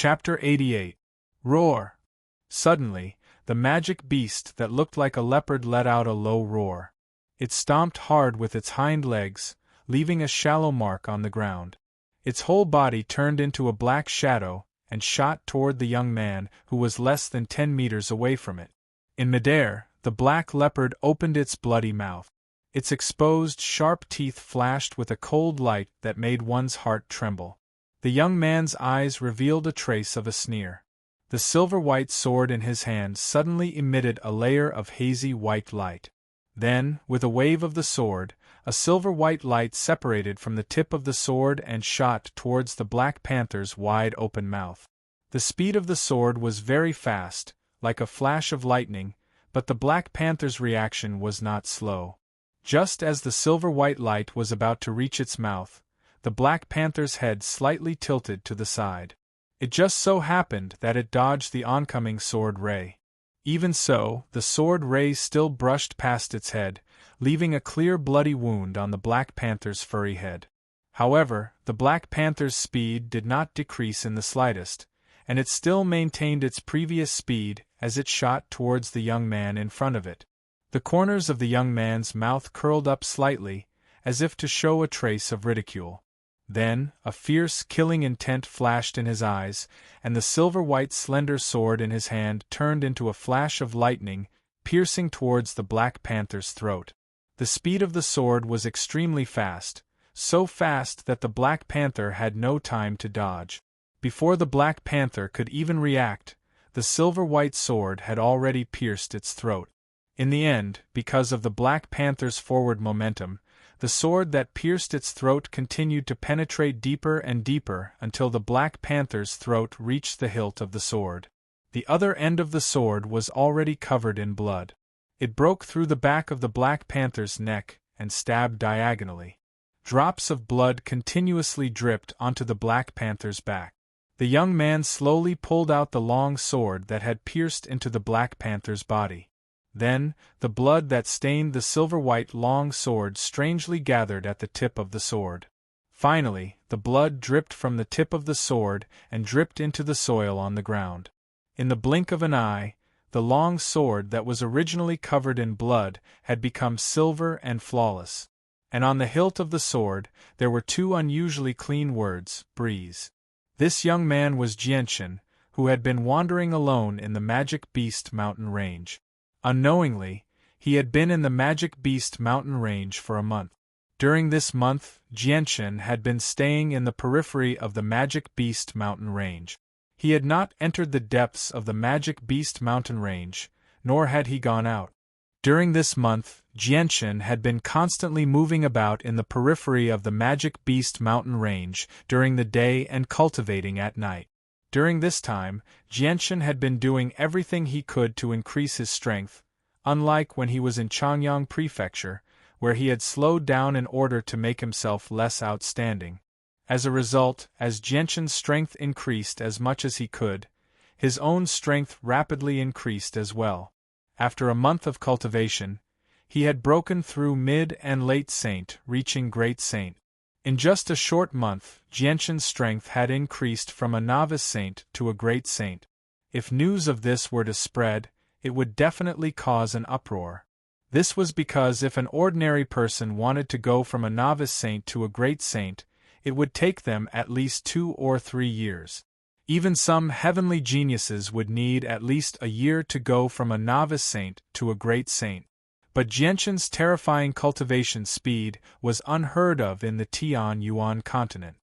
Chapter 88. Roar! Suddenly, the magic beast that looked like a leopard let out a low roar. It stomped hard with its hind legs, leaving a shallow mark on the ground. Its whole body turned into a black shadow and shot toward the young man who was less than 10 meters away from it. In midair, the black leopard opened its bloody mouth. Its exposed, sharp teeth flashed with a cold light that made one's heart tremble. The young man's eyes revealed a trace of a sneer. The silver-white sword in his hand suddenly emitted a layer of hazy white light. Then, with a wave of the sword, a silver-white light separated from the tip of the sword and shot towards the Black Panther's wide-open mouth. The speed of the sword was very fast, like a flash of lightning, but the Black Panther's reaction was not slow. Just as the silver-white light was about to reach its mouth, the Black Panther's head slightly tilted to the side. It just so happened that it dodged the oncoming sword ray. Even so, the sword ray still brushed past its head, leaving a clear bloody wound on the Black Panther's furry head. However, the Black Panther's speed did not decrease in the slightest, and it still maintained its previous speed as it shot towards the young man in front of it. The corners of the young man's mouth curled up slightly, as if to show a trace of ridicule. Then, a fierce, killing intent flashed in his eyes, and the silver-white slender sword in his hand turned into a flash of lightning, piercing towards the Black Panther's throat. The speed of the sword was extremely fast, so fast that the Black Panther had no time to dodge. Before the Black Panther could even react, the silver-white sword had already pierced its throat. In the end, because of the Black Panther's forward momentum, the sword that pierced its throat continued to penetrate deeper and deeper until the Black Panther's throat reached the hilt of the sword. The other end of the sword was already covered in blood. It broke through the back of the Black Panther's neck and stabbed diagonally. Drops of blood continuously dripped onto the Black Panther's back. The young man slowly pulled out the long sword that had pierced into the Black Panther's body. Then, the blood that stained the silver-white long sword strangely gathered at the tip of the sword. Finally, the blood dripped from the tip of the sword and dripped into the soil on the ground. In the blink of an eye, the long sword that was originally covered in blood had become silver and flawless. And on the hilt of the sword, there were two unusually clean words, breeze. This young man was Jianshan, who had been wandering alone in the Magic Beast mountain range. Unknowingly, he had been in the Magic Beast mountain range for a month. During this month, Jianshan had been staying in the periphery of the Magic Beast mountain range. He had not entered the depths of the Magic Beast mountain range, nor had he gone out. During this month, Jianshan had been constantly moving about in the periphery of the Magic Beast mountain range during the day and cultivating at night. During this time, Jianshan had been doing everything he could to increase his strength, unlike when he was in Changyang Prefecture, where he had slowed down in order to make himself less outstanding. As a result, as Jianshan's strength increased as much as he could, his own strength rapidly increased as well. After a month of cultivation, he had broken through Mid and Late Saint, reaching Great Saint. In just a short month, Jianshan's strength had increased from a novice saint to a great saint. If news of this were to spread, it would definitely cause an uproar. This was because if an ordinary person wanted to go from a novice saint to a great saint, it would take them at least 2 or 3 years. Even some heavenly geniuses would need at least a year to go from a novice saint to a great saint. But Jianshan's terrifying cultivation speed was unheard of in the Tianyuan continent.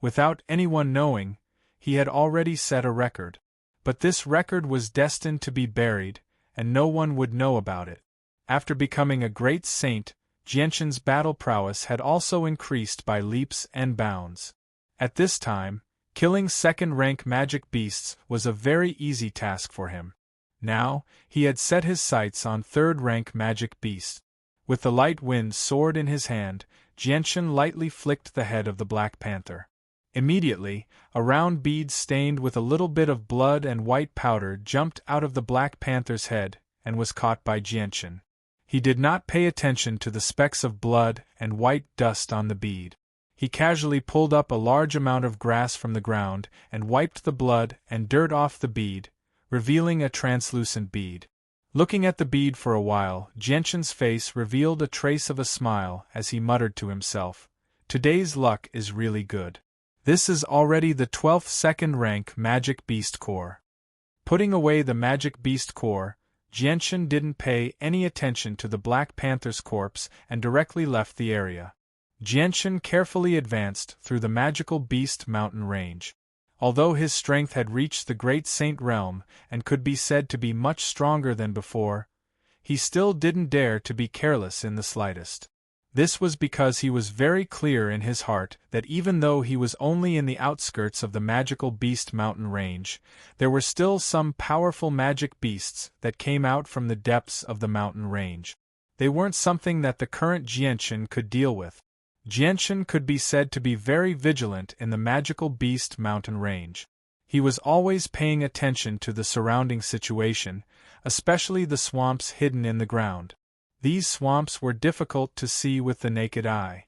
Without anyone knowing, he had already set a record. But this record was destined to be buried, and no one would know about it. After becoming a great saint, Jianshan's battle prowess had also increased by leaps and bounds. At this time, killing second-rank magic beasts was a very easy task for him. Now, he had set his sights on third-rank magic beasts. With the light wind sword in his hand, Jianshan lightly flicked the head of the Black Panther. Immediately, a round bead stained with a little bit of blood and white powder jumped out of the Black Panther's head and was caught by Jianshan. He did not pay attention to the specks of blood and white dust on the bead. He casually pulled up a large amount of grass from the ground and wiped the blood and dirt off the bead, revealing a translucent bead. Looking at the bead for a while, Jianshan's face revealed a trace of a smile as he muttered to himself, "Today's luck is really good. This is already the 12th second rank Magic Beast Core." Putting away the Magic Beast Core, Jianshan didn't pay any attention to the Black Panther's corpse and directly left the area. Jianshan carefully advanced through the Magical Beast Mountain Range. Although his strength had reached the Great Saint Realm and could be said to be much stronger than before, he still didn't dare to be careless in the slightest. This was because he was very clear in his heart that even though he was only in the outskirts of the Magical Beast Mountain Range, there were still some powerful magic beasts that came out from the depths of the mountain range. They weren't something that the current Jianshan could deal with. Jianshan could be said to be very vigilant in the Magical Beast Mountain Range. He was always paying attention to the surrounding situation, especially the swamps hidden in the ground. These swamps were difficult to see with the naked eye.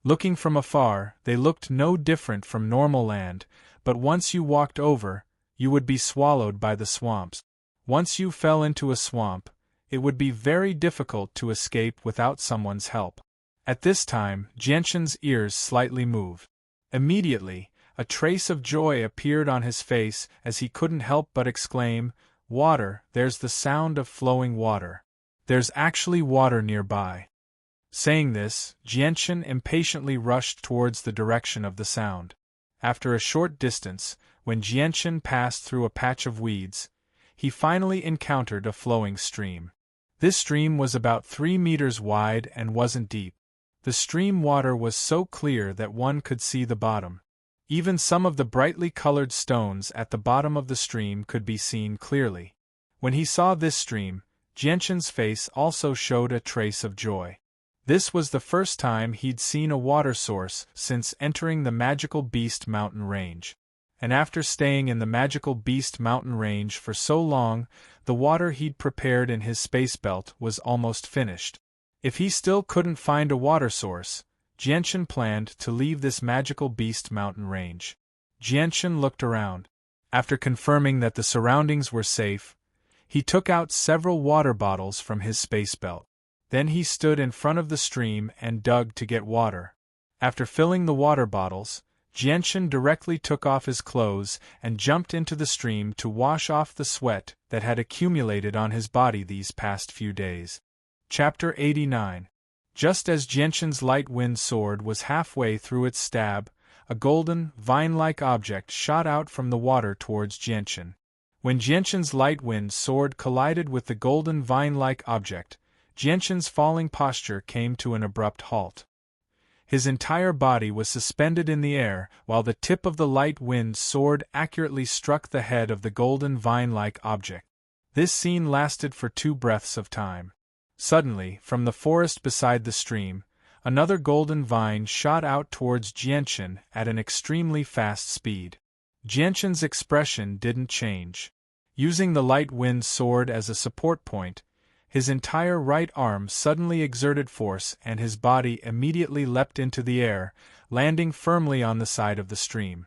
Looking from afar, they looked no different from normal land, but once you walked over, you would be swallowed by the swamps. Once you fell into a swamp, it would be very difficult to escape without someone's help. At this time, Jianshan's ears slightly moved. Immediately, a trace of joy appeared on his face as he couldn't help but exclaim, "Water, there's the sound of flowing water. There's actually water nearby." Saying this, Jianshan impatiently rushed towards the direction of the sound. After a short distance, when Jianshan passed through a patch of weeds, he finally encountered a flowing stream. This stream was about 3 meters wide and wasn't deep. The stream water was so clear that one could see the bottom. Even some of the brightly colored stones at the bottom of the stream could be seen clearly. When he saw this stream, Jianshan's face also showed a trace of joy. This was the first time he'd seen a water source since entering the Magical Beast Mountain Range. And after staying in the Magical Beast Mountain Range for so long, the water he'd prepared in his space belt was almost finished. If he still couldn't find a water source, Jianshan planned to leave this Magical Beast Mountain Range. Jianshan looked around. After confirming that the surroundings were safe, he took out several water bottles from his space belt. Then he stood in front of the stream and dug to get water. After filling the water bottles, Jianshan directly took off his clothes and jumped into the stream to wash off the sweat that had accumulated on his body these past few days. Chapter 89. Just as Jianshan's light wind sword was halfway through its stab, a golden, vine-like object shot out from the water towards Jianshan. When Jianshan's light wind sword collided with the golden vine-like object, Jianshan's falling posture came to an abrupt halt. His entire body was suspended in the air while the tip of the light wind sword accurately struck the head of the golden vine-like object. This scene lasted for 2 breaths of time. Suddenly, from the forest beside the stream, another golden vine shot out towards Jianshan at an extremely fast speed. Jianshan's expression didn't change. Using the light wind sword as a support point, his entire right arm suddenly exerted force and his body immediately leapt into the air, landing firmly on the side of the stream.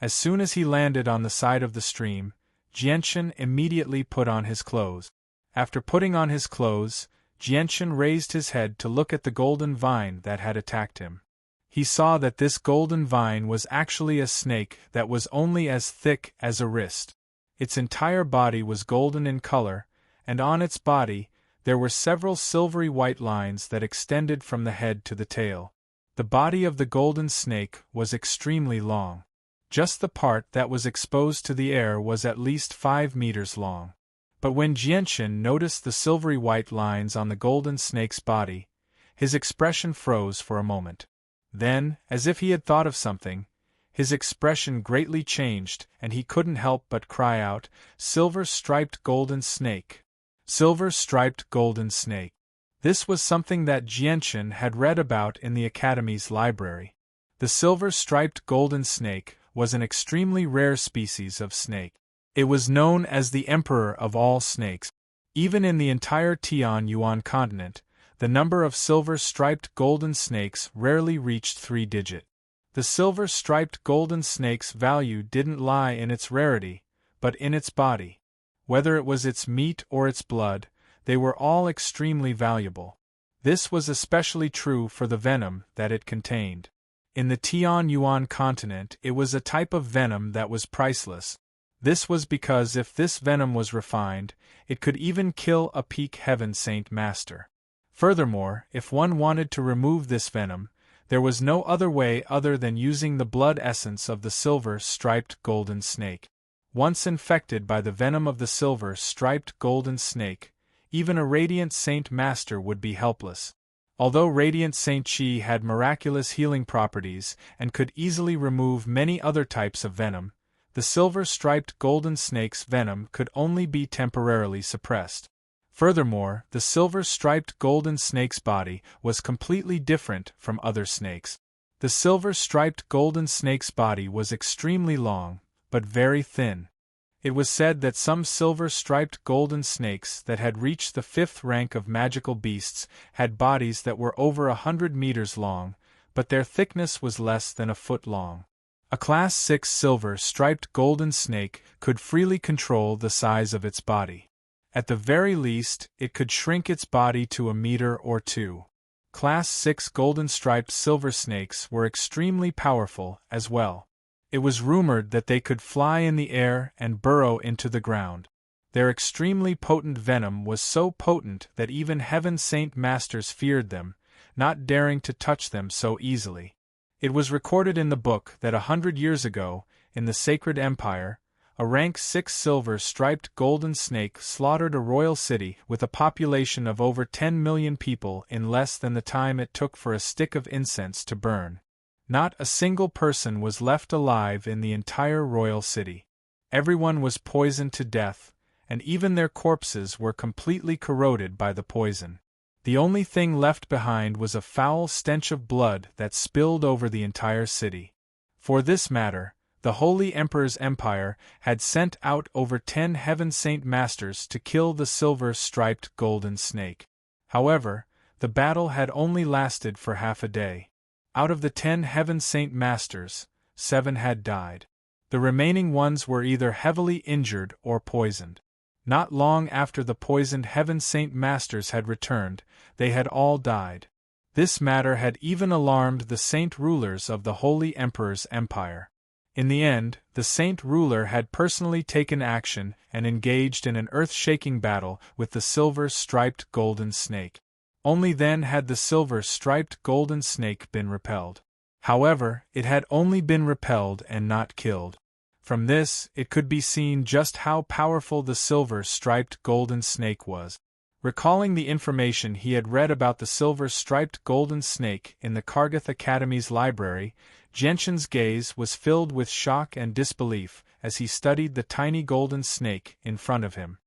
As soon as he landed on the side of the stream, Jianshan immediately put on his clothes. After putting on his clothes, Jianshan raised his head to look at the golden vine that had attacked him. He saw that this golden vine was actually a snake that was only as thick as a wrist. Its entire body was golden in color, and on its body, there were several silvery white lines that extended from the head to the tail. The body of the golden snake was extremely long. Just the part that was exposed to the air was at least 5 meters long. But when Jianshan noticed the silvery white lines on the golden snake's body, his expression froze for a moment. Then, as if he had thought of something, his expression greatly changed and he couldn't help but cry out, "Silver-striped golden snake! Silver-striped golden snake!" This was something that Jianshan had read about in the Academy's library. The silver-striped golden snake was an extremely rare species of snake. It was known as the emperor of all snakes. Even in the entire Tianyuan continent, the number of silver-striped golden snakes rarely reached 3-digit. The silver-striped golden snake's value didn't lie in its rarity, but in its body. Whether it was its meat or its blood, they were all extremely valuable. This was especially true for the venom that it contained. In the Tianyuan continent, it was a type of venom that was priceless. This was because if this venom was refined, it could even kill a peak heaven saint master. Furthermore, if one wanted to remove this venom, there was no other way other than using the blood essence of the silver-striped golden snake. Once infected by the venom of the silver-striped golden snake, even a radiant saint master would be helpless. Although Radiant Saint Chi had miraculous healing properties and could easily remove many other types of venom, the silver-striped golden snake's venom could only be temporarily suppressed. Furthermore, the silver-striped golden snake's body was completely different from other snakes. The silver-striped golden snake's body was extremely long, but very thin. It was said that some silver-striped golden snakes that had reached the 5th rank of magical beasts had bodies that were over 100 meters long, but their thickness was less than a foot long. A Class 6 silver-striped golden snake could freely control the size of its body. At the very least, it could shrink its body to a meter or two. Class 6 golden-striped silver snakes were extremely powerful as well. It was rumored that they could fly in the air and burrow into the ground. Their extremely potent venom was so potent that even Heaven Saint Masters feared them, not daring to touch them so easily. It was recorded in the book that 100 years ago, in the Sacred Empire, a rank 6 silver-striped golden snake slaughtered a royal city with a population of over 10 million people in less than the time it took for a stick of incense to burn. Not a single person was left alive in the entire royal city. Everyone was poisoned to death, and even their corpses were completely corroded by the poison. The only thing left behind was a foul stench of blood that spilled over the entire city. For this matter, the Holy Emperor's empire had sent out over 10 Heaven Saint Masters to kill the silver-striped golden snake. However, the battle had only lasted for half a day. Out of the 10 Heaven Saint Masters, 7 had died. The remaining ones were either heavily injured or poisoned. Not long after the poisoned Heaven Saint Masters had returned, they had all died. This matter had even alarmed the saint rulers of the Holy Emperor's empire. In the end, the saint ruler had personally taken action and engaged in an earth-shaking battle with the silver-striped golden snake. Only then had the silver-striped golden snake been repelled. However, it had only been repelled and not killed. From this, it could be seen just how powerful the silver-striped golden snake was. Recalling the information he had read about the silver-striped golden snake in the Kargath Academy's library, Genshin's gaze was filled with shock and disbelief as he studied the tiny golden snake in front of him.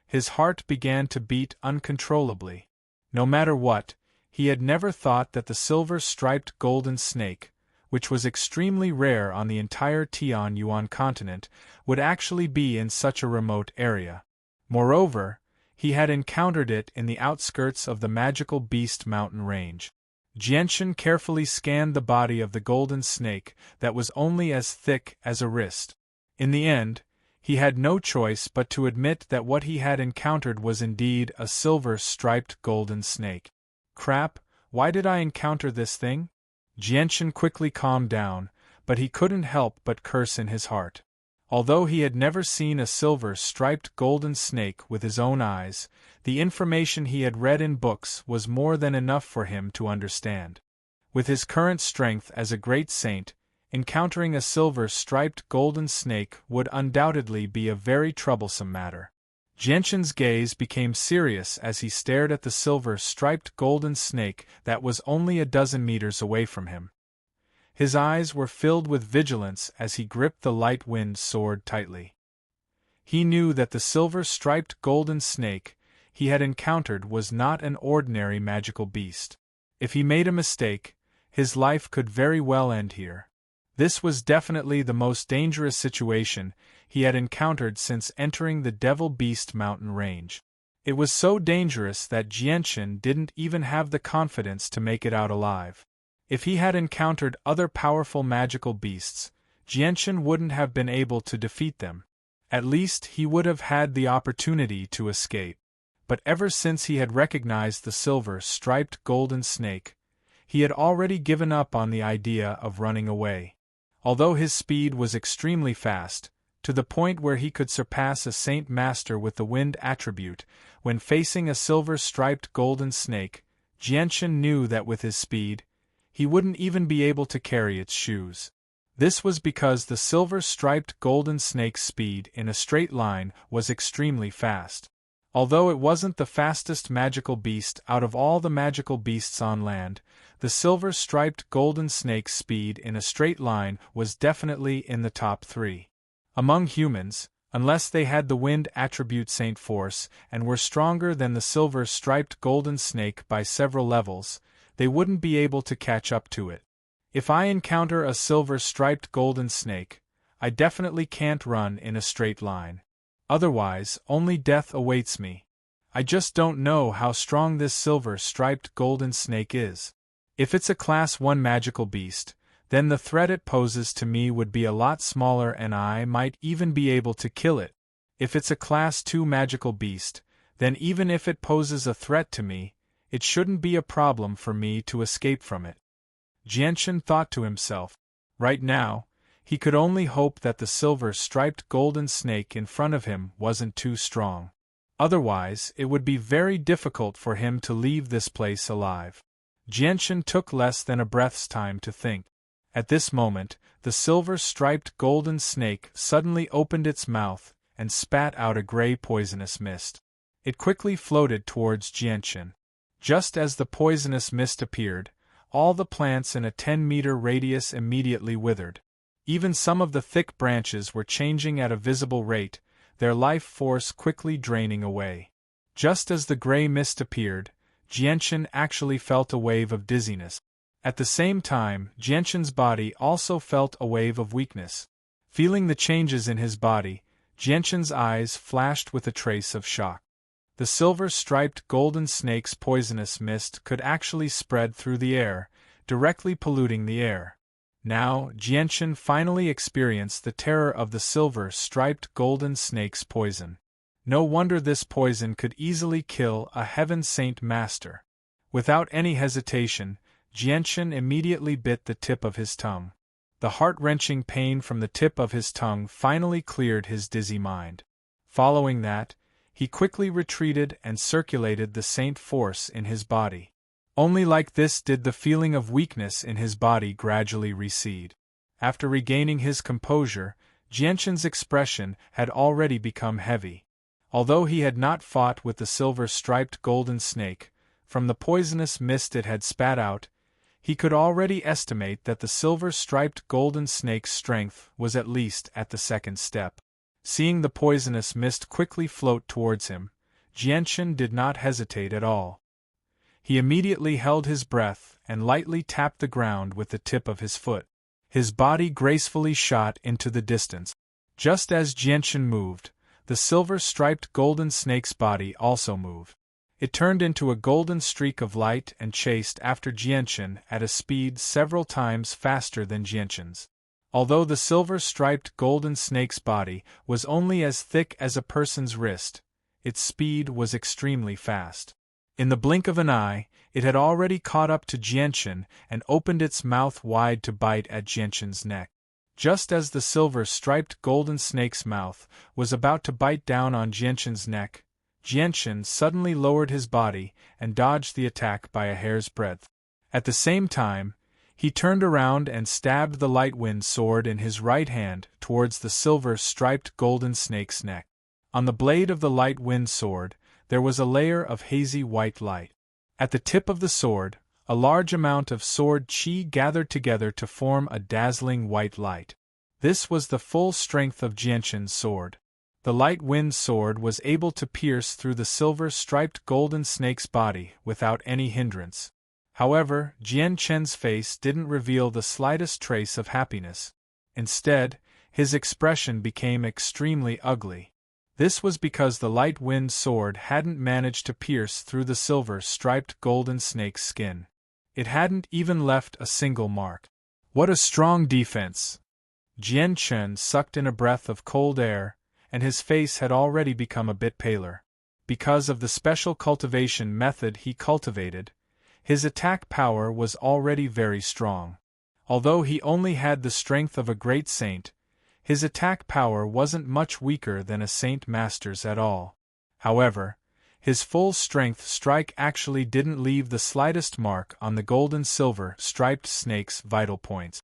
His heart began to beat uncontrollably. No matter what, he had never thought that the silver-striped golden snake, which was extremely rare on the entire Tianyuan continent, would actually be in such a remote area. Moreover, he had encountered it in the outskirts of the magical Beast Mountain range. Genshin carefully scanned the body of the golden snake that was only as thick as a wrist. In the end, he had no choice but to admit that what he had encountered was indeed a silver-striped golden snake. Crap, why did I encounter this thing? Genshin quickly calmed down, but he couldn't help but curse in his heart. Although he had never seen a silver-striped golden snake with his own eyes, the information he had read in books was more than enough for him to understand. With his current strength as a great saint, encountering a silver-striped golden snake would undoubtedly be a very troublesome matter. Genshin's gaze became serious as he stared at the silver-striped golden snake that was only a dozen meters away from him. His eyes were filled with vigilance as he gripped the light-wind sword tightly. He knew that the silver-striped golden snake he had encountered was not an ordinary magical beast. If he made a mistake, his life could very well end here. This was definitely the most dangerous situation he had encountered since entering the Devil Beast Mountain range. It was so dangerous that Genshin didn't even have the confidence to make it out alive. If he had encountered other powerful magical beasts, Jianchen wouldn't have been able to defeat them. At least he would have had the opportunity to escape. But ever since he had recognized the silver-striped golden snake, he had already given up on the idea of running away. Although his speed was extremely fast, to the point where he could surpass a Saint Master with the wind attribute, when facing a silver-striped golden snake, Jianchen knew that with his speed, he wouldn't even be able to carry its shoes. This was because the silver-striped golden snake's speed in a straight line was extremely fast. Although it wasn't the fastest magical beast out of all the magical beasts on land, the silver-striped golden snake's speed in a straight line was definitely in the top 3. Among humans, unless they had the wind attribute Saint Force and were stronger than the silver-striped golden snake by several levels, they wouldn't be able to catch up to it. If I encounter a silver-striped golden snake, I definitely can't run in a straight line. Otherwise, only death awaits me. I just don't know how strong this silver-striped golden snake is. If it's a Class 1 magical beast, then the threat it poses to me would be a lot smaller and I might even be able to kill it. If it's a Class 2 magical beast, then even if it poses a threat to me, it shouldn't be a problem for me to escape from it. Jianchen thought to himself. Right now, he could only hope that the silver-striped golden snake in front of him wasn't too strong. Otherwise, it would be very difficult for him to leave this place alive. Jianchen took less than a breath's time to think. At this moment, the silver-striped golden snake suddenly opened its mouth and spat out a gray poisonous mist. It quickly floated towards Jianchen. Just as the poisonous mist appeared, all the plants in a 10-meter radius immediately withered. Even some of the thick branches were changing at a visible rate, their life force quickly draining away. Just as the gray mist appeared, Jianchen actually felt a wave of dizziness. At the same time, Jianchen's body also felt a wave of weakness. Feeling the changes in his body, Jianchen's eyes flashed with a trace of shock. The silver-striped golden snake's poisonous mist could actually spread through the air, directly polluting the air. Now, Jianchen finally experienced the terror of the silver-striped golden snake's poison. No wonder this poison could easily kill a Heaven Saint Master. Without any hesitation, Jianchen immediately bit the tip of his tongue. The heart-wrenching pain from the tip of his tongue finally cleared his dizzy mind. Following that, he quickly retreated and circulated the Saint Force in his body. Only like this did the feeling of weakness in his body gradually recede. After regaining his composure, Jianchen's expression had already become heavy. Although he had not fought with the silver-striped golden snake, from the poisonous mist it had spat out, he could already estimate that the silver-striped golden snake's strength was at least at the second step. Seeing the poisonous mist quickly float towards him, Jianchen did not hesitate at all. He immediately held his breath and lightly tapped the ground with the tip of his foot. His body gracefully shot into the distance. Just as Jianchen moved, the silver-striped golden snake's body also moved. It turned into a golden streak of light and chased after Jianchen at a speed several times faster than Jianchen's. Although the silver-striped golden snake's body was only as thick as a person's wrist, its speed was extremely fast. In the blink of an eye, it had already caught up to Jianchen and opened its mouth wide to bite at Jianchen's neck. Just as the silver-striped golden snake's mouth was about to bite down on Jianchen's neck, Jianchen suddenly lowered his body and dodged the attack by a hair's breadth. At the same time, he turned around and stabbed the light wind sword in his right hand towards the silver-striped golden snake's neck. On the blade of the light wind sword, there was a layer of hazy white light. At the tip of the sword, a large amount of sword chi gathered together to form a dazzling white light. This was the full strength of Jianchen's sword. The light wind sword was able to pierce through the silver-striped golden snake's body without any hindrance. However, Jianchen's face didn't reveal the slightest trace of happiness. Instead, his expression became extremely ugly. This was because the light wind sword hadn't managed to pierce through the silver-striped golden snake's skin. It hadn't even left a single mark. What a strong defense! Jian Chen sucked in a breath of cold air, and his face had already become a bit paler. Because of the special cultivation method he cultivated, his attack power was already very strong. Although he only had the strength of a great saint, his attack power wasn't much weaker than a saint master's at all. However, his full strength strike actually didn't leave the slightest mark on the gold-and-silver striped snake's vital points.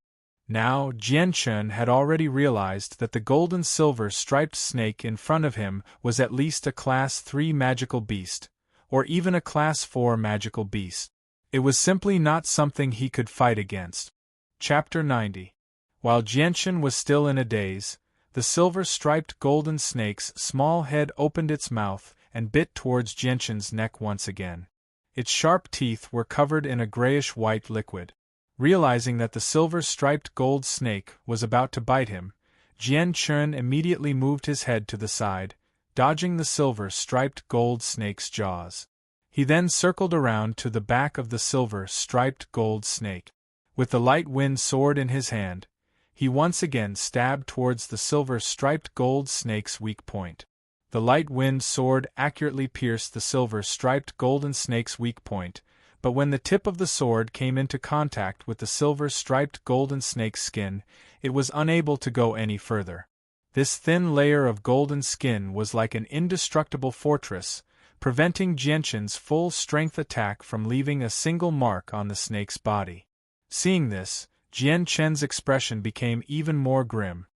Now, Jian Chen had already realized that the gold-and-silver striped snake in front of him was at least a Class 3 magical beast, or even a Class 4 magical beast. It was simply not something he could fight against. Chapter 90. While Jian Chen was still in a daze, the silver-striped golden snake's small head opened its mouth and bit towards Jian Chen's neck once again. Its sharp teeth were covered in a grayish-white liquid. Realizing that the silver-striped gold snake was about to bite him, Jian Chen immediately moved his head to the side, dodging the silver-striped gold snake's jaws. He then circled around to the back of the silver-striped gold snake. With the light wind sword in his hand, he once again stabbed towards the silver-striped gold snake's weak point. The light wind sword accurately pierced the silver-striped golden snake's weak point, but when the tip of the sword came into contact with the silver-striped golden snake's skin, it was unable to go any further. This thin layer of golden skin was like an indestructible fortress, preventing Jian Chen's full-strength attack from leaving a single mark on the snake's body. Seeing this, Jian Chen's expression became even more grim.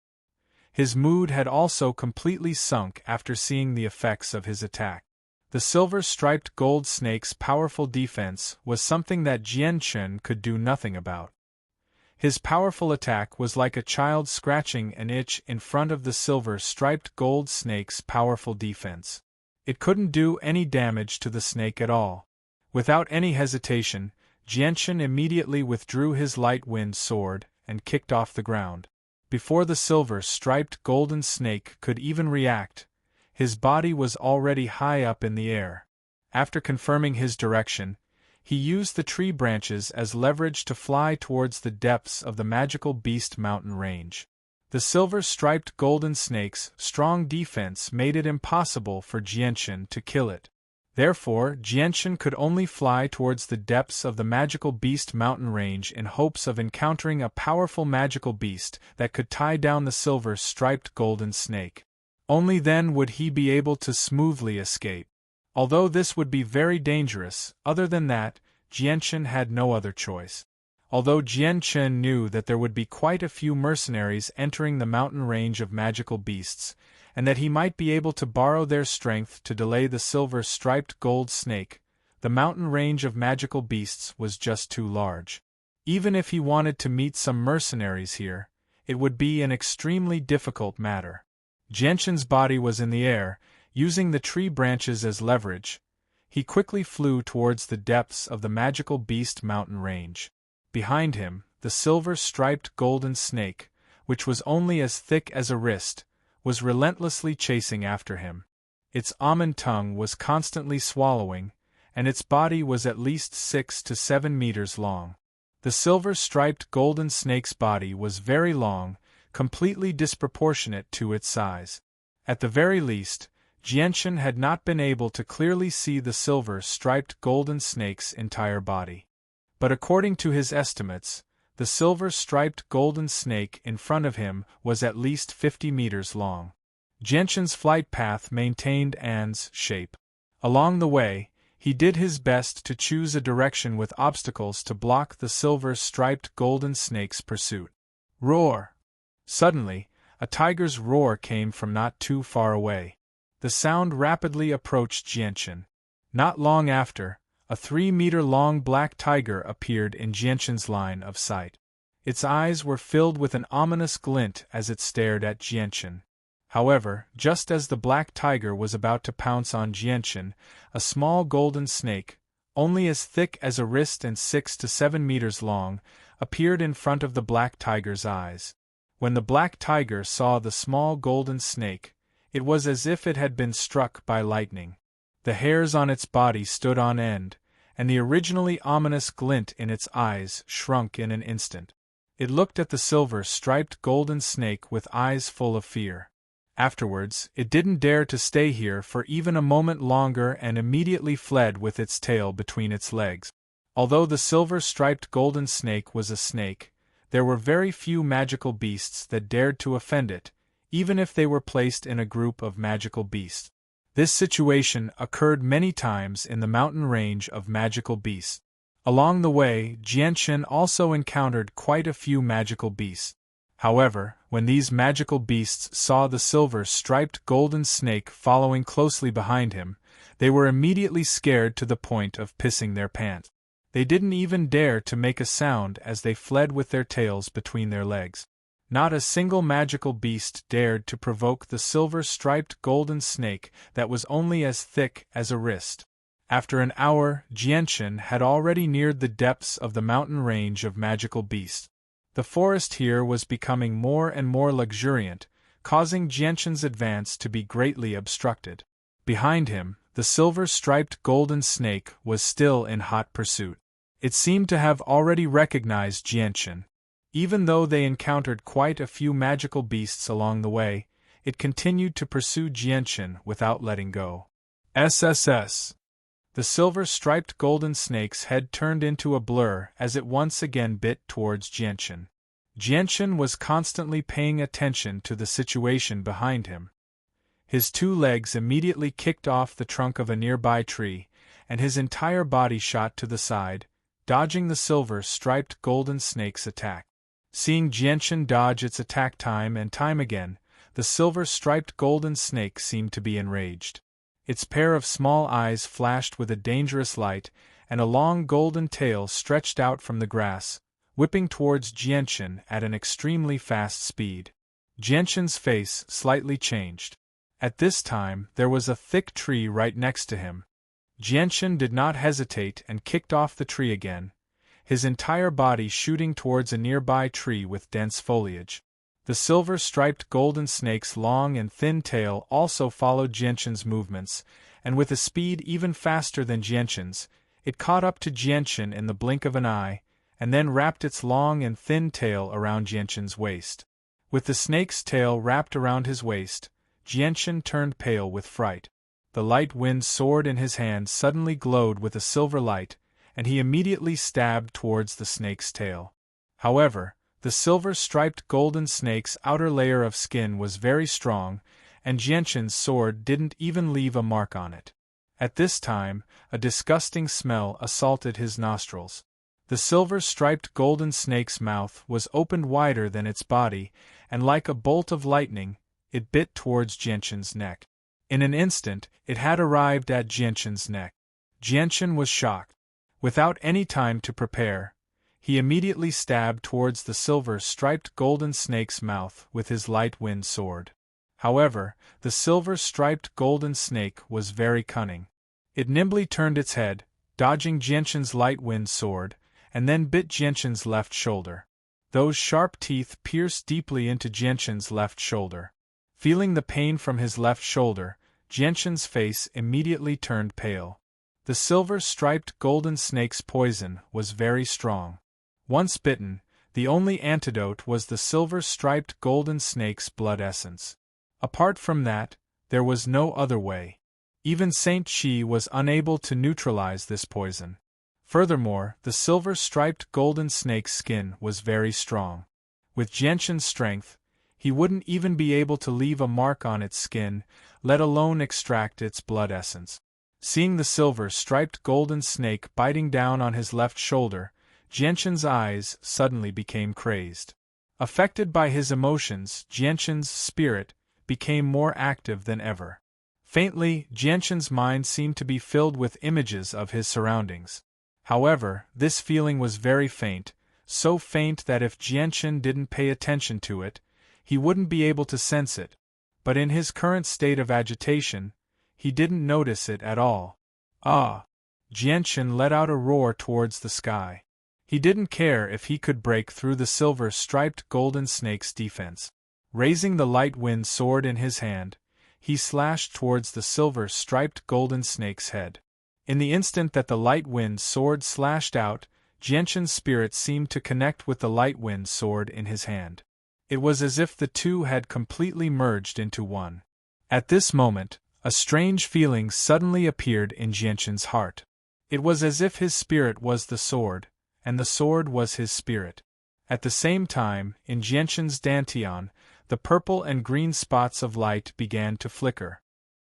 His mood had also completely sunk after seeing the effects of his attack. The silver-striped gold snake's powerful defense was something that Jian Chen could do nothing about. His powerful attack was like a child scratching an itch in front of the silver-striped gold snake's powerful defense. It couldn't do any damage to the snake at all. Without any hesitation, Jian Chen immediately withdrew his light wind sword and kicked off the ground. Before the silver-striped golden snake could even react, his body was already high up in the air. After confirming his direction, he used the tree branches as leverage to fly towards the depths of the magical beast mountain range. The silver-striped golden snake's strong defense made it impossible for Jian Chen to kill it. Therefore, Jian Chen could only fly towards the depths of the magical beast mountain range in hopes of encountering a powerful magical beast that could tie down the silver-striped golden snake. Only then would he be able to smoothly escape. Although this would be very dangerous, other than that, Jian Chen had no other choice. Although Jian Chen knew that there would be quite a few mercenaries entering the mountain range of magical beasts, and that he might be able to borrow their strength to delay the silver-striped gold snake, the mountain range of magical beasts was just too large. Even if he wanted to meet some mercenaries here, it would be an extremely difficult matter. Jian Chen's body was in the air, using the tree branches as leverage. He quickly flew towards the depths of the magical beast mountain range. Behind him, the silver-striped golden snake, which was only as thick as a wrist, was relentlessly chasing after him. Its almond tongue was constantly swallowing, and its body was at least 6 to 7 meters long. The silver-striped golden snake's body was very long, completely disproportionate to its size. At the very least, Jian Chen had not been able to clearly see the silver-striped golden snake's entire body. But according to his estimates, the silver-striped golden snake in front of him was at least 50 meters long. Jian Chen's flight path maintained An's shape. Along the way, he did his best to choose a direction with obstacles to block the silver-striped golden snake's pursuit. Roar! Suddenly, a tiger's roar came from not too far away. The sound rapidly approached Jian Chen. Not long after, a 3-meter-long black tiger appeared in Jian Chen's line of sight. Its eyes were filled with an ominous glint as it stared at Jian Chen. However, just as the black tiger was about to pounce on Jian Chen, a small golden snake, only as thick as a wrist and 6 to 7 meters long, appeared in front of the black tiger's eyes. When the black tiger saw the small golden snake, it was as if it had been struck by lightning. The hairs on its body stood on end, and the originally ominous glint in its eyes shrunk in an instant. It looked at the silver-striped golden snake with eyes full of fear. Afterwards, it didn't dare to stay here for even a moment longer and immediately fled with its tail between its legs. Although the silver-striped golden snake was a snake, there were very few magical beasts that dared to offend it, even if they were placed in a group of magical beasts. This situation occurred many times in the mountain range of magical beasts. Along the way, Jianshan also encountered quite a few magical beasts. However, when these magical beasts saw the silver-striped golden snake following closely behind him, they were immediately scared to the point of pissing their pants. They didn't even dare to make a sound as they fled with their tails between their legs. Not a single magical beast dared to provoke the silver-striped golden snake that was only as thick as a wrist. After an hour, Jianshan had already neared the depths of the mountain range of magical beasts. The forest here was becoming more and more luxuriant, causing Jianshan's advance to be greatly obstructed. Behind him, the silver-striped golden snake was still in hot pursuit. It seemed to have already recognized Jianshan. Even though they encountered quite a few magical beasts along the way, it continued to pursue Jianshan without letting go. SSS. The silver-striped golden snake's head turned into a blur as it once again bit towards Jianshan. Jianshan was constantly paying attention to the situation behind him. His two legs immediately kicked off the trunk of a nearby tree, and his entire body shot to the side, dodging the silver-striped golden snake's attack. Seeing Jianshan dodge its attack time and time again, the silver-striped golden snake seemed to be enraged. Its pair of small eyes flashed with a dangerous light, and a long golden tail stretched out from the grass, whipping towards Jianshan at an extremely fast speed. Jianshan's face slightly changed. At this time, there was a thick tree right next to him. Jianshan did not hesitate and kicked off the tree again, his entire body shooting towards a nearby tree with dense foliage. The silver-striped golden snake's long and thin tail also followed Jianshan's movements, and with a speed even faster than Jianshan's, it caught up to Jianshan in the blink of an eye, and then wrapped its long and thin tail around Jianshan's waist. With the snake's tail wrapped around his waist, Jianshan turned pale with fright. The light wind sword in his hand suddenly glowed with a silver light, and he immediately stabbed towards the snake's tail. However, the silver-striped golden snake's outer layer of skin was very strong, and Jianshan's sword didn't even leave a mark on it. At this time, a disgusting smell assaulted his nostrils. The silver-striped golden snake's mouth was opened wider than its body, and like a bolt of lightning, it bit towards Jianshan's neck. In an instant, it had arrived at Jianshan's neck. Jianshan was shocked. Without any time to prepare, he immediately stabbed towards the silver-striped golden snake's mouth with his light wind sword. However, the silver-striped golden snake was very cunning. It nimbly turned its head, dodging Jianshan's light wind sword, and then bit Jianshan's left shoulder. Those sharp teeth pierced deeply into Jianshan's left shoulder. Feeling the pain from his left shoulder, Jianshan's face immediately turned pale. The silver-striped golden snake's poison was very strong. Once bitten, the only antidote was the silver-striped golden snake's blood essence. Apart from that, there was no other way. Even Saint Chi was unable to neutralize this poison. Furthermore, the silver-striped golden snake's skin was very strong. With Jianshan's strength, he wouldn't even be able to leave a mark on its skin, let alone extract its blood essence. Seeing the silver-striped golden snake biting down on his left shoulder, Jianshan's eyes suddenly became crazed. Affected by his emotions, Jianshan's spirit became more active than ever. Faintly, Jianshan's mind seemed to be filled with images of his surroundings. However, this feeling was very faint, so faint that if Jianshan didn't pay attention to it, he wouldn't be able to sense it. But in his current state of agitation, he didn't notice it at all. Ah! Jianshan let out a roar towards the sky. He didn't care if he could break through the silver-striped golden snake's defense. Raising the light wind sword in his hand, he slashed towards the silver-striped golden snake's head. In the instant that the light wind sword slashed out, Jianshan's spirit seemed to connect with the light wind sword in his hand. It was as if the two had completely merged into one. At this moment, a strange feeling suddenly appeared in Jianshan's heart. It was as if his spirit was the sword, and the sword was his spirit. At the same time, in Jianshan's dantian, the purple and green spots of light began to flicker.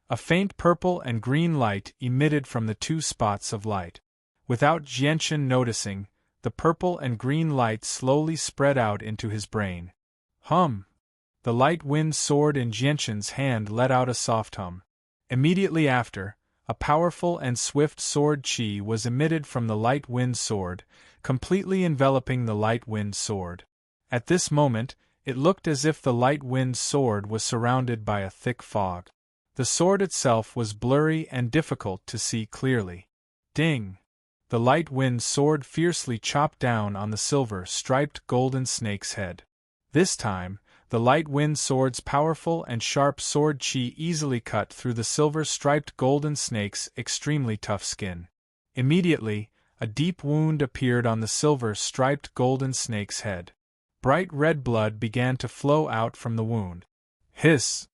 A faint purple and green light emitted from the two spots of light. Without Jianshan noticing, the purple and green light slowly spread out into his brain. Hum! The light wind sword in Jianshan's hand let out a soft hum. Immediately after, a powerful and swift sword chi was emitted from the light wind sword, completely enveloping the light wind sword. At this moment, it looked as if the light wind sword was surrounded by a thick fog. The sword itself was blurry and difficult to see clearly. Ding! The light wind sword fiercely chopped down on the silver-striped golden snake's head. This time, the light wind sword's powerful and sharp sword chi easily cut through the silver-striped golden snake's extremely tough skin. Immediately, a deep wound appeared on the silver-striped golden snake's head. Bright red blood began to flow out from the wound. Hiss!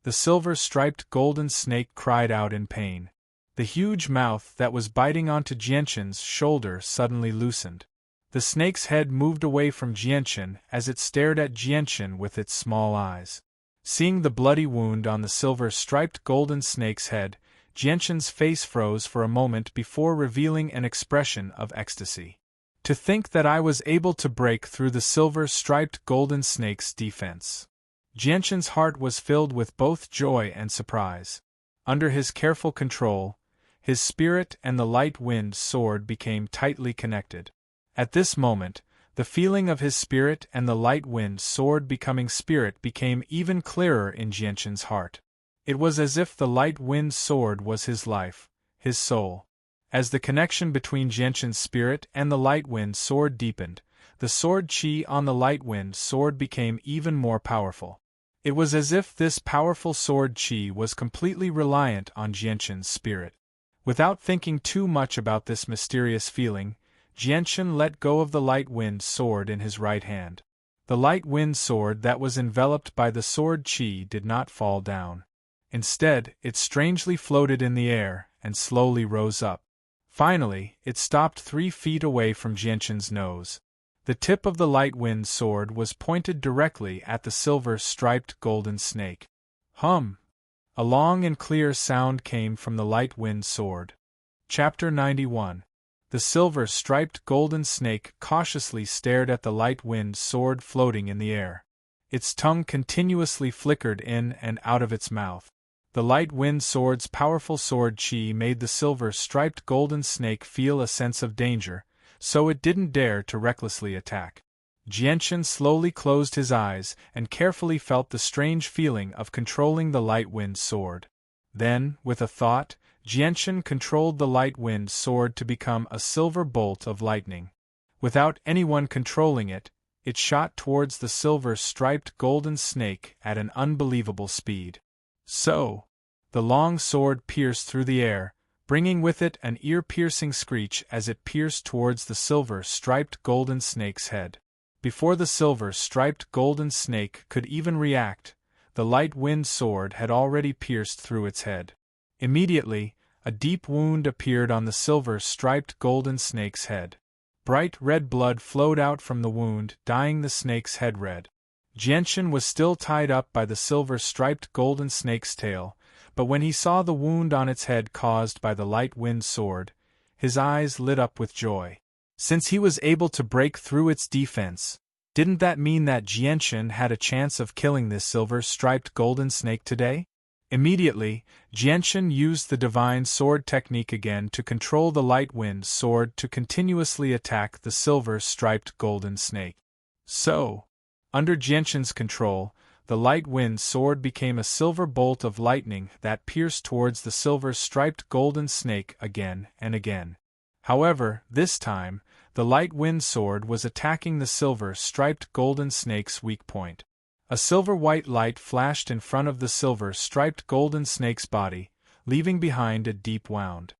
The silver-striped golden snake cried out in pain. The huge mouth that was biting onto Jianshan's shoulder suddenly loosened. The snake's head moved away from Jianshan as it stared at Jianshan with its small eyes. Seeing the bloody wound on the silver-striped golden snake's head, Jianshan's face froze for a moment before revealing an expression of ecstasy. To think that I was able to break through the silver-striped golden snake's defense. Jianshan's heart was filled with both joy and surprise. Under his careful control, his spirit and the light wind sword became tightly connected. At this moment, the feeling of his spirit and the light wind sword becoming spirit became even clearer in Jianshan's heart. It was as if the light wind sword was his life, his soul. As the connection between Jianshan's spirit and the light wind sword deepened, the sword chi on the light wind sword became even more powerful. It was as if this powerful sword chi was completely reliant on Jianshan's spirit. Without thinking too much about this mysterious feeling, Jianshan let go of the light wind sword in his right hand. The light wind sword that was enveloped by the sword chi did not fall down. Instead, it strangely floated in the air and slowly rose up. Finally, it stopped 3 feet away from Jianshan's nose. The tip of the light wind sword was pointed directly at the silver-striped golden snake. Hum! A long and clear sound came from the light wind sword. Chapter 91. The silver-striped golden snake cautiously stared at the light wind sword floating in the air. Its tongue continuously flickered in and out of its mouth. The light wind sword's powerful sword chi made the silver-striped golden snake feel a sense of danger, so it didn't dare to recklessly attack. Jianshan slowly closed his eyes and carefully felt the strange feeling of controlling the light wind sword. Then, with a thought, Jianshan controlled the light wind sword to become a silver bolt of lightning. Without anyone controlling it, it shot towards the silver-striped golden snake at an unbelievable speed. So, the long sword pierced through the air, bringing with it an ear-piercing screech as it pierced towards the silver-striped golden snake's head. Before the silver-striped golden snake could even react, the light wind sword had already pierced through its head. Immediately, a deep wound appeared on the silver-striped golden snake's head. Bright red blood flowed out from the wound, dyeing the snake's head red. Jianshan was still tied up by the silver-striped golden snake's tail, but when he saw the wound on its head caused by the light wind sword, his eyes lit up with joy. Since he was able to break through its defense, didn't that mean that Jianshan had a chance of killing this silver-striped golden snake today? Immediately, Jianshan used the divine sword technique again to control the light wind sword to continuously attack the silver-striped golden snake. So, under Jianshan's control, the light wind sword became a silver bolt of lightning that pierced towards the silver-striped golden snake again and again. However, this time, the light wind sword was attacking the silver-striped golden snake's weak point. A silver-white light flashed in front of the silver-striped golden snake's body, leaving behind a deep wound.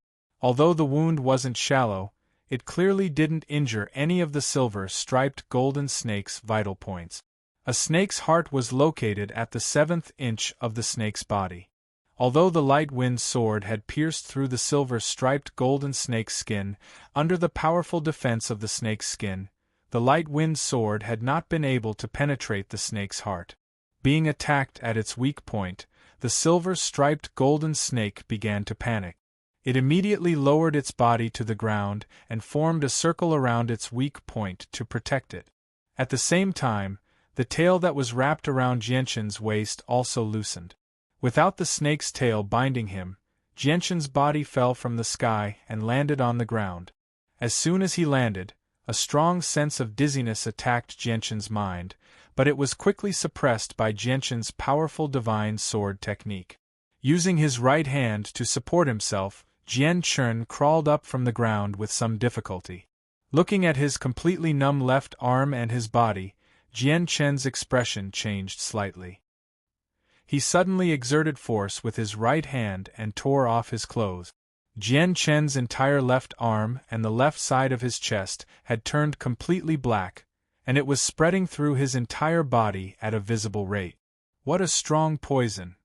Although the wound wasn't shallow, it clearly didn't injure any of the silver-striped golden snake's vital points. A snake's heart was located at the 7th inch of the snake's body. Although the light wind sword had pierced through the silver-striped golden snake's skin, under the powerful defense of the snake's skin, the light wind sword had not been able to penetrate the snake's heart. Being attacked at its weak point, the silver-striped golden snake began to panic. It immediately lowered its body to the ground and formed a circle around its weak point to protect it. At the same time, the tail that was wrapped around Jianshan's waist also loosened. Without the snake's tail binding him, Jianshan's body fell from the sky and landed on the ground. As soon as he landed, a strong sense of dizziness attacked Jianshan's mind, but it was quickly suppressed by Jianshan's powerful divine sword technique. Using his right hand to support himself, Jianchen crawled up from the ground with some difficulty. Looking at his completely numb left arm and his body, Jianchen's expression changed slightly. He suddenly exerted force with his right hand and tore off his clothes. Jianchen's entire left arm and the left side of his chest had turned completely black, and it was spreading through his entire body at a visible rate. What a strong poison!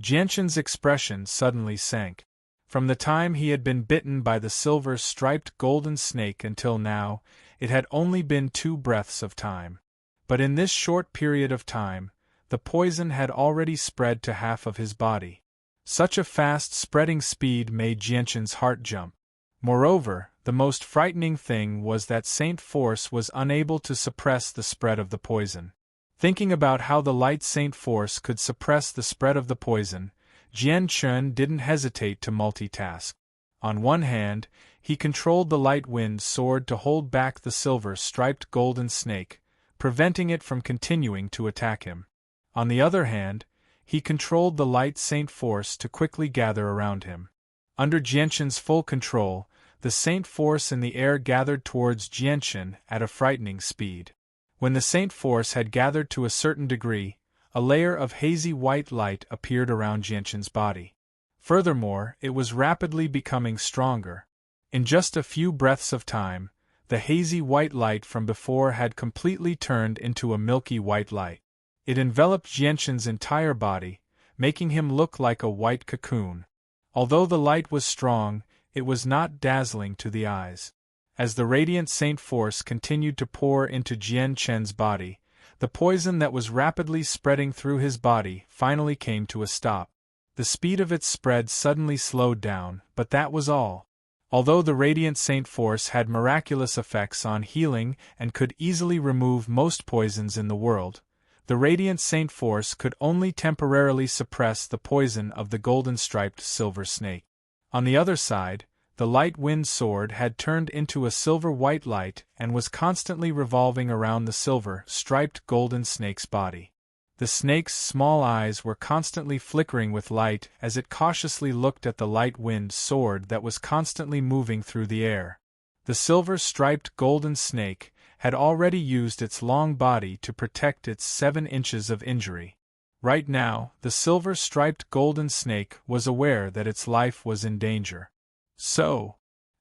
Jianshan's expression suddenly sank. From the time he had been bitten by the silver-striped golden snake until now, it had only been 2 breaths of time. But in this short period of time, the poison had already spread to half of his body. Such a fast spreading speed made Jianshan's heart jump. Moreover, the most frightening thing was that Saint Force was unable to suppress the spread of the poison. Thinking about how the light Saint Force could suppress the spread of the poison, Jianchen didn't hesitate to multitask. On one hand, he controlled the light wind sword to hold back the silver-striped golden snake, preventing it from continuing to attack him. On the other hand, he controlled the light Saint Force to quickly gather around him. Under Jianshan's full control, the Saint Force in the air gathered towards Jianshan at a frightening speed. When the Saint Force had gathered to a certain degree, a layer of hazy white light appeared around Jianshan's body. Furthermore, it was rapidly becoming stronger. In just a few breaths of time, the hazy white light from before had completely turned into a milky white light. It enveloped Jianshan's entire body, making him look like a white cocoon. Although the light was strong, it was not dazzling to the eyes. As the radiant Saint Force continued to pour into Jianchen's body, the poison that was rapidly spreading through his body finally came to a stop. The speed of its spread suddenly slowed down, but that was all. Although the radiant Saint Force had miraculous effects on healing and could easily remove most poisons in the world, the radiant Saint Force could only temporarily suppress the poison of the golden-striped silver snake. On the other side, the light wind sword had turned into a silver-white light and was constantly revolving around the silver-striped golden snake's body. The snake's small eyes were constantly flickering with light as it cautiously looked at the light wind sword that was constantly moving through the air. The silver-striped golden snake had already used its long body to protect its 7 inches of injury. Right now, the silver-striped golden snake was aware that its life was in danger. So,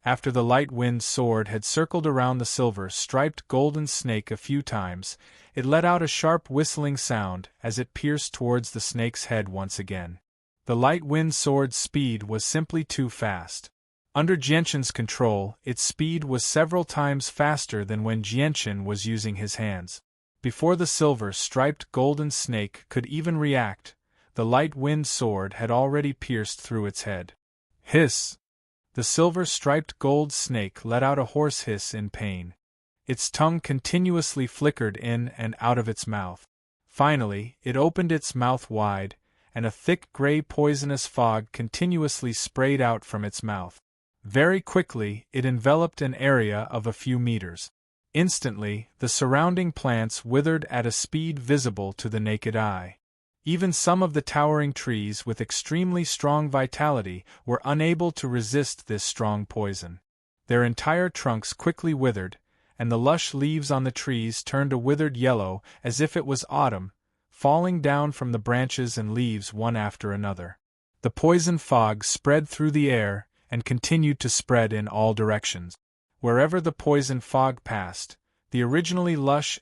after the light wind sword had circled around the silver-striped golden snake a few times, it let out a sharp whistling sound as it pierced towards the snake's head once again. The light wind sword's speed was simply too fast. Under Jianshan's control, its speed was several times faster than when Jianshan was using his hands. Before the silver-striped golden snake could even react, the light wind sword had already pierced through its head. Hiss! The silver-striped gold snake let out a hoarse hiss in pain. Its tongue continuously flickered in and out of its mouth. Finally, it opened its mouth wide, and a thick gray poisonous fog continuously sprayed out from its mouth. Very quickly, it enveloped an area of a few meters. Instantly, the surrounding plants withered at a speed visible to the naked eye. Even some of the towering trees with extremely strong vitality were unable to resist this strong poison. Their entire trunks quickly withered, and the lush leaves on the trees turned a withered yellow as if it was autumn, falling down from the branches and leaves one after another. The poison fog spread through the air, and continued to spread in all directions. Wherever the poison fog passed, the originally lush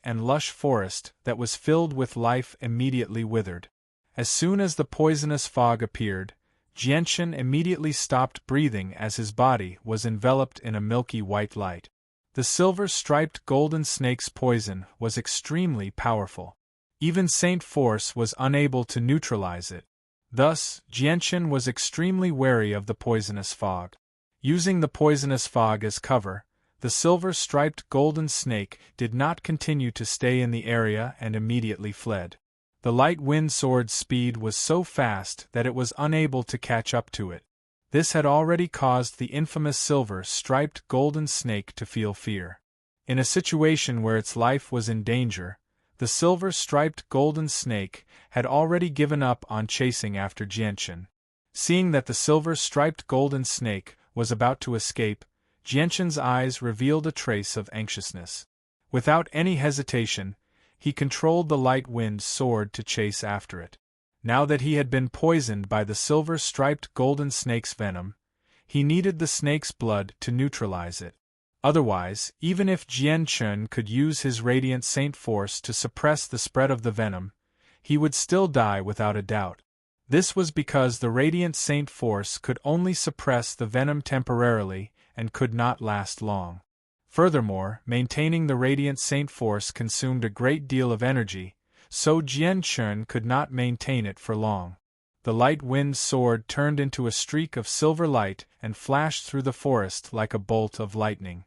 forest that was filled with life immediately withered. As soon as the poisonous fog appeared, Jianchen immediately stopped breathing as his body was enveloped in a milky white light. The silver-striped golden snake's poison was extremely powerful. Even Saint Force was unable to neutralize it. Thus, Jianchen was extremely wary of the poisonous fog. Using the poisonous fog as cover, the silver-striped golden snake did not continue to stay in the area and immediately fled. The light wind sword's speed was so fast that it was unable to catch up to it. This had already caused the infamous silver-striped golden snake to feel fear. In a situation where its life was in danger, the silver-striped golden snake had already given up on chasing after Jianchen. Seeing that the silver-striped golden snake was about to escape, Jianchen's eyes revealed a trace of anxiousness. Without any hesitation, he controlled the light wind sword to chase after it. Now that he had been poisoned by the silver-striped golden snake's venom, he needed the snake's blood to neutralize it. Otherwise, even if Jianchen could use his Radiant Saint Force to suppress the spread of the venom, he would still die without a doubt. This was because the Radiant Saint Force could only suppress the venom temporarily and could not last long. Furthermore, maintaining the Radiant Saint Force consumed a great deal of energy, so Jianchen could not maintain it for long. The light wind sword turned into a streak of silver light and flashed through the forest like a bolt of lightning.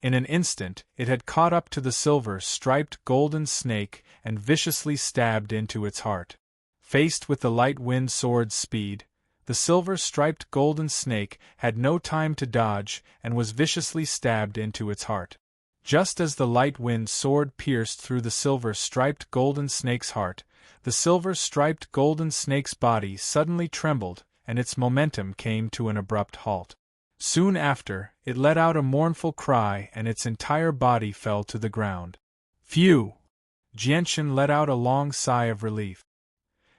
In an instant, it had caught up to the silver-striped golden snake and viciously stabbed into its heart. Faced with the light wind sword's speed, the silver-striped golden snake had no time to dodge and was viciously stabbed into its heart. Just as the light wind sword pierced through the silver-striped golden snake's heart, the silver-striped golden snake's body suddenly trembled, and its momentum came to an abrupt halt. Soon after, it let out a mournful cry and its entire body fell to the ground. Phew! Jianchen let out a long sigh of relief.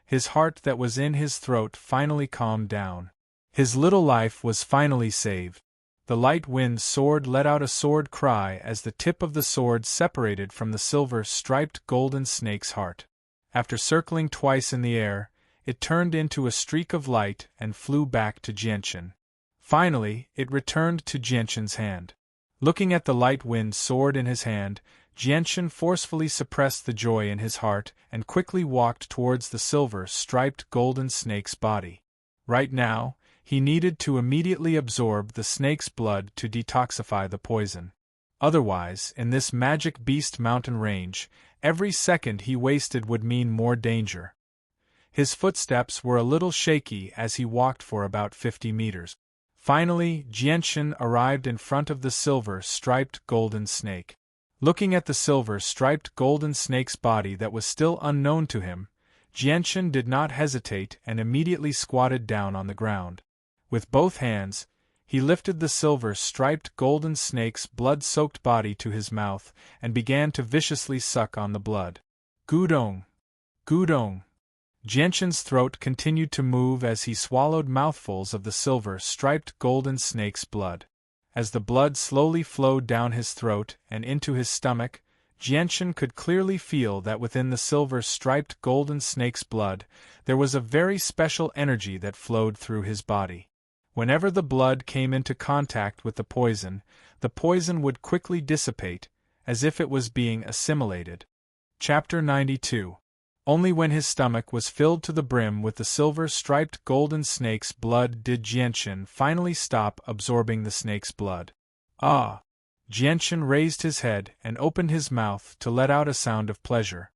His heart that was in his throat finally calmed down. His little life was finally saved. The light wind sword let out a sword cry as the tip of the sword separated from the silver-striped golden snake's heart. After circling twice in the air, it turned into a streak of light and flew back to Jianchen. Finally, it returned to Jianchen's hand. Looking at the light wind sword in his hand, Jianchen forcefully suppressed the joy in his heart and quickly walked towards the silver-striped golden snake's body. Right now, he needed to immediately absorb the snake's blood to detoxify the poison. Otherwise, in this magic beast mountain range, every second he wasted would mean more danger. His footsteps were a little shaky as he walked for about 50 meters. Finally, Jianchen arrived in front of the silver-striped golden snake. Looking at the silver-striped golden snake's body that was still unknown to him, Jianchen did not hesitate and immediately squatted down on the ground. With both hands, he lifted the silver-striped golden snake's blood-soaked body to his mouth and began to viciously suck on the blood. Gudong! Gudong! Jianchen's throat continued to move as he swallowed mouthfuls of the silver-striped golden snake's blood. As the blood slowly flowed down his throat and into his stomach, Jianchen could clearly feel that within the silver-striped golden snake's blood there was a very special energy that flowed through his body. Whenever the blood came into contact with the poison would quickly dissipate, as if it was being assimilated. Chapter 92. Only when his stomach was filled to the brim with the silver-striped golden snake's blood did Jianchen finally stop absorbing the snake's blood. Ah! Jianchen raised his head and opened his mouth to let out a sound of pleasure.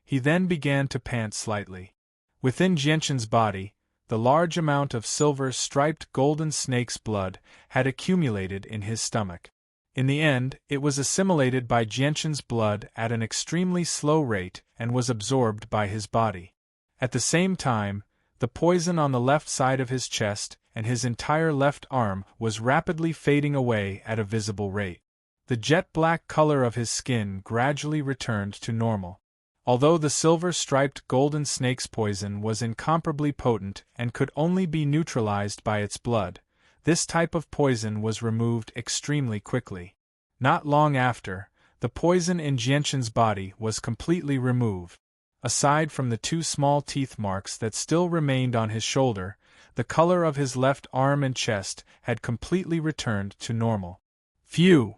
He then began to pant slightly. Within Jianchen's body, the large amount of silver-striped golden snake's blood had accumulated in his stomach. In the end, it was assimilated by Jianchen's blood at an extremely slow rate and was absorbed by his body. At the same time, the poison on the left side of his chest and his entire left arm was rapidly fading away at a visible rate. The jet-black color of his skin gradually returned to normal. Although the silver-striped golden snake's poison was incomparably potent and could only be neutralized by its blood, this type of poison was removed extremely quickly. Not long after, the poison in Jianshan's body was completely removed. Aside from the 2 small teeth marks that still remained on his shoulder, the color of his left arm and chest had completely returned to normal. Phew!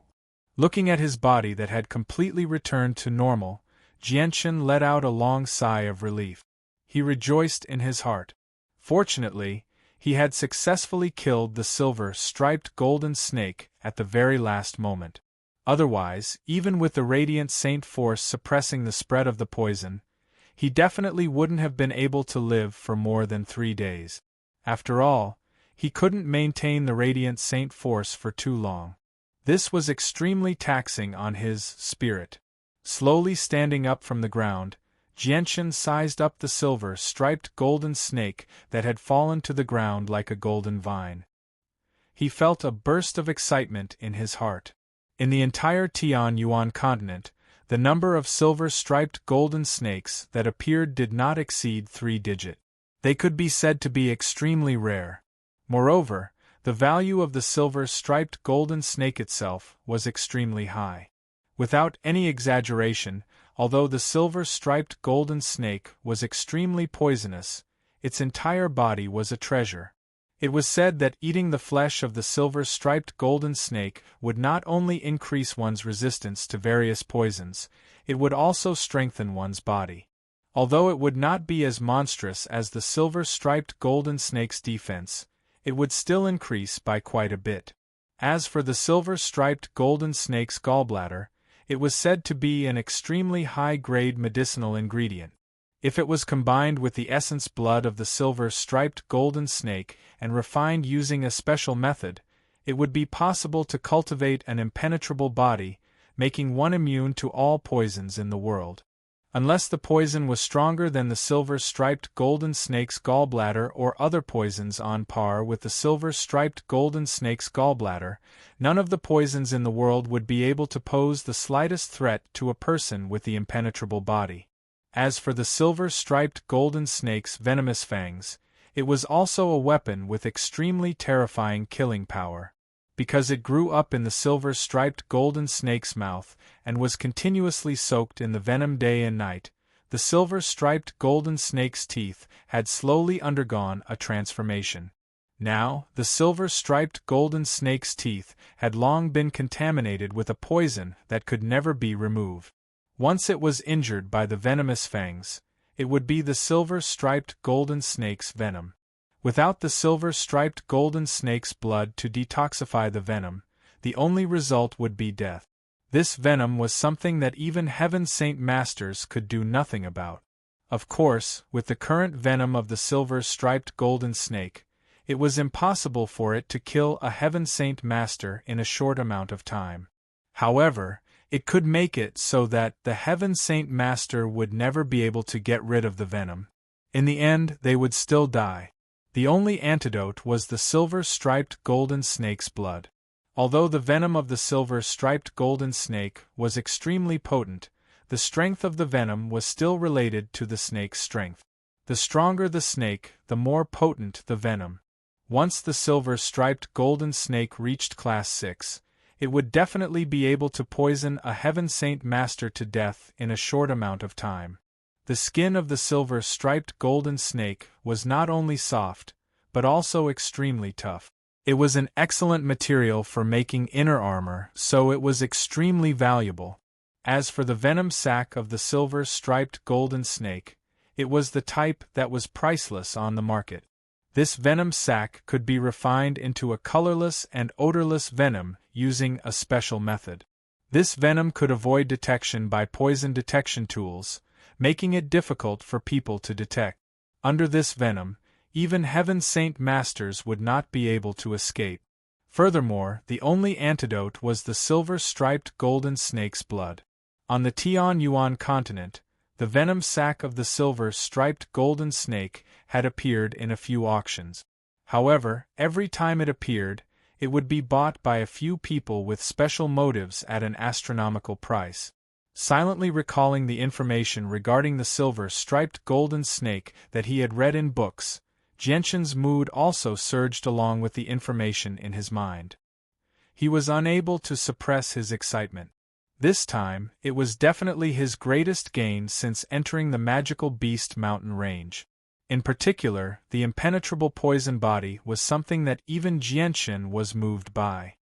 Looking at his body that had completely returned to normal, Jianshan let out a long sigh of relief. He rejoiced in his heart. Fortunately, he had successfully killed the silver-striped golden snake at the very last moment. Otherwise, even with the radiant saint force suppressing the spread of the poison, he definitely wouldn't have been able to live for more than 3 days. After all, he couldn't maintain the radiant saint force for too long. This was extremely taxing on his spirit. Slowly standing up from the ground, Jianshan sized up the silver-striped golden snake that had fallen to the ground like a golden vine. He felt a burst of excitement in his heart. In the entire Tianyuan continent, the number of silver-striped golden snakes that appeared did not exceed 3-digit. They could be said to be extremely rare. Moreover, the value of the silver-striped golden snake itself was extremely high. Without any exaggeration, although the silver-striped golden snake was extremely poisonous, its entire body was a treasure. It was said that eating the flesh of the silver-striped golden snake would not only increase one's resistance to various poisons, it would also strengthen one's body. Although it would not be as monstrous as the silver-striped golden snake's defense, it would still increase by quite a bit. As for the silver-striped golden snake's gallbladder, it was said to be an extremely high-grade medicinal ingredient. If it was combined with the essence blood of the silver-striped golden snake and refined using a special method, it would be possible to cultivate an impenetrable body, making one immune to all poisons in the world. Unless the poison was stronger than the silver-striped golden snake's gallbladder or other poisons on par with the silver-striped golden snake's gallbladder, none of the poisons in the world would be able to pose the slightest threat to a person with the impenetrable body. As for the silver-striped golden snake's venomous fangs, it was also a weapon with extremely terrifying killing power. Because it grew up in the silver-striped golden snake's mouth and was continuously soaked in the venom day and night, the silver-striped golden snake's teeth had slowly undergone a transformation. Now, the silver-striped golden snake's teeth had long been contaminated with a poison that could never be removed. Once it was injured by the venomous fangs, it would be the silver-striped golden snake's venom. Without the silver-striped golden snake's blood to detoxify the venom, the only result would be death. This venom was something that even Heaven Saint Masters could do nothing about. Of course, with the current venom of the silver-striped golden snake, it was impossible for it to kill a Heaven Saint Master in a short amount of time. However, it could make it so that the Heaven Saint Master would never be able to get rid of the venom. In the end, they would still die. The only antidote was the silver-striped golden snake's blood. Although the venom of the silver-striped golden snake was extremely potent, the strength of the venom was still related to the snake's strength. The stronger the snake, the more potent the venom. Once the silver-striped golden snake reached Class 6, it would definitely be able to poison a Heaven Saint Master to death in a short amount of time. The skin of the silver-striped golden snake was not only soft, but also extremely tough. It was an excellent material for making inner armor, so it was extremely valuable. As for the venom sac of the silver-striped golden snake, it was the type that was priceless on the market. This venom sac could be refined into a colorless and odorless venom using a special method. This venom could avoid detection by poison detection tools, making it difficult for people to detect. Under this venom, even Heaven Saint Masters would not be able to escape. Furthermore, the only antidote was the silver-striped golden snake's blood. On the Tianyuan continent, the venom sac of the silver-striped golden snake had appeared in a few auctions. However, every time it appeared, it would be bought by a few people with special motives at an astronomical price. Silently recalling the information regarding the silver-striped golden snake that he had read in books, Jianshan's mood also surged along with the information in his mind. He was unable to suppress his excitement. This time, it was definitely his greatest gain since entering the magical beast mountain range. In particular, the impenetrable poison body was something that even Jianshan was moved by.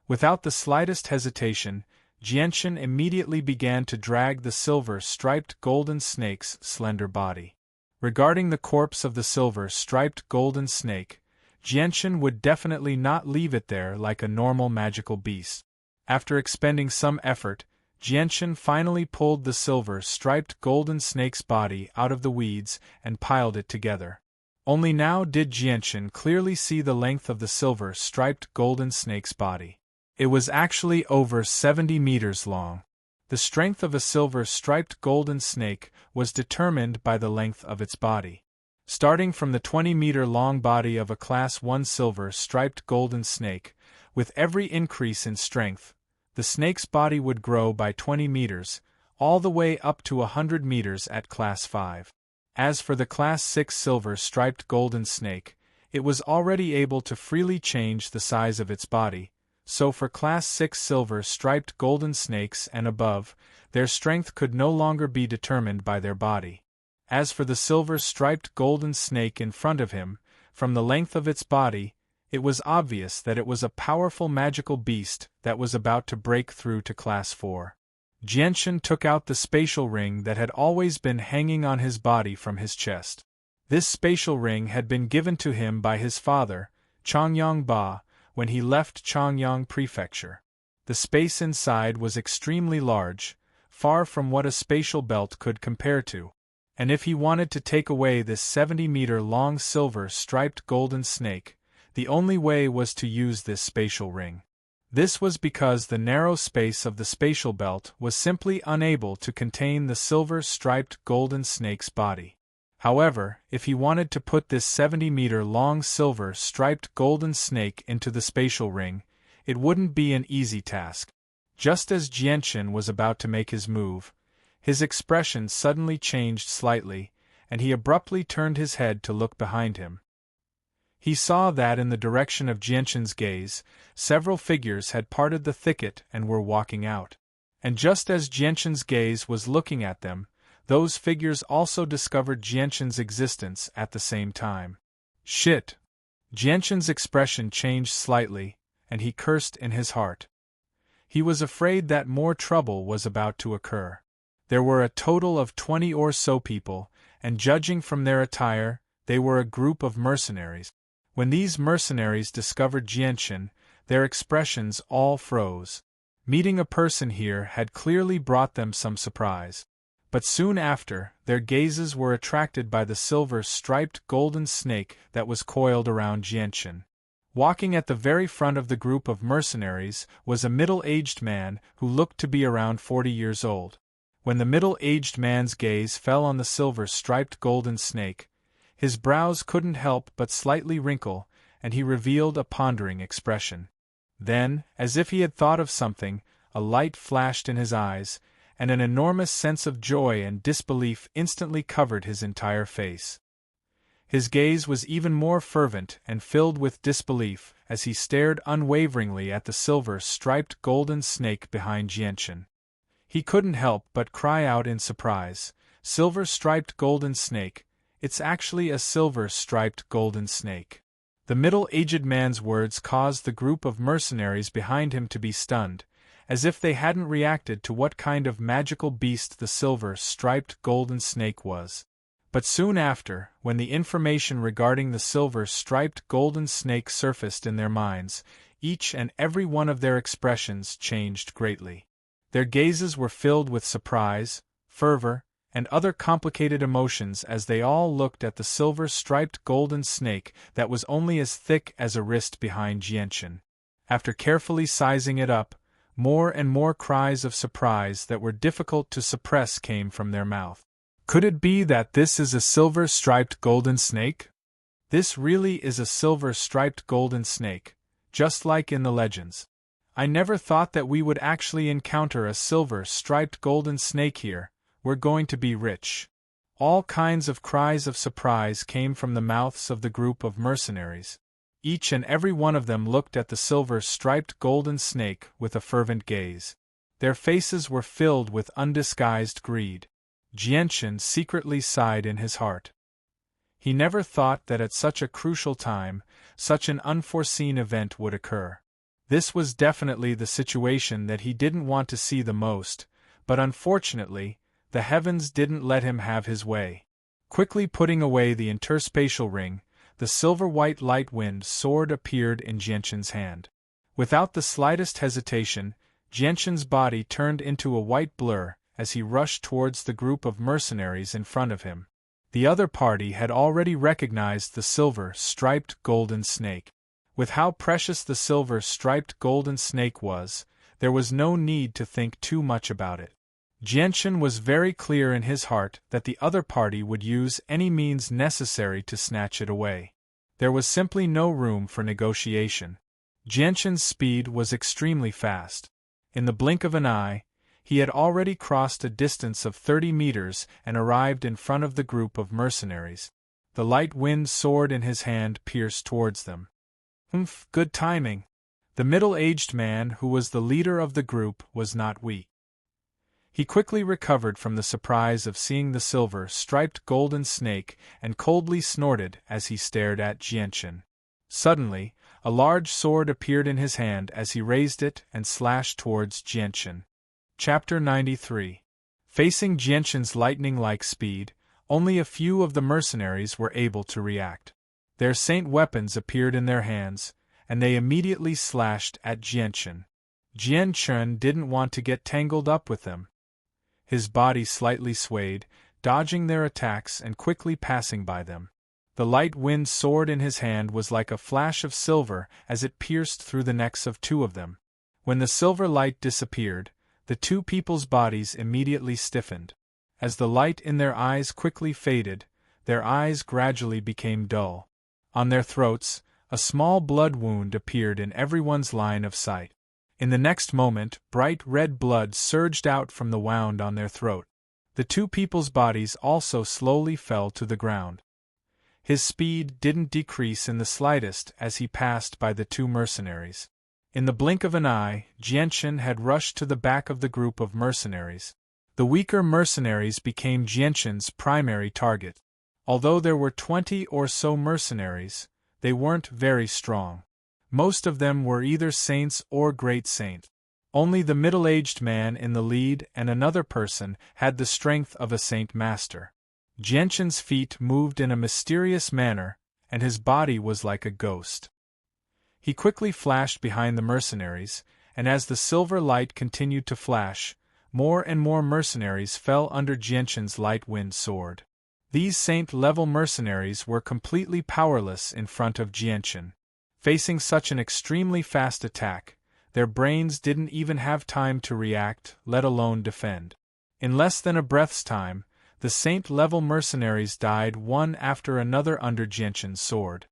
Without the slightest hesitation, Jianshan immediately began to drag the silver-striped golden snake's slender body. Regarding the corpse of the silver-striped golden snake, Jianshan would definitely not leave it there like a normal magical beast. After expending some effort, Jianshan finally pulled the silver-striped golden snake's body out of the weeds and piled it together. Only now did Jianshan clearly see the length of the silver-striped golden snake's body. It was actually over 70 meters long. The strength of a silver-striped golden snake was determined by the length of its body. Starting from the 20-meter-long body of a Class 1 silver-striped golden snake, with every increase in strength, the snake's body would grow by 20 meters, all the way up to 100 meters at Class 5. As for the Class 6 silver-striped golden snake, it was already able to freely change the size of its body, so for Class 6 silver-striped golden snakes and above, their strength could no longer be determined by their body. As for the silver-striped golden snake in front of him, from the length of its body, it was obvious that it was a powerful magical beast that was about to break through to Class 4. Jianshan took out the spatial ring that had always been hanging on his body from his chest. This spatial ring had been given to him by his father, Chongyang Ba, when he left Chongyang Prefecture. The space inside was extremely large, far from what a spatial belt could compare to. And if he wanted to take away this 70-meter-long silver-striped golden snake, the only way was to use this spatial ring. This was because the narrow space of the spatial belt was simply unable to contain the silver-striped golden snake's body. However, if he wanted to put this 70-meter-long silver-striped golden snake into the spatial ring, it wouldn't be an easy task. Just as Jianshan was about to make his move, his expression suddenly changed slightly, and he abruptly turned his head to look behind him. He saw that in the direction of Jianshan's gaze, several figures had parted the thicket and were walking out. And just as Jianshan's gaze was looking at them, those figures also discovered Jianshan's existence at the same time. Shit! Jianshan's expression changed slightly, and he cursed in his heart. He was afraid that more trouble was about to occur. There were a total of 20 or so people, and judging from their attire, they were a group of mercenaries. When these mercenaries discovered Jianshan, their expressions all froze. Meeting a person here had clearly brought them some surprise. But soon after, their gazes were attracted by the silver-striped golden snake that was coiled around Jianshan. Walking at the very front of the group of mercenaries was a middle-aged man who looked to be around 40 years old. When the middle-aged man's gaze fell on the silver-striped golden snake, his brows couldn't help but slightly wrinkle, and he revealed a pondering expression. Then, as if he had thought of something, a light flashed in his eyes, and an enormous sense of joy and disbelief instantly covered his entire face. His gaze was even more fervent and filled with disbelief as he stared unwaveringly at the silver-striped golden snake behind Jianshan. He couldn't help but cry out in surprise, "Silver-striped golden snake! It's actually a silver-striped golden snake." The middle-aged man's words caused the group of mercenaries behind him to be stunned, as if they hadn't reacted to what kind of magical beast the silver-striped golden snake was. But soon after, when the information regarding the silver-striped golden snake surfaced in their minds, each and every one of their expressions changed greatly. Their gazes were filled with surprise, fervor, and other complicated emotions as they all looked at the silver-striped golden snake that was only as thick as a wrist behind Jianshan. After carefully sizing it up, more and more cries of surprise that were difficult to suppress came from their mouth. Could it be that this is a silver-striped golden snake? This really is a silver-striped golden snake, just like in the legends. I never thought that we would actually encounter a silver-striped golden snake here. We're going to be rich. All kinds of cries of surprise came from the mouths of the group of mercenaries. Each and every one of them looked at the silver-striped golden snake with a fervent gaze. Their faces were filled with undisguised greed. Jianchen secretly sighed in his heart. He never thought that at such a crucial time, such an unforeseen event would occur. This was definitely the situation that he didn't want to see the most, but unfortunately, the heavens didn't let him have his way. Quickly putting away the interspatial ring, the silver-white light wind sword appeared in Jianchen's hand. Without the slightest hesitation, Jianchen's body turned into a white blur as he rushed towards the group of mercenaries in front of him. The other party had already recognized the silver-striped golden snake. With how precious the silver-striped golden snake was, there was no need to think too much about it. Jianchen was very clear in his heart that the other party would use any means necessary to snatch it away. There was simply no room for negotiation. Jianchen's speed was extremely fast. In the blink of an eye, he had already crossed a distance of 30 meters and arrived in front of the group of mercenaries. The light wind sword in his hand pierced towards them. Good timing. The middle-aged man who was the leader of the group was not weak. He quickly recovered from the surprise of seeing the silver-striped golden snake and coldly snorted as he stared at Jianchen. Suddenly, a large sword appeared in his hand as he raised it and slashed towards Jianchen. Chapter 93. Facing Jianchen's lightning-like speed, only a few of the mercenaries were able to react. Their saint weapons appeared in their hands, and they immediately slashed at Jianchen. Jianchen didn't want to get tangled up with them. His body slightly swayed, dodging their attacks and quickly passing by them. The light wind sword in his hand was like a flash of silver as it pierced through the necks of two of them. When the silver light disappeared, the two people's bodies immediately stiffened. As the light in their eyes quickly faded, their eyes gradually became dull. On their throats, a small blood wound appeared in everyone's line of sight. In the next moment, bright red blood surged out from the wound on their throat. The two people's bodies also slowly fell to the ground. His speed didn't decrease in the slightest as he passed by the two mercenaries. In the blink of an eye, Jianchen had rushed to the back of the group of mercenaries. The weaker mercenaries became Jianchen's primary target. Although there were 20 or so mercenaries, they weren't very strong. Most of them were either saints or great saint. Only the middle-aged man in the lead and another person had the strength of a saint master. Jianchen's feet moved in a mysterious manner, and his body was like a ghost. He quickly flashed behind the mercenaries, and as the silver light continued to flash, more and more mercenaries fell under Jianchen's light wind sword. These saint-level mercenaries were completely powerless in front of Jianchen. Facing such an extremely fast attack, their brains didn't even have time to react, let alone defend. In less than a breath's time, the saint-level mercenaries died one after another under Jianchen's sword.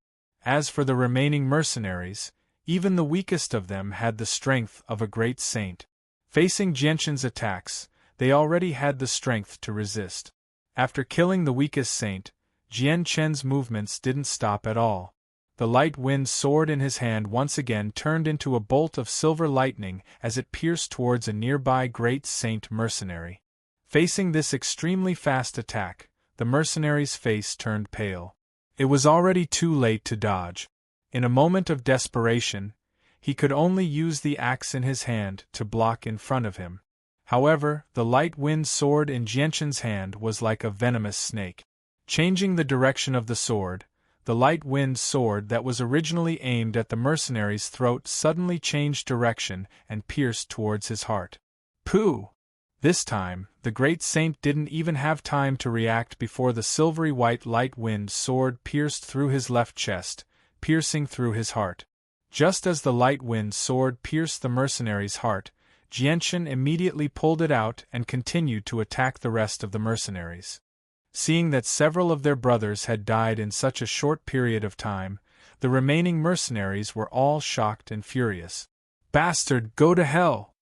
As for the remaining mercenaries, even the weakest of them had the strength of a great saint. Facing Jianchen's attacks, they already had the strength to resist. After killing the weakest saint, Jianchen's movements didn't stop at all. The light wind sword in his hand once again turned into a bolt of silver lightning as it pierced towards a nearby great saint mercenary. Facing this extremely fast attack, the mercenary's face turned pale. It was already too late to dodge. In a moment of desperation, he could only use the axe in his hand to block in front of him. However, the light wind sword in Jianchen's hand was like a venomous snake. Changing the direction of the sword, the light wind sword that was originally aimed at the mercenary's throat suddenly changed direction and pierced towards his heart. Pooh! This time, the great saint didn't even have time to react before the silvery white light wind sword pierced through his left chest, piercing through his heart. Just as the light wind sword pierced the mercenary's heart, Jianchen immediately pulled it out and continued to attack the rest of the mercenaries. Seeing that several of their brothers had died in such a short period of time, the remaining mercenaries were all shocked and furious. "Bastard, go to hell!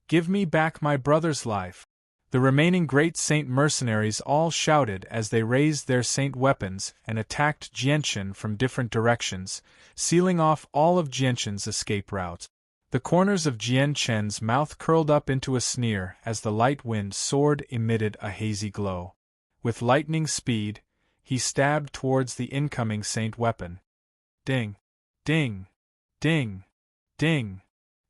Give me back my brother's life!" The remaining great saint mercenaries all shouted as they raised their saint weapons and attacked Jianchen from different directions, sealing off all of Jianchen's escape routes. The corners of Jianchen's mouth curled up into a sneer as the light wind sword emitted a hazy glow. With lightning speed, he stabbed towards the incoming saint weapon. Ding! Ding! Ding! Ding!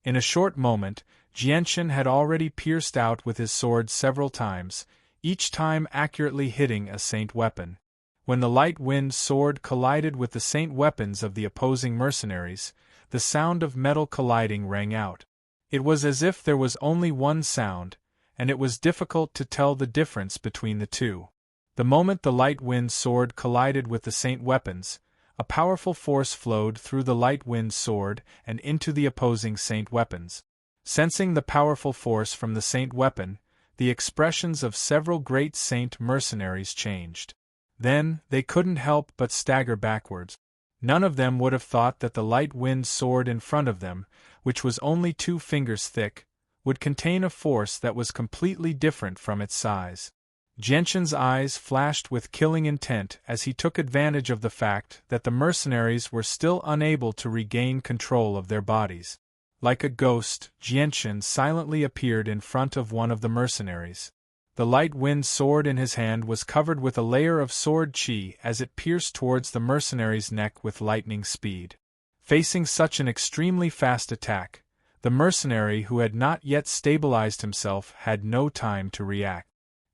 In a short moment, Jianchen had already pierced out with his sword several times, each time accurately hitting a saint weapon. When the light wind sword collided with the saint weapons of the opposing mercenaries, the sound of metal colliding rang out. It was as if there was only one sound, and it was difficult to tell the difference between the two. The moment the light wind sword collided with the saint weapons, a powerful force flowed through the light wind sword and into the opposing saint weapons. Sensing the powerful force from the saint weapon, the expressions of several great saint mercenaries changed. Then, they couldn't help but stagger backwards. None of them would have thought that the light wind sword in front of them, which was only 2 fingers thick, would contain a force that was completely different from its size. Jianchen's eyes flashed with killing intent as he took advantage of the fact that the mercenaries were still unable to regain control of their bodies. Like a ghost, Jianchen silently appeared in front of one of the mercenaries. The light wind sword in his hand was covered with a layer of sword chi as it pierced towards the mercenary's neck with lightning speed. Facing such an extremely fast attack, the mercenary who had not yet stabilized himself had no time to react.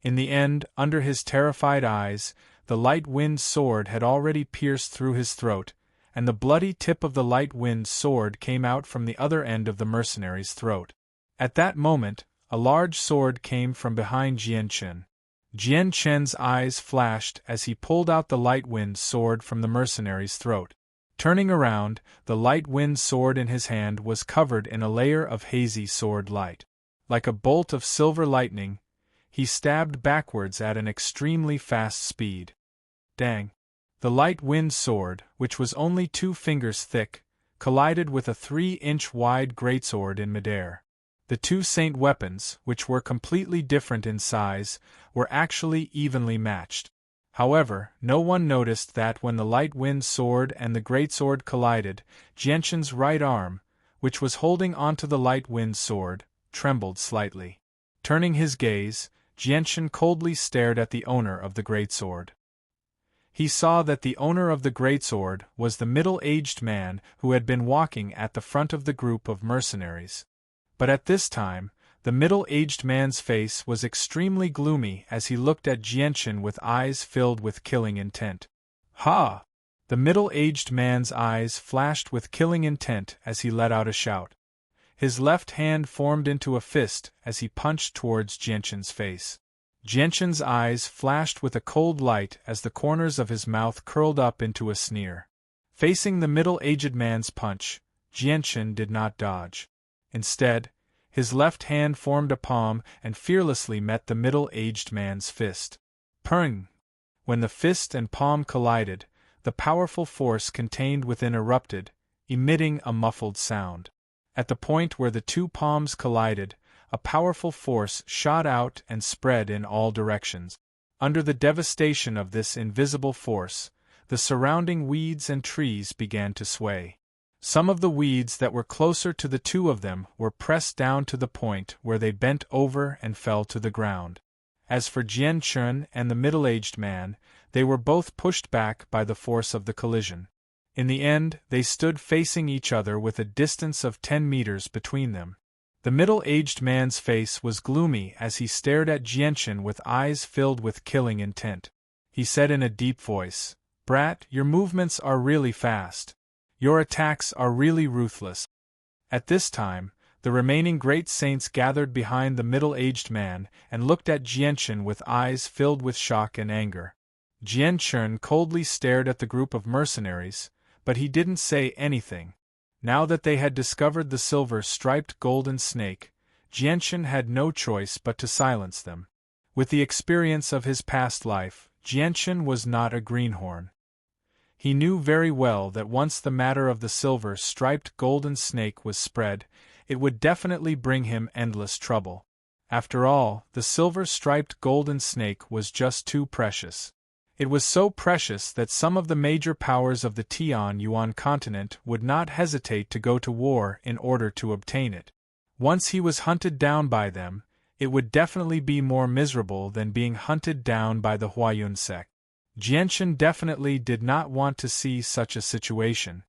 In the end, under his terrified eyes, the light wind sword had already pierced through his throat, and the bloody tip of the light wind sword came out from the other end of the mercenary's throat. At that moment, a large sword came from behind Jianchen. Jianchen's eyes flashed as he pulled out the light wind sword from the mercenary's throat. Turning around, the light wind sword in his hand was covered in a layer of hazy sword light. Like a bolt of silver lightning, he stabbed backwards at an extremely fast speed. Dang! The light wind sword, which was only 2 fingers thick, collided with a 3-inch wide greatsword in midair. The 2 saint weapons, which were completely different in size, were actually evenly matched. However, no one noticed that when the light wind sword and the greatsword collided, Jianchen's right arm, which was holding onto the light wind sword, trembled slightly. Turning his gaze, Jianchen coldly stared at the owner of the greatsword. He saw that the owner of the greatsword was the middle-aged man who had been walking at the front of the group of mercenaries. But at this time, the middle-aged man's face was extremely gloomy as he looked at Jianchen with eyes filled with killing intent. Ha! The middle-aged man's eyes flashed with killing intent as he let out a shout. His left hand formed into a fist as he punched towards Jianchen's face. Jianchen's eyes flashed with a cold light as the corners of his mouth curled up into a sneer. Facing the middle-aged man's punch, Jianchen did not dodge. Instead, his left hand formed a palm and fearlessly met the middle-aged man's fist. Purring! When the fist and palm collided, the powerful force contained within erupted, emitting a muffled sound. At the point where the 2 palms collided, a powerful force shot out and spread in all directions. Under the devastation of this invisible force, the surrounding weeds and trees began to sway. Some of the weeds that were closer to the 2 of them were pressed down to the point where they bent over and fell to the ground. As for Jianchen and the middle-aged man, they were both pushed back by the force of the collision. In the end, they stood facing each other with a distance of 10 meters between them. The middle-aged man's face was gloomy as he stared at Jianchen with eyes filled with killing intent. He said in a deep voice, "Brat, your movements are really fast. Your attacks are really ruthless." At this time, the remaining great saints gathered behind the middle-aged man and looked at Jianchen with eyes filled with shock and anger. Jianchen coldly stared at the group of mercenaries, but he didn't say anything. Now that they had discovered the silver-striped golden snake, Jianchen had no choice but to silence them. With the experience of his past life, Jianchen was not a greenhorn. He knew very well that once the matter of the silver-striped golden snake was spread, it would definitely bring him endless trouble. After all, the silver-striped golden snake was just too precious. It was so precious that some of the major powers of the Tian-Yuan continent would not hesitate to go to war in order to obtain it. Once he was hunted down by them, it would definitely be more miserable than being hunted down by the Huayun sect. Jianshan definitely did not want to see such a situation.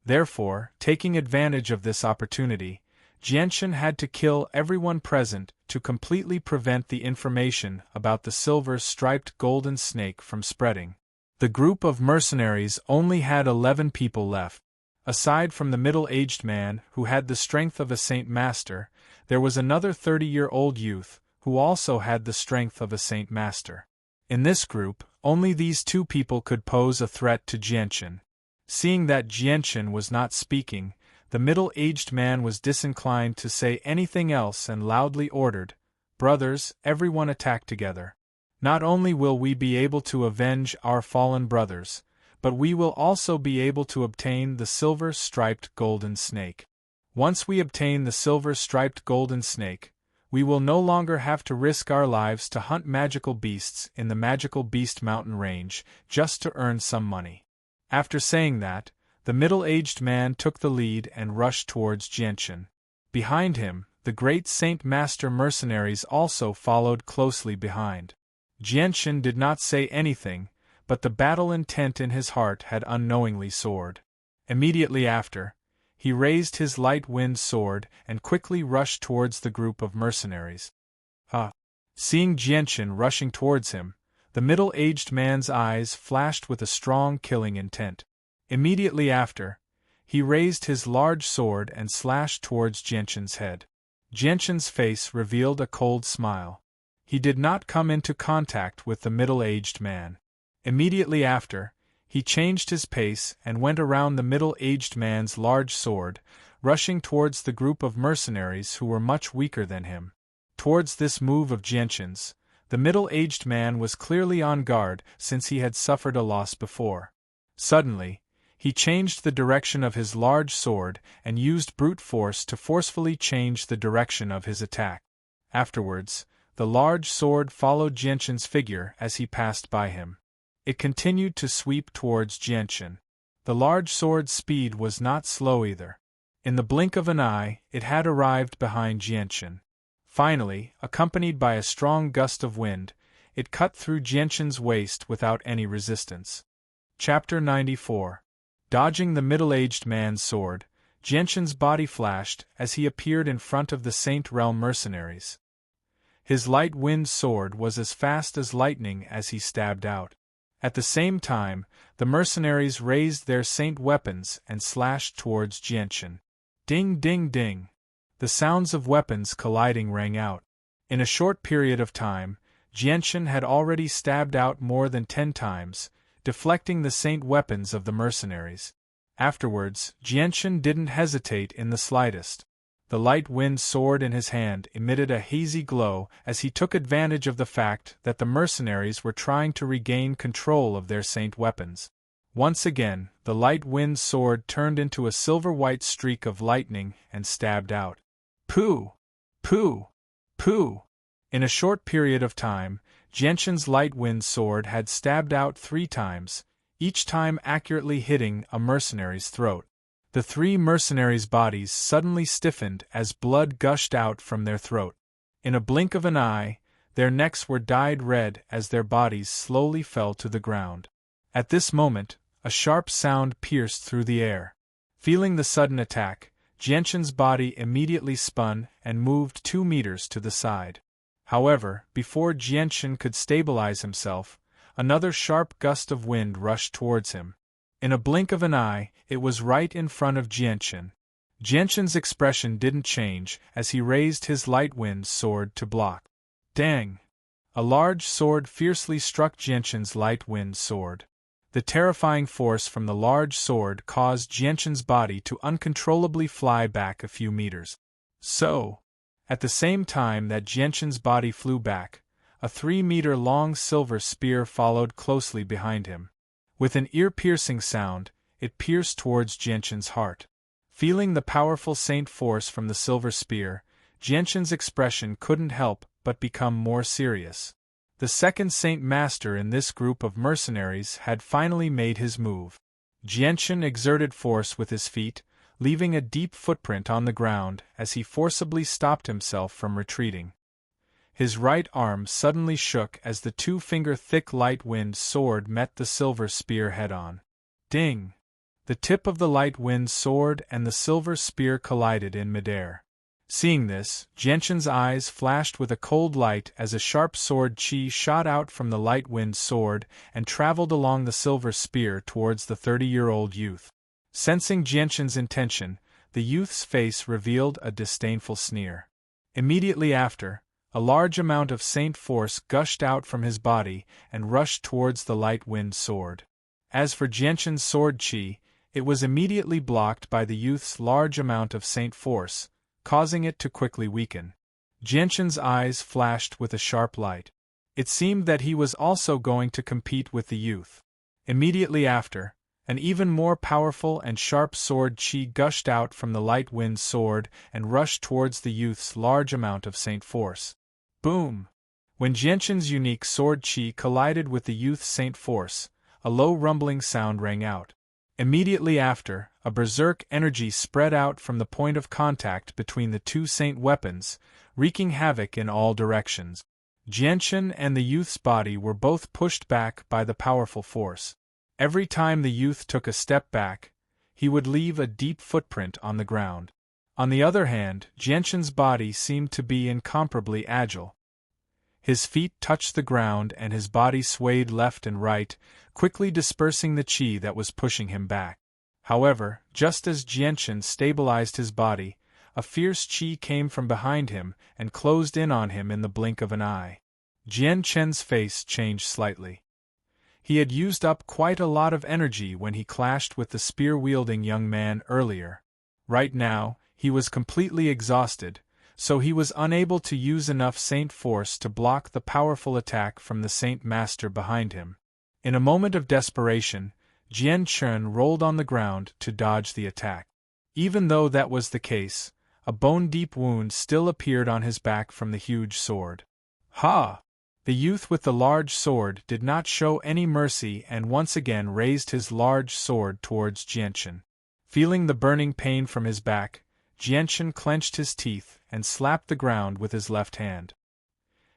Therefore, taking advantage of this opportunity, Jianshan had to kill everyone present to completely prevent the information about the silver-striped golden snake from spreading. The group of mercenaries only had 11 people left. Aside from the middle-aged man who had the strength of a Saint Master, there was another 30-year-old youth who also had the strength of a Saint Master. In this group, only these two people could pose a threat to Jianshan. Seeing that Jianshan was not speaking, the middle-aged man was disinclined to say anything else and loudly ordered, "Brothers, everyone attack together. Not only will we be able to avenge our fallen brothers, but we will also be able to obtain the silver-striped golden snake. Once we obtain the silver-striped golden snake, we will no longer have to risk our lives to hunt magical beasts in the Magical Beast Mountain range just to earn some money." After saying that, the middle-aged man took the lead and rushed towards Jianshan. Behind him, the great Saint Master mercenaries also followed closely behind. Jianshan did not say anything, but the battle intent in his heart had unknowingly soared. Immediately after, he raised his light-wind sword and quickly rushed towards the group of mercenaries. Seeing Jianshan rushing towards him, the middle-aged man's eyes flashed with a strong killing intent. Immediately after, he raised his large sword and slashed towards Jianshan's head. Jianshan's face revealed a cold smile. He did not come into contact with the middle-aged man. Immediately after, he changed his pace and went around the middle-aged man's large sword, rushing towards the group of mercenaries who were much weaker than him. Towards this move of Jianshan's, the middle-aged man was clearly on guard since he had suffered a loss before. Suddenly, he changed the direction of his large sword and used brute force to forcefully change the direction of his attack. Afterwards, the large sword followed Jianshan's figure as he passed by him. It continued to sweep towards Jianshan. The large sword's speed was not slow either. In the blink of an eye, it had arrived behind Jianshan. Finally, accompanied by a strong gust of wind, it cut through Jianshan's waist without any resistance. Chapter 94. Dodging the middle-aged man's sword, Jianshan's body flashed as he appeared in front of the Saint Realm mercenaries. His light-wind sword was as fast as lightning as he stabbed out. At the same time, the mercenaries raised their saint weapons and slashed towards Jianshan. Ding ding ding! The sounds of weapons colliding rang out. In a short period of time, Jianshan had already stabbed out more than 10 times, deflecting the saint weapons of the mercenaries. Afterwards, Jianshan didn't hesitate in the slightest. The light-wind sword in his hand emitted a hazy glow as he took advantage of the fact that the mercenaries were trying to regain control of their saint weapons. Once again, the light-wind sword turned into a silver-white streak of lightning and stabbed out. Pooh! Pooh! Pooh! In a short period of time, Jianshan's light-wind sword had stabbed out 3 times, each time accurately hitting a mercenary's throat. The 3 mercenaries' bodies suddenly stiffened as blood gushed out from their throat. In a blink of an eye, their necks were dyed red as their bodies slowly fell to the ground. At this moment, a sharp sound pierced through the air. Feeling the sudden attack, Jianshan's body immediately spun and moved 2 meters to the side. However, before Jianshan could stabilize himself, another sharp gust of wind rushed towards him. In a blink of an eye, it was right in front of Jianshan. Jianshan's expression didn't change as he raised his light-wind sword to block. Dang! A large sword fiercely struck Jianshan's light-wind sword. The terrifying force from the large sword caused Jianshan's body to uncontrollably fly back a few meters. So, at the same time that Jianshan's body flew back, a 3-meter-long silver spear followed closely behind him. With an ear-piercing sound, it pierced towards Jianshan's heart. Feeling the powerful saint force from the silver spear, Jianshan's expression couldn't help but become more serious. The second Saint Master in this group of mercenaries had finally made his move. Jianshan exerted force with his feet, leaving a deep footprint on the ground as he forcibly stopped himself from retreating. His right arm suddenly shook as the two-finger-thick light-wind sword met the silver spear head-on. Ding! The tip of the light-wind sword and the silver spear collided in midair. Seeing this, Jianshan's eyes flashed with a cold light as a sharp sword chi shot out from the light-wind sword and traveled along the silver spear towards the 30-year-old youth. Sensing Jianshan's intention, the youth's face revealed a disdainful sneer. Immediately after, a large amount of saint force gushed out from his body and rushed towards the light-wind sword. As for Jianshan's sword chi, it was immediately blocked by the youth's large amount of saint force, causing it to quickly weaken. Jianshan's eyes flashed with a sharp light. It seemed that he was also going to compete with the youth. Immediately after, an even more powerful and sharp sword chi gushed out from the light-wind sword and rushed towards the youth's large amount of saint force. Boom! When Jianshan's unique sword chi collided with the youth's saint force, a low rumbling sound rang out. Immediately after, a berserk energy spread out from the point of contact between the two saint weapons, wreaking havoc in all directions. Jianshan and the youth's body were both pushed back by the powerful force. Every time the youth took a step back, he would leave a deep footprint on the ground. On the other hand, Jianshan's body seemed to be incomparably agile. His feet touched the ground and his body swayed left and right, quickly dispersing the chi that was pushing him back. However, just as Jianshan stabilized his body, a fierce chi came from behind him and closed in on him in the blink of an eye. Jianshan's face changed slightly. He had used up quite a lot of energy when he clashed with the spear-wielding young man earlier. Right now, he was completely exhausted, so he was unable to use enough saint force to block the powerful attack from the Saint Master behind him. In a moment of desperation, Jianshan rolled on the ground to dodge the attack. Even though that was the case, a bone-deep wound still appeared on his back from the huge sword. Ha! The youth with the large sword did not show any mercy and once again raised his large sword towards Jianshan. Feeling the burning pain from his back, Jianshan clenched his teeth and slapped the ground with his left hand.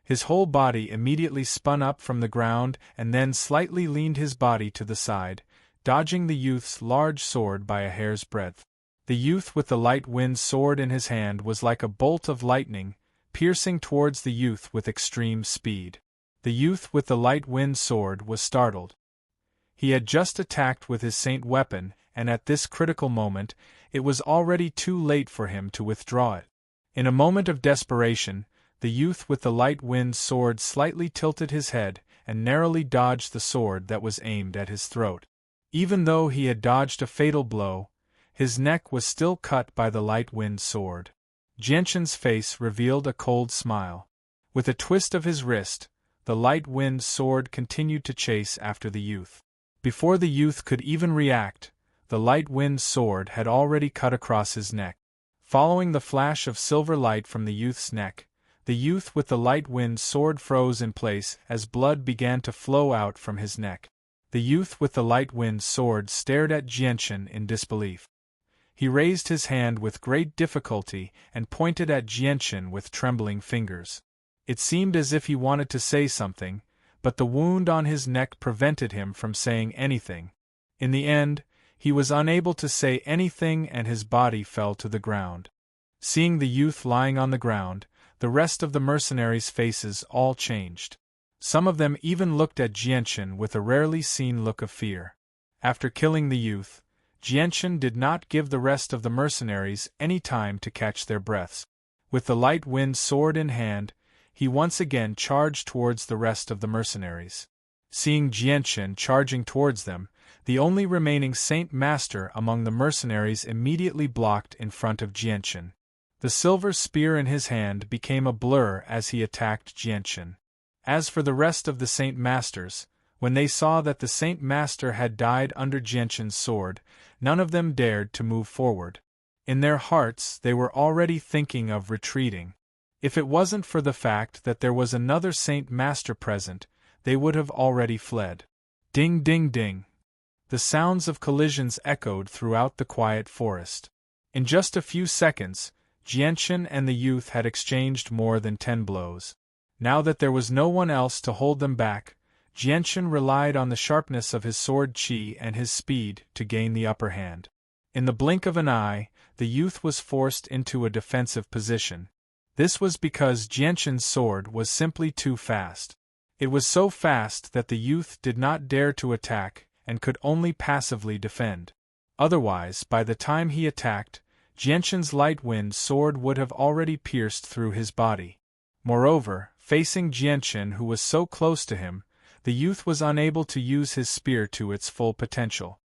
His whole body immediately spun up from the ground and then slightly leaned his body to the side, dodging the youth's large sword by a hair's breadth. The youth with the light-wind sword in his hand was like a bolt of lightning, piercing towards the youth with extreme speed. The youth with the light-wind sword was startled. He had just attacked with his saint weapon, and at this critical moment, it was already too late for him to withdraw it. In a moment of desperation, the youth with the light-wind sword slightly tilted his head and narrowly dodged the sword that was aimed at his throat. Even though he had dodged a fatal blow, his neck was still cut by the light-wind sword. Jianshan's face revealed a cold smile. With a twist of his wrist, the light-wind sword continued to chase after the youth. Before the youth could even react, the light-wind sword had already cut across his neck. Following the flash of silver light from the youth's neck, the youth with the light-wind sword froze in place as blood began to flow out from his neck. The youth with the light-wind sword stared at Jianshan in disbelief. He raised his hand with great difficulty and pointed at Jianshan with trembling fingers. It seemed as if he wanted to say something, but the wound on his neck prevented him from saying anything. In the end, he was unable to say anything and his body fell to the ground. Seeing the youth lying on the ground, the rest of the mercenaries' faces all changed. Some of them even looked at Jianshan with a rarely seen look of fear. After killing the youth, Jianshan did not give the rest of the mercenaries any time to catch their breaths. With the light-wind sword in hand, he once again charged towards the rest of the mercenaries. Seeing Jianshan charging towards them, the only remaining Saint Master among the mercenaries immediately blocked in front of Jianshan. The silver spear in his hand became a blur as he attacked Jianshan. As for the rest of the Saint Masters, when they saw that the Saint Master had died under Jianshan's sword, none of them dared to move forward. In their hearts they were already thinking of retreating. If it wasn't for the fact that there was another Saint Master present, they would have already fled. Ding ding ding. The sounds of collisions echoed throughout the quiet forest. In just a few seconds, Jianchen and the youth had exchanged more than 10 blows. Now that there was no one else to hold them back, Jianchen relied on the sharpness of his sword qi and his speed to gain the upper hand. In the blink of an eye, the youth was forced into a defensive position. This was because Jianchen's sword was simply too fast. It was so fast that the youth did not dare to attack and could only passively defend. Otherwise, by the time he attacked, Jianchen's light wind sword would have already pierced through his body. Moreover, facing Jianchen, who was so close to him, the youth was unable to use his spear to its full potential.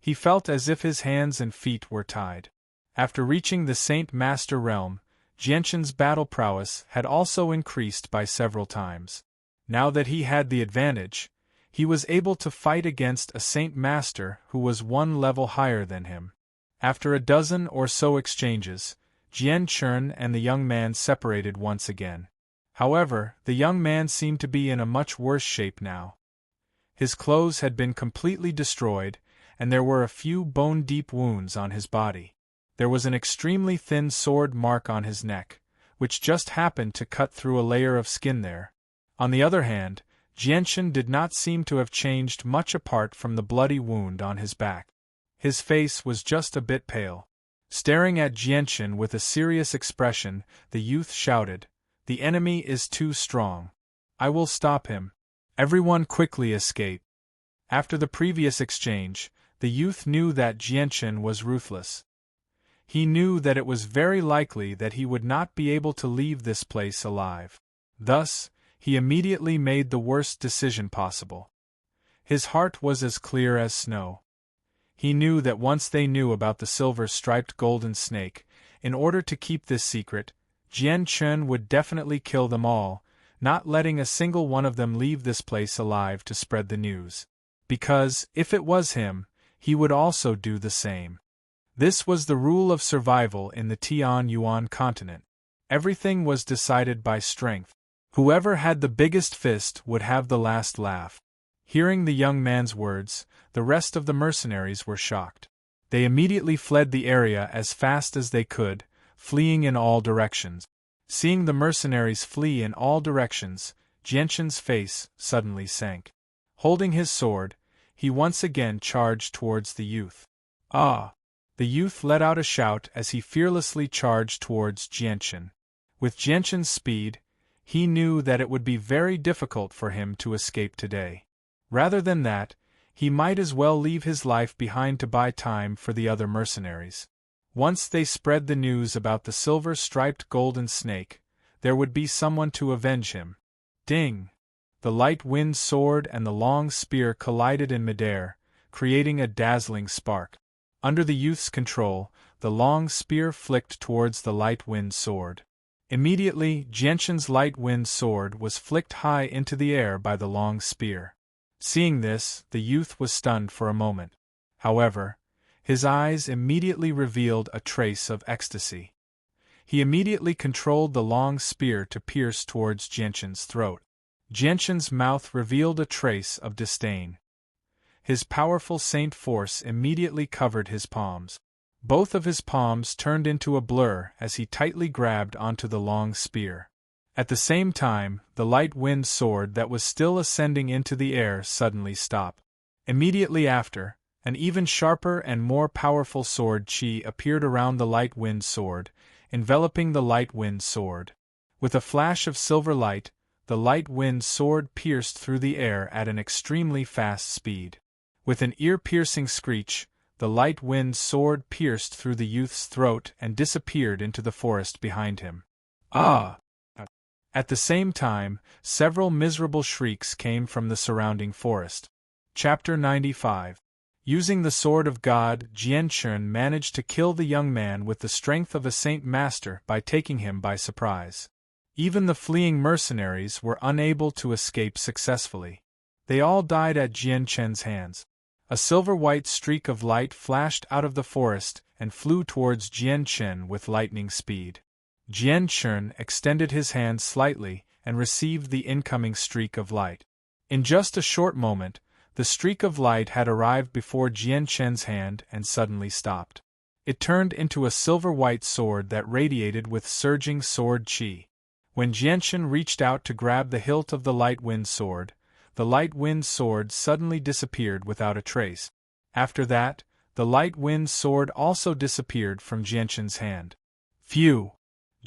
He felt as if his hands and feet were tied. After reaching the Saint Master realm, Jianchen's battle prowess had also increased by several times. Now that he had the advantage, he was able to fight against a Saint Master who was one level higher than him. After a dozen or so exchanges, Jianchen and the young man separated once again. However, the young man seemed to be in a much worse shape now. His clothes had been completely destroyed, and there were a few bone-deep wounds on his body. There was an extremely thin sword mark on his neck, which just happened to cut through a layer of skin there. On the other hand, Jianchen did not seem to have changed much apart from the bloody wound on his back. His face was just a bit pale. Staring at Jianchen with a serious expression, the youth shouted, "The enemy is too strong. I will stop him." Everyone quickly escaped. After the previous exchange, the youth knew that Jianchen was ruthless. He knew that it was very likely that he would not be able to leave this place alive. Thus, he immediately made the worst decision possible. His heart was as clear as snow. He knew that once they knew about the silver-striped golden snake, in order to keep this secret, Jianchen would definitely kill them all, not letting a single one of them leave this place alive to spread the news. Because, if it was him, he would also do the same. This was the rule of survival in the Tianyuan continent. Everything was decided by strength. Whoever had the biggest fist would have the last laugh. Hearing the young man's words, the rest of the mercenaries were shocked. They immediately fled the area as fast as they could, fleeing in all directions. Seeing the mercenaries flee in all directions, Jianchen's face suddenly sank. Holding his sword, he once again charged towards the youth. "Ah!" The youth let out a shout as he fearlessly charged towards Jianchen. With Jianchen's speed, he knew that it would be very difficult for him to escape today. Rather than that, he might as well leave his life behind to buy time for the other mercenaries. Once they spread the news about the silver-striped golden snake, there would be someone to avenge him. Ding! The light wind sword and the long spear collided in midair, creating a dazzling spark. Under the youth's control, the long spear flicked towards the light wind sword. Immediately, Jianchen's light wind sword was flicked high into the air by the long spear. Seeing this, the youth was stunned for a moment. However, his eyes immediately revealed a trace of ecstasy. He immediately controlled the long spear to pierce towards Jianchen's throat. Jianchen's mouth revealed a trace of disdain. His powerful saint force immediately covered his palms. Both of his palms turned into a blur as he tightly grabbed onto the long spear. At the same time, the light wind sword that was still ascending into the air suddenly stopped. Immediately after, an even sharper and more powerful sword qi appeared around the light wind sword, enveloping the light wind sword. With a flash of silver light, the light wind sword pierced through the air at an extremely fast speed. With an ear-piercing screech, the light wind sword pierced through the youth's throat and disappeared into the forest behind him. "Ah!" At the same time, several miserable shrieks came from the surrounding forest. Chapter 95. Using the sword of God, Jianchen managed to kill the young man with the strength of a Saint Master by taking him by surprise. Even the fleeing mercenaries were unable to escape successfully. They all died at Jianchen's hands. A silver-white streak of light flashed out of the forest and flew towards Jian Chen with lightning speed. Jian Chen extended his hand slightly and received the incoming streak of light. In just a short moment, the streak of light had arrived before Jian Chen's hand and suddenly stopped. It turned into a silver-white sword that radiated with surging sword qi. When Jian Chen reached out to grab the hilt of the light wind sword, the light wind sword suddenly disappeared without a trace. After that, the light wind sword also disappeared from Jian Chen's hand. Phew!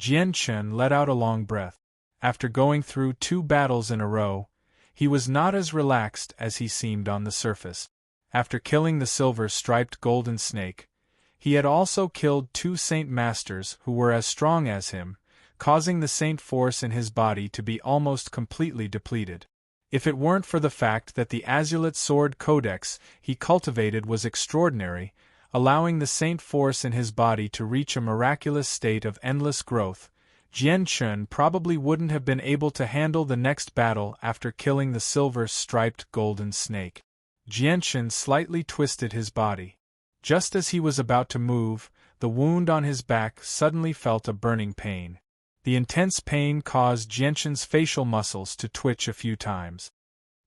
Jian Chen let out a long breath. After going through 2 battles in a row, he was not as relaxed as he seemed on the surface. After killing the silver-striped golden snake, he had also killed 2 Saint Masters who were as strong as him, causing the Saint force in his body to be almost completely depleted. If it weren't for the fact that the Azulate Sword Codex he cultivated was extraordinary, allowing the Saint force in his body to reach a miraculous state of endless growth, Jian Chen probably wouldn't have been able to handle the next battle after killing the silver-striped golden snake. Jian Chen slightly twisted his body. Just as he was about to move, the wound on his back suddenly felt a burning pain. The intense pain caused Jian Chen's facial muscles to twitch a few times.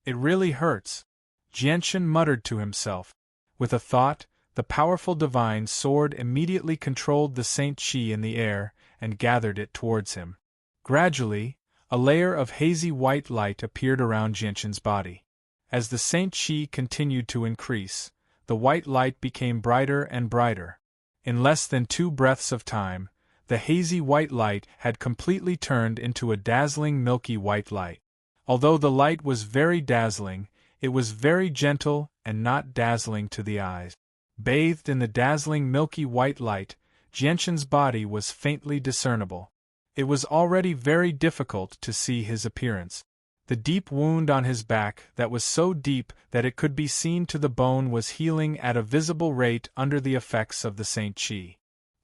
"It really hurts," Jian Chen muttered to himself. With a thought, the powerful divine sword immediately controlled the Saint Qi in the air and gathered it towards him. Gradually, a layer of hazy white light appeared around Jian Chen's body. As the Saint Qi continued to increase, the white light became brighter and brighter. In less than 2 breaths of time, the hazy white light had completely turned into a dazzling milky white light. Although the light was very dazzling, it was very gentle and not dazzling to the eyes. Bathed in the dazzling milky white light, Jian Chen's body was faintly discernible. It was already very difficult to see his appearance. The deep wound on his back that was so deep that it could be seen to the bone was healing at a visible rate under the effects of the Saint Qi.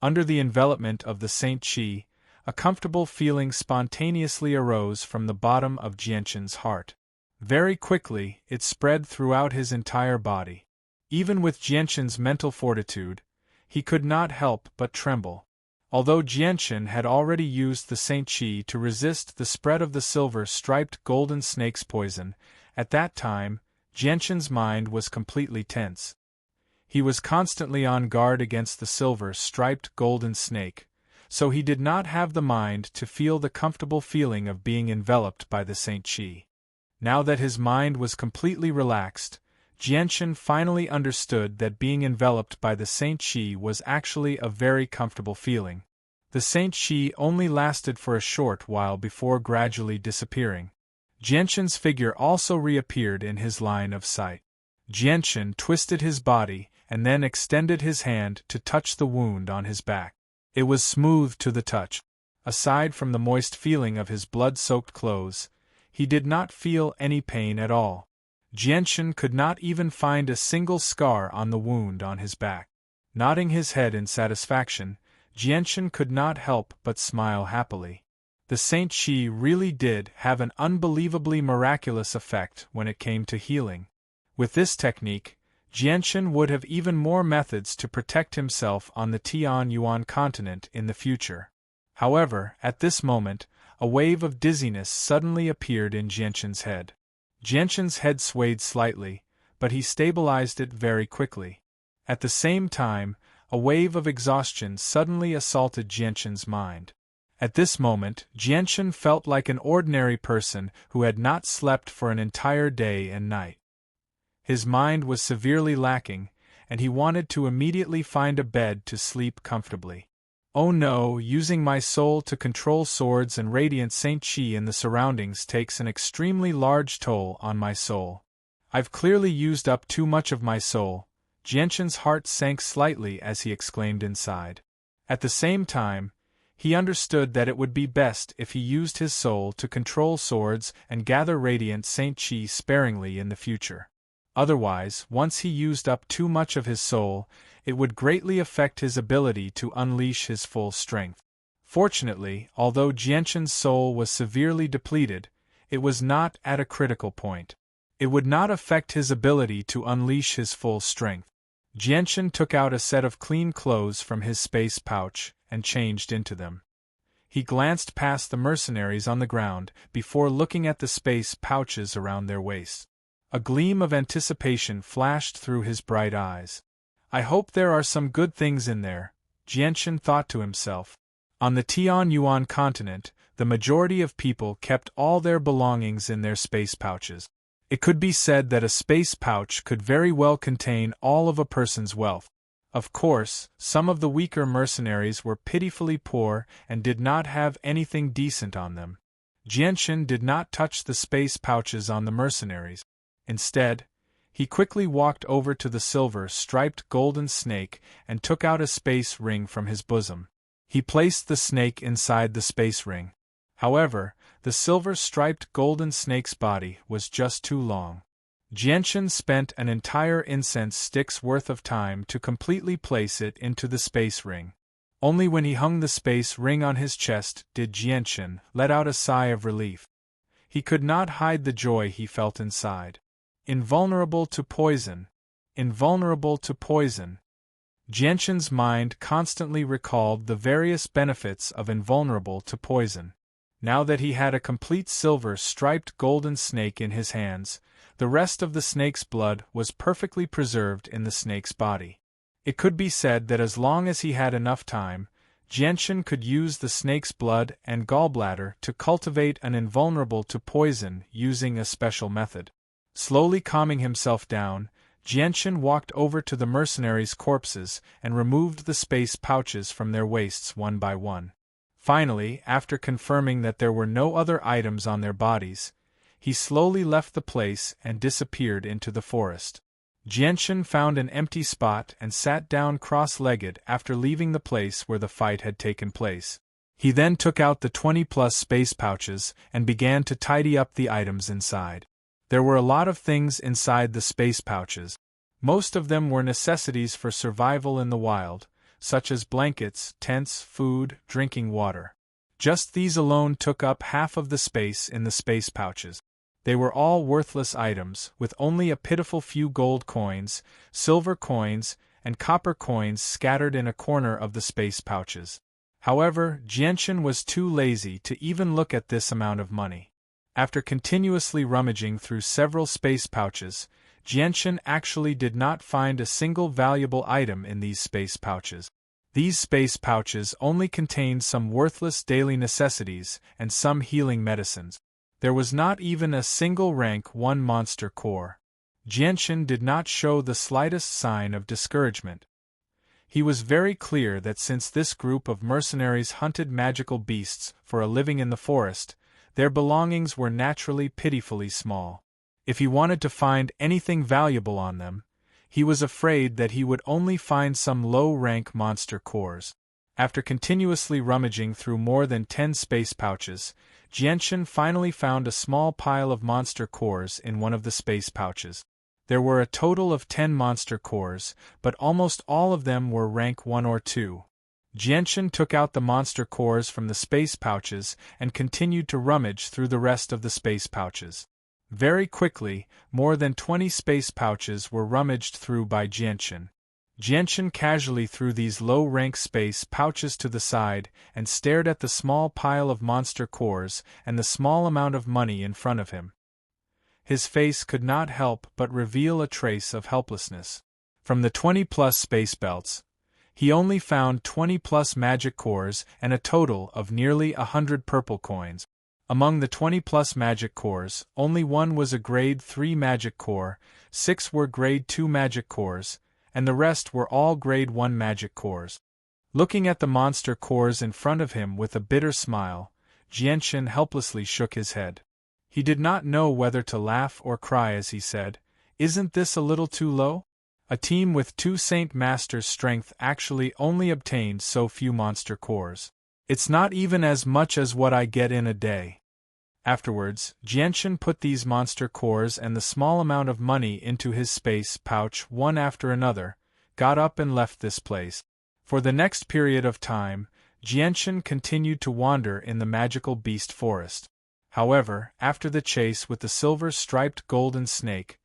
Under the envelopment of the Saint Qi, a comfortable feeling spontaneously arose from the bottom of Jian Chen's heart. Very quickly, it spread throughout his entire body. Even with Jian Chen's mental fortitude, he could not help but tremble. Although Jian Chen had already used the Saint Qi to resist the spread of the silver-striped golden snake's poison, at that time, Jian Chen's mind was completely tense. He was constantly on guard against the silver-striped golden snake, so he did not have the mind to feel the comfortable feeling of being enveloped by the Saint Qi. Now that his mind was completely relaxed, Jian Chen finally understood that being enveloped by the Saint Qi was actually a very comfortable feeling. The Saint Qi only lasted for a short while before gradually disappearing. Jian Chen's figure also reappeared in his line of sight. Jian Chen twisted his body and then extended his hand to touch the wound on his back. It was smooth to the touch. Aside from the moist feeling of his blood-soaked clothes, he did not feel any pain at all. Jian Chen could not even find a single scar on the wound on his back. Nodding his head in satisfaction, Jian Chen could not help but smile happily. The Saint Qi really did have an unbelievably miraculous effect when it came to healing. With this technique, Jian Chen would have even more methods to protect himself on the Tianyuan continent in the future. However, at this moment, a wave of dizziness suddenly appeared in Jian Chen's head. Jian Chen's head swayed slightly, but he stabilized it very quickly. At the same time, a wave of exhaustion suddenly assaulted Jian Chen's mind. At this moment, Jian Chen felt like an ordinary person who had not slept for an entire day and night. His mind was severely lacking, and he wanted to immediately find a bed to sleep comfortably. Oh no, using my soul to control swords and radiant Saint Qi in the surroundings takes an extremely large toll on my soul. I've clearly used up too much of my soul. Jian Chen's heart sank slightly as he exclaimed inside. At the same time, he understood that it would be best if he used his soul to control swords and gather radiant Saint Qi sparingly in the future. Otherwise, once he used up too much of his soul, it would greatly affect his ability to unleash his full strength. Fortunately, although Jian Chen's soul was severely depleted, it was not at a critical point. It would not affect his ability to unleash his full strength. Jianshan took out a set of clean clothes from his space pouch and changed into them. He glanced past the mercenaries on the ground before looking at the space pouches around their waists. A gleam of anticipation flashed through his bright eyes. I hope there are some good things in there, Jianshan thought to himself. On the Tianyuan continent, the majority of people kept all their belongings in their space pouches. It could be said that a space pouch could very well contain all of a person's wealth. Of course, some of the weaker mercenaries were pitifully poor and did not have anything decent on them. Jianshan did not touch the space pouches on the mercenaries. Instead, he quickly walked over to the silver-striped golden snake and took out a space ring from his bosom. He placed the snake inside the space ring. However, the silver-striped golden snake's body was just too long. Jianshan spent an entire incense stick's worth of time to completely place it into the space ring. Only when he hung the space ring on his chest did Jianshan let out a sigh of relief. He could not hide the joy he felt inside. Invulnerable to poison. Invulnerable to poison. Jianshan's mind constantly recalled the various benefits of invulnerable to poison. Now that he had a complete silver-striped golden snake in his hands, the rest of the snake's blood was perfectly preserved in the snake's body. It could be said that as long as he had enough time, Jianshan could use the snake's blood and gallbladder to cultivate an invulnerable to poison using a special method. Slowly calming himself down, Jianshan walked over to the mercenaries' corpses and removed the space pouches from their waists one by one. Finally, after confirming that there were no other items on their bodies, he slowly left the place and disappeared into the forest. Jianshan found an empty spot and sat down cross-legged after leaving the place where the fight had taken place. He then took out the 20-plus space pouches and began to tidy up the items inside. There were a lot of things inside the space pouches. Most of them were necessities for survival in the wild, such as blankets, tents, food, drinking water. Just these alone took up half of the space in the space pouches. They were all worthless items, with only a pitiful few gold coins, silver coins, and copper coins scattered in a corner of the space pouches. However, Jianshan was too lazy to even look at this amount of money. After continuously rummaging through several space pouches, Jianshan actually did not find a single valuable item in these space pouches. These space pouches only contained some worthless daily necessities and some healing medicines. There was not even a single rank 1 monster core. Jianshan did not show the slightest sign of discouragement. He was very clear that since this group of mercenaries hunted magical beasts for a living in the forest, their belongings were naturally pitifully small. If he wanted to find anything valuable on them, he was afraid that he would only find some low-rank monster cores. After continuously rummaging through more than 10 space pouches, Jianshan finally found a small pile of monster cores in one of the space pouches. There were a total of 10 monster cores, but almost all of them were rank 1 or 2. Jianshan took out the monster cores from the space pouches and continued to rummage through the rest of the space pouches. Very quickly, more than 20 space pouches were rummaged through by Jianshan. Jianshan casually threw these low-rank space pouches to the side and stared at the small pile of monster cores and the small amount of money in front of him. His face could not help but reveal a trace of helplessness. From the 20-plus space belts, he only found 20-plus magic cores and a total of nearly 100 purple coins. Among the 20-plus magic cores, only 1 was a grade 3 magic core, 6 were grade 2 magic cores, and the rest were all grade 1 magic cores. Looking at the monster cores in front of him with a bitter smile, Jianshan helplessly shook his head. He did not know whether to laugh or cry as he said, "Isn't this a little too low? A team with 2 Saint Masters' strength actually only obtained so few monster cores. It's not even as much as what I get in a day." Afterwards, Jianshan put these monster cores and the small amount of money into his space pouch one after another, got up and left this place. For the next period of time, Jianshan continued to wander in the magical beast forest. However, after the chase with the silver-striped golden snake,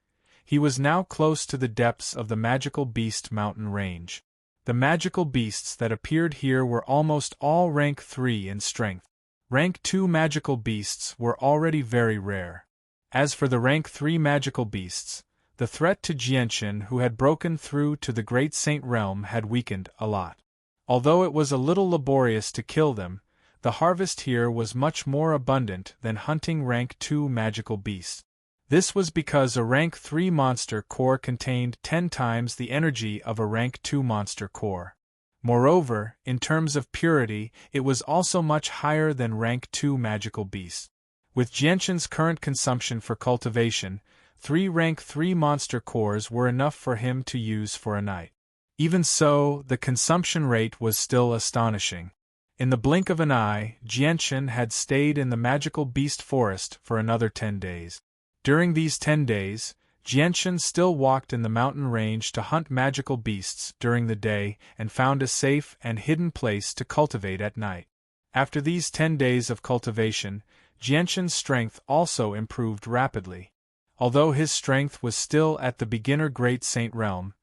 He was now close to the depths of the magical beast mountain range. The magical beasts that appeared here were almost all rank 3 in strength. Rank 2 magical beasts were already very rare. As for the rank 3 magical beasts, the threat to Jianchen who had broken through to the Great Saint Realm had weakened a lot. Although it was a little laborious to kill them, the harvest here was much more abundant than hunting rank 2 magical beasts. This was because a rank 3 monster core contained 10 times the energy of a rank 2 monster core. Moreover, in terms of purity, it was also much higher than rank 2 magical beasts. With Jianchen's current consumption for cultivation, 3 rank 3 monster cores were enough for him to use for a night. Even so, the consumption rate was still astonishing. In the blink of an eye, Jianchen had stayed in the magical beast forest for another 10 days. During these 10 days, Jianchen still walked in the mountain range to hunt magical beasts during the day and found a safe and hidden place to cultivate at night. After these 10 days of cultivation, Jianchen's strength also improved rapidly. Although his strength was still at the beginner Great Saint Realm,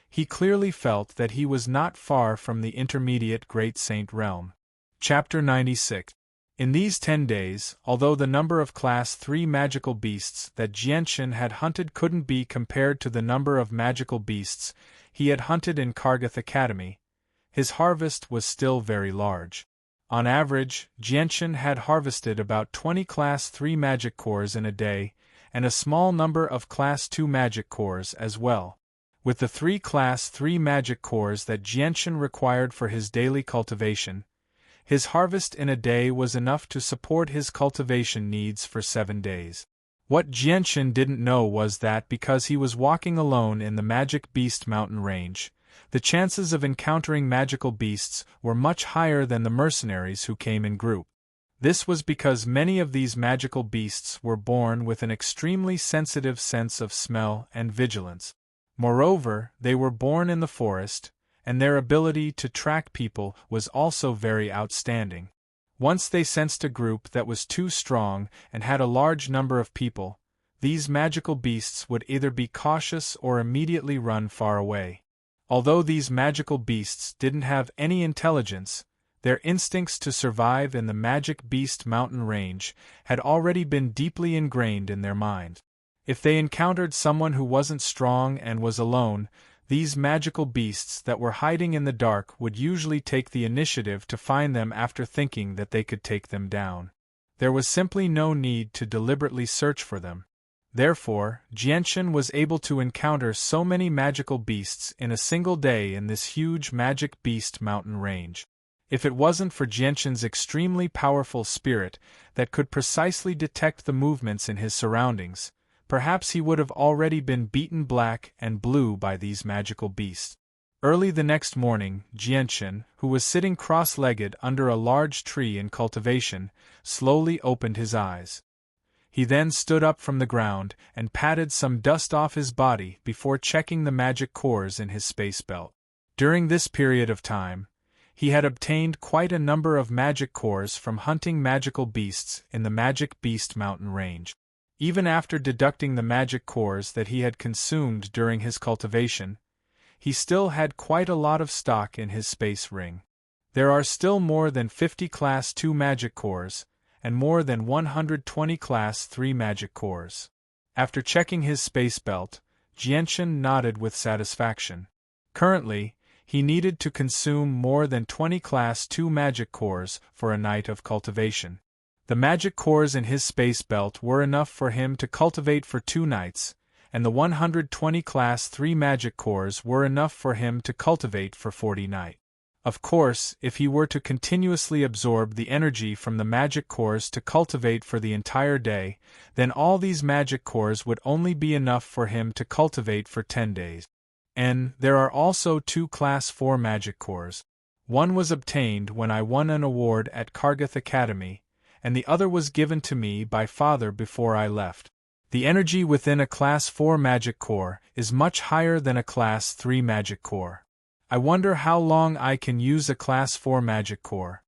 he clearly felt that he was not far from the intermediate Great Saint Realm. Chapter 96. In these 10 days, although the number of Class 3 magical beasts that Jianchen had hunted couldn't be compared to the number of magical beasts he had hunted in Kargath Academy, his harvest was still very large. On average, Jianchen had harvested about 20 Class 3 magic cores in a day, and a small number of Class 2 magic cores as well. With the 3 Class 3 magic cores that Jianchen required for his daily cultivation, his harvest in a day was enough to support his cultivation needs for 7 days. What Jianchen didn't know was that because he was walking alone in the Magic Beast mountain range, the chances of encountering magical beasts were much higher than the mercenaries who came in group. This was because many of these magical beasts were born with an extremely sensitive sense of smell and vigilance. Moreover, they were born in the forest, and their ability to track people was also very outstanding. Once they sensed a group that was too strong and had a large number of people, these magical beasts would either be cautious or immediately run far away. Although these magical beasts didn't have any intelligence, their instincts to survive in the Magic Beast mountain range had already been deeply ingrained in their mind. If they encountered someone who wasn't strong and was alone, these magical beasts that were hiding in the dark would usually take the initiative to find them after thinking that they could take them down. There was simply no need to deliberately search for them. Therefore, Jianchen was able to encounter so many magical beasts in a single day in this huge Magic Beast mountain range. If it wasn't for Jianchen's extremely powerful spirit that could precisely detect the movements in his surroundings, perhaps he would have already been beaten black and blue by these magical beasts. Early the next morning, Jianchen, who was sitting cross-legged under a large tree in cultivation, slowly opened his eyes. He then stood up from the ground and patted some dust off his body before checking the magic cores in his space belt. During this period of time, he had obtained quite a number of magic cores from hunting magical beasts in the Magic Beast mountain range. Even after deducting the magic cores that he had consumed during his cultivation, he still had quite a lot of stock in his space ring. There are still more than 50 Class 2 magic cores, and more than 120 Class 3 magic cores. After checking his space belt, Jianchen nodded with satisfaction. Currently, he needed to consume more than 20 Class 2 magic cores for a night of cultivation. The magic cores in his space belt were enough for him to cultivate for 2 nights, and the 120 Class 3 magic cores were enough for him to cultivate for 40 nights. Of course, if he were to continuously absorb the energy from the magic cores to cultivate for the entire day, then all these magic cores would only be enough for him to cultivate for 10 days. And there are also 2 Class 4 magic cores. One was obtained when I won an award at Kargath Academy, and the other was given to me by Father before I left. The energy within a Class 4 magic core is much higher than a Class 3 magic core. I wonder how long I can use a Class 4 magic core.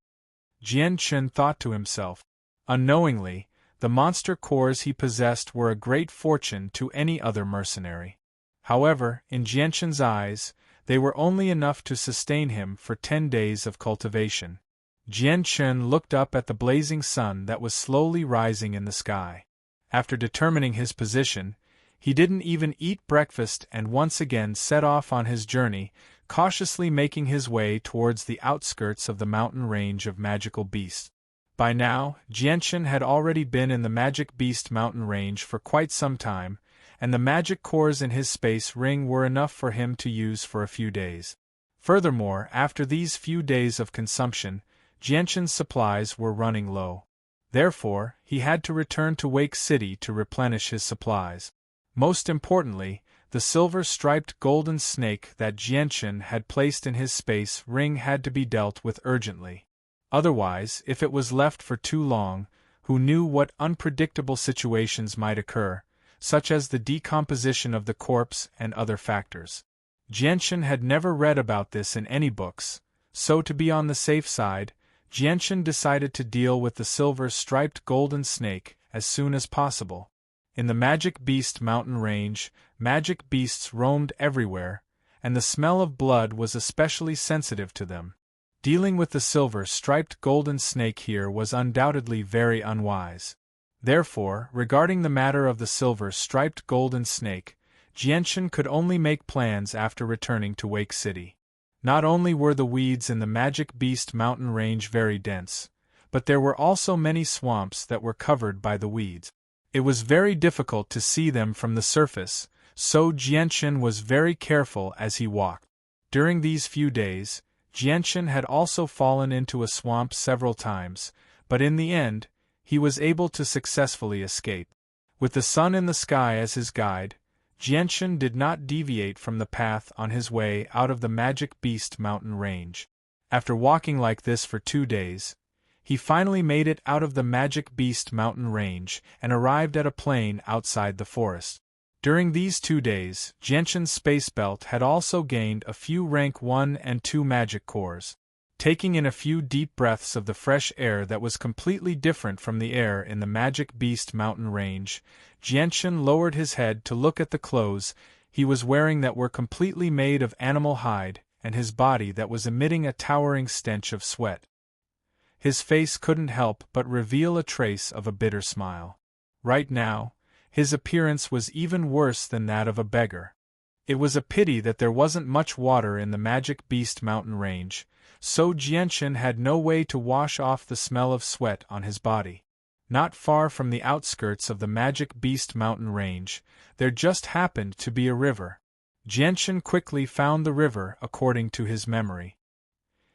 Jianchen thought to himself. Unknowingly, The monster cores he possessed were a great fortune to any other mercenary. However, in Jianshan's eyes, they were only enough to sustain him for 10 days of cultivation. Jianshan looked up at the blazing sun that was slowly rising in the sky. After determining his position, he didn't even eat breakfast and once again set off on his journey, cautiously making his way towards the outskirts of the mountain range of magical beasts. By now, Jianshan had already been in the Magic Beast mountain range for quite some time, and the magic cores in his space ring were enough for him to use for a few days. Furthermore, after these few days of consumption, Jianshan's supplies were running low. Therefore, he had to return to Wake City to replenish his supplies. Most importantly, the silver-striped golden snake that Jianshan had placed in his space ring had to be dealt with urgently. Otherwise, if it was left for too long, who knew what unpredictable situations might occur, such as the decomposition of the corpse and other factors. Jianshan had never read about this in any books, so to be on the safe side, Jianshan decided to deal with the silver-striped golden snake as soon as possible. In the Magic Beast mountain range, magic beasts roamed everywhere, and the smell of blood was especially sensitive to them. Dealing with the silver-striped golden snake here was undoubtedly very unwise. Therefore, regarding the matter of the silver-striped golden snake, Jianshan could only make plans after returning to Wake City. Not only were the weeds in the Magic Beast mountain range very dense, but there were also many swamps that were covered by the weeds. It was very difficult to see them from the surface, so Jianshan was very careful as he walked. During these few days, Jianshan had also fallen into a swamp several times, but in the end, he was able to successfully escape. With the sun in the sky as his guide, Jianshan did not deviate from the path on his way out of the Magic Beast mountain range. After walking like this for 2 days, he finally made it out of the Magic Beast mountain range and arrived at a plain outside the forest. During these 2 days, Jianshan's space belt had also gained a few rank 1 and 2 magic cores. Taking in a few deep breaths of the fresh air that was completely different from the air in the Magic Beast mountain range, Jianshan lowered his head to look at the clothes he was wearing that were completely made of animal hide, and his body that was emitting a towering stench of sweat. His face couldn't help but reveal a trace of a bitter smile. Right now, his appearance was even worse than that of a beggar. It was a pity that there wasn't much water in the Magic Beast mountain range, so Jianshan had no way to wash off the smell of sweat on his body. Not far from the outskirts of the Magic Beast mountain range, there just happened to be a river. Jianshan quickly found the river according to his memory.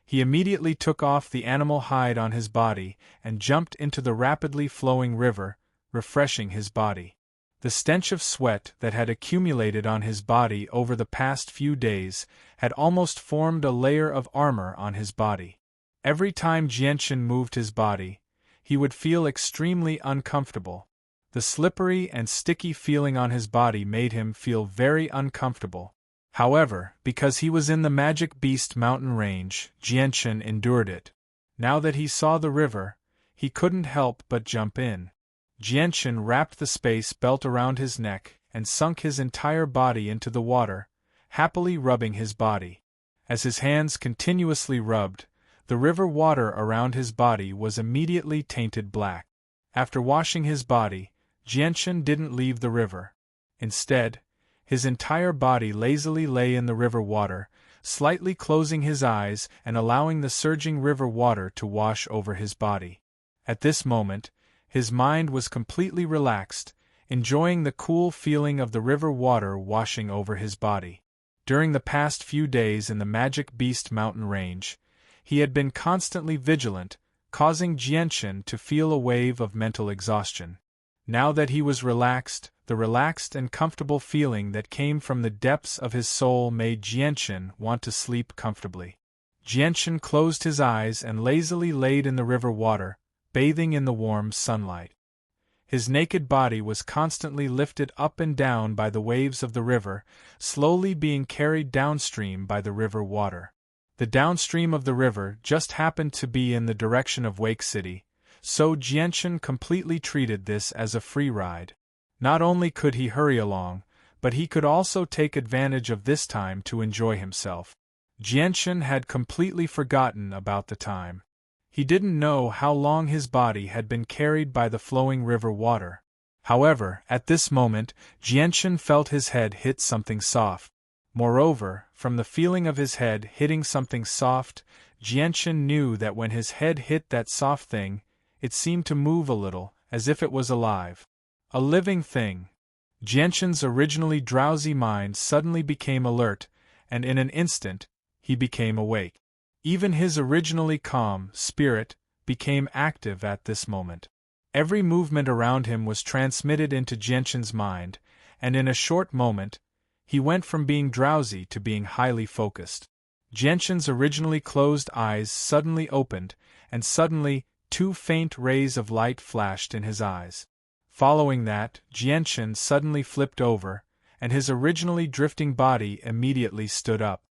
He immediately took off the animal hide on his body and jumped into the rapidly flowing river, refreshing his body. The stench of sweat that had accumulated on his body over the past few days had almost formed a layer of armor on his body. Every time Jianshan moved his body, he would feel extremely uncomfortable. The slippery and sticky feeling on his body made him feel very uncomfortable. However, because he was in the Magic Beast mountain range, Jianshan endured it. Now that he saw the river, he couldn't help but jump in. Jianshan wrapped the space belt around his neck and sunk his entire body into the water, happily rubbing his body. As his hands continuously rubbed, the river water around his body was immediately tainted black. After washing his body, Jianshan didn't leave the river. Instead, his entire body lazily lay in the river water, slightly closing his eyes and allowing the surging river water to wash over his body. At this moment, his mind was completely relaxed, enjoying the cool feeling of the river water washing over his body. During the past few days in the Magic Beast mountain range, he had been constantly vigilant, causing Jianshan to feel a wave of mental exhaustion. Now that he was relaxed, the relaxed and comfortable feeling that came from the depths of his soul made Jianshan want to sleep comfortably. Jianshan closed his eyes and lazily laid in the river water, bathing in the warm sunlight. His naked body was constantly lifted up and down by the waves of the river, slowly being carried downstream by the river water. The downstream of the river just happened to be in the direction of Wake City, So Jianchen completely treated this as a free ride. Not only could he hurry along, but he could also take advantage of this time to enjoy himself. Jianchen had completely forgotten about the time. He didn't know how long his body had been carried by the flowing river water. However, at this moment, Jianchen felt his head hit something soft. Moreover, from the feeling of his head hitting something soft, Jianchen knew that when his head hit that soft thing, it seemed to move a little, as if it was alive. A living thing. Jianchen's originally drowsy mind suddenly became alert, and in an instant, he became awake. Even his originally calm spirit became active at this moment. Every movement around him was transmitted into Jianchen's mind, and in a short moment, he went from being drowsy to being highly focused. Jianchen's originally closed eyes suddenly opened, and suddenly, 2 faint rays of light flashed in his eyes. Following that, Jianchen suddenly flipped over, and his originally drifting body immediately stood up.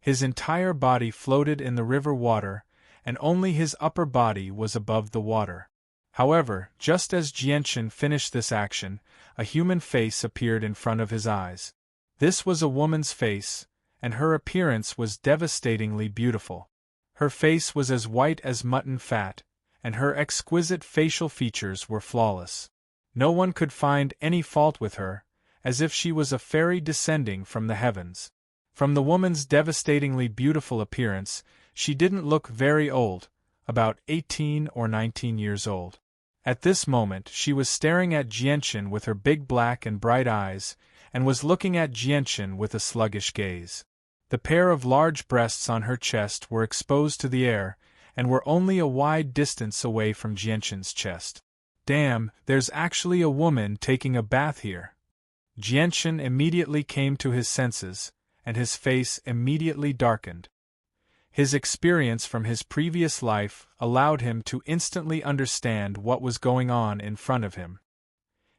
His entire body floated in the river water, and only his upper body was above the water. However, just as Jianchen finished this action, a human face appeared in front of his eyes. This was a woman's face, and her appearance was devastatingly beautiful. Her face was as white as mutton fat, and her exquisite facial features were flawless. No one could find any fault with her, as if she was a fairy descending from the heavens. From the woman's devastatingly beautiful appearance, she didn't look very old, about 18 or 19 years old. At this moment she was staring at Jianchen with her big black and bright eyes, and was looking at Jianchen with a sluggish gaze. The pair of large breasts on her chest were exposed to the air, and were only a wide distance away from Jianchen's chest. Damn, there's actually a woman taking a bath here. Jianchen immediately came to his senses, and his face immediately darkened. His experience from his previous life allowed him to instantly understand what was going on in front of him.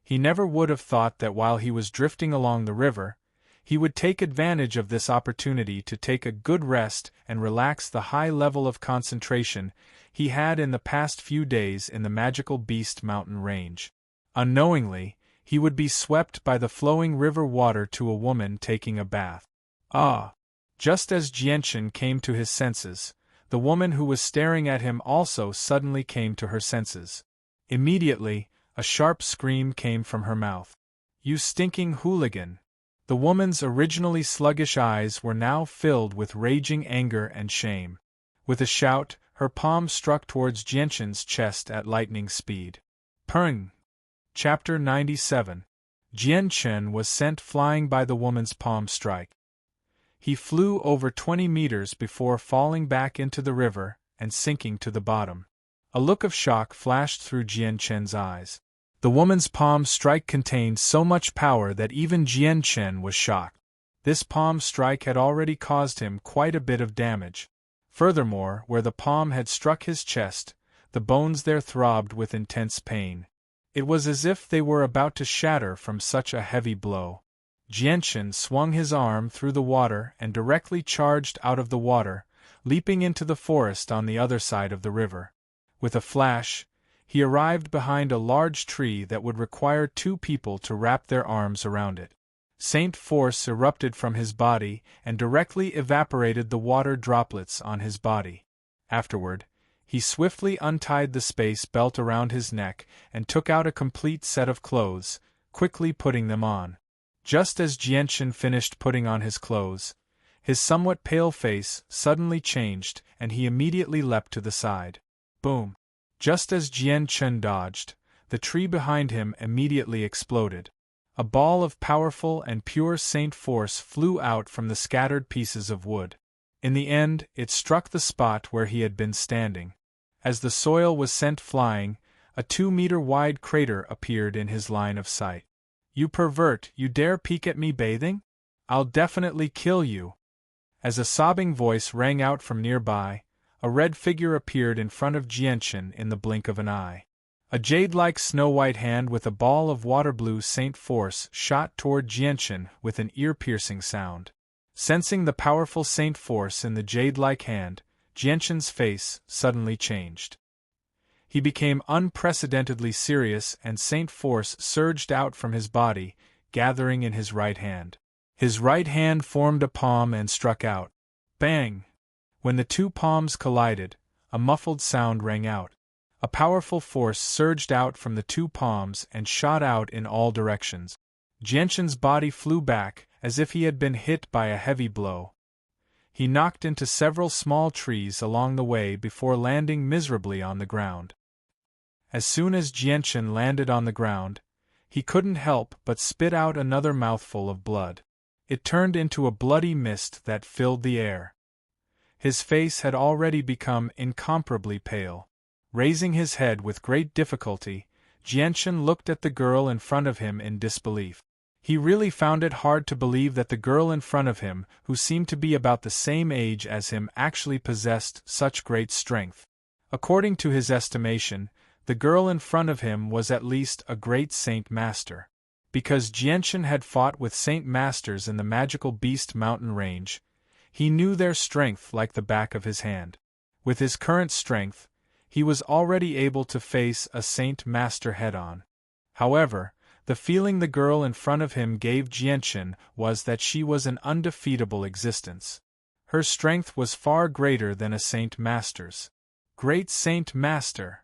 He never would have thought that while he was drifting along the river, he would take advantage of this opportunity to take a good rest and relax the high level of concentration he had in the past few days in the magical Beast Mountain range. Unknowingly, he would be swept by the flowing river water to a woman taking a bath. Ah! Just as Jianchen came to his senses, the woman who was staring at him also suddenly came to her senses. Immediately, a sharp scream came from her mouth. "You stinking hooligan!" The woman's originally sluggish eyes were now filled with raging anger and shame. With a shout, her palm struck towards Jianchen's chest at lightning speed. Peng! Chapter 97. Jianchen was sent flying by the woman's palm strike. He flew over 20 meters before falling back into the river and sinking to the bottom. A look of shock flashed through Jianchen's eyes. The woman's palm strike contained so much power that even Jianchen was shocked. This palm strike had already caused him quite a bit of damage. Furthermore, where the palm had struck his chest, the bones there throbbed with intense pain. It was as if they were about to shatter from such a heavy blow. Jianchen swung his arm through the water and directly charged out of the water, leaping into the forest on the other side of the river. With a flash, he arrived behind a large tree that would require 2 people to wrap their arms around it. Saint force erupted from his body and directly evaporated the water droplets on his body. Afterward, he swiftly untied the space belt around his neck and took out a complete set of clothes, quickly putting them on. Just as Jianchen finished putting on his clothes, his somewhat pale face suddenly changed and he immediately leapt to the side. Boom! Just as Jianchen dodged, the tree behind him immediately exploded. A ball of powerful and pure saint force flew out from the scattered pieces of wood. In the end, it struck the spot where he had been standing. As the soil was sent flying, a 2-meter-wide crater appeared in his line of sight. "You pervert, you dare peek at me bathing? I'll definitely kill you!" As a sobbing voice rang out from nearby, a red figure appeared in front of Jianchen in the blink of an eye. A jade-like snow-white hand with a ball of water-blue saint force shot toward Jianchen with an ear-piercing sound. Sensing the powerful saint force in the jade-like hand, Jianchen's face suddenly changed. He became unprecedentedly serious, and Saint Force surged out from his body, gathering in his right hand. His right hand formed a palm and struck out. Bang! When the two palms collided, a muffled sound rang out. A powerful force surged out from the two palms and shot out in all directions. Jianshan's body flew back, as if he had been hit by a heavy blow. He knocked into several small trees along the way before landing miserably on the ground. As soon as Jianshan landed on the ground, he couldn't help but spit out another mouthful of blood. It turned into a bloody mist that filled the air. His face had already become incomparably pale. Raising his head with great difficulty, Jianshan looked at the girl in front of him in disbelief. He really found it hard to believe that the girl in front of him, who seemed to be about the same age as him, actually possessed such great strength. According to his estimation, the girl in front of him was at least a great Saint Master. Because Jianshan had fought with Saint Masters in the magical Beast Mountain range, he knew their strength like the back of his hand. With his current strength, he was already able to face a Saint Master head-on. However, the feeling the girl in front of him gave Jianshan was that she was an undefeatable existence. Her strength was far greater than a Saint Master's. Great Saint Master!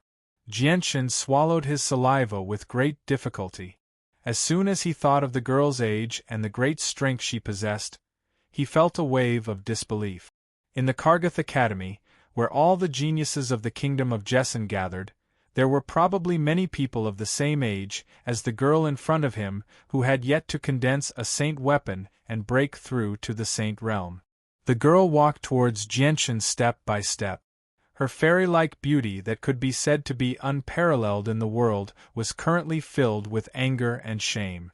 Jianshan swallowed his saliva with great difficulty. As soon as he thought of the girl's age and the great strength she possessed, he felt a wave of disbelief. In the Kargath Academy, where all the geniuses of the kingdom of Jessen gathered, there were probably many people of the same age as the girl in front of him who had yet to condense a saint weapon and break through to the saint realm. The girl walked towards Jianshan step by step. Her fairy-like beauty that could be said to be unparalleled in the world was currently filled with anger and shame.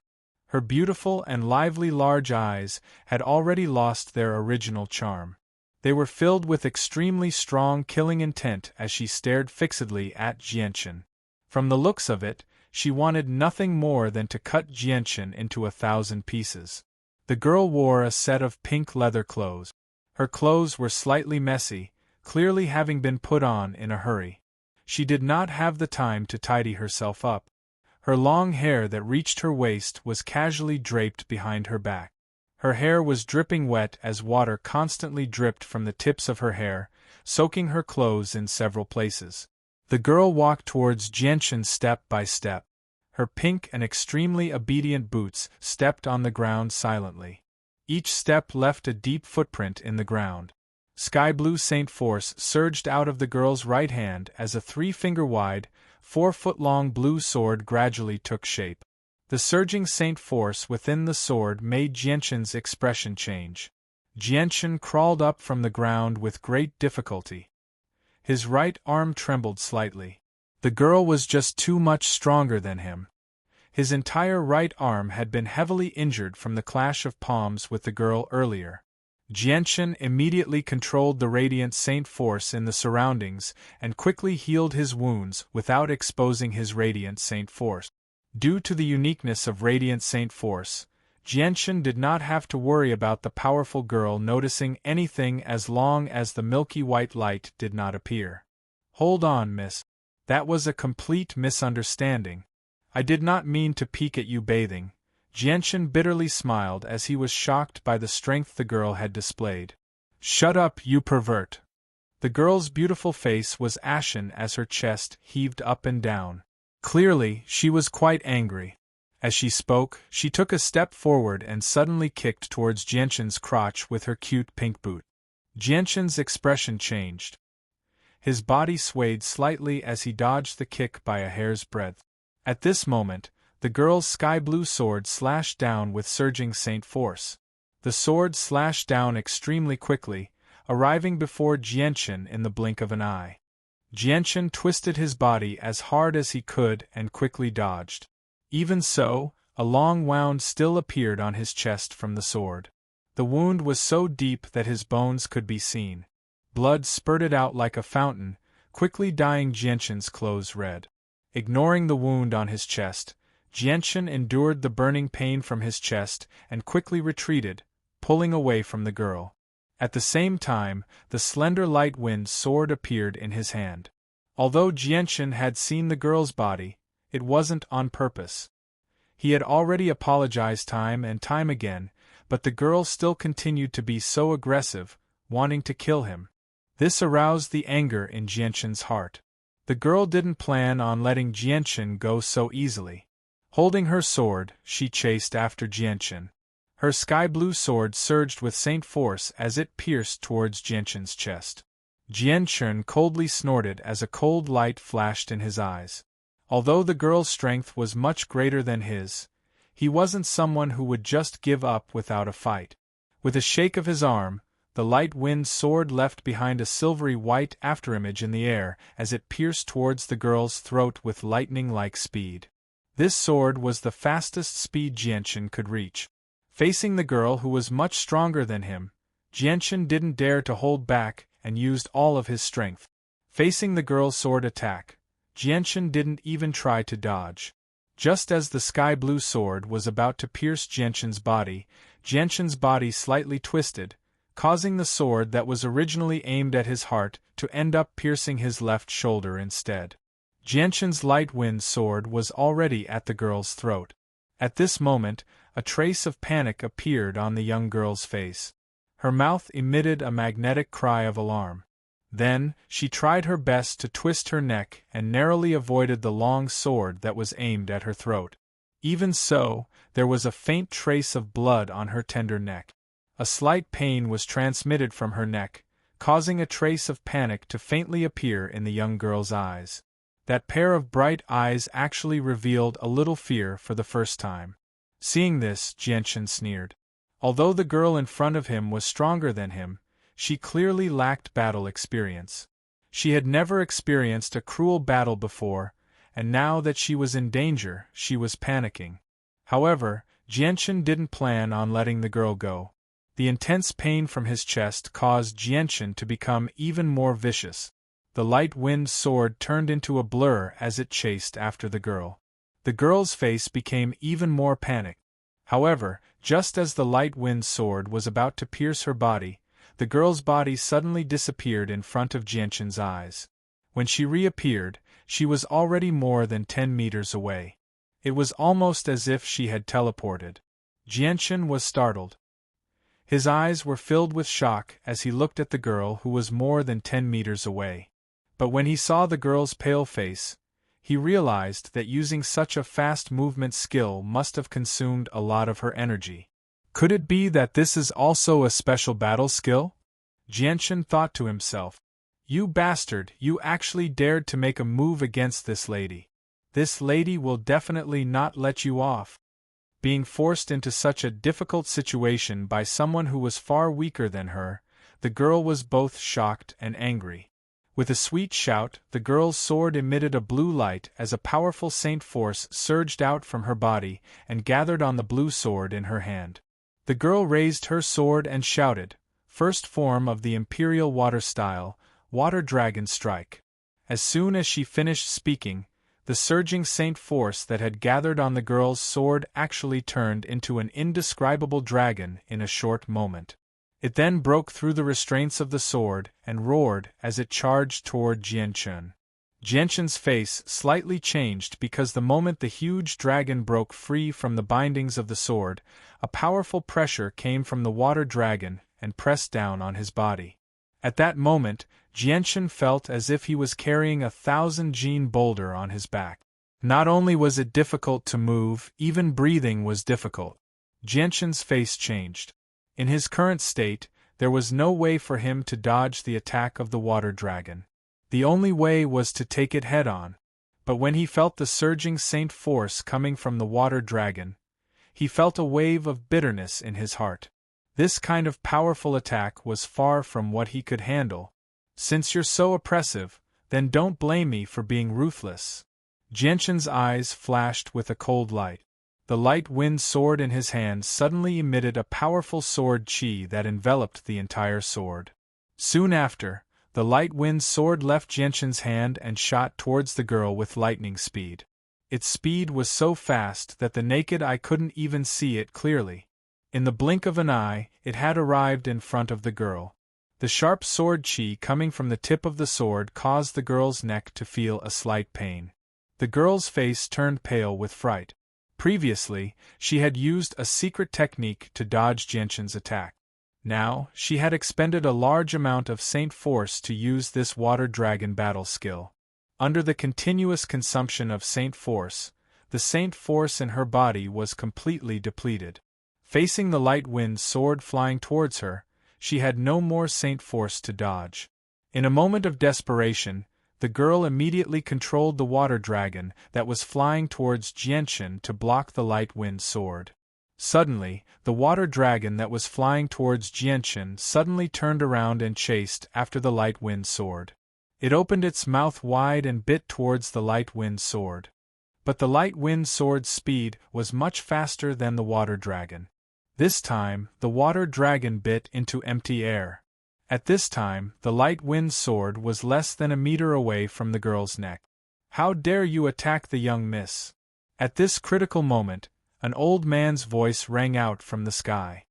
Her beautiful and lively large eyes had already lost their original charm. They were filled with extremely strong killing intent as she stared fixedly at Jianshan. From the looks of it, she wanted nothing more than to cut Jianshan into 1,000 pieces. The girl wore a set of pink leather clothes. Her clothes were slightly messy, clearly having been put on in a hurry. She did not have the time to tidy herself up. Her long hair that reached her waist was casually draped behind her back. Her hair was dripping wet as water constantly dripped from the tips of her hair, soaking her clothes in several places. The girl walked towards Jianshan step by step. Her pink and extremely obedient boots stepped on the ground silently. Each step left a deep footprint in the ground. Sky-blue Saint Force surged out of the girl's right hand as a 3-finger-wide, 4-foot-long blue sword gradually took shape. The surging Saint Force within the sword made Jianshan's expression change. Jianshan crawled up from the ground with great difficulty. His right arm trembled slightly. The girl was just too much stronger than him. His entire right arm had been heavily injured from the clash of palms with the girl earlier. Jianshan immediately controlled the radiant Saint Force in the surroundings and quickly healed his wounds without exposing his radiant Saint Force. Due to the uniqueness of Radiant Saint Force, Jianshan did not have to worry about the powerful girl noticing anything as long as the milky white light did not appear. "Hold on, miss. That was a complete misunderstanding. I did not mean to peek at you bathing." Jianshan bitterly smiled as he was shocked by the strength the girl had displayed. "Shut up, you pervert!" The girl's beautiful face was ashen as her chest heaved up and down. Clearly, she was quite angry. As she spoke, she took a step forward and suddenly kicked towards Jianshan's crotch with her cute pink boot. Jianshan's expression changed. His body swayed slightly as he dodged the kick by a hair's breadth. At this moment, the girl's sky-blue sword slashed down with surging Saint Force. The sword slashed down extremely quickly, arriving before Jianshan in the blink of an eye. Jianshan twisted his body as hard as he could and quickly dodged. Even so, a long wound still appeared on his chest from the sword. The wound was so deep that his bones could be seen. Blood spurted out like a fountain, quickly dyeing Jianshan's clothes red. Ignoring the wound on his chest, Jianshan endured the burning pain from his chest and quickly retreated, pulling away from the girl. At the same time, the slender light wind sword appeared in his hand. Although Jianchen had seen the girl's body, it wasn't on purpose. He had already apologized time and time again, but the girl still continued to be so aggressive, wanting to kill him. This aroused the anger in Jianchen's heart. The girl didn't plan on letting Jianchen go so easily. Holding her sword, she chased after Jianchen. Her sky-blue sword surged with saint force as it pierced towards Jianchen's chest. Jianchen coldly snorted as a cold light flashed in his eyes. Although the girl's strength was much greater than his, he wasn't someone who would just give up without a fight. With a shake of his arm, the light-wind sword left behind a silvery white afterimage in the air as it pierced towards the girl's throat with lightning-like speed. This sword was the fastest speed Jianchen could reach. Facing the girl who was much stronger than him, Jianchen didn't dare to hold back and used all of his strength. Facing the girl's sword attack, Jianchen didn't even try to dodge. Just as the sky-blue sword was about to pierce Jianchen's body slightly twisted, causing the sword that was originally aimed at his heart to end up piercing his left shoulder instead. Jianchen's light-wind sword was already at the girl's throat. At this moment, a trace of panic appeared on the young girl's face. Her mouth emitted a magnetic cry of alarm. Then, she tried her best to twist her neck and narrowly avoided the long sword that was aimed at her throat. Even so, there was a faint trace of blood on her tender neck. A slight pain was transmitted from her neck, causing a trace of panic to faintly appear in the young girl's eyes. That pair of bright eyes actually revealed a little fear for the first time. Seeing this, Jianchen sneered. Although the girl in front of him was stronger than him, she clearly lacked battle experience. She had never experienced a cruel battle before, and now that she was in danger, she was panicking. However, Jianchen didn't plan on letting the girl go. The intense pain from his chest caused Jianchen to become even more vicious. The light-wind sword turned into a blur as it chased after the girl. The girl's face became even more panicked. However, just as the light-wind sword was about to pierce her body, the girl's body suddenly disappeared in front of Jianchen's eyes. When she reappeared, she was already more than 10 meters away. It was almost as if she had teleported. Jianchen was startled. His eyes were filled with shock as he looked at the girl who was more than 10 meters away. But when he saw the girl's pale face, he realized that using such a fast movement skill must have consumed a lot of her energy. Could it be that this is also a special battle skill? Jianchen thought to himself. You bastard, you actually dared to make a move against this lady. This lady will definitely not let you off. Being forced into such a difficult situation by someone who was far weaker than her, the girl was both shocked and angry. With a sweet shout, the girl's sword emitted a blue light as a powerful saint force surged out from her body and gathered on the blue sword in her hand. The girl raised her sword and shouted, "First form of the Imperial Water Style, Water Dragon Strike." As soon as she finished speaking, the surging saint force that had gathered on the girl's sword actually turned into an indescribable dragon in a short moment. It then broke through the restraints of the sword and roared as it charged toward Jianchen. Jianchen's face slightly changed because the moment the huge dragon broke free from the bindings of the sword, a powerful pressure came from the water dragon and pressed down on his body. At that moment, Jianchen felt as if he was carrying a 1,000-gene boulder on his back. Not only was it difficult to move, even breathing was difficult. Jianchen's face changed. In his current state, there was no way for him to dodge the attack of the water dragon. The only way was to take it head-on. But when he felt the surging saint force coming from the water dragon, he felt a wave of bitterness in his heart. This kind of powerful attack was far from what he could handle. Since you're so oppressive, then don't blame me for being ruthless. Jianchen's eyes flashed with a cold light. The light-wind sword in his hand suddenly emitted a powerful sword chi that enveloped the entire sword. Soon after, the light-wind sword left Jianchen's hand and shot towards the girl with lightning speed. Its speed was so fast that the naked eye couldn't even see it clearly. In the blink of an eye, it had arrived in front of the girl. The sharp sword chi coming from the tip of the sword caused the girl's neck to feel a slight pain. The girl's face turned pale with fright. Previously, she had used a secret technique to dodge Jianshan's attack. Now, she had expended a large amount of Saint Force to use this water dragon battle skill. Under the continuous consumption of Saint Force, the Saint Force in her body was completely depleted. Facing the light wind sword flying towards her, she had no more Saint Force to dodge. In a moment of desperation, the girl immediately controlled the water dragon that was flying towards Jianshan to block the light wind sword. Suddenly, the water dragon that was flying towards Jianshan suddenly turned around and chased after the light wind sword. It opened its mouth wide and bit towards the light wind sword. But the light wind sword's speed was much faster than the water dragon. This time, the water dragon bit into empty air. At this time, the light wind sword was less than a meter away from the girl's neck. "How dare you attack the young miss?" At this critical moment, an old man's voice rang out from the sky.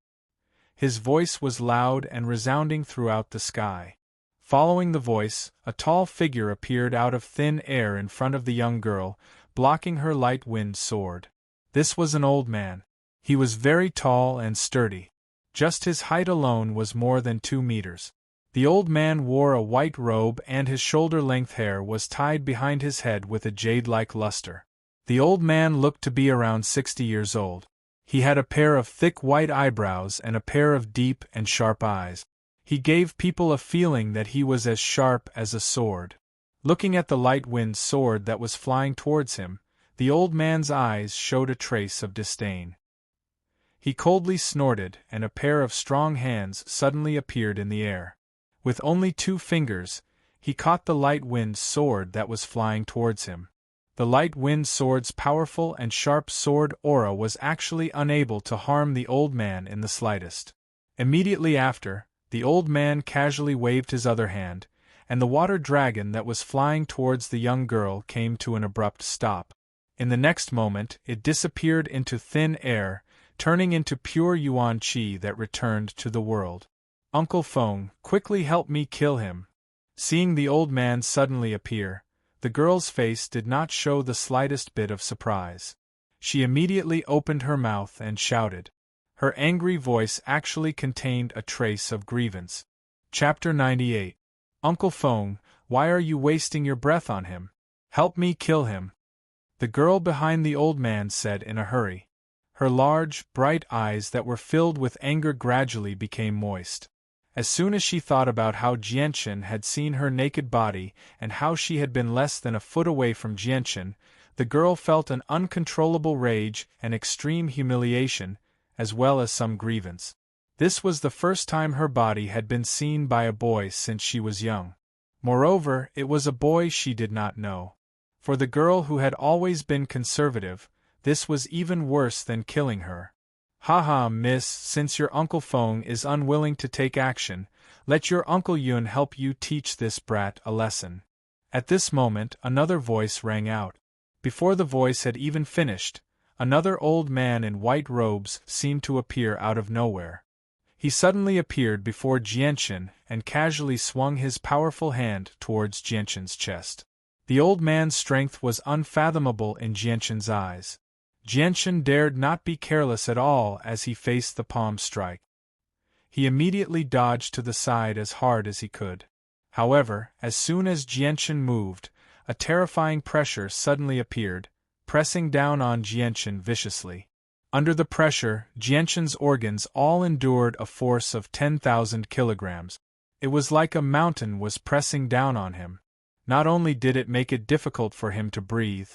His voice was loud and resounding throughout the sky. Following the voice, a tall figure appeared out of thin air in front of the young girl, blocking her light wind sword. This was an old man. He was very tall and sturdy. Just his height alone was more than 2 meters. The old man wore a white robe and his shoulder-length hair was tied behind his head with a jade-like luster. The old man looked to be around 60 years old. He had a pair of thick white eyebrows and a pair of deep and sharp eyes. He gave people a feeling that he was as sharp as a sword. Looking at the light wind sword that was flying towards him, the old man's eyes showed a trace of disdain. He coldly snorted, and a pair of strong hands suddenly appeared in the air. With only 2 fingers, he caught the light wind sword that was flying towards him. The light wind sword's powerful and sharp sword aura was actually unable to harm the old man in the slightest. Immediately after, the old man casually waved his other hand, and the water dragon that was flying towards the young girl came to an abrupt stop. In the next moment, it disappeared into thin air, turning into pure yuan qi that returned to the world. "Uncle Feng, quickly help me kill him." Seeing the old man suddenly appear, the girl's face did not show the slightest bit of surprise. She immediately opened her mouth and shouted. Her angry voice actually contained a trace of grievance. Chapter 98. "Uncle Feng, why are you wasting your breath on him? Help me kill him," the girl behind the old man said in a hurry. Her large, bright eyes that were filled with anger gradually became moist. As soon as she thought about how Jianshan had seen her naked body and how she had been less than a foot away from Jianshan, the girl felt an uncontrollable rage and extreme humiliation, as well as some grievance. This was the first time her body had been seen by a boy since she was young. Moreover, it was a boy she did not know. For the girl who had always been conservative, this was even worse than killing her. "Haha, miss, since your Uncle Feng is unwilling to take action, let your Uncle Yun help you teach this brat a lesson." At this moment, another voice rang out. Before the voice had even finished, another old man in white robes seemed to appear out of nowhere. He suddenly appeared before Jianshan and casually swung his powerful hand towards Jianshan's chest. The old man's strength was unfathomable in Jianshan's eyes. Jianshan dared not be careless at all as he faced the palm strike. He immediately dodged to the side as hard as he could. However, as soon as Jianshan moved, a terrifying pressure suddenly appeared, pressing down on Jianshan viciously. Under the pressure, Jianshan's organs all endured a force of 10,000 kilograms. It was like a mountain was pressing down on him. Not only did it make it difficult for him to breathe,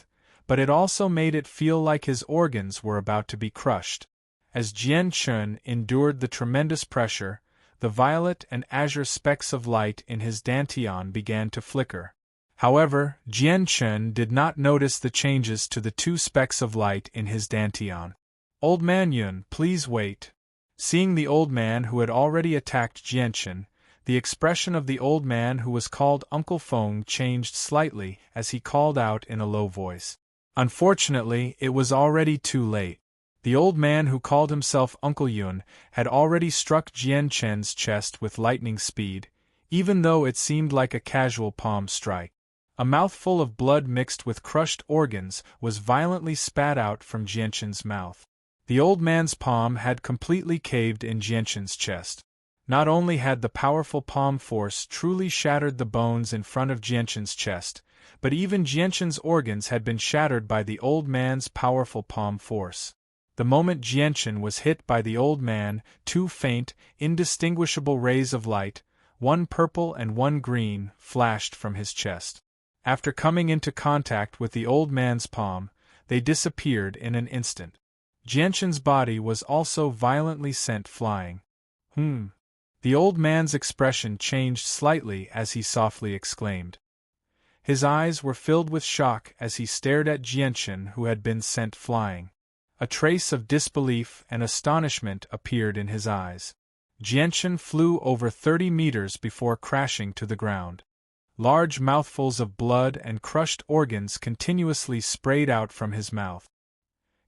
but it also made it feel like his organs were about to be crushed. As Jianshan endured the tremendous pressure, the violet and azure specks of light in his dantian began to flicker. However, Jianshan did not notice the changes to the 2 specks of light in his dantian. "Old man Yun, please wait." Seeing the old man who had already attacked Jianshan, the expression of the old man who was called Uncle Feng changed slightly as he called out in a low voice. Unfortunately, it was already too late. The old man who called himself Uncle Yun had already struck Jian Chen's chest with lightning speed, even though it seemed like a casual palm strike. A mouthful of blood mixed with crushed organs was violently spat out from Jianchen's mouth. The old man's palm had completely caved in Jianchen's chest. Not only had the powerful palm force truly shattered the bones in front of Jianchen's chest, but even Jianchen's organs had been shattered by the old man's powerful palm force. The moment Jianchen was hit by the old man, two faint, indistinguishable rays of light, one purple and one green, flashed from his chest. After coming into contact with the old man's palm, they disappeared in an instant. Jianchen's body was also violently sent flying. The old man's expression changed slightly as he softly exclaimed. His eyes were filled with shock as he stared at Jianchen, who had been sent flying. A trace of disbelief and astonishment appeared in his eyes. Jianchen flew over 30 meters before crashing to the ground. Large mouthfuls of blood and crushed organs continuously sprayed out from his mouth.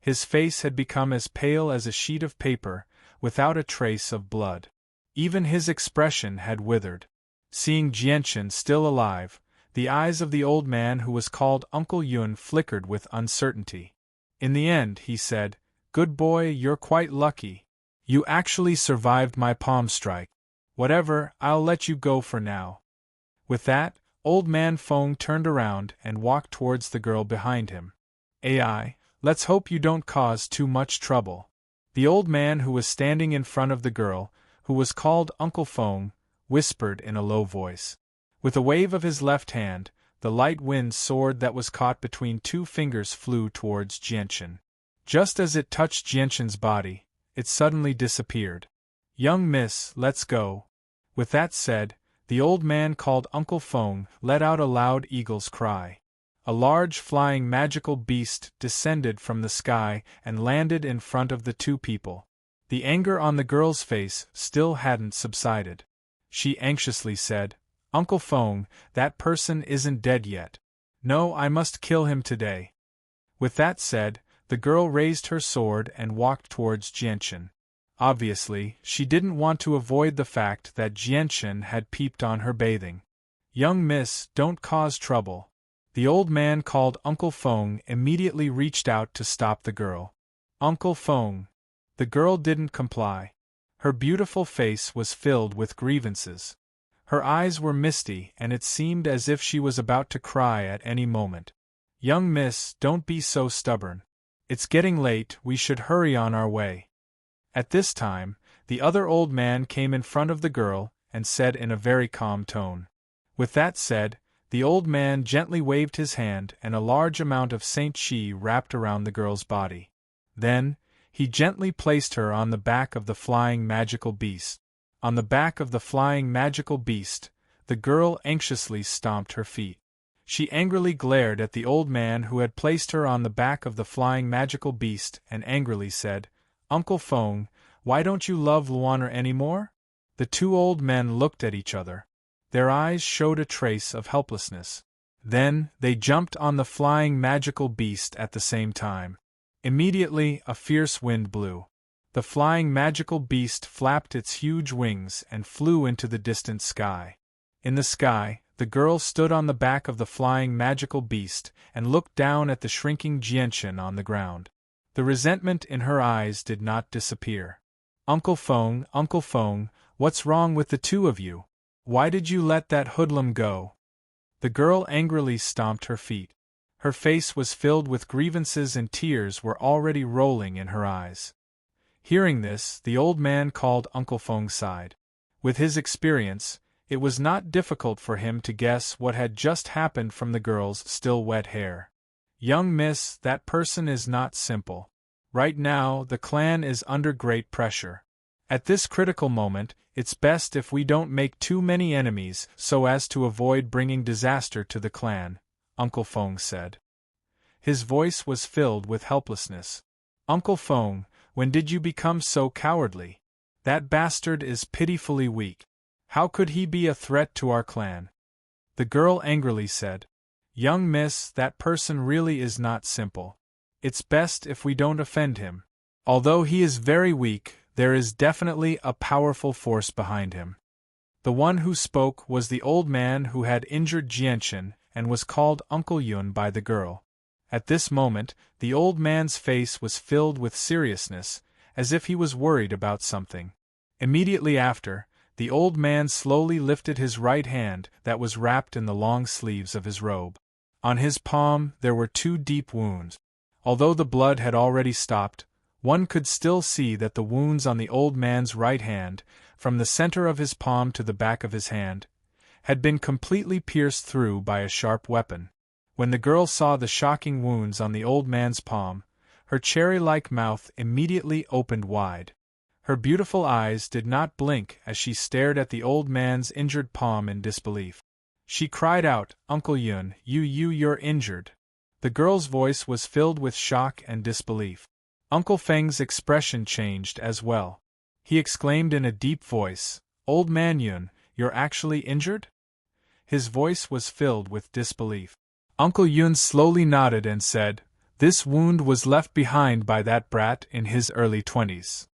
His face had become as pale as a sheet of paper, without a trace of blood. Even his expression had withered. Seeing Jianchen still alive, the eyes of the old man who was called Uncle Yun flickered with uncertainty. In the end, he said, "Good boy, you're quite lucky. You actually survived my palm strike. Whatever, I'll let you go for now." With that, old man Feng turned around and walked towards the girl behind him. "AI, let's hope you don't cause too much trouble." The old man who was standing in front of the girl, who was called Uncle Feng, whispered in a low voice. With a wave of his left hand, the light wind sword that was caught between two fingers flew towards Jianchen. Just as it touched Jianchen's body, it suddenly disappeared. "Young miss, let's go." With that said, the old man called Uncle Feng let out a loud eagle's cry. A large flying magical beast descended from the sky and landed in front of the two people. The anger on the girl's face still hadn't subsided. She anxiously said, "Uncle Feng, that person isn't dead yet. No, I must kill him today." With that said, the girl raised her sword and walked towards Jianchen. Obviously, she didn't want to avoid the fact that Jianchen had peeped on her bathing. "Young miss, don't cause trouble." The old man called Uncle Feng immediately reached out to stop the girl. "Uncle Feng." The girl didn't comply. Her beautiful face was filled with grievances. Her eyes were misty and it seemed as if she was about to cry at any moment. "Young miss, don't be so stubborn. It's getting late, we should hurry on our way." At this time, the other old man came in front of the girl and said in a very calm tone. With that said, the old man gently waved his hand and a large amount of Saint Chi wrapped around the girl's body. Then, he gently placed her on the back of the flying magical beast. On the back of the flying magical beast, the girl anxiously stomped her feet. She angrily glared at the old man who had placed her on the back of the flying magical beast and angrily said, "Uncle Feng, why don't you love Luaner anymore?" The two old men looked at each other. Their eyes showed a trace of helplessness. Then, they jumped on the flying magical beast at the same time. Immediately, a fierce wind blew. The flying magical beast flapped its huge wings and flew into the distant sky. In the sky, the girl stood on the back of the flying magical beast and looked down at the shrinking Jianchen on the ground. The resentment in her eyes did not disappear. Uncle Feng, what's wrong with the two of you? Why did you let that hoodlum go?" The girl angrily stomped her feet. Her face was filled with grievances and tears were already rolling in her eyes. Hearing this, the old man called Uncle Feng side. With his experience, it was not difficult for him to guess what had just happened from the girl's still wet hair. "Young miss, that person is not simple. Right now, the clan is under great pressure. At this critical moment, it's best if we don't make too many enemies so as to avoid bringing disaster to the clan," Uncle Feng said. His voice was filled with helplessness. "Uncle Feng, when did you become so cowardly? That bastard is pitifully weak. How could he be a threat to our clan?" The girl angrily said, "Young miss, that person really is not simple. It's best if we don't offend him. Although he is very weak, there is definitely a powerful force behind him. The one who spoke was the old man who had injured Jianchen and was called Uncle Yun by the girl. At this moment, the old man's face was filled with seriousness, as if he was worried about something. Immediately after, the old man slowly lifted his right hand that was wrapped in the long sleeves of his robe. On his palm there were 2 deep wounds. Although the blood had already stopped, one could still see that the wounds on the old man's right hand, from the center of his palm to the back of his hand, had been completely pierced through by a sharp weapon. When the girl saw the shocking wounds on the old man's palm, her cherry-like mouth immediately opened wide. Her beautiful eyes did not blink as she stared at the old man's injured palm in disbelief. She cried out, "Uncle Yun, you're injured." The girl's voice was filled with shock and disbelief. Uncle Feng's expression changed as well. He exclaimed in a deep voice, "Old man Yun, you're actually injured?" His voice was filled with disbelief. Uncle Yun slowly nodded and said, "This wound was left behind by that brat in his early 20s.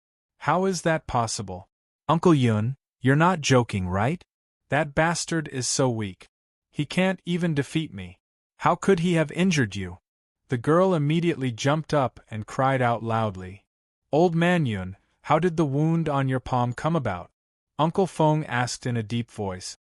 How is that possible? Uncle Yun, you're not joking, right? That bastard is so weak. He can't even defeat me. How could he have injured you?" The girl immediately jumped up and cried out loudly. "Old man Yun, how did the wound on your palm come about?" Uncle Feng asked in a deep voice.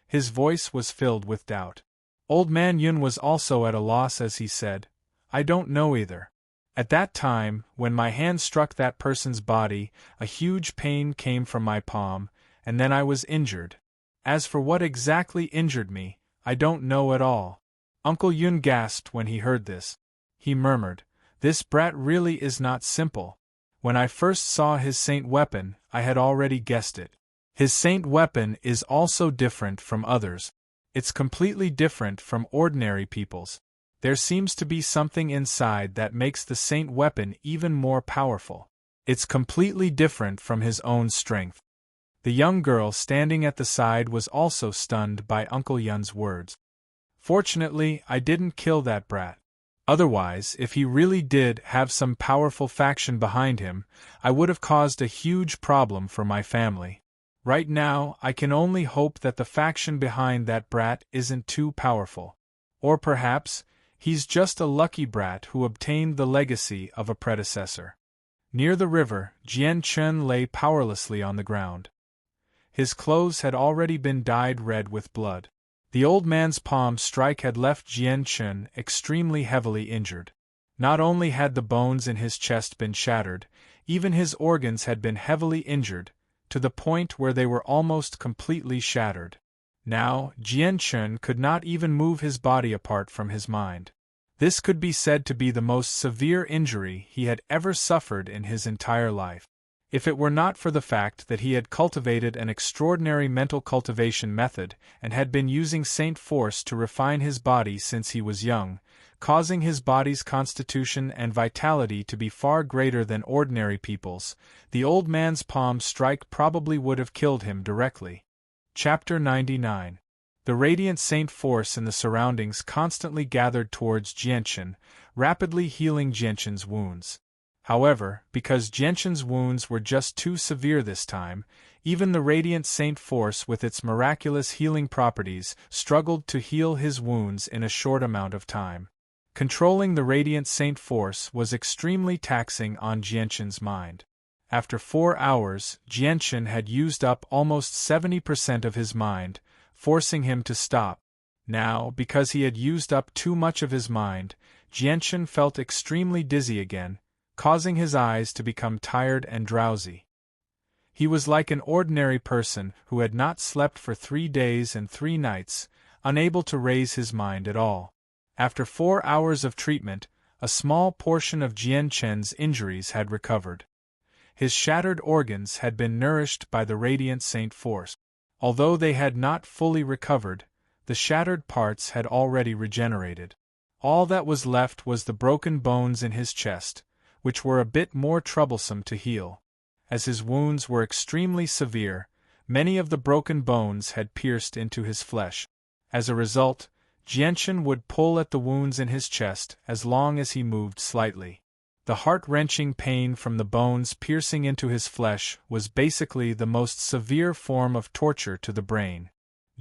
His voice was filled with doubt. Old man Yun was also at a loss as he said, "I don't know either. At that time, when my hand struck that person's body, a huge pain came from my palm, and then I was injured. As for what exactly injured me, I don't know at all." Uncle Yun gasped when he heard this. He murmured, "This brat really is not simple. When I first saw his saint weapon, I had already guessed it. His saint weapon is also different from others. It's completely different from ordinary people's. There seems to be something inside that makes the saint weapon even more powerful. It's completely different from his own strength." The young girl standing at the side was also stunned by Uncle Yun's words. "Fortunately, I didn't kill that brat. Otherwise, if he really did have some powerful faction behind him, I would have caused a huge problem for my family. Right now, I can only hope that the faction behind that brat isn't too powerful. Or perhaps, he's just a lucky brat who obtained the legacy of a predecessor." Near the river, Jian Chen lay powerlessly on the ground. His clothes had already been dyed red with blood. The old man's palm strike had left Jian Chen extremely heavily injured. Not only had the bones in his chest been shattered, even his organs had been heavily injured, to the point where they were almost completely shattered. Now, Jian Chen could not even move his body apart from his mind. This could be said to be the most severe injury he had ever suffered in his entire life. If it were not for the fact that he had cultivated an extraordinary mental cultivation method and had been using Saint Force to refine his body since he was young, causing his body's constitution and vitality to be far greater than ordinary people's, the old man's palm strike probably would have killed him directly. Chapter 99. The radiant Saint Force in the surroundings constantly gathered towards Jianchen, rapidly healing Jianchen's wounds. However, because Jianchen's wounds were just too severe this time, even the radiant Saint Force with its miraculous healing properties struggled to heal his wounds in a short amount of time. Controlling the radiant Saint Force was extremely taxing on Jianchen's mind. After 4 hours, Jianchen had used up almost 70% of his mind, forcing him to stop. Now, because he had used up too much of his mind, Jianchen felt extremely dizzy again, causing his eyes to become tired and drowsy. He was like an ordinary person who had not slept for 3 days and 3 nights, unable to raise his mind at all. After 4 hours of treatment, a small portion of Jianchen's injuries had recovered. His shattered organs had been nourished by the radiant Saint Force. Although they had not fully recovered, the shattered parts had already regenerated. All that was left was the broken bones in his chest, which were a bit more troublesome to heal. As his wounds were extremely severe, many of the broken bones had pierced into his flesh. As a result, Jianchen would pull at the wounds in his chest as long as he moved slightly. The heart-wrenching pain from the bones piercing into his flesh was basically the most severe form of torture to the brain.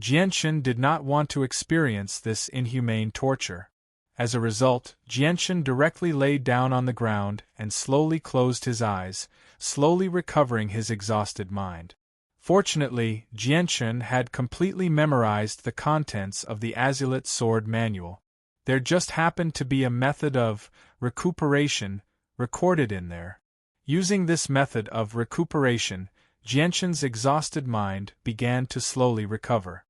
Jianchen did not want to experience this inhumane torture. As a result, Jianchen directly laid down on the ground and slowly closed his eyes, slowly recovering his exhausted mind. Fortunately, Jianchen had completely memorized the contents of the Azulite Sword Manual. There just happened to be a method of recuperation recorded in there. Using this method of recuperation, Jianchen's exhausted mind began to slowly recover.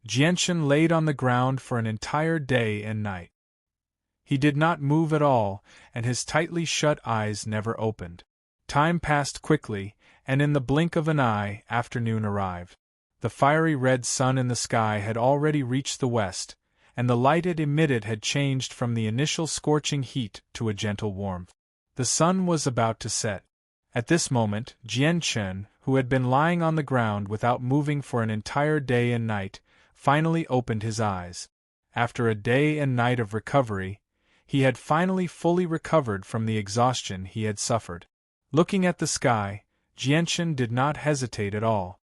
Jianchen laid on the ground for an entire day and night. He did not move at all, and his tightly shut eyes never opened. Time passed quickly, and in the blink of an eye, afternoon arrived. The fiery red sun in the sky had already reached the west, and the light it emitted had changed from the initial scorching heat to a gentle warmth. The sun was about to set. At this moment, Jianchen, who had been lying on the ground without moving for an entire day and night, finally opened his eyes. After a day and night of recovery, he had finally fully recovered from the exhaustion he had suffered. Looking at the sky, Jianchen did not hesitate at all.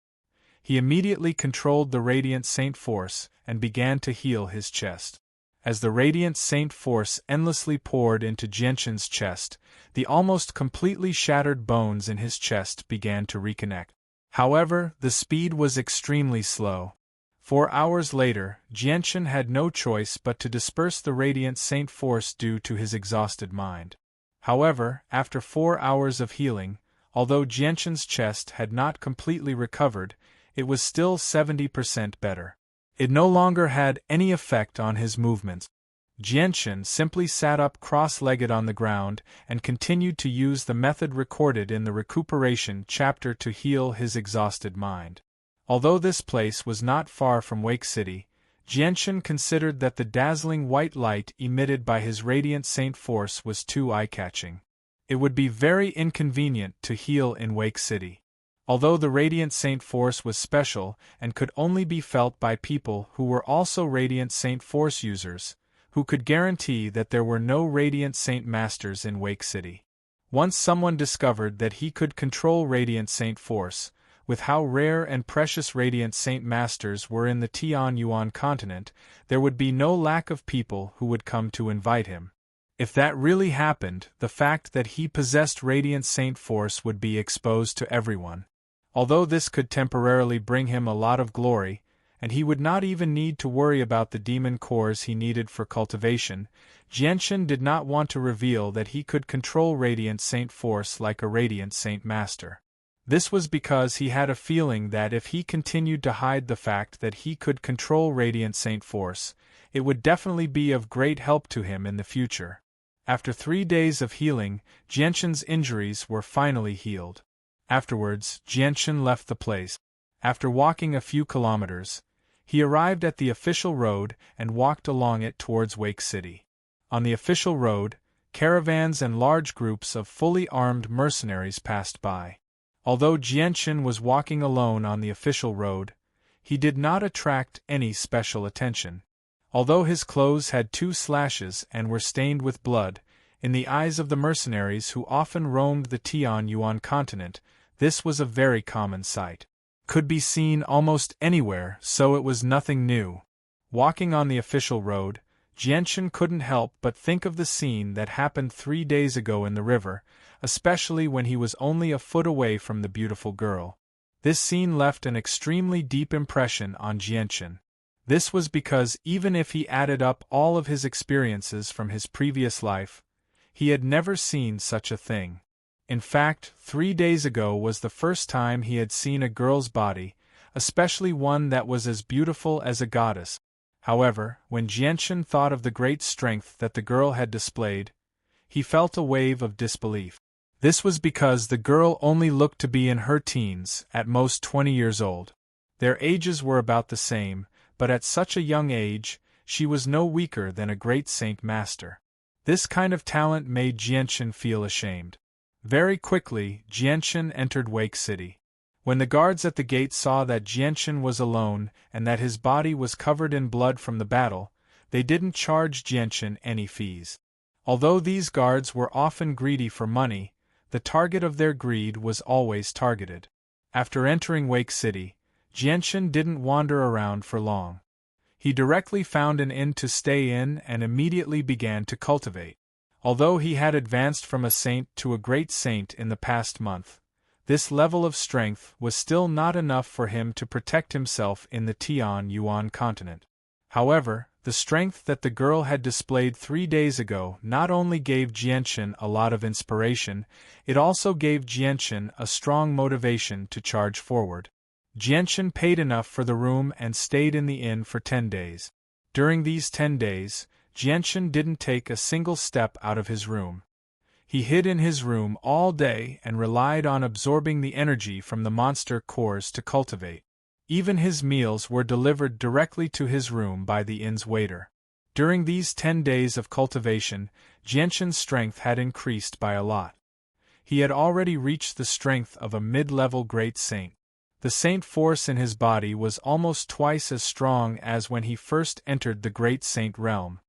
He immediately controlled the Radiant Saint Force and began to heal his chest. As the Radiant Saint Force endlessly poured into Jianchen's chest, the almost completely shattered bones in his chest began to reconnect. However, the speed was extremely slow. 4 hours later, Jianchen had no choice but to disperse the Radiant Saint Force due to his exhausted mind. However, after 4 hours of healing, although Jianchen's chest had not completely recovered, it was still 70% better. It no longer had any effect on his movements. Jianchen simply sat up cross-legged on the ground and continued to use the method recorded in the recuperation chapter to heal his exhausted mind. Although this place was not far from Wake City, Jianchen considered that the dazzling white light emitted by his Radiant Saint Force was too eye-catching. It would be very inconvenient to heal in Wake City. Although the Radiant Saint Force was special and could only be felt by people who were also Radiant Saint Force users, who could guarantee that there were no Radiant Saint Masters in Wake City. Once someone discovered that he could control Radiant Saint Force, with how rare and precious Radiant Saint Masters were in the Tianyuan continent, there would be no lack of people who would come to invite him. If that really happened, the fact that he possessed Radiant Saint Force would be exposed to everyone. Although this could temporarily bring him a lot of glory, and he would not even need to worry about the demon cores he needed for cultivation, Jianchen did not want to reveal that he could control Radiant Saint Force like a Radiant Saint Master. This was because he had a feeling that if he continued to hide the fact that he could control Radiant Saint Force, it would definitely be of great help to him in the future. After 3 days of healing, Jianchen's injuries were finally healed. Afterwards, Jianchen left the place. After walking a few kilometers, he arrived at the official road and walked along it towards Wake City. On the official road, caravans and large groups of fully armed mercenaries passed by. Although Jianchen was walking alone on the official road, he did not attract any special attention. Although his clothes had 2 slashes and were stained with blood, in the eyes of the mercenaries who often roamed the Tianyuan continent, this was a very common sight. Could be seen almost anywhere, so it was nothing new. Walking on the official road, Jianchen couldn't help but think of the scene that happened 3 days ago in the river, especially when he was only a foot away from the beautiful girl. This scene left an extremely deep impression on Jianchen. This was because even if he added up all of his experiences from his previous life, he had never seen such a thing. In fact, 3 days ago was the first time he had seen a girl's body, especially one that was as beautiful as a goddess. However, when Jianchen thought of the great strength that the girl had displayed, he felt a wave of disbelief. This was because the girl only looked to be in her teens, at most 20 years old. Their ages were about the same, but at such a young age, she was no weaker than a great Saint Master. This kind of talent made Jianchen feel ashamed. Very quickly, Jianchen entered Wake City. When the guards at the gate saw that Jianchen was alone and that his body was covered in blood from the battle, they didn't charge Jianchen any fees. Although these guards were often greedy for money, the target of their greed was always targeted. After entering Wake City, Jianchen didn't wander around for long. He directly found an inn to stay in and immediately began to cultivate. Although he had advanced from a saint to a great saint in the past month, this level of strength was still not enough for him to protect himself in the Tianyuan continent. However, the strength that the girl had displayed 3 days ago not only gave Jianchen a lot of inspiration, it also gave Jianchen a strong motivation to charge forward. Jianchen paid enough for the room and stayed in the inn for 10 days. During these 10 days, Jianchen didn't take a single step out of his room. He hid in his room all day and relied on absorbing the energy from the monster cores to cultivate. Even his meals were delivered directly to his room by the inn's waiter. During these 10 days of cultivation, Jianchen's strength had increased by a lot. He had already reached the strength of a mid-level great saint. The saint force in his body was almost twice as strong as when he first entered the great saint realm.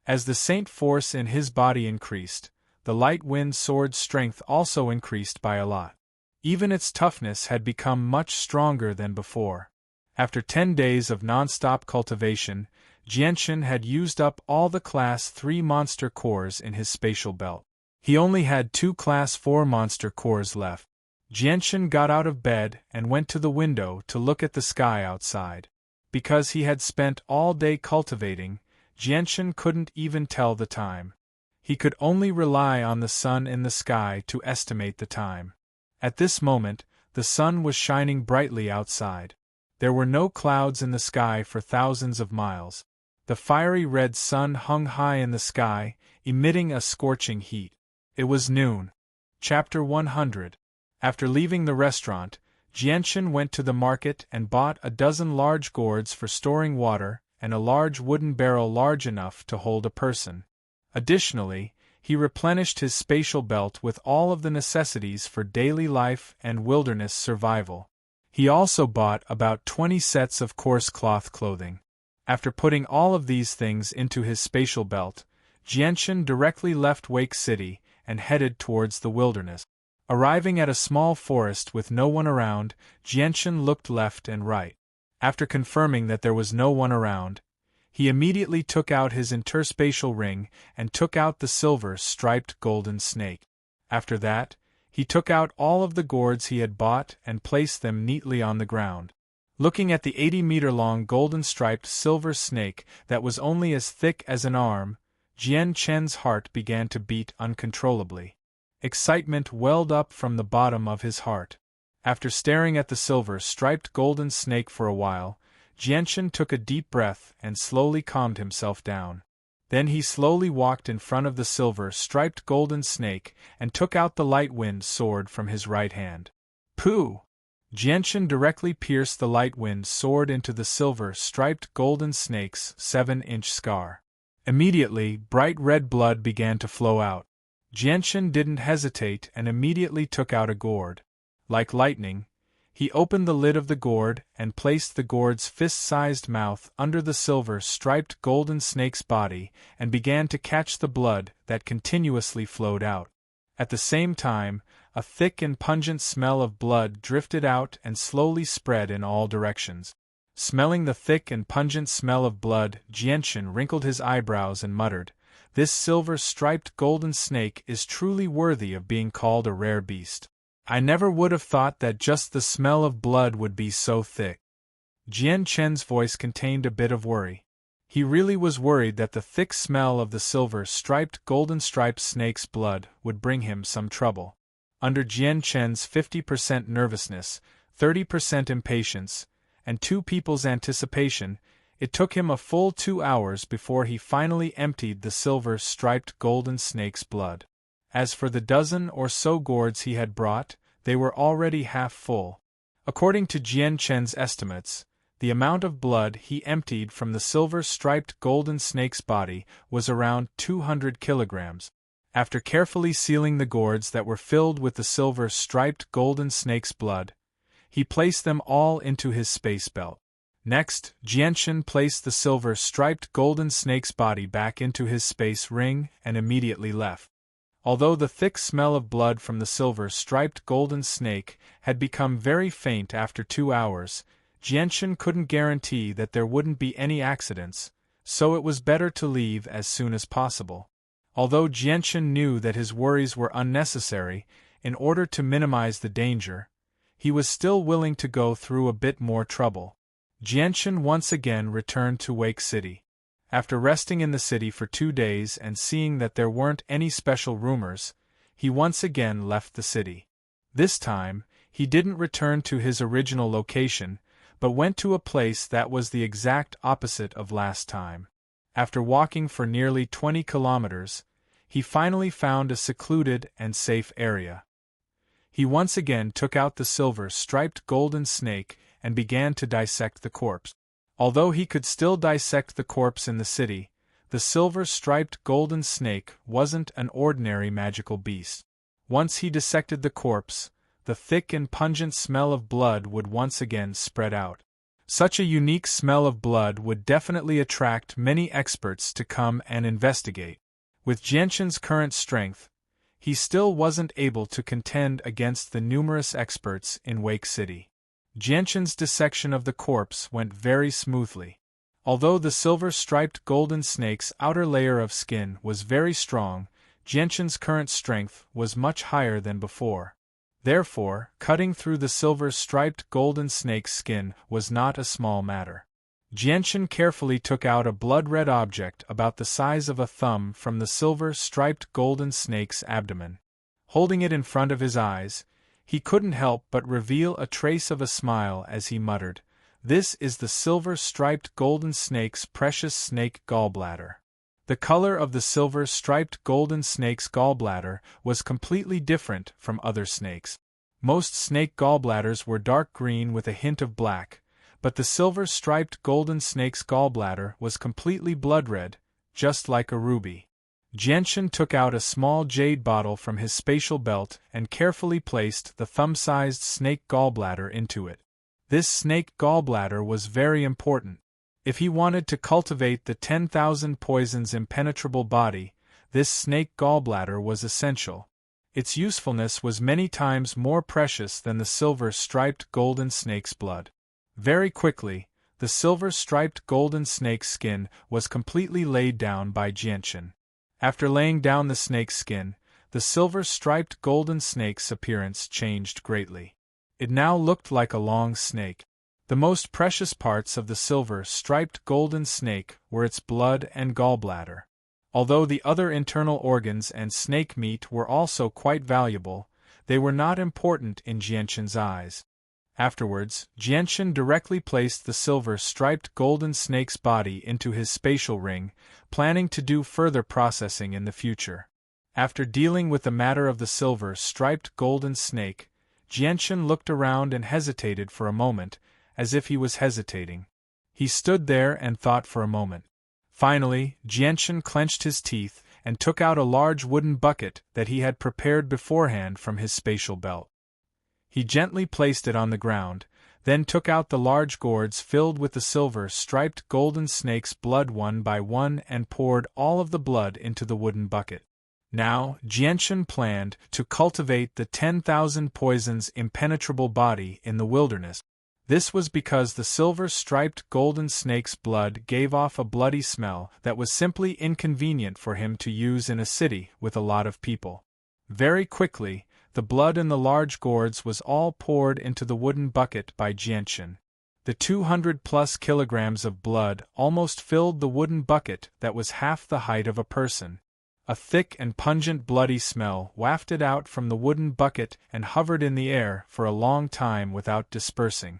As the saint force in his body increased, the light wind sword's strength also increased by a lot. Even its toughness had become much stronger than before. After 10 days of non-stop cultivation, Jianchen had used up all the Class 3 monster cores in his spatial belt. He only had 2 Class 4 monster cores left. Jianchen got out of bed and went to the window to look at the sky outside. Because he had spent all day cultivating, Jianchen couldn't even tell the time. He could only rely on the sun in the sky to estimate the time. At this moment, the sun was shining brightly outside. There were no clouds in the sky for thousands of miles. The fiery red sun hung high in the sky, emitting a scorching heat. It was noon. Chapter 100. After leaving the restaurant, Jianchen went to the market and bought a dozen large gourds for storing water and a large wooden barrel large enough to hold a person. Additionally, he replenished his spatial belt with all of the necessities for daily life and wilderness survival. He also bought about 20 sets of coarse cloth clothing. After putting all of these things into his spatial belt, Jianchen directly left Wake City and headed towards the wilderness. Arriving at a small forest with no one around, Jianchen looked left and right. After confirming that there was no one around, he immediately took out his interspatial ring and took out the silver-striped golden snake. After that, he took out all of the gourds he had bought and placed them neatly on the ground. Looking at the 80-meter-long golden-striped silver snake that was only as thick as an arm, Jianchen's heart began to beat uncontrollably. Excitement welled up from the bottom of his heart. After staring at the silver-striped golden snake for a while, Jianchen took a deep breath and slowly calmed himself down. Then he slowly walked in front of the silver-striped golden snake and took out the light wind sword from his right hand. Pooh! Jianchen directly pierced the light wind sword into the silver-striped golden snake's 7-inch scar. Immediately, bright red blood began to flow out. Jianchen didn't hesitate and immediately took out a gourd. Like lightning, he opened the lid of the gourd and placed the gourd's fist-sized mouth under the silver-striped golden snake's body and began to catch the blood that continuously flowed out. At the same time, a thick and pungent smell of blood drifted out and slowly spread in all directions. Smelling the thick and pungent smell of blood, Jianchen wrinkled his eyebrows and muttered, "This silver-striped golden snake is truly worthy of being called a rare beast. I never would have thought that just the smell of blood would be so thick." Jianchen's voice contained a bit of worry. He really was worried that the thick smell of the silver-striped golden-striped snake's blood would bring him some trouble. Under Jianchen's 50% nervousness, 30% impatience, and 2 people's anticipation, it took him a full 2 hours before he finally emptied the silver-striped golden snake's blood. As for the dozen or so gourds he had brought, they were already half full. According to Jianchen's estimates, the amount of blood he emptied from the silver-striped golden snake's body was around 200 kilograms. After carefully sealing the gourds that were filled with the silver-striped golden snake's blood, he placed them all into his space belt. Next, Jianshan placed the silver-striped golden snake's body back into his space ring and immediately left. Although the thick smell of blood from the silver-striped golden snake had become very faint after 2 hours, Jianshan couldn't guarantee that there wouldn't be any accidents, so it was better to leave as soon as possible. Although Jianshan knew that his worries were unnecessary, in order to minimize the danger, he was still willing to go through a bit more trouble. Jianshan once again returned to Wake City. After resting in the city for 2 days and seeing that there weren't any special rumors, he once again left the city. This time, he didn't return to his original location, but went to a place that was the exact opposite of last time. After walking for nearly 20 kilometers, he finally found a secluded and safe area. He once again took out the silver-striped golden snake and began to dissect the corpse. Although he could still dissect the corpse in the city, the silver-striped golden snake wasn't an ordinary magical beast. Once he dissected the corpse, the thick and pungent smell of blood would once again spread out. Such a unique smell of blood would definitely attract many experts to come and investigate. With Jianshan's current strength, he still wasn't able to contend against the numerous experts in Wake City. Jianshan's dissection of the corpse went very smoothly. Although the silver-striped golden snake's outer layer of skin was very strong, Jianshan's current strength was much higher than before. Therefore, cutting through the silver-striped golden snake's skin was not a small matter. Jianshan carefully took out a blood-red object about the size of a thumb from the silver-striped golden snake's abdomen. Holding it in front of his eyes, he couldn't help but reveal a trace of a smile as he muttered, "This is the silver-striped golden snake's precious snake gallbladder." The color of the silver-striped golden snake's gallbladder was completely different from other snakes. Most snake gallbladders were dark green with a hint of black, but the silver-striped golden snake's gallbladder was completely blood-red, just like a ruby. Jianshan took out a small jade bottle from his spatial belt and carefully placed the thumb-sized snake gallbladder into it. This snake gallbladder was very important. If he wanted to cultivate the 10,000 poisons impenetrable body, this snake gallbladder was essential. Its usefulness was many times more precious than the silver-striped golden snake's blood. Very quickly, the silver-striped golden snake's skin was completely laid down by Jianshan. After laying down the snake's skin, the silver-striped golden snake's appearance changed greatly. It now looked like a long snake. The most precious parts of the silver-striped golden snake were its blood and gallbladder. Although the other internal organs and snake meat were also quite valuable, they were not important in Jianshan's eyes. Afterwards, Jianshan directly placed the silver-striped golden snake's body into his spatial ring, planning to do further processing in the future. After dealing with the matter of the silver-striped golden snake, Jianshan looked around and hesitated for a moment, as if he was hesitating. He stood there and thought for a moment. Finally, Jianshan clenched his teeth and took out a large wooden bucket that he had prepared beforehand from his spatial belt. He gently placed it on the ground, then took out the large gourds filled with the silver-striped golden snake's blood one by one and poured all of the blood into the wooden bucket. Now, Jianshan planned to cultivate the 10,000 poisons impenetrable body in the wilderness. This was because the silver-striped golden snake's blood gave off a bloody smell that was simply inconvenient for him to use in a city with a lot of people. Very quickly, the blood in the large gourds was all poured into the wooden bucket by Jianshan. The 200+ kilograms of blood almost filled the wooden bucket that was half the height of a person. A thick and pungent bloody smell wafted out from the wooden bucket and hovered in the air for a long time without dispersing.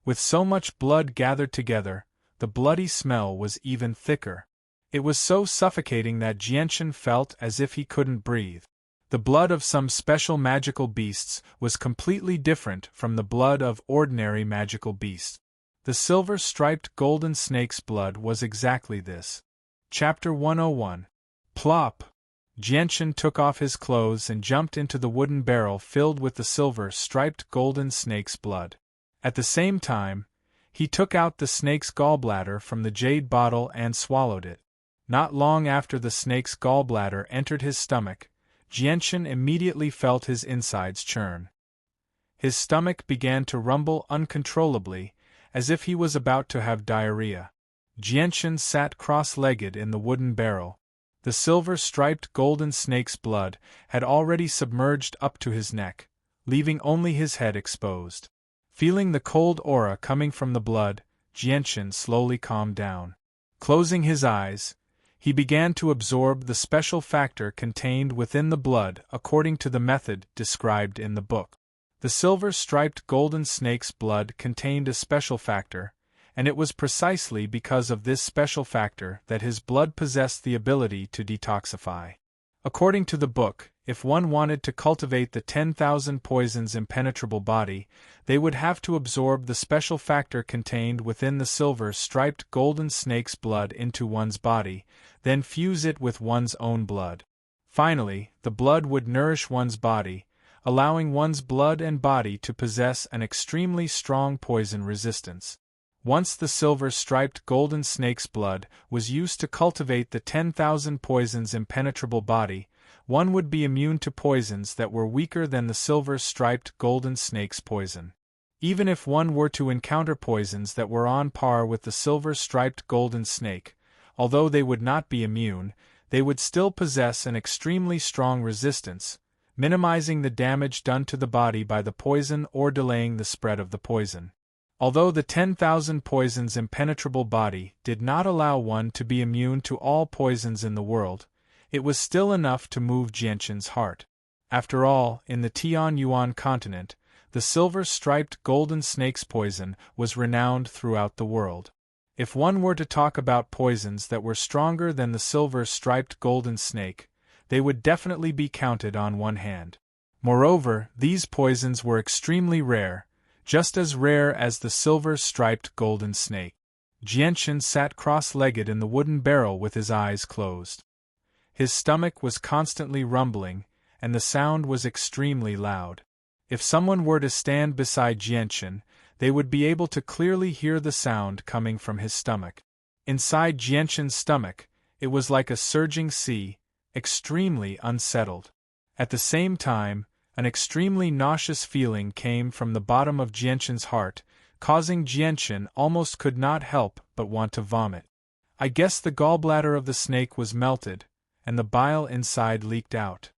With so much blood gathered together, the bloody smell was even thicker. It was so suffocating that Jianshan felt as if he couldn't breathe. The blood of some special magical beasts was completely different from the blood of ordinary magical beasts. The silver-striped golden snake's blood was exactly this. Chapter 101. Plop! Jianshan took off his clothes and jumped into the wooden barrel filled with the silver-striped golden snake's blood. At the same time, He took out the snake's gallbladder from the jade bottle and swallowed it. Not long after the snake's gallbladder entered his stomach, Jianshan immediately felt his insides churn. His stomach began to rumble uncontrollably, as if he was about to have diarrhea. Jianshan sat cross-legged in the wooden barrel. The silver-striped golden snake's blood had already submerged up to his neck, leaving only his head exposed. Feeling the cold aura coming from the blood, Jianshan slowly calmed down. Closing his eyes, he began to absorb the special factor contained within the blood according to the method described in the book. The silver-striped golden snake's blood contained a special factor, and it was precisely because of this special factor that his blood possessed the ability to detoxify. According to the book, if one wanted to cultivate the 10,000 poisons impenetrable body, they would have to absorb the special factor contained within the silver-striped golden snake's blood into one's body, then fuse it with one's own blood. Finally, the blood would nourish one's body, allowing one's blood and body to possess an extremely strong poison resistance. Once the silver-striped golden snake's blood was used to cultivate the 10,000 poisons impenetrable body, one would be immune to poisons that were weaker than the silver-striped golden snake's poison. Even if one were to encounter poisons that were on par with the silver-striped golden snake, although they would not be immune, they would still possess an extremely strong resistance, minimizing the damage done to the body by the poison or delaying the spread of the poison. Although the 10,000 poisons impenetrable body did not allow one to be immune to all poisons in the world, it was still enough to move Jianshan's heart. After all, in the Tianyuan continent, the silver-striped golden snake's poison was renowned throughout the world. If one were to talk about poisons that were stronger than the silver-striped golden snake, they would definitely be counted on one hand. Moreover, these poisons were extremely rare, just as rare as the silver-striped golden snake. Jianshan sat cross-legged in the wooden barrel with his eyes closed. His stomach was constantly rumbling, and the sound was extremely loud. If someone were to stand beside Jianshan, they would be able to clearly hear the sound coming from his stomach. Inside Jianshan's stomach, it was like a surging sea, extremely unsettled. At the same time, an extremely nauseous feeling came from the bottom of Jianshan's heart, causing Jianshan almost could not help but want to vomit. I guess the gallbladder of the snake was melted, and the bile inside leaked out.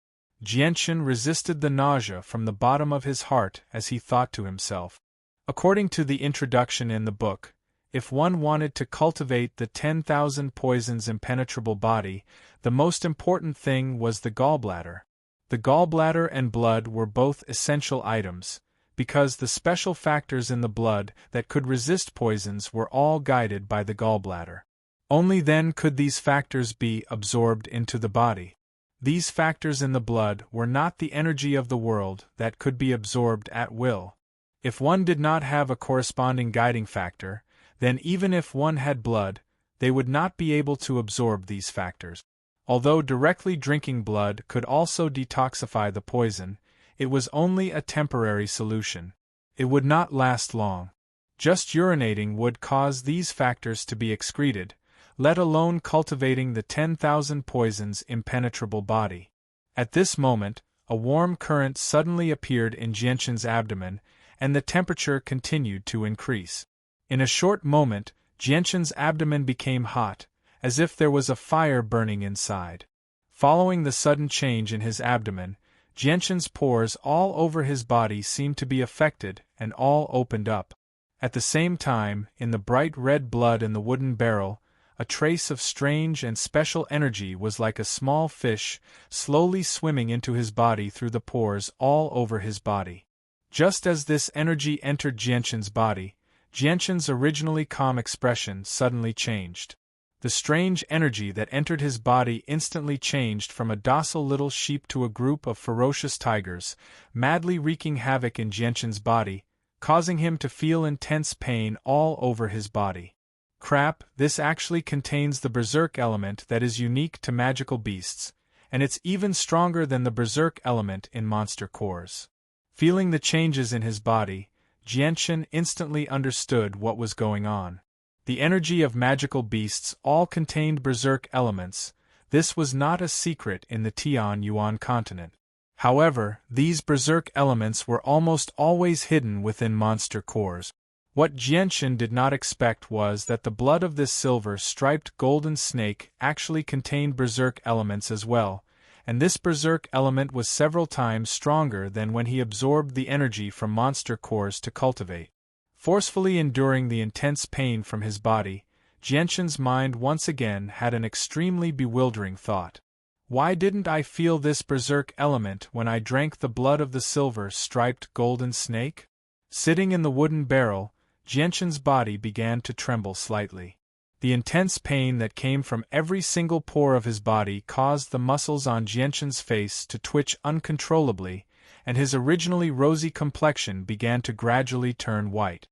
Jianshan resisted the nausea from the bottom of his heart as he thought to himself. According to the introduction in the book, if one wanted to cultivate the 10,000 poisons impenetrable body, the most important thing was the gallbladder. The gallbladder and blood were both essential items, because the special factors in the blood that could resist poisons were all guided by the gallbladder. Only then could these factors be absorbed into the body. These factors in the blood were not the energy of the world that could be absorbed at will. If one did not have a corresponding guiding factor, then even if one had blood, they would not be able to absorb these factors. Although directly drinking blood could also detoxify the poison, it was only a temporary solution. It would not last long. Just urinating would cause these factors to be excreted, let alone cultivating the 10,000 poisons impenetrable body. At this moment, a warm current suddenly appeared in Jianshan's abdomen, and the temperature continued to increase. In a short moment, Jianshan's abdomen became hot, as if there was a fire burning inside. Following the sudden change in his abdomen, Jianshan's pores all over his body seemed to be affected and all opened up. At the same time, in the bright red blood in the wooden barrel, a trace of strange and special energy was like a small fish slowly swimming into his body through the pores all over his body. Just as this energy entered Jianshan's body, Jianshan's originally calm expression suddenly changed. The strange energy that entered his body instantly changed from a docile little sheep to a group of ferocious tigers, madly wreaking havoc in Jianshan's body, causing him to feel intense pain all over his body. Crap, this actually contains the berserk element that is unique to magical beasts, and it's even stronger than the berserk element in monster cores. Feeling the changes in his body, Jianchen instantly understood what was going on. The energy of magical beasts all contained berserk elements. This was not a secret in the Tianyuan continent. However, these berserk elements were almost always hidden within monster cores. What Jianchen did not expect was that the blood of this silver-striped golden snake actually contained berserk elements as well, and this berserk element was several times stronger than when he absorbed the energy from monster cores to cultivate. Forcefully enduring the intense pain from his body, Jianchen's mind once again had an extremely bewildering thought. Why didn't I feel this berserk element when I drank the blood of the silver-striped golden snake? Sitting in the wooden barrel, Jianchen's body began to tremble slightly. The intense pain that came from every single pore of his body caused the muscles on Jianchen's face to twitch uncontrollably, and his originally rosy complexion began to gradually turn white.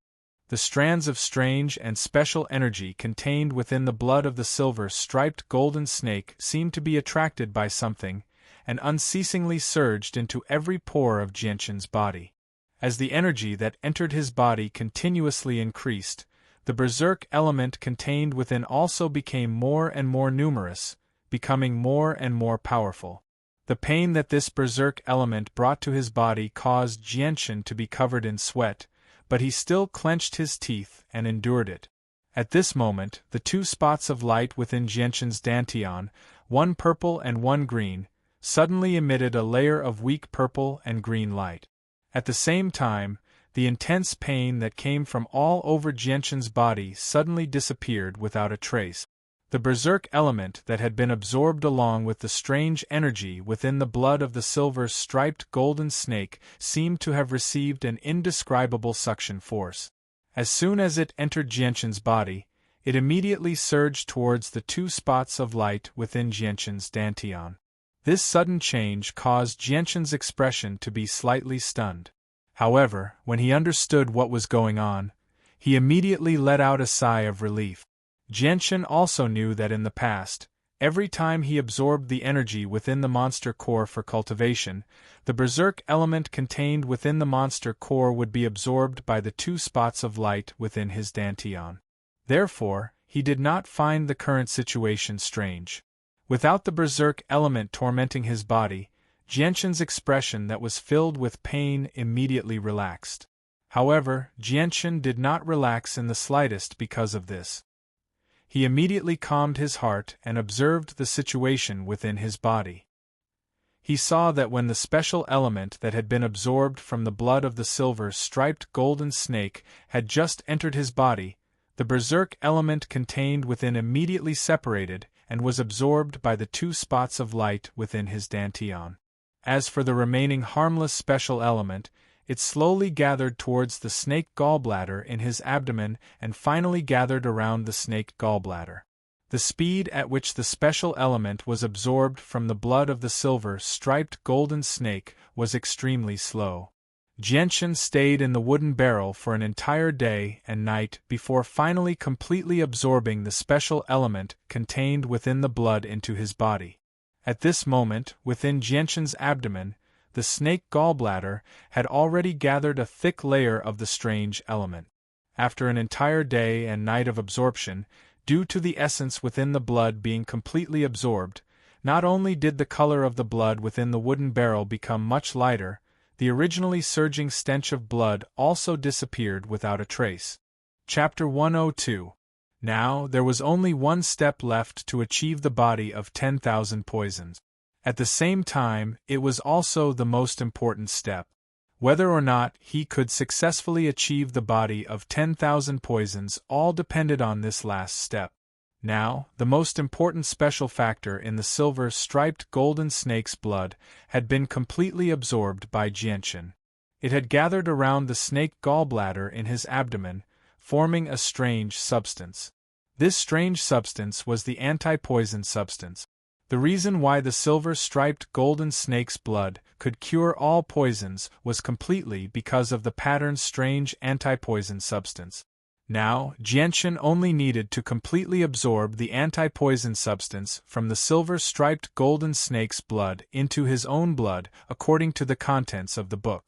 The strands of strange and special energy contained within the blood of the silver-striped golden snake seemed to be attracted by something, and unceasingly surged into every pore of Jianchen's body. As the energy that entered his body continuously increased, the berserk element contained within also became more and more numerous, becoming more and more powerful. The pain that this berserk element brought to his body caused Jianchen to be covered in sweat, but he still clenched his teeth and endured it. At this moment, the two spots of light within Jianchen's dantian, one purple and one green, suddenly emitted a layer of weak purple and green light. At the same time, the intense pain that came from all over Jianchen's body suddenly disappeared without a trace. The berserk element that had been absorbed along with the strange energy within the blood of the silver-striped golden snake seemed to have received an indescribable suction force. As soon as it entered Jianchen's body, it immediately surged towards the two spots of light within Jianchen's dantian. This sudden change caused Jianchen's expression to be slightly stunned. However, when he understood what was going on, he immediately let out a sigh of relief. Jianchen also knew that in the past, every time he absorbed the energy within the monster core for cultivation, the berserk element contained within the monster core would be absorbed by the two spots of light within his dantian. Therefore, he did not find the current situation strange. Without the berserk element tormenting his body, Jianchen's expression that was filled with pain immediately relaxed. However, Jianchen did not relax in the slightest because of this. He immediately calmed his heart and observed the situation within his body. He saw that when the special element that had been absorbed from the blood of the silver-striped golden snake had just entered his body, the berserk element contained within immediately separated and was absorbed by the two spots of light within his dantian. As for the remaining harmless special element, it slowly gathered towards the snake gallbladder in his abdomen and finally gathered around the snake gallbladder. The speed at which the special element was absorbed from the blood of the silver-striped golden snake was extremely slow. Jianchen stayed in the wooden barrel for an entire day and night before finally completely absorbing the special element contained within the blood into his body. At this moment, within Jianchen's abdomen, the snake gallbladder had already gathered a thick layer of the strange element. After an entire day and night of absorption, due to the essence within the blood being completely absorbed, not only did the color of the blood within the wooden barrel become much lighter, the originally surging stench of blood also disappeared without a trace. Chapter 102. Now, there was only one step left to achieve the body of 10,000 poisons. At the same time, it was also the most important step. Whether or not he could successfully achieve the body of 10,000 poisons all depended on this last step. Now, the most important special factor in the silver-striped golden snake's blood had been completely absorbed by Jianchen. It had gathered around the snake gallbladder in his abdomen, forming a strange substance. This strange substance was the anti-poison substance. The reason why the silver-striped golden snake's blood could cure all poisons was completely because of the pattern's strange anti-poison substance. Now, Jianchen only needed to completely absorb the anti-poison substance from the silver-striped golden snake's blood into his own blood according to the contents of the book.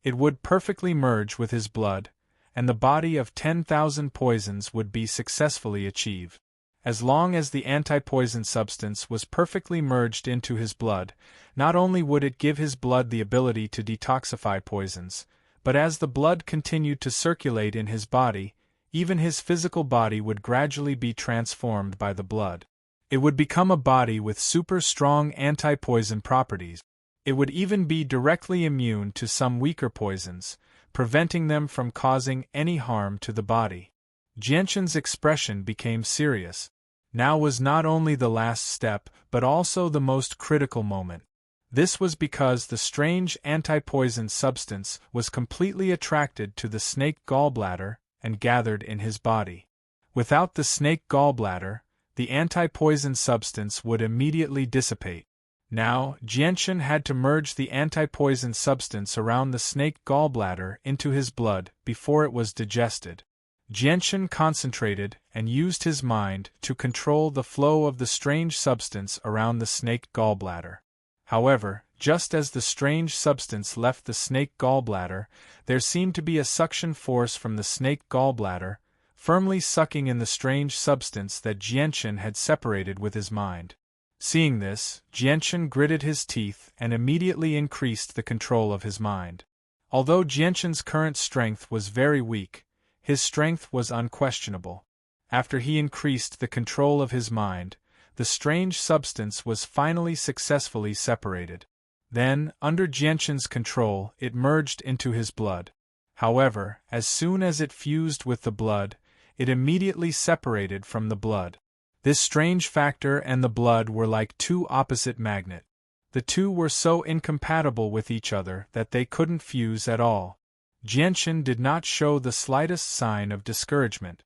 It would perfectly merge with his blood, and the body of 10,000 poisons would be successfully achieved. As long as the anti-poison substance was perfectly merged into his blood, not only would it give his blood the ability to detoxify poisons, but as the blood continued to circulate in his body, even his physical body would gradually be transformed by the blood. It would become a body with super strong anti-poison properties. It would even be directly immune to some weaker poisons, preventing them from causing any harm to the body. Jianshan's expression became serious. Now was not only the last step, but also the most critical moment. This was because the strange anti-poison substance was completely attracted to the snake gallbladder and gathered in his body. Without the snake gallbladder, the anti-poison substance would immediately dissipate. Now, Jianshan had to merge the anti-poison substance around the snake gallbladder into his blood before it was digested. Jianshan concentrated and used his mind to control the flow of the strange substance around the snake gallbladder. However, just as the strange substance left the snake gallbladder, there seemed to be a suction force from the snake gallbladder, firmly sucking in the strange substance that Jianshan had separated with his mind. Seeing this, Jianshan gritted his teeth and immediately increased the control of his mind. Although Jianshan's current strength was very weak, his strength was unquestionable. After he increased the control of his mind, the strange substance was finally successfully separated. Then, under Jianshan's control, it merged into his blood. However, as soon as it fused with the blood, it immediately separated from the blood. This strange factor and the blood were like two opposite magnets. The two were so incompatible with each other that they couldn't fuse at all. Jianshan did not show the slightest sign of discouragement.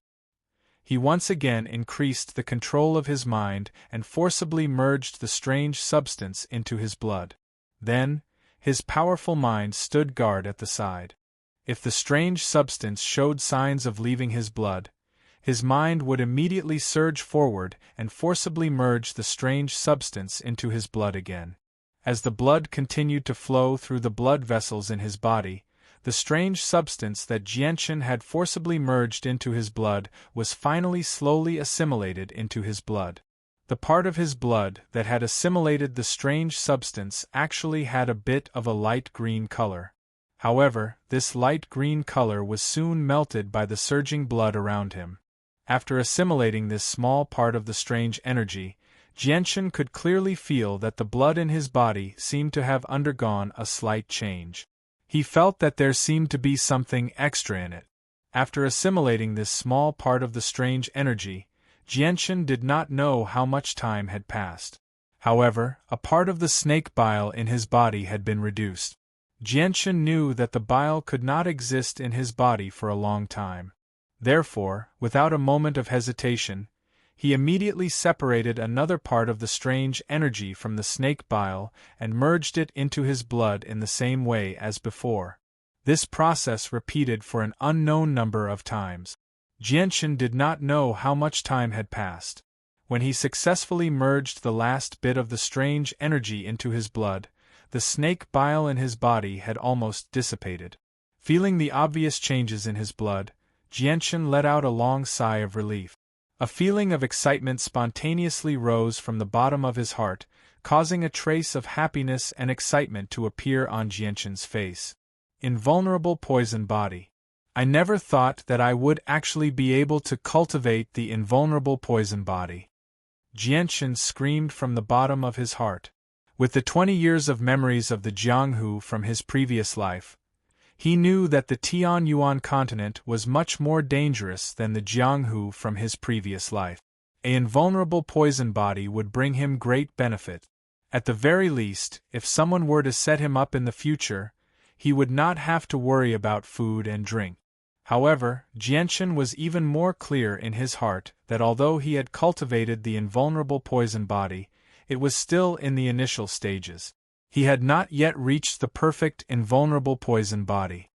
He once again increased the control of his mind and forcibly merged the strange substance into his blood. Then, his powerful mind stood guard at the side. If the strange substance showed signs of leaving his blood, his mind would immediately surge forward and forcibly merge the strange substance into his blood again. As the blood continued to flow through the blood vessels in his body, the strange substance that Jianshan had forcibly merged into his blood was finally slowly assimilated into his blood. The part of his blood that had assimilated the strange substance actually had a bit of a light green color. However, this light green color was soon melted by the surging blood around him. After assimilating this small part of the strange energy, Jianshan could clearly feel that the blood in his body seemed to have undergone a slight change. He felt that there seemed to be something extra in it. After assimilating this small part of the strange energy, Jianshan did not know how much time had passed. However, a part of the snake bile in his body had been reduced. Jianshan knew that the bile could not exist in his body for a long time. Therefore, without a moment of hesitation, he immediately separated another part of the strange energy from the snake bile and merged it into his blood in the same way as before. This process repeated for an unknown number of times. Jianshan did not know how much time had passed. When he successfully merged the last bit of the strange energy into his blood, the snake bile in his body had almost dissipated. Feeling the obvious changes in his blood, Jianshan let out a long sigh of relief. A feeling of excitement spontaneously rose from the bottom of his heart, causing a trace of happiness and excitement to appear on Jianshan's face. Invulnerable poison body. I never thought that I would actually be able to cultivate the invulnerable poison body. Jianshan screamed from the bottom of his heart. With the 20 years of memories of the Jianghu from his previous life, he knew that the Tianyuan continent was much more dangerous than the Jianghu from his previous life. An invulnerable poison body would bring him great benefit. At the very least, if someone were to set him up in the future, he would not have to worry about food and drink. However, Jianshan was even more clear in his heart that although he had cultivated the invulnerable poison body, it was still in the initial stages. He had not yet reached the perfect invulnerable poison body.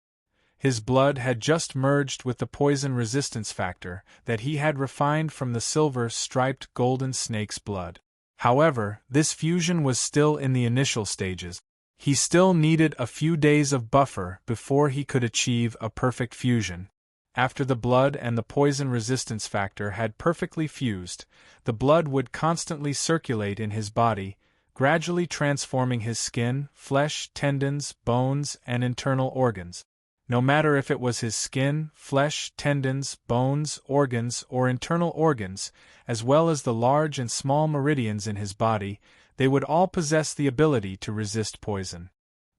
His blood had just merged with the poison resistance factor that he had refined from the silver-striped golden snake's blood. However, this fusion was still in the initial stages. He still needed a few days of buffer before he could achieve a perfect fusion. After the blood and the poison resistance factor had perfectly fused, the blood would constantly circulate in his body, gradually transforming his skin, flesh, tendons, bones, and internal organs. No matter if it was his skin, flesh, tendons, bones, organs, or internal organs, as well as the large and small meridians in his body, they would all possess the ability to resist poison.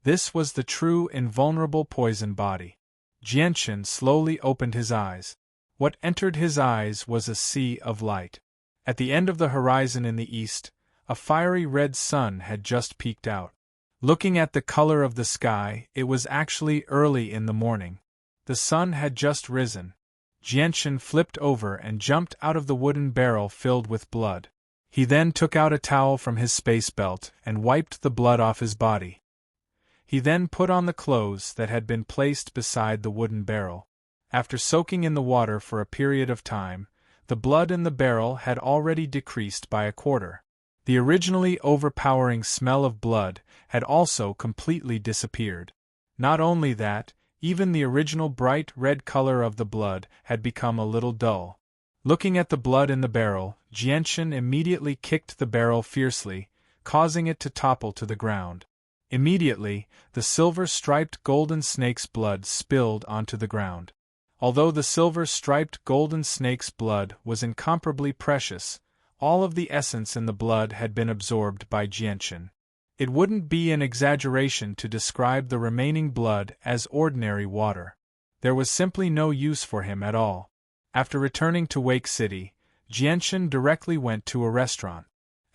This was the true invulnerable poison body. Jianchen slowly opened his eyes. What entered his eyes was a sea of light. At the end of the horizon in the east, a fiery red sun had just peeked out. Looking at the color of the sky, it was actually early in the morning. The sun had just risen. Jianchen flipped over and jumped out of the wooden barrel filled with blood. He then took out a towel from his space belt and wiped the blood off his body. He then put on the clothes that had been placed beside the wooden barrel. After soaking in the water for a period of time, the blood in the barrel had already decreased by a quarter. The originally overpowering smell of blood had also completely disappeared. Not only that, even the original bright red color of the blood had become a little dull. Looking at the blood in the barrel, Jianchen immediately kicked the barrel fiercely, causing it to topple to the ground. Immediately, the silver-striped golden snake's blood spilled onto the ground. Although the silver-striped golden snake's blood was incomparably precious, all of the essence in the blood had been absorbed by Jianchen. It wouldn't be an exaggeration to describe the remaining blood as ordinary water. There was simply no use for him at all. After returning to Wake City, Jianchen directly went to a restaurant.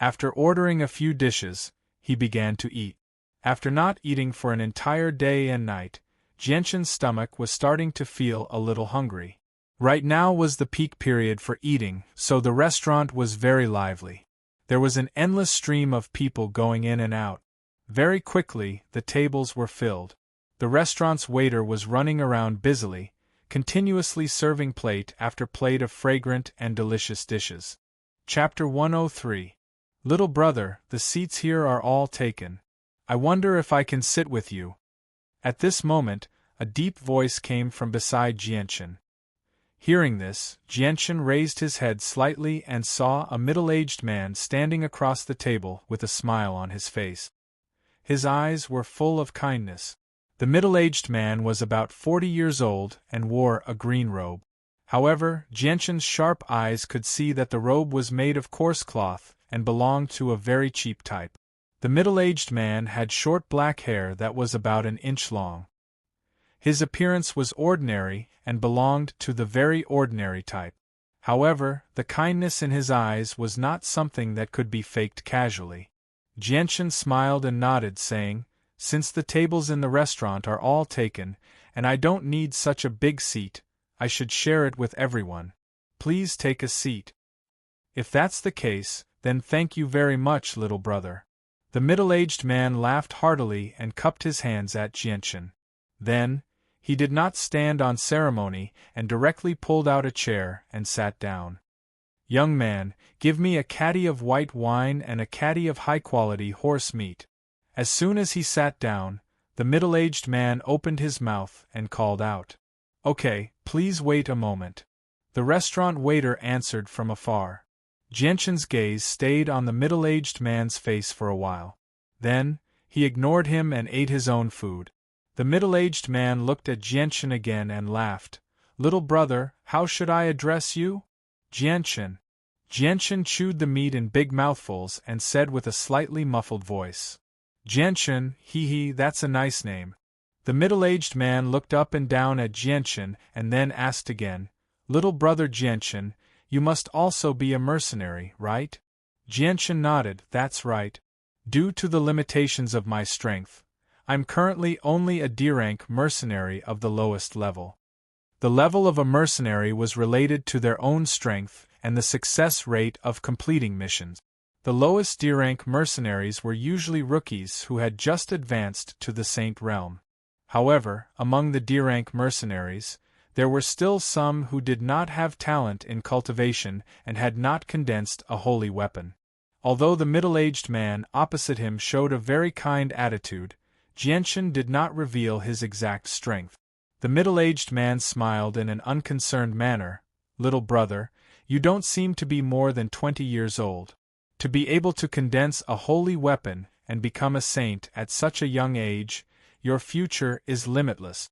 After ordering a few dishes, he began to eat. After not eating for an entire day and night, Jianchen's stomach was starting to feel a little hungry. Right now was the peak period for eating, so the restaurant was very lively. There was an endless stream of people going in and out. Very quickly, the tables were filled. The restaurant's waiter was running around busily, continuously serving plate after plate of fragrant and delicious dishes. Chapter 103. Little brother, the seats here are all taken. I wonder if I can sit with you. At this moment, a deep voice came from beside Jianchen. Hearing this, Jianchen raised his head slightly and saw a middle-aged man standing across the table with a smile on his face. His eyes were full of kindness. The middle-aged man was about 40 years old and wore a green robe. However, Jianchen's sharp eyes could see that the robe was made of coarse cloth and belonged to a very cheap type. The middle-aged man had short black hair that was about an inch long. His appearance was ordinary and belonged to the very ordinary type. However, the kindness in his eyes was not something that could be faked casually. Jianchen smiled and nodded, saying, "Since the tables in the restaurant are all taken, and I don't need such a big seat, I should share it with everyone. Please take a seat." "If that's the case, then thank you very much, little brother." The middle-aged man laughed heartily and cupped his hands at Jianchen. Then, he did not stand on ceremony and directly pulled out a chair and sat down. "Young man, give me a caddy of white wine and a caddy of high-quality horse meat." As soon as he sat down, the middle-aged man opened his mouth and called out, "Okay, please wait a moment." The restaurant waiter answered from afar. Jianchen's gaze stayed on the middle-aged man's face for a while. Then, he ignored him and ate his own food. The middle-aged man looked at Jianchen again and laughed. "Little brother, how should I address you?" "Jianchen." Jianchen chewed the meat in big mouthfuls and said with a slightly muffled voice, "Jianchen, hee, that's a nice name." The middle-aged man looked up and down at Jianchen and then asked again, "Little brother Jianchen, you must also be a mercenary, right?" Jianchen nodded, "That's right. Due to the limitations of my strength, I'm currently only a D-rank mercenary of the lowest level." The level of a mercenary was related to their own strength and the success rate of completing missions. The lowest D-rank mercenaries were usually rookies who had just advanced to the Saint realm. However, among the D-rank mercenaries, there were still some who did not have talent in cultivation and had not condensed a holy weapon. Although the middle-aged man opposite him showed a very kind attitude, Jianshan did not reveal his exact strength. The middle-aged man smiled in an unconcerned manner. "Little brother, you don't seem to be more than 20 years old. To be able to condense a holy weapon and become a saint at such a young age, your future is limitless."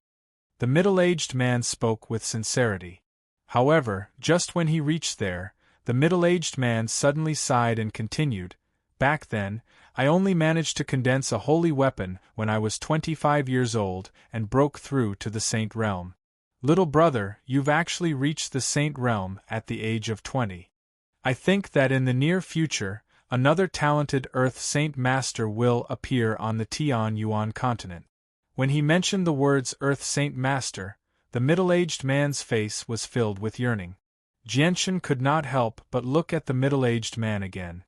The middle-aged man spoke with sincerity. However, just when he reached there, the middle-aged man suddenly sighed and continued, "Back then, I only managed to condense a holy weapon when I was 25 years old and broke through to the saint realm. Little brother, you've actually reached the saint realm at the age of 20. I think that in the near future, another talented Earth Saint Master will appear on the Tian Yuan continent." When he mentioned the words Earth Saint Master, the middle-aged man's face was filled with yearning. Jianshan could not help but look at the middle-aged man again.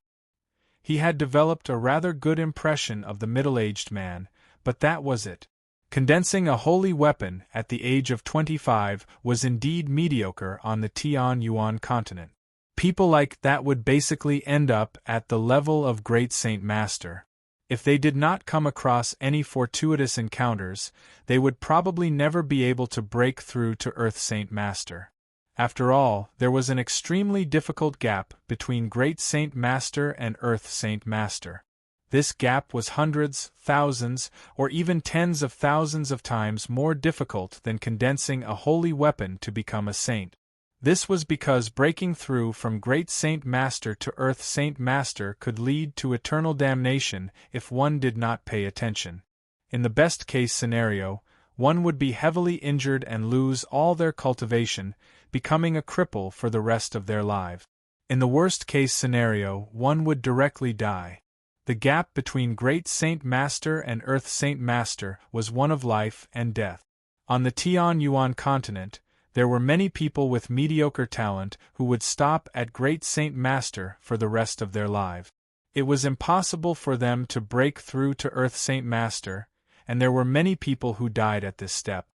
He had developed a rather good impression of the middle-aged man, but that was it. Condensing a holy weapon at the age of 25 was indeed mediocre on the Tian Yuan continent. People like that would basically end up at the level of Great Saint Master. If they did not come across any fortuitous encounters, they would probably never be able to break through to Earth Saint Master. After all, there was an extremely difficult gap between Great Saint Master and Earth Saint Master. This gap was hundreds, thousands, or even tens of thousands of times more difficult than condensing a holy weapon to become a saint. This was because breaking through from Great Saint Master to Earth Saint Master could lead to eternal damnation if one did not pay attention. In the best-case scenario, one would be heavily injured and lose all their cultivation, becoming a cripple for the rest of their lives. In the worst-case scenario, one would directly die. The gap between Great Saint Master and Earth Saint Master was one of life and death. On the Tian Yuan continent, there were many people with mediocre talent who would stop at Great Saint Master for the rest of their lives. It was impossible for them to break through to Earth Saint Master, and there were many people who died at this step.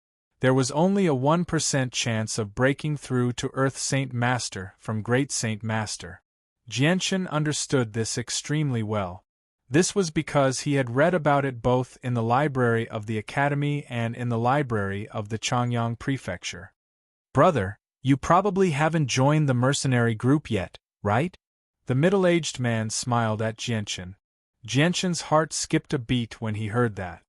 There was only a 1% chance of breaking through to Earth Saint Master from Great Saint Master. Jianshan understood this extremely well. This was because he had read about it both in the library of the Academy and in the library of the Changyang Prefecture. "Brother, you probably haven't joined the mercenary group yet, right?" The middle-aged man smiled at Jianshan. Jianshan's heart skipped a beat when he heard that.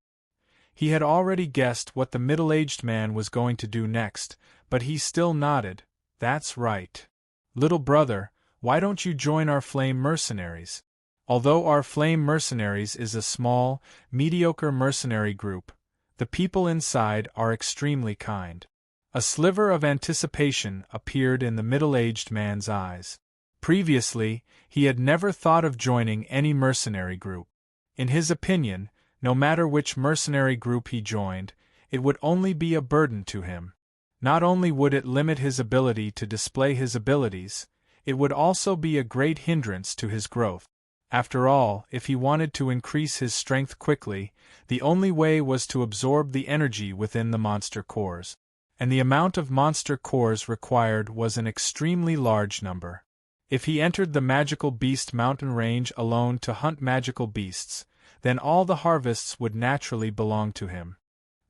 He had already guessed what the middle-aged man was going to do next, but he still nodded. "That's right. Little brother, why don't you join our Flame Mercenaries?" Although our Flame Mercenaries is a small, mediocre mercenary group, the people inside are extremely kind. A sliver of anticipation appeared in the middle-aged man's eyes. Previously, he had never thought of joining any mercenary group. In his opinion, no matter which mercenary group he joined, it would only be a burden to him. Not only would it limit his ability to display his abilities, it would also be a great hindrance to his growth. After all, if he wanted to increase his strength quickly, the only way was to absorb the energy within the monster cores. And the amount of monster cores required was an extremely large number. If he entered the magical beast mountain range alone to hunt magical beasts, then all the harvests would naturally belong to him.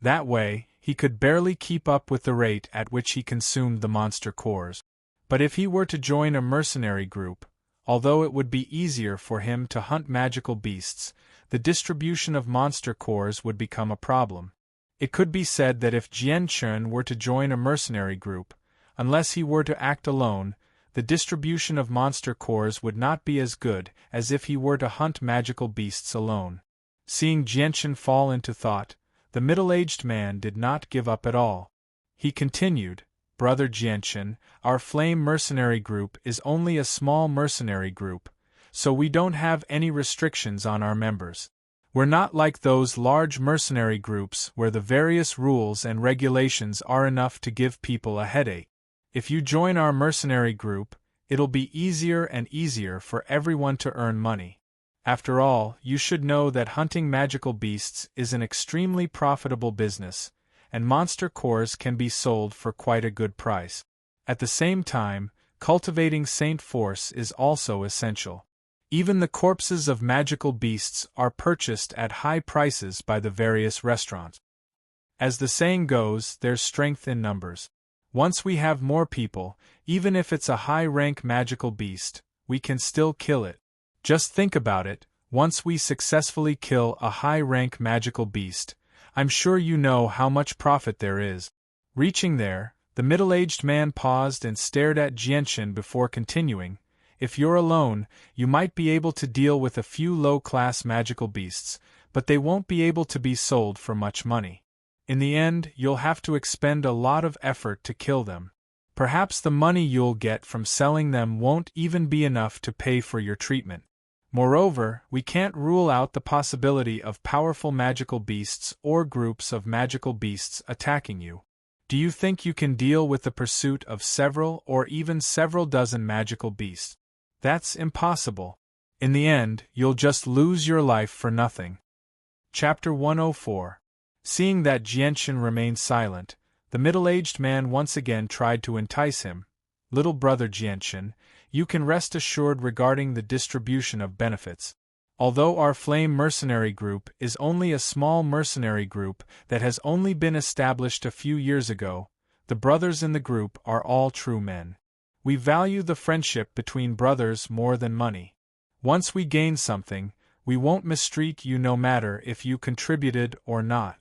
That way, he could barely keep up with the rate at which he consumed the monster cores. But if he were to join a mercenary group, although it would be easier for him to hunt magical beasts, the distribution of monster cores would become a problem. It could be said that if Jianshan were to join a mercenary group, unless he were to act alone, the distribution of monster cores would not be as good as if he were to hunt magical beasts alone. Seeing Jianshan fall into thought, the middle-aged man did not give up at all. He continued, "Brother Jianshan, our Flame Mercenary group is only a small mercenary group, so we don't have any restrictions on our members. We're not like those large mercenary groups where the various rules and regulations are enough to give people a headache. If you join our mercenary group, it'll be easier and easier for everyone to earn money. After all, you should know that hunting magical beasts is an extremely profitable business, and monster cores can be sold for quite a good price. At the same time, cultivating saint force is also essential. Even the corpses of magical beasts are purchased at high prices by the various restaurants. As the saying goes, there's strength in numbers. Once we have more people, even if it's a high-rank magical beast, we can still kill it. Just think about it, once we successfully kill a high-rank magical beast, I'm sure you know how much profit there is. Reaching there, the middle-aged man paused and stared at Jianchen before continuing. If you're alone, you might be able to deal with a few low-class magical beasts, but they won't be able to be sold for much money. In the end, you'll have to expend a lot of effort to kill them. Perhaps the money you'll get from selling them won't even be enough to pay for your treatment. Moreover, we can't rule out the possibility of powerful magical beasts or groups of magical beasts attacking you. Do you think you can deal with the pursuit of several or even several dozen magical beasts? That's impossible. In the end, you'll just lose your life for nothing. Chapter 104. Seeing that Jianchen remained silent, the middle-aged man once again tried to entice him. Little brother Jianchen, you can rest assured regarding the distribution of benefits. Although our flame mercenary group is only a small mercenary group that has only been established a few years ago, the brothers in the group are all true men. We value the friendship between brothers more than money. Once we gain something, we won't mistreat you no matter if you contributed or not.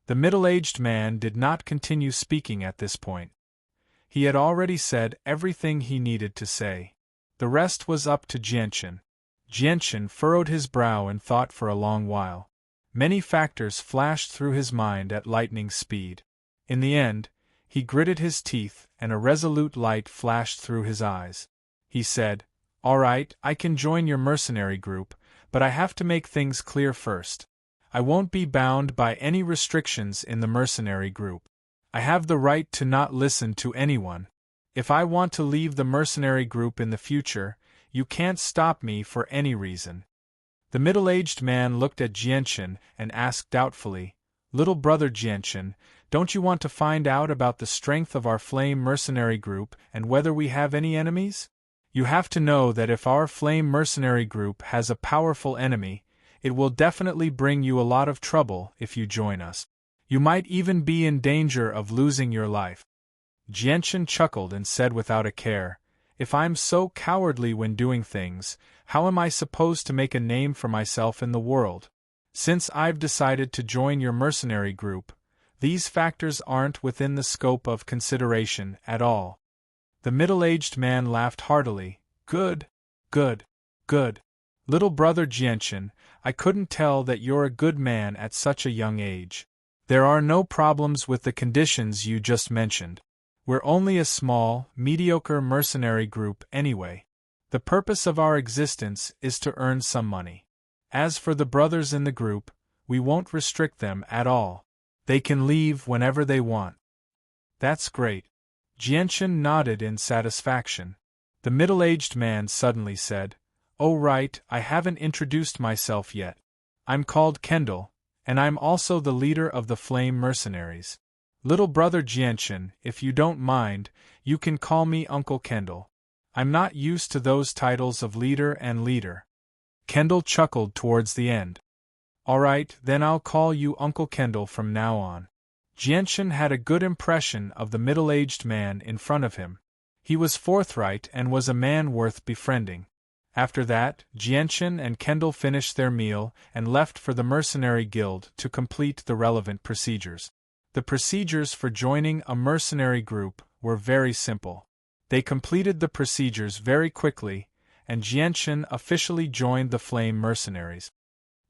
The middle-aged man did not continue speaking at this point. He had already said everything he needed to say. The rest was up to Jianchen. Jianchen furrowed his brow and thought for a long while. Many factors flashed through his mind at lightning speed. In the end, he gritted his teeth and a resolute light flashed through his eyes. He said, "All right, I can join your mercenary group, but I have to make things clear first. I won't be bound by any restrictions in the mercenary group. I have the right to not listen to anyone. If I want to leave the mercenary group in the future, you can't stop me for any reason." The middle-aged man looked at Jianchen and asked doubtfully, "Little brother Jianchen, don't you want to find out about the strength of our flame mercenary group and whether we have any enemies? You have to know that if our flame mercenary group has a powerful enemy, it will definitely bring you a lot of trouble if you join us. You might even be in danger of losing your life." Jianchen chuckled and said without a care, "If I'm so cowardly when doing things, how am I supposed to make a name for myself in the world? Since I've decided to join your mercenary group, these factors aren't within the scope of consideration at all." The middle-aged man laughed heartily. Good. Little brother Jianchen, I couldn't tell that you're a good man at such a young age. There are no problems with the conditions you just mentioned. We're only a small, mediocre mercenary group anyway. The purpose of our existence is to earn some money. As for the brothers in the group, we won't restrict them at all. They can leave whenever they want. That's great. Jianchen nodded in satisfaction. The middle-aged man suddenly said, "Oh right, I haven't introduced myself yet. I'm called Kendall, and I'm also the leader of the Flame Mercenaries. Little brother Jianchen, if you don't mind, you can call me Uncle Kendall. I'm not used to those titles of leader and leader." Kendall chuckled towards the end. "All right, then I'll call you Uncle Kendall from now on." Jianchen had a good impression of the middle-aged man in front of him. He was forthright and was a man worth befriending. After that, Jianchen and Kendall finished their meal and left for the mercenary guild to complete the relevant procedures. The procedures for joining a mercenary group were very simple. They completed the procedures very quickly, and Jianchen officially joined the Flame Mercenaries.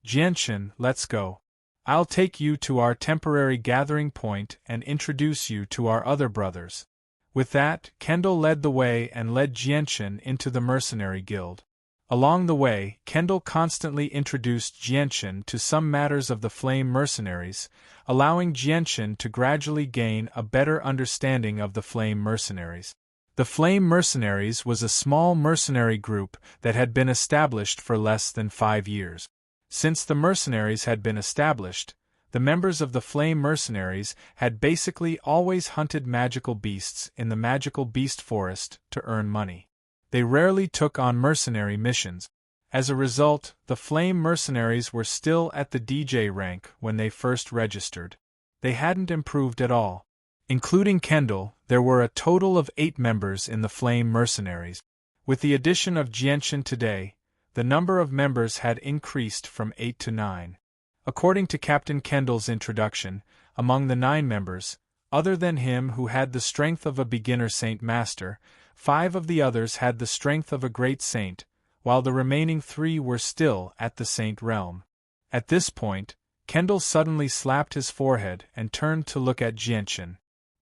"Jianchen, let's go. I'll take you to our temporary gathering point and introduce you to our other brothers." With that, Kendall led the way and led Jianchen into the mercenary guild. Along the way, Kendall constantly introduced Jianchen to some matters of the Flame Mercenaries, allowing Jianchen to gradually gain a better understanding of the Flame Mercenaries. The Flame Mercenaries was a small mercenary group that had been established for less than 5 years. Since the mercenaries had been established, the members of the Flame Mercenaries had basically always hunted magical beasts in the magical beast forest to earn money. They rarely took on mercenary missions. As a result, the Flame Mercenaries were still at the DJ rank when they first registered. They hadn't improved at all. Including Kendall, there were a total of 8 members in the Flame Mercenaries. With the addition of Jianchen today, the number of members had increased from 8 to 9. According to Captain Kendall's introduction, among the 9 members, other than him who had the strength of a beginner Saint Master, 5 of the others had the strength of a great saint, while the remaining 3 were still at the saint realm. At this point, Kendall suddenly slapped his forehead and turned to look at Jianchen.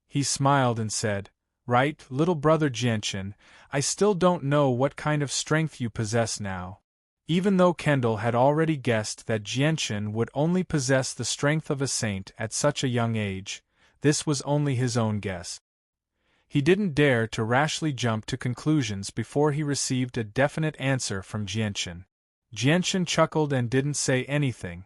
He smiled and said, "Right, little brother Jianchen, I still don't know what kind of strength you possess now." Even though Kendall had already guessed that Jianchen would only possess the strength of a saint at such a young age, this was only his own guess. He didn't dare to rashly jump to conclusions before he received a definite answer from Jianchen. Jianchen chuckled and didn't say anything.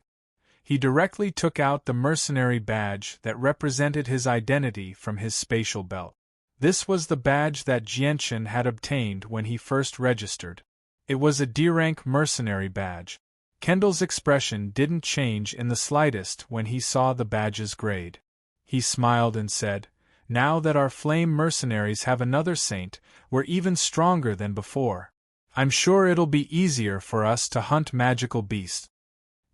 He directly took out the mercenary badge that represented his identity from his spatial belt. This was the badge that Jianchen had obtained when he first registered. It was a D-rank mercenary badge. Kendall's expression didn't change in the slightest when he saw the badge's grade. He smiled and said, "Now that our Flame Mercenaries have another saint, we're even stronger than before. I'm sure it'll be easier for us to hunt magical beasts."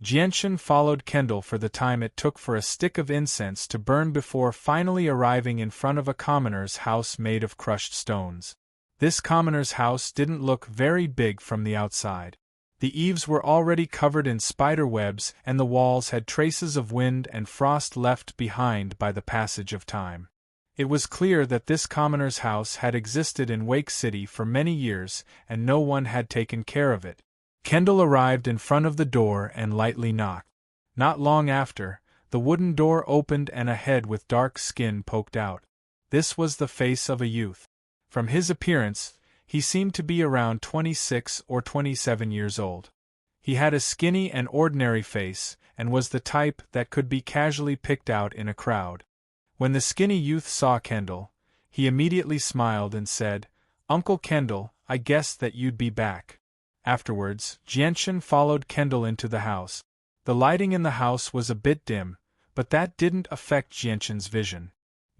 Jianchen followed Kendall for the time it took for a stick of incense to burn before finally arriving in front of a commoner's house made of crushed stones. This commoner's house didn't look very big from the outside. The eaves were already covered in spider webs and the walls had traces of wind and frost left behind by the passage of time. It was clear that this commoner's house had existed in Wake City for many years and no one had taken care of it. Kendall arrived in front of the door and lightly knocked. Not long after, the wooden door opened and a head with dark skin poked out. This was the face of a youth. From his appearance, he seemed to be around 26 or 27 years old. He had a skinny and ordinary face, and was the type that could be casually picked out in a crowd. When the skinny youth saw Kendall, he immediately smiled and said, "Uncle Kendall, I guessed that you'd be back." Afterwards, Jianchen followed Kendall into the house. The lighting in the house was a bit dim, but that didn't affect Jianchen's vision.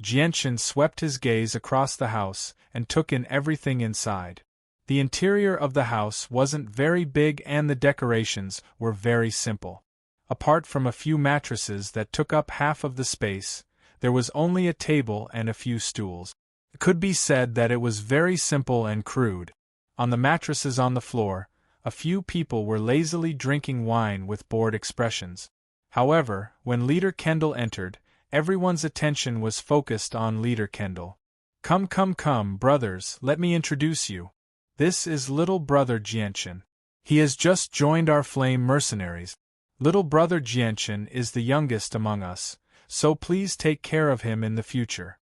Jianchen swept his gaze across the house and took in everything inside. The interior of the house wasn't very big and the decorations were very simple. Apart from a few mattresses that took up half of the space, there was only a table and a few stools. It could be said that it was very simple and crude. On the mattresses on the floor, a few people were lazily drinking wine with bored expressions. However, when Leader Kendall entered, everyone's attention was focused on Leader Kendall. Come, brothers, let me introduce you. This is little brother Jianchen. He has just joined our Flame Mercenaries. Little brother Jianchen is the youngest among us, so please take care of him in the future."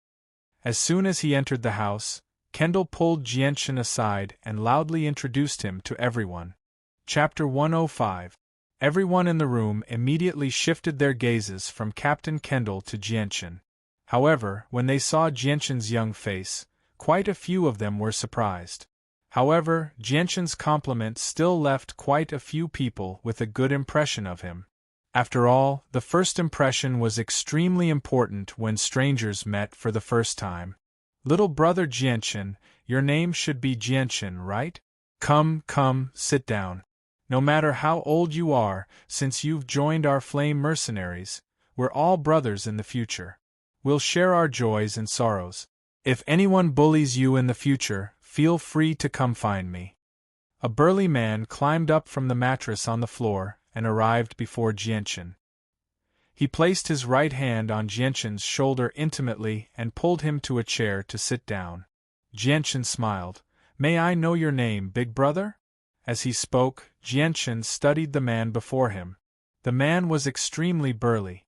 As soon as he entered the house, Kendall pulled Jianchen aside and loudly introduced him to everyone. Chapter 105. Everyone in the room immediately shifted their gazes from Captain Kendall to Jianchen. However, when they saw Jianchen's young face, quite a few of them were surprised. However, Jianchen's compliment still left quite a few people with a good impression of him. After all, the first impression was extremely important when strangers met for the first time. "Little brother Jianchen, your name should be Jianchen, right? Come, sit down. No matter how old you are, since you've joined our Flame Mercenaries, we're all brothers in the future. We'll share our joys and sorrows. If anyone bullies you in the future, feel free to come find me." A burly man climbed up from the mattress on the floor and arrived before Jianchen. He placed his right hand on Jianchen's shoulder intimately and pulled him to a chair to sit down. Jianchen smiled. "May I know your name, big brother?" As he spoke, Jianchen studied the man before him. The man was extremely burly.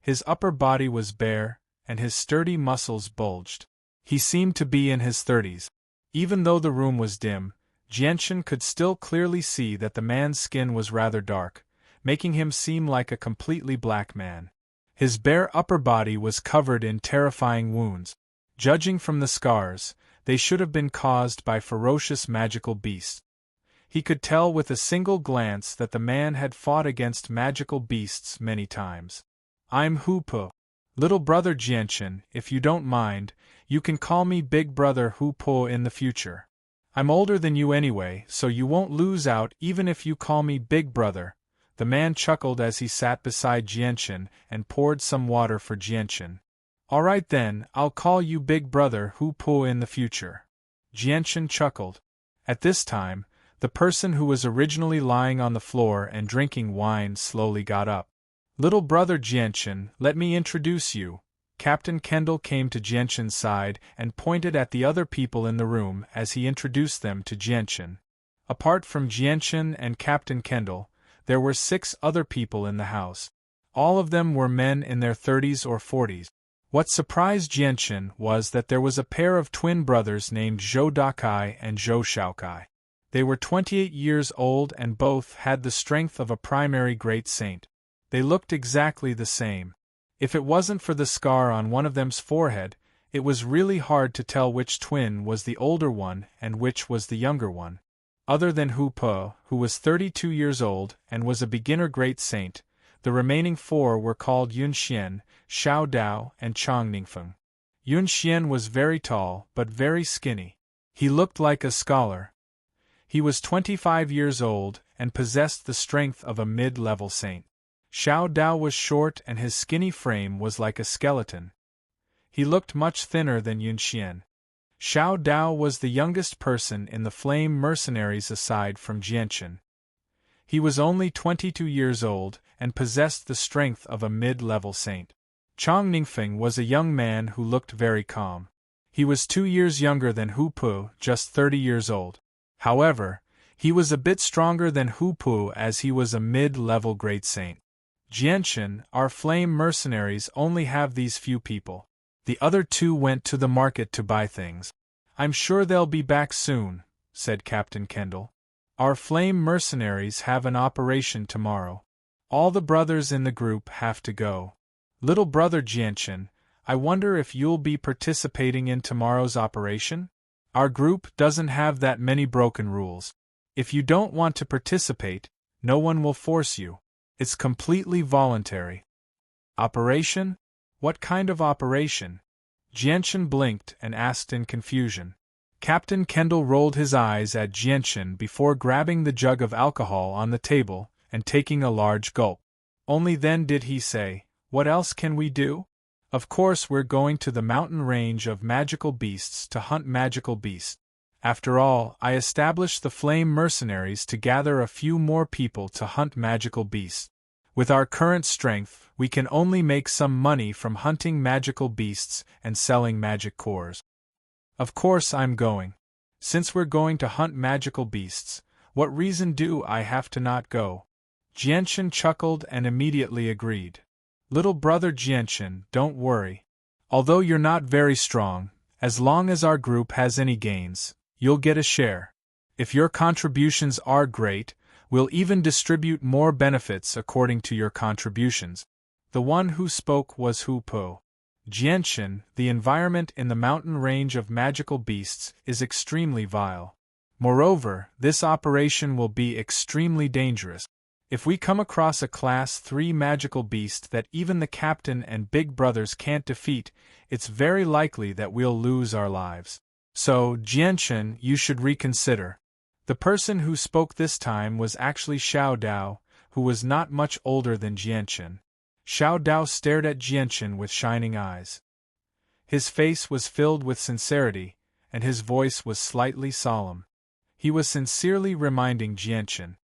His upper body was bare, and his sturdy muscles bulged. He seemed to be in his 30s. Even though the room was dim, Jianchen could still clearly see that the man's skin was rather dark, making him seem like a completely black man. His bare upper body was covered in terrifying wounds. Judging from the scars, they should have been caused by ferocious magical beasts. He could tell with a single glance that the man had fought against magical beasts many times. I'm Hupo. Little brother Jianchen, if you don't mind, you can call me Big Brother Hupo in the future. I'm older than you anyway, so you won't lose out even if you call me Big Brother. The man chuckled as he sat beside Jianchen and poured some water for Jianchen. All right then, I'll call you Big Brother Hupo in the future. Jianchen chuckled. At this time, the person who was originally lying on the floor and drinking wine slowly got up. Little brother Jianchen, let me introduce you. Captain Kendall came to Jianchen's side and pointed at the other people in the room as he introduced them to Jianchen. Apart from Jianchen and Captain Kendall, there were 6 other people in the house. All of them were men in their 30s or 40s. What surprised Jianchen was that there was a pair of twin brothers named Zhou Dakai and Zhou Shaokai. They were 28 years old and both had the strength of a primary great saint. They looked exactly the same. If it wasn't for the scar on one of them's forehead, it was really hard to tell which twin was the older one and which was the younger one. Other than Hu Po, who was 32 years old and was a beginner great saint, the remaining 4 were called Yun Xian, Xiao Dao, and Chang Ningfeng. Yun Xian was very tall but very skinny. He looked like a scholar. He was 25 years old and possessed the strength of a mid-level saint. Xiao Dao was short and his skinny frame was like a skeleton. He looked much thinner than Yun Xian. Xiao Dao was the youngest person in the Flame Mercenaries aside from Jianchen. He was only 22 years old and possessed the strength of a mid-level saint. Chang Ningfeng was a young man who looked very calm. He was 2 years younger than Hu Pu, just 30 years old. However, he was a bit stronger than Hu Pu as he was a mid-level great saint. Jianchen, our Flame Mercenaries only have these few people. The other 2 went to the market to buy things. I'm sure they'll be back soon, said Captain Kendall. Our Flame Mercenaries have an operation tomorrow. All the brothers in the group have to go. Little brother Jianchen, I wonder if you'll be participating in tomorrow's operation? Our group doesn't have that many broken rules. If you don't want to participate, no one will force you. It's completely voluntary. Operation? What kind of operation? Jianchen blinked and asked in confusion. Captain Kendall rolled his eyes at Jianchen before grabbing the jug of alcohol on the table and taking a large gulp. Only then did he say, "What else can we do? Of course we're going to the mountain range of magical beasts to hunt magical beasts. After all, I established the Flame Mercenaries to gather a few more people to hunt magical beasts. With our current strength, we can only make some money from hunting magical beasts and selling magic cores. Of course I'm going. Since we're going to hunt magical beasts, what reason do I have to not go?" Jianchen chuckled and immediately agreed. Little brother Jianchen, don't worry. Although you're not very strong, as long as our group has any gains, you'll get a share. If your contributions are great, we'll even distribute more benefits according to your contributions. The one who spoke was Hu Po. Jianchen, the environment in the mountain range of magical beasts is extremely vile. Moreover, this operation will be extremely dangerous. If we come across a Class 3 magical beast that even the captain and big brothers can't defeat, it's very likely that we'll lose our lives. So, Jianchen, you should reconsider. The person who spoke this time was actually Xiao Dao, who was not much older than Jianchen. Xiao Dao stared at Jianchen with shining eyes. His face was filled with sincerity, and his voice was slightly solemn. He was sincerely reminding Jianchen.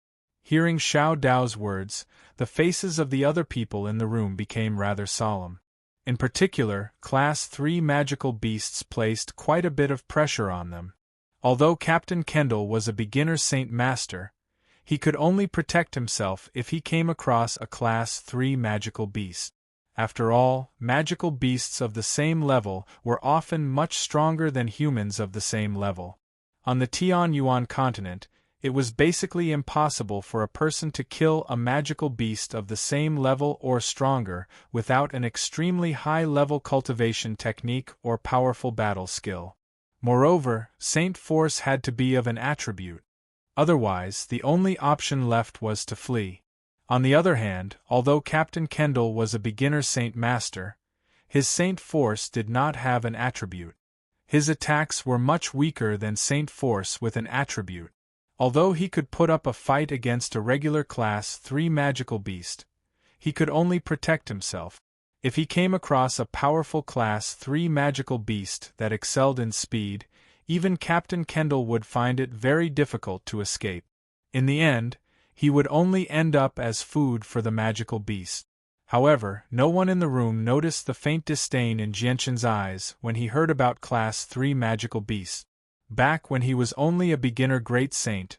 Hearing Xiao Dao's words, the faces of the other people in the room became rather solemn. In particular, Class 3 magical beasts placed quite a bit of pressure on them. Although Captain Kendall was a beginner Saint Master, he could only protect himself if he came across a Class 3 magical beast. After all, magical beasts of the same level were often much stronger than humans of the same level. On the Tianyuan continent, it was basically impossible for a person to kill a magical beast of the same level or stronger without an extremely high-level cultivation technique or powerful battle skill. Moreover, Saint Force had to be of an attribute. Otherwise, the only option left was to flee. On the other hand, although Captain Kendall was a beginner Saint Master, his Saint Force did not have an attribute. His attacks were much weaker than Saint Force with an attribute. Although he could put up a fight against a regular Class 3 magical beast, he could only protect himself. If he came across a powerful Class 3 magical beast that excelled in speed, even Captain Kendall would find it very difficult to escape. In the end, he would only end up as food for the magical beast. However, no one in the room noticed the faint disdain in Jianshan's eyes when he heard about Class 3 magical beasts. Back when he was only a beginner Great Saint,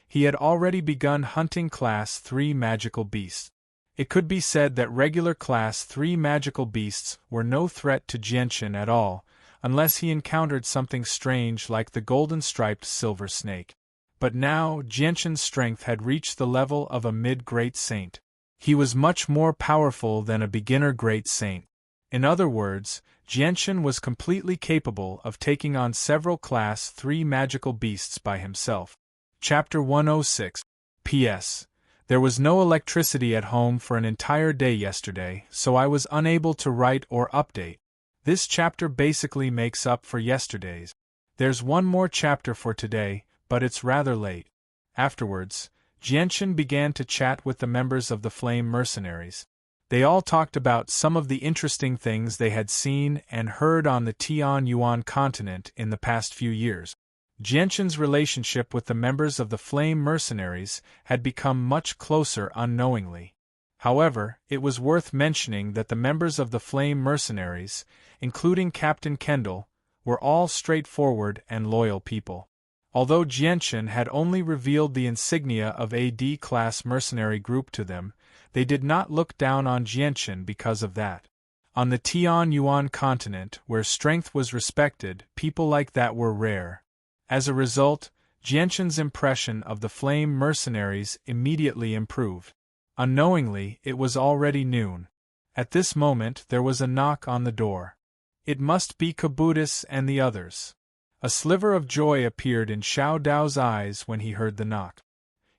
he had already begun hunting Class 3 magical beasts. It could be said that regular Class 3 magical beasts were no threat to Jianshan at all, unless he encountered something strange like the golden-striped silver snake. But now Jianshan's strength had reached the level of a mid-Great Saint. He was much more powerful than a beginner Great Saint. In other words, Jianshan was completely capable of taking on several Class 3 magical beasts by himself. Chapter 106. P.S. There was no electricity at home for an entire day yesterday, so I was unable to write or update. This chapter basically makes up for yesterday's. There's one more chapter for today, but it's rather late. Afterwards, Jianshan began to chat with the members of the Flame Mercenaries. They all talked about some of the interesting things they had seen and heard on the Tianyuan continent in the past few years. Jianshan's relationship with the members of the Flame Mercenaries had become much closer unknowingly. However, it was worth mentioning that the members of the Flame Mercenaries, including Captain Kendall, were all straightforward and loyal people. Although Jianshan had only revealed the insignia of a D-class mercenary group to them, they did not look down on Jianshan because of that. On the Tianyuan continent, where strength was respected, people like that were rare. As a result, Jianshan's impression of the Flame Mercenaries immediately improved. Unknowingly, it was already noon. At this moment there was a knock on the door. It must be Kabutis and the others. A sliver of joy appeared in Xiao Dao's eyes when he heard the knock.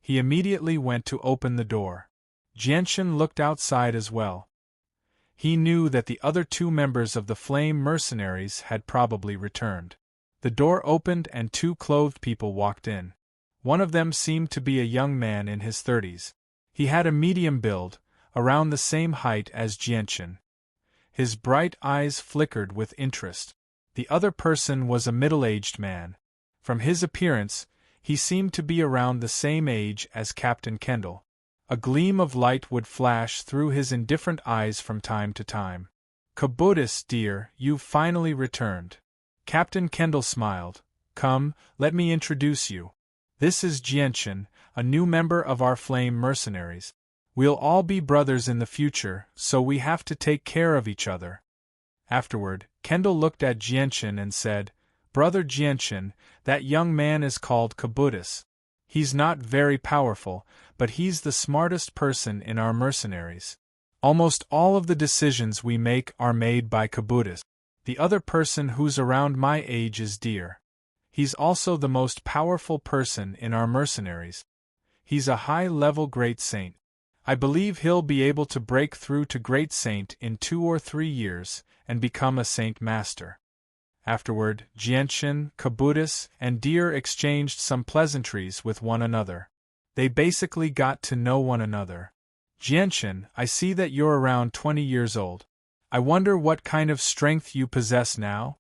He immediately went to open the door. Jianshan looked outside as well. He knew that the other two members of the Flame Mercenaries had probably returned. The door opened and two clothed people walked in. One of them seemed to be a young man in his 30s. He had a medium build, around the same height as Jianshan. His bright eyes flickered with interest. The other person was a middle-aged man. From his appearance, he seemed to be around the same age as Captain Kendall. A gleam of light would flash through his indifferent eyes from time to time. "Kabutis, dear, you've finally returned." Captain Kendall smiled. "Come, let me introduce you. This is Jianshan, a new member of our Flame Mercenaries. We'll all be brothers in the future, so we have to take care of each other." Afterward, Kendall looked at Jianshan and said, "Brother Jianshan, that young man is called Kabutis. He's not very powerful, but he's the smartest person in our mercenaries. Almost all of the decisions we make are made by Kabutis. The other person who's around my age is Deer. He's also the most powerful person in our mercenaries. He's a high-level Great Saint. I believe he'll be able to break through to Great Saint in 2 or 3 years and become a Saint Master." Afterward, Jianshan, Kabutis, and Deer exchanged some pleasantries with one another. They basically got to know one another. "Jianshan, I see that you're around 20 years old. I wonder what kind of strength you possess now?"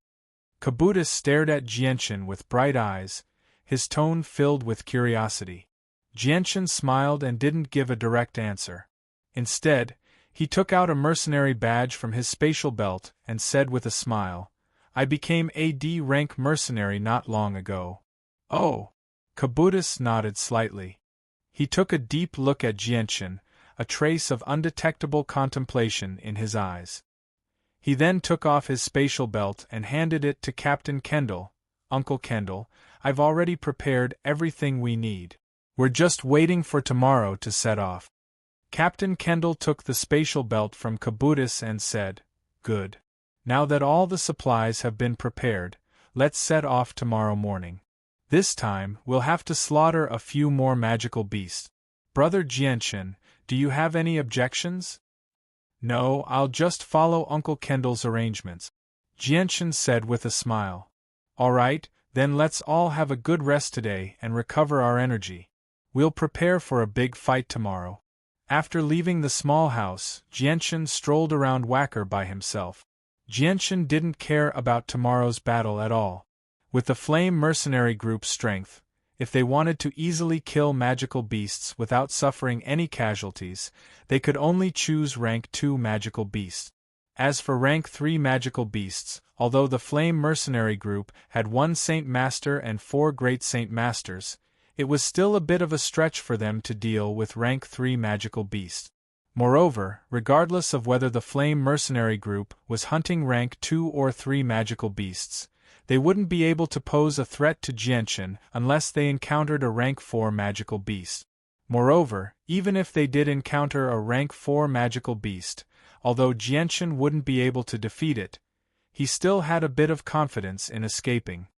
Kabutis stared at Jianshan with bright eyes, his tone filled with curiosity. Jianshan smiled and didn't give a direct answer. Instead, he took out a mercenary badge from his spatial belt and said with a smile, "I became a D-rank mercenary not long ago." "Oh!" Kabutis nodded slightly. He took a deep look at Jianshan, a trace of undetectable contemplation in his eyes. He then took off his spatial belt and handed it to Captain Kendall. "Uncle Kendall, I've already prepared everything we need. We're just waiting for tomorrow to set off." Captain Kendall took the spatial belt from Kabutis and said, "Good. Now that all the supplies have been prepared, let's set off tomorrow morning. This time, we'll have to slaughter a few more magical beasts. Brother Jianchen, do you have any objections? No, I'll just follow Uncle Kendall's arrangements, Jianchen said with a smile. All right, then let's all have a good rest today and recover our energy. We'll prepare for a big fight tomorrow. After leaving the small house, Jianchen strolled around Wacker by himself. Jianchen didn't care about tomorrow's battle at all. With the Flame Mercenary Group's strength, if they wanted to easily kill magical beasts without suffering any casualties, they could only choose rank 2 magical beasts. As for rank 3 magical beasts, although the Flame Mercenary Group had 1 Saint Master and 4 Great Saint Masters, it was still a bit of a stretch for them to deal with rank 3 magical beasts. Moreover, regardless of whether the Flame Mercenary Group was hunting rank 2 or 3 magical beasts, they wouldn't be able to pose a threat to Jianchen unless they encountered a rank 4 magical beast. Moreover, even if they did encounter a rank 4 magical beast, although Jianchen wouldn't be able to defeat it, he still had a bit of confidence in escaping.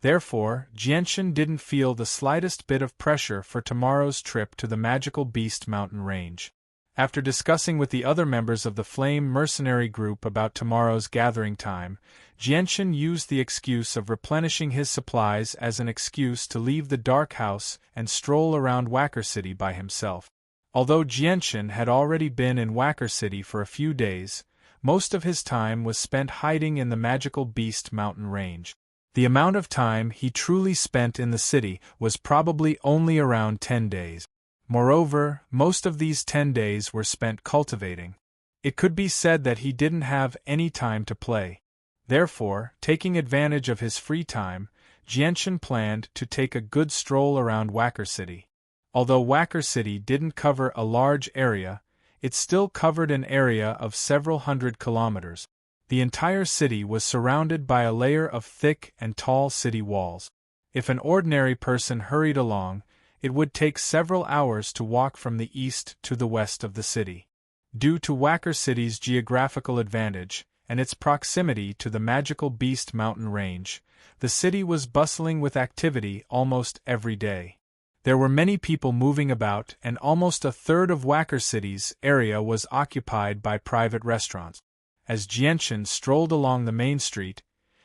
Therefore, Jianchen didn't feel the slightest bit of pressure for tomorrow's trip to the Magical Beast Mountain Range. After discussing with the other members of the Flame Mercenary Group about tomorrow's gathering time, Jianchen used the excuse of replenishing his supplies as an excuse to leave the dark house and stroll around Wacker City by himself. Although Jianchen had already been in Wacker City for a few days, most of his time was spent hiding in the Magical Beast Mountain Range. The amount of time he truly spent in the city was probably only around 10 days. Moreover, most of these 10 days were spent cultivating. It could be said that he didn't have any time to play. Therefore, taking advantage of his free time, Jianchen planned to take a good stroll around Wacker City. Although Wacker City didn't cover a large area, it still covered an area of several hundred kilometers. The entire city was surrounded by a layer of thick and tall city walls. If an ordinary person hurried along, it would take several hours to walk from the east to the west of the city. Due to Wacker City's geographical advantage, and its proximity to the Magical Beast Mountain Range, the city was bustling with activity almost every day. There were many people moving about, and almost a third of Wacker City's area was occupied by private restaurants. As Jianchen strolled along the main street,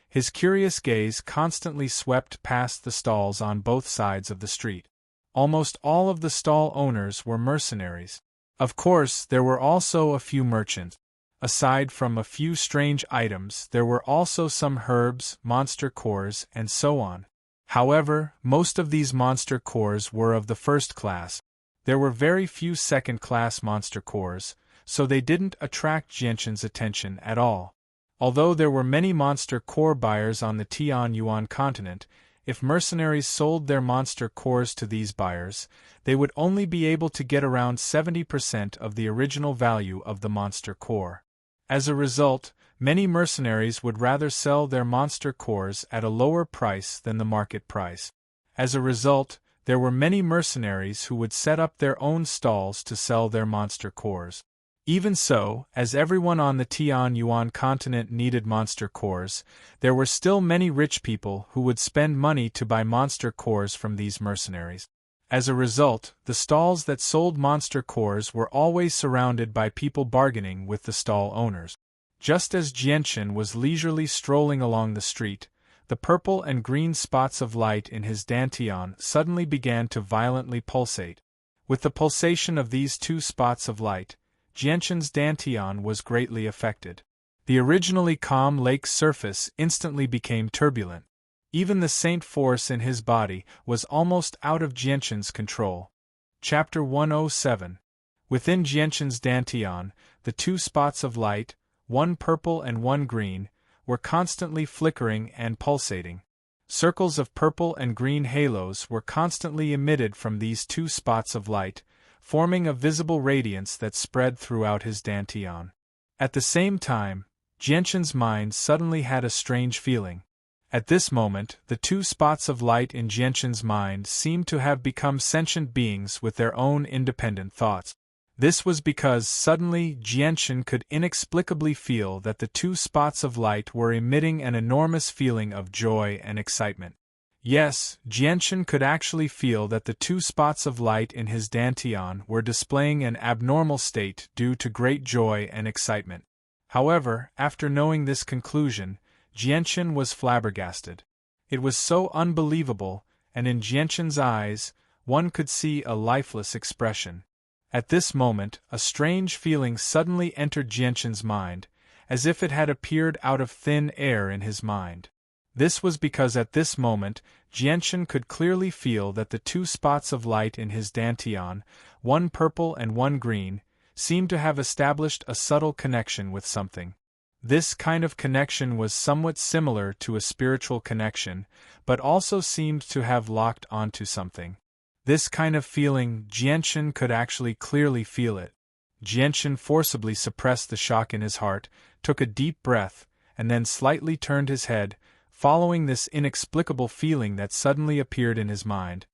his curious gaze constantly swept past the stalls on both sides of the street. Almost all of the stall owners were mercenaries. Of course, there were also a few merchants. Aside from a few strange items, there were also some herbs, monster cores, and so on. However, most of these monster cores were of the first class. There were very few second-class monster cores, so they didn't attract Jianchen's attention at all. Although there were many monster core buyers on the Tianyuan continent, if mercenaries sold their monster cores to these buyers, they would only be able to get around 70% of the original value of the monster core. As a result, many mercenaries would rather sell their monster cores at a lower price than the market price. As a result, there were many mercenaries who would set up their own stalls to sell their monster cores. Even so, as everyone on the Tianyuan continent needed monster cores, there were still many rich people who would spend money to buy monster cores from these mercenaries. As a result, the stalls that sold monster cores were always surrounded by people bargaining with the stall owners. Just as Jianchen was leisurely strolling along the street, the purple and green spots of light in his dantian suddenly began to violently pulsate. With the pulsation of these two spots of light, Jianchen's dantian was greatly affected. The originally calm lake's surface instantly became turbulent. Even the saint force in his body was almost out of Jianchen's control. Chapter 107. Within Jianchen's dantian, the two spots of light, one purple and one green, were constantly flickering and pulsating. Circles of purple and green halos were constantly emitted from these two spots of light, forming a visible radiance that spread throughout his dantian. At the same time, Jianchen's mind suddenly had a strange feeling. At this moment, the two spots of light in Jianchen's mind seemed to have become sentient beings with their own independent thoughts. This was because suddenly Jianchen could inexplicably feel that the two spots of light were emitting an enormous feeling of joy and excitement. Yes, Jianchen could actually feel that the two spots of light in his dantian were displaying an abnormal state due to great joy and excitement. However, after knowing this conclusion, Jianchen was flabbergasted. It was so unbelievable, and in Jianchen's eyes, one could see a lifeless expression. At this moment, a strange feeling suddenly entered Jianchen's mind, as if it had appeared out of thin air in his mind. This was because at this moment, Jianchen could clearly feel that the two spots of light in his dantian, one purple and one green, seemed to have established a subtle connection with something. This kind of connection was somewhat similar to a spiritual connection, but also seemed to have locked onto something. This kind of feeling, Jianchen could actually clearly feel it. Jianchen forcibly suppressed the shock in his heart, took a deep breath, and then slightly turned his head, following this inexplicable feeling that suddenly appeared in his mind.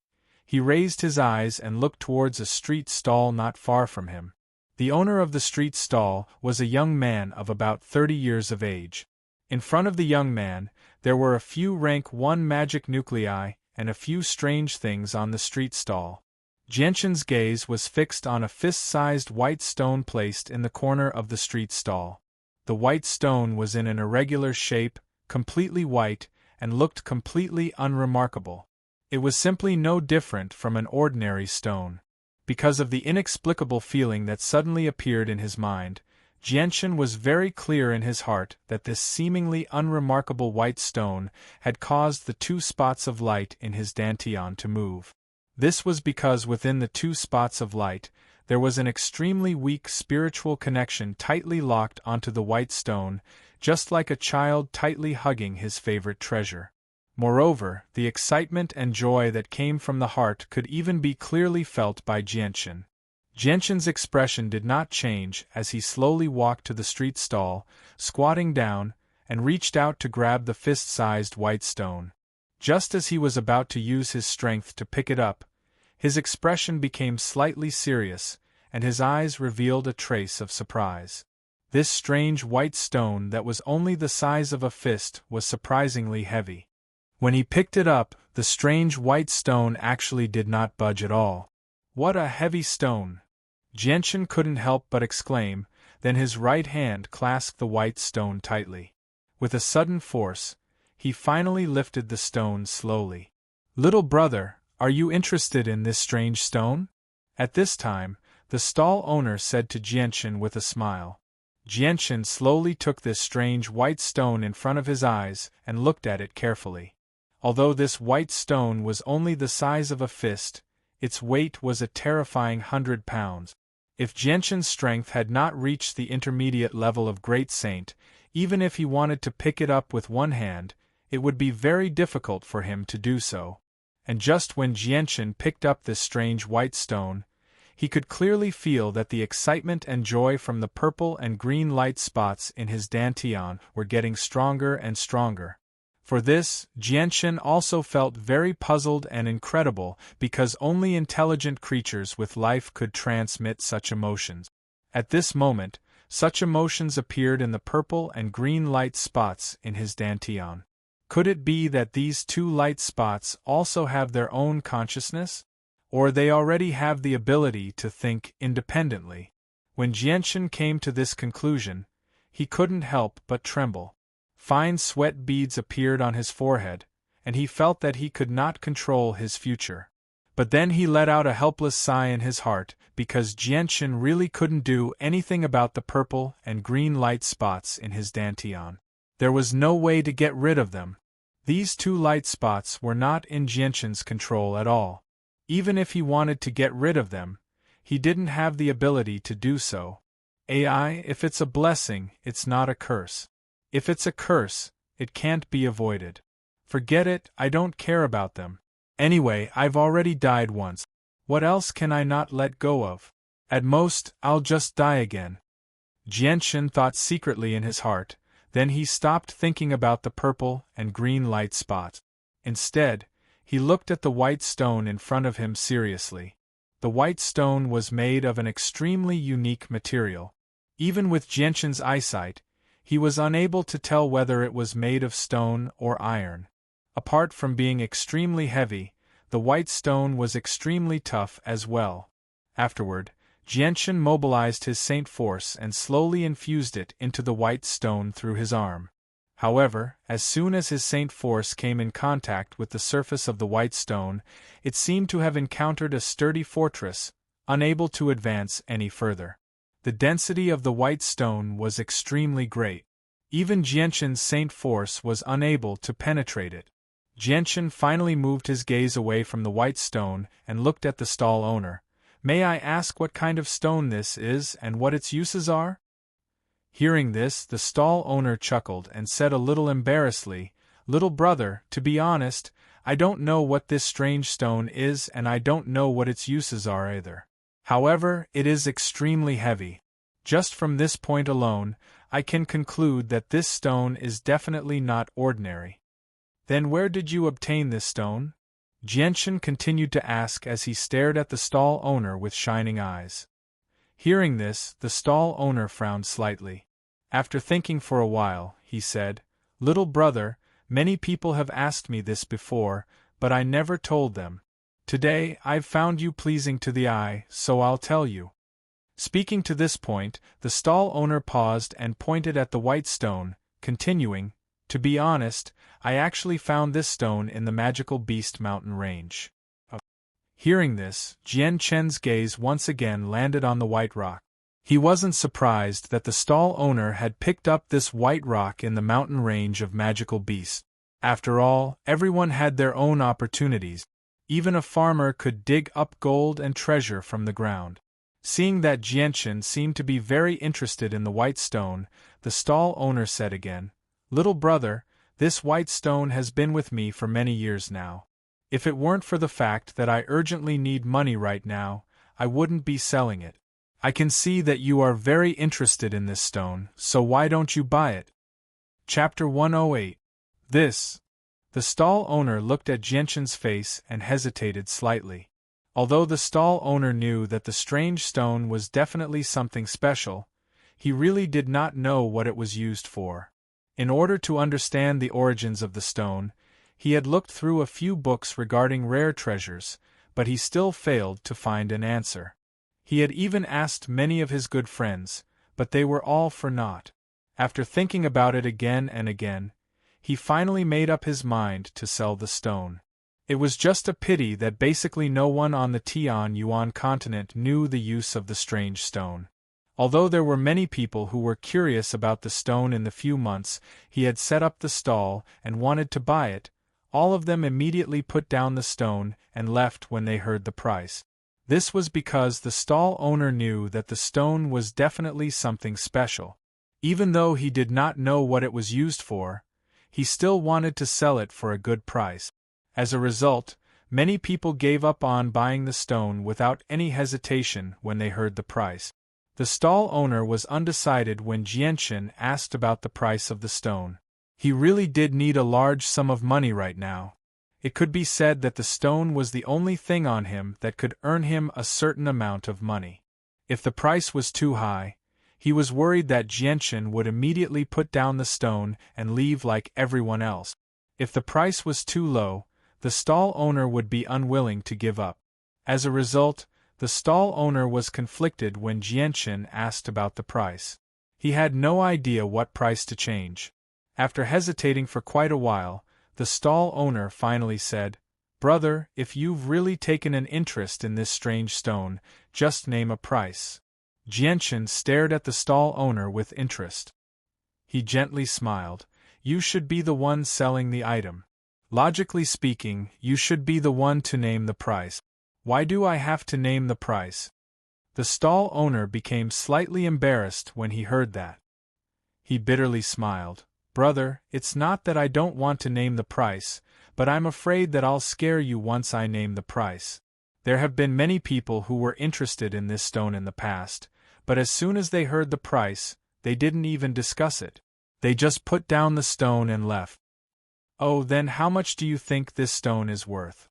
He raised his eyes and looked towards a street stall not far from him. The owner of the street stall was a young man of about 30 years of age. In front of the young man, there were a few rank 1 magic nuclei and a few strange things on the street stall. Jianchen's gaze was fixed on a fist-sized white stone placed in the corner of the street stall. The white stone was in an irregular shape, completely white, and looked completely unremarkable. It was simply no different from an ordinary stone. Because of the inexplicable feeling that suddenly appeared in his mind, Jianchen was very clear in his heart that this seemingly unremarkable white stone had caused the two spots of light in his dantian to move. This was because within the two spots of light, there was an extremely weak spiritual connection tightly locked onto the white stone, just like a child tightly hugging his favorite treasure. Moreover, the excitement and joy that came from the heart could even be clearly felt by Jianchen. Jianchen's expression did not change as he slowly walked to the street stall, squatting down, and reached out to grab the fist-sized white stone. Just as he was about to use his strength to pick it up, his expression became slightly serious, and his eyes revealed a trace of surprise. This strange white stone that was only the size of a fist was surprisingly heavy. When he picked it up, the strange white stone actually did not budge at all. "What a heavy stone!" Jianchen couldn't help but exclaim, then his right hand clasped the white stone tightly. With a sudden force, he finally lifted the stone slowly. "Little brother, are you interested in this strange stone?" At this time, the stall owner said to Jianchen with a smile. Jianchen slowly took this strange white stone in front of his eyes and looked at it carefully. Although this white stone was only the size of a fist, its weight was a terrifying 100 pounds. If Jianchen's strength had not reached the intermediate level of Great Saint, even if he wanted to pick it up with one hand, it would be very difficult for him to do so. And just when Jianchen picked up this strange white stone, he could clearly feel that the excitement and joy from the purple and green light spots in his dantian were getting stronger and stronger. For this, Jianchen also felt very puzzled and incredible because only intelligent creatures with life could transmit such emotions. At this moment, such emotions appeared in the purple and green light spots in his dantian. Could it be that these two light spots also have their own consciousness? Or they already have the ability to think independently? When Jianchen came to this conclusion, he couldn't help but tremble. Fine sweat beads appeared on his forehead, and he felt that he could not control his future. But then he let out a helpless sigh in his heart, because Jianchen really couldn't do anything about the purple and green light spots in his dantian. There was no way to get rid of them. These two light spots were not in Jianchen's control at all. Even if he wanted to get rid of them, he didn't have the ability to do so. If it's a blessing, it's not a curse. If it's a curse, it can't be avoided. Forget it, I don't care about them. Anyway, I've already died once. What else can I not let go of? At most, I'll just die again. Jianchen thought secretly in his heart, then he stopped thinking about the purple and green light spots. Instead, he looked at the white stone in front of him seriously. The white stone was made of an extremely unique material. Even with Jianchen's eyesight, he was unable to tell whether it was made of stone or iron. Apart from being extremely heavy, the white stone was extremely tough as well. Afterward, Jianchen mobilized his Saint Force and slowly infused it into the white stone through his arm. However, as soon as his Saint Force came in contact with the surface of the white stone, it seemed to have encountered a sturdy fortress, unable to advance any further. The density of the white stone was extremely great. Even Jianchen's Saint Force was unable to penetrate it. Jianchen finally moved his gaze away from the white stone and looked at the stall owner. "May I ask what kind of stone this is and what its uses are?" Hearing this, the stall owner chuckled and said a little embarrassedly, "Little brother, to be honest, I don't know what this strange stone is and I don't know what its uses are either. However, it is extremely heavy. Just from this point alone, I can conclude that this stone is definitely not ordinary." "Then where did you obtain this stone?" Jianchen continued to ask as he stared at the stall owner with shining eyes. Hearing this, the stall owner frowned slightly. After thinking for a while, he said, "Little brother, many people have asked me this before, but I never told them. Today, I've found you pleasing to the eye, so I'll tell you." Speaking to this point, the stall owner paused and pointed at the white stone, continuing, "To be honest, I actually found this stone in the magical beast mountain range." Hearing this, Jian Chen's gaze once again landed on the white rock. He wasn't surprised that the stall owner had picked up this white rock in the mountain range of magical beasts. After all, everyone had their own opportunities. Even a farmer could dig up gold and treasure from the ground. Seeing that Jianchen seemed to be very interested in the white stone, the stall owner said again, "Little brother, this white stone has been with me for many years now. If it weren't for the fact that I urgently need money right now, I wouldn't be selling it. I can see that you are very interested in this stone, so why don't you buy it?" Chapter 108. This. The stall owner looked at Jianchen's face and hesitated slightly. Although the stall owner knew that the strange stone was definitely something special, he really did not know what it was used for. In order to understand the origins of the stone, he had looked through a few books regarding rare treasures, but he still failed to find an answer. He had even asked many of his good friends, but they were all for naught. After thinking about it again and again, he finally made up his mind to sell the stone. It was just a pity that basically no one on the Tianyuan continent knew the use of the strange stone. Although there were many people who were curious about the stone in the few months he had set up the stall and wanted to buy it, all of them immediately put down the stone and left when they heard the price. This was because the stall owner knew that the stone was definitely something special. Even though he did not know what it was used for, he still wanted to sell it for a good price. As a result, many people gave up on buying the stone without any hesitation when they heard the price. The stall owner was undecided when Jianchen asked about the price of the stone. He really did need a large sum of money right now. It could be said that the stone was the only thing on him that could earn him a certain amount of money. If the price was too high, he was worried that Jianchen would immediately put down the stone and leave like everyone else. If the price was too low, the stall owner would be unwilling to give up. As a result, the stall owner was conflicted when Jianchen asked about the price. He had no idea what price to change. After hesitating for quite a while, the stall owner finally said, "Brother, if you've really taken an interest in this strange stone, just name a price." Jianchen stared at the stall owner with interest. He gently smiled. "You should be the one selling the item. Logically speaking, you should be the one to name the price. Why do I have to name the price?" The stall owner became slightly embarrassed when he heard that. He bitterly smiled. "Brother, it's not that I don't want to name the price, but I'm afraid that I'll scare you once I name the price. There have been many people who were interested in this stone in the past, but as soon as they heard the price, they didn't even discuss it. They just put down the stone and left." "Oh, then how much do you think this stone is worth?"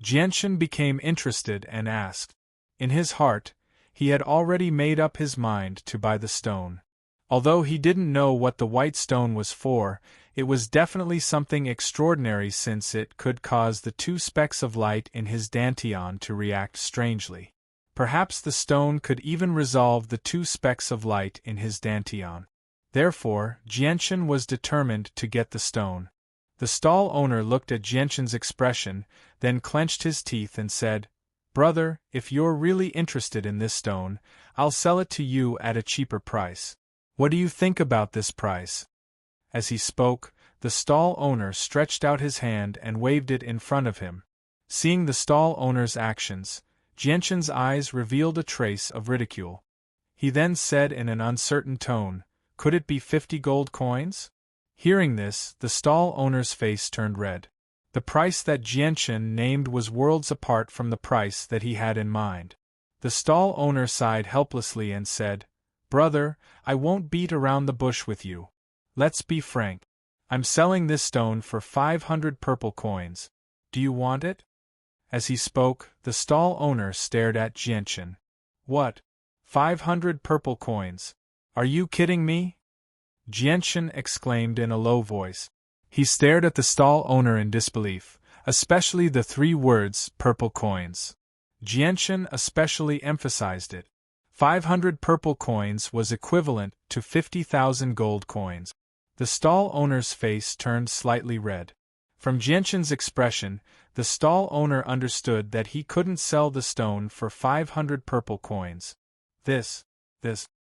Jianchen became interested and asked. In his heart, he had already made up his mind to buy the stone. Although he didn't know what the white stone was for, It was definitely something extraordinary since it could cause the 2 specks of light in his dantian to react strangely. Perhaps the stone could even resolve the 2 specks of light in his dantian. Therefore, Jianchen was determined to get the stone. The stall owner looked at Jianchen's expression, then clenched his teeth and said, "Brother, if you're really interested in this stone, I'll sell it to you at a cheaper price. What do you think about this price?" As he spoke, the stall owner stretched out his hand and waved it in front of him. Seeing the stall owner's actions, Jianchen's eyes revealed a trace of ridicule. He then said in an uncertain tone, "Could it be 50 gold coins?" Hearing this, the stall owner's face turned red. The price that Jianchen named was worlds apart from the price that he had in mind. The stall owner sighed helplessly and said, "Brother, I won't beat around the bush with you. Let's be frank. I'm selling this stone for 500 purple coins. Do you want it?" As he spoke, the stall owner stared at Jianchen. "What? 500 purple coins? Are you kidding me?" Jianchen exclaimed in a low voice. He stared at the stall owner in disbelief, especially the 3 words, purple coins. Jianchen especially emphasized it. 500 purple coins was equivalent to 50,000 gold coins. The stall owner's face turned slightly red. From Jianchen's expression, the stall owner understood that he couldn't sell the stone for 500 purple coins. This.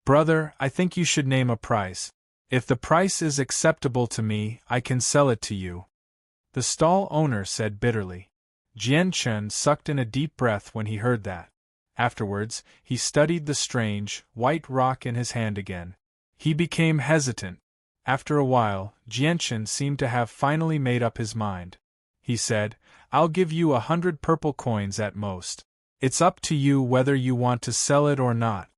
Brother, I think you should name a price. If the price is acceptable to me, I can sell it to you," the stall owner said bitterly. Jianchen sucked in a deep breath when he heard that. Afterwards, he studied the strange, white rock in his hand again. He became hesitant. After a while, Jianchen seemed to have finally made up his mind. He said, "I'll give you 100 purple coins at most. It's up to you whether you want to sell it or not."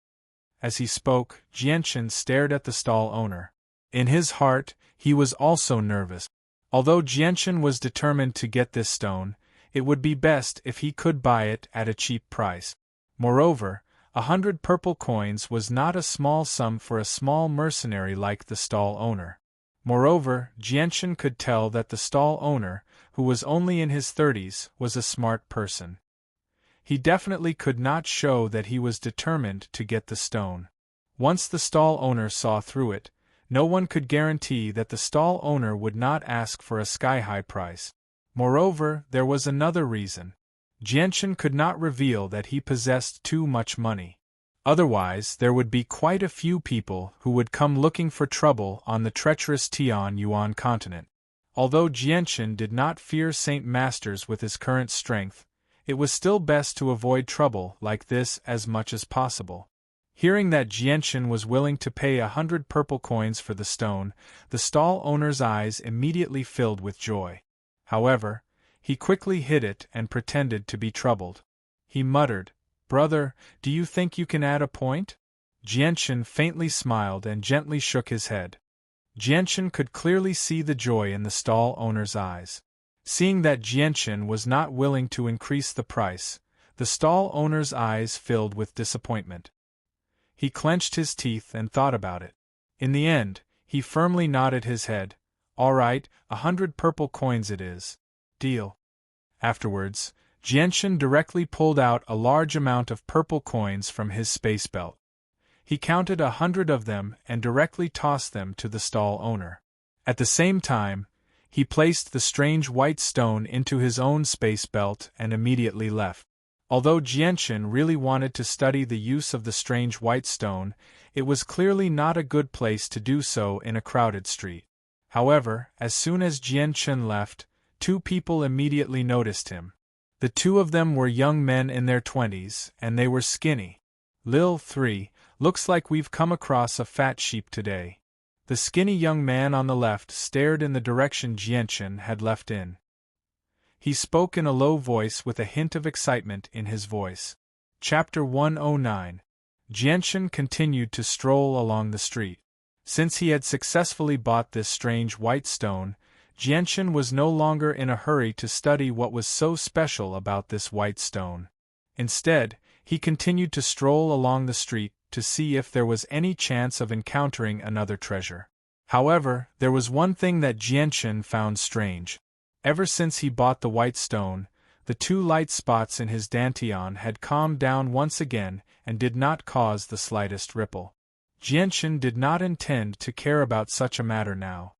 As he spoke, Jianchen stared at the stall owner. In his heart, he was also nervous. Although Jianchen was determined to get this stone, it would be best if he could buy it at a cheap price. Moreover, 100 purple coins was not a small sum for a small mercenary like the stall owner. Moreover, Jianchen could tell that the stall owner, who was only in his 30s, was a smart person. He definitely could not show that he was determined to get the stone. Once the stall owner saw through it, no one could guarantee that the stall owner would not ask for a sky-high price. Moreover, there was another reason. Jianchen could not reveal that he possessed too much money. Otherwise, there would be quite a few people who would come looking for trouble on the treacherous Tianyuan continent. Although Jianchen did not fear Saint Masters with his current strength, it was still best to avoid trouble like this as much as possible. Hearing that Jianchen was willing to pay 100 purple coins for the stone, the stall owner's eyes immediately filled with joy. However, he quickly hid it and pretended to be troubled. He muttered, "Brother, do you think you can add a point?" Jianchen faintly smiled and gently shook his head. Jianchen could clearly see the joy in the stall owner's eyes. Seeing that Jianchen was not willing to increase the price, the stall owner's eyes filled with disappointment. He clenched his teeth and thought about it. In the end, he firmly nodded his head. "All right, 100 purple coins it is. Deal." Afterwards, Jianchen directly pulled out a large amount of purple coins from his space belt. He counted 100 of them and directly tossed them to the stall owner. At the same time, he placed the strange white stone into his own space belt and immediately left. Although Jianchen really wanted to study the use of the strange white stone, it was clearly not a good place to do so in a crowded street. However, as soon as Jianchen left, 2 people immediately noticed him. The 2 of them were young men in their 20s, and they were skinny. "Lil 3, looks like we've come across a fat sheep today." The skinny young man on the left stared in the direction Jianchen had left in. He spoke in a low voice with a hint of excitement in his voice. Chapter 109. Jianchen continued to stroll along the street. Since he had successfully bought this strange white stone, Jianchen was no longer in a hurry to study what was so special about this white stone. Instead, he continued to stroll along the street to see if there was any chance of encountering another treasure. However, there was one thing that Jianchen found strange. Ever since he bought the white stone, the 2 light spots in his dantian had calmed down once again and did not cause the slightest ripple. Jianchen did not intend to care about such a matter now.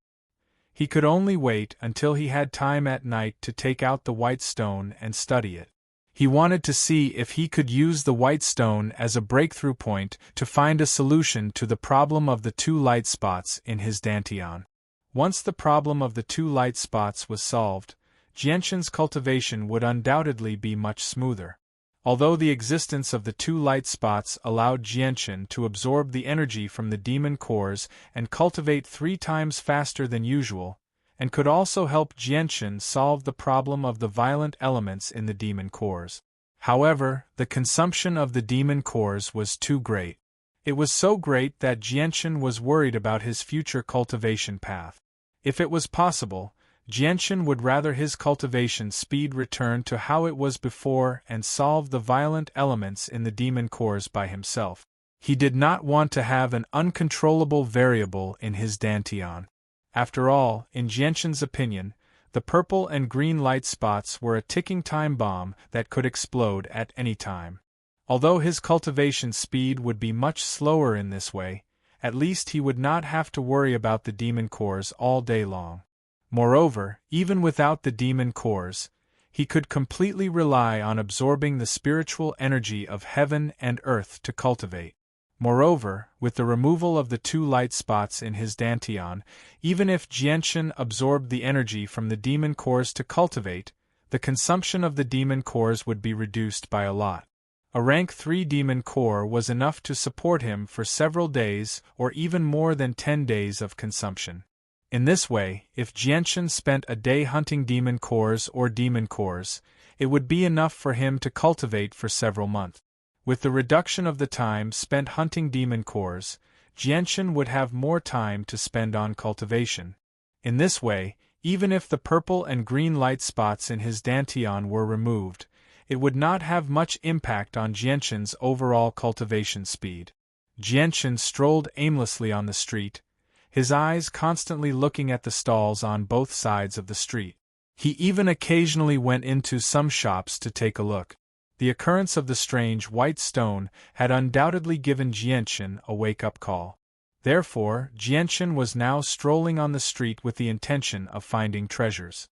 He could only wait until he had time at night to take out the white stone and study it. He wanted to see if he could use the white stone as a breakthrough point to find a solution to the problem of the 2 light spots in his dantian. Once the problem of the 2 light spots was solved, Jianchen's cultivation would undoubtedly be much smoother. Although the existence of the 2 light spots allowed Jianchen to absorb the energy from the demon cores and cultivate 3 times faster than usual, and could also help Jianchen solve the problem of the violent elements in the demon cores. However, the consumption of the demon cores was too great. It was so great that Jianchen was worried about his future cultivation path. If it was possible, Jianchen would rather his cultivation speed return to how it was before and solve the violent elements in the demon cores by himself. He did not want to have an uncontrollable variable in his dantian. After all, in Jianchen's opinion, the purple and green light spots were a ticking time bomb that could explode at any time. Although his cultivation speed would be much slower in this way, at least he would not have to worry about the demon cores all day long. Moreover, even without the demon cores, he could completely rely on absorbing the spiritual energy of heaven and earth to cultivate. Moreover, with the removal of the 2 light spots in his dantian, even if Jianchen absorbed the energy from the demon cores to cultivate, the consumption of the demon cores would be reduced by a lot. A rank 3 demon core was enough to support him for several days or even more than 10 days of consumption. In this way, if Jianchen spent a day hunting demon cores, it would be enough for him to cultivate for several months. With the reduction of the time spent hunting demon cores, Jianchen would have more time to spend on cultivation. In this way, even if the purple and green light spots in his dantian were removed, it would not have much impact on Jianchen's overall cultivation speed. Jianchen strolled aimlessly on the street, his eyes constantly looking at the stalls on both sides of the street. He even occasionally went into some shops to take a look. The occurrence of the strange white stone had undoubtedly given Jianchen a wake-up call. Therefore, Jianchen was now strolling on the street with the intention of finding treasures.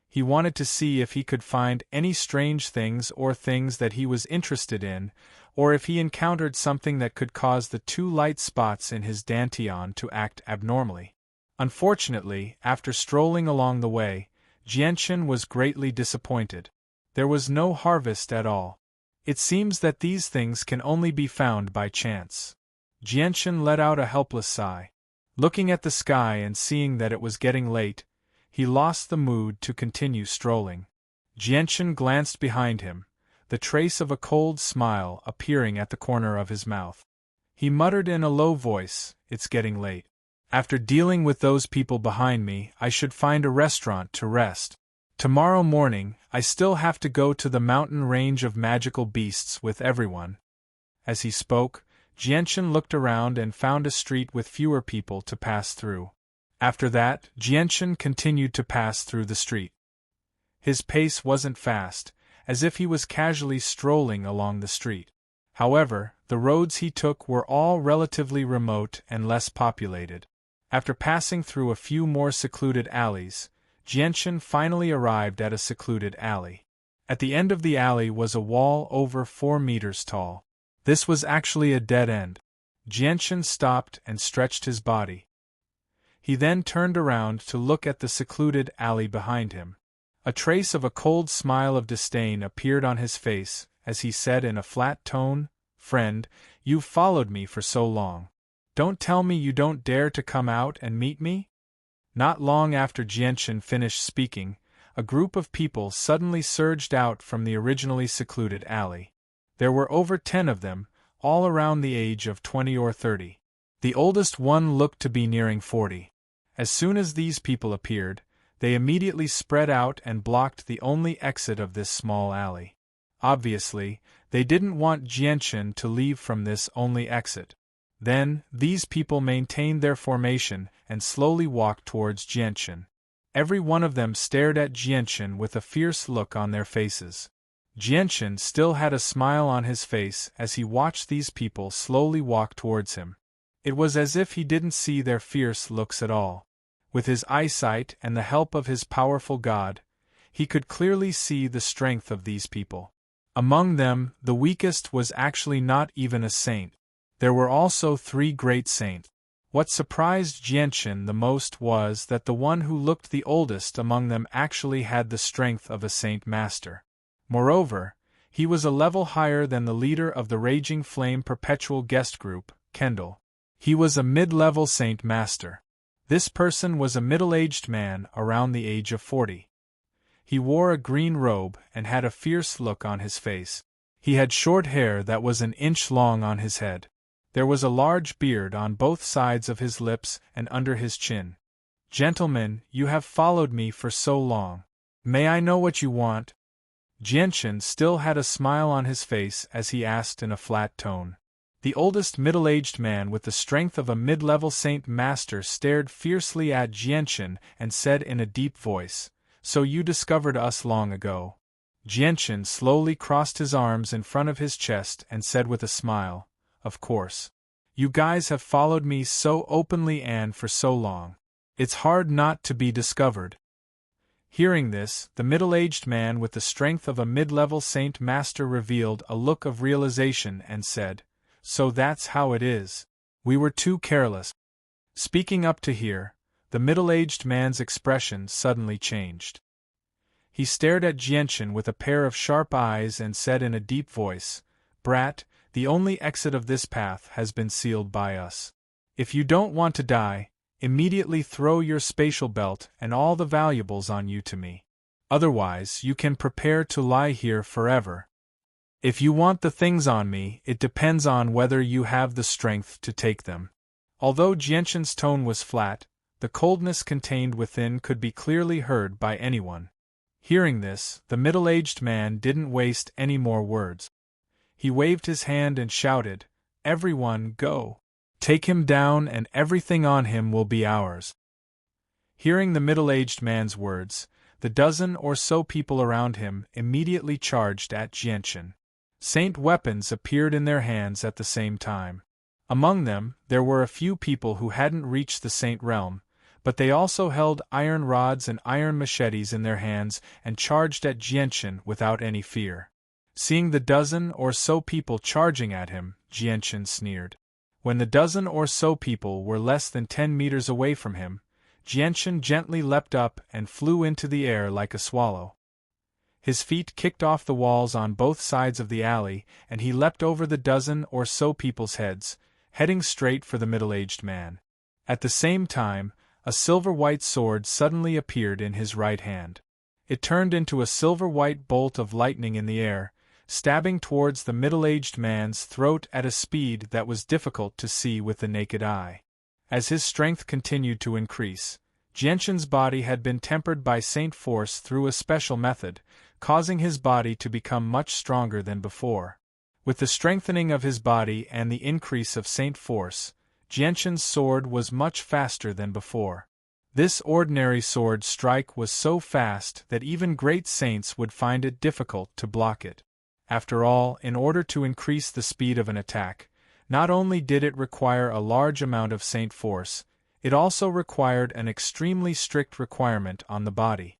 He wanted to see if he could find any strange things or things that he was interested in, or if he encountered something that could cause the 2 light spots in his dantian to act abnormally. Unfortunately, after strolling along the way, Jianchen was greatly disappointed. There was no harvest at all. It seems that these things can only be found by chance. Jianchen let out a helpless sigh. Looking at the sky and seeing that it was getting late, he lost the mood to continue strolling. Jianchen glanced behind him, the trace of a cold smile appearing at the corner of his mouth. He muttered in a low voice, "It's getting late. After dealing with those people behind me, I should find a restaurant to rest. Tomorrow morning, I still have to go to the mountain range of magical beasts with everyone." As he spoke, Jianchen looked around and found a street with fewer people to pass through. After that, Jianchen continued to pass through the street. His pace wasn't fast, as if he was casually strolling along the street. However, the roads he took were all relatively remote and less populated. After passing through a few more secluded alleys, Jianchen finally arrived at a secluded alley. At the end of the alley was a wall over 4 meters tall. This was actually a dead end. Jianchen stopped and stretched his body. He then turned around to look at the secluded alley behind him. A trace of a cold smile of disdain appeared on his face as he said in a flat tone, "Friend, you've followed me for so long. Don't tell me you don't dare to come out and meet me?" Not long after Jianchen finished speaking, a group of people suddenly surged out from the originally secluded alley. There were over 10 of them, all around the age of 20 or 30. The oldest one looked to be nearing 40. As soon as these people appeared, they immediately spread out and blocked the only exit of this small alley. Obviously, they didn't want Jianchen to leave from this only exit. Then, these people maintained their formation and slowly walked towards Jianchen. Every one of them stared at Jianchen with a fierce look on their faces. Jianchen still had a smile on his face as he watched these people slowly walk towards him. It was as if he didn't see their fierce looks at all. With his eyesight and the help of his powerful god, he could clearly see the strength of these people. Among them, the weakest was actually not even a saint. There were also 3 great saints. What surprised Jianchen the most was that the one who looked the oldest among them actually had the strength of a saint master. Moreover, he was a level higher than the leader of the Raging Flame Perpetual Guest Group, Kendall. He was a mid-level saint master. This person was a middle-aged man around the age of 40. He wore a green robe and had a fierce look on his face. He had short hair that was an inch long on his head. There was a large beard on both sides of his lips and under his chin. "Gentlemen, you have followed me for so long. May I know what you want?" Jianchen still had a smile on his face as he asked in a flat tone. The oldest middle-aged man with the strength of a mid-level saint master stared fiercely at Jianchen and said in a deep voice, "So you discovered us long ago?" Jianchen slowly crossed his arms in front of his chest and said with a smile, "Of course. You guys have followed me so openly and for so long. It's hard not to be discovered." Hearing this, the middle-aged man with the strength of a mid-level saint master revealed a look of realization and said, "So that's how it is. We were too careless." Speaking up to here, the middle-aged man's expression suddenly changed. He stared at Jianchen with a pair of sharp eyes and said in a deep voice, "Brat, the only exit of this path has been sealed by us. If you don't want to die, immediately throw your spatial belt and all the valuables on you to me. Otherwise, you can prepare to lie here forever. If you want the things on me, it depends on whether you have the strength to take them." Although Jianchen's tone was flat, the coldness contained within could be clearly heard by anyone. Hearing this, the middle-aged man didn't waste any more words. He waved his hand and shouted, "Everyone, go! Take him down and everything on him will be ours." Hearing the middle-aged man's words, the dozen or so people around him immediately charged at Jianchen. Saint weapons appeared in their hands at the same time. Among them, there were a few people who hadn't reached the saint realm, but they also held iron rods and iron machetes in their hands and charged at Jianchen without any fear. Seeing the dozen or so people charging at him, Jianchen sneered. When the dozen or so people were less than 10 meters away from him, Jianchen gently leapt up and flew into the air like a swallow. His feet kicked off the walls on both sides of the alley, and he leapt over the dozen or so people's heads, heading straight for the middle-aged man. At the same time, a silver-white sword suddenly appeared in his right hand. It turned into a silver-white bolt of lightning in the air, stabbing towards the middle-aged man's throat at a speed that was difficult to see with the naked eye. As his strength continued to increase, Jianchen's body had been tempered by Saint Force through a special method, causing his body to become much stronger than before. With the strengthening of his body and the increase of Saint Force, Jianchen's sword was much faster than before. This ordinary sword strike was so fast that even great saints would find it difficult to block it. After all, in order to increase the speed of an attack, not only did it require a large amount of Saint Force, it also required an extremely strict requirement on the body.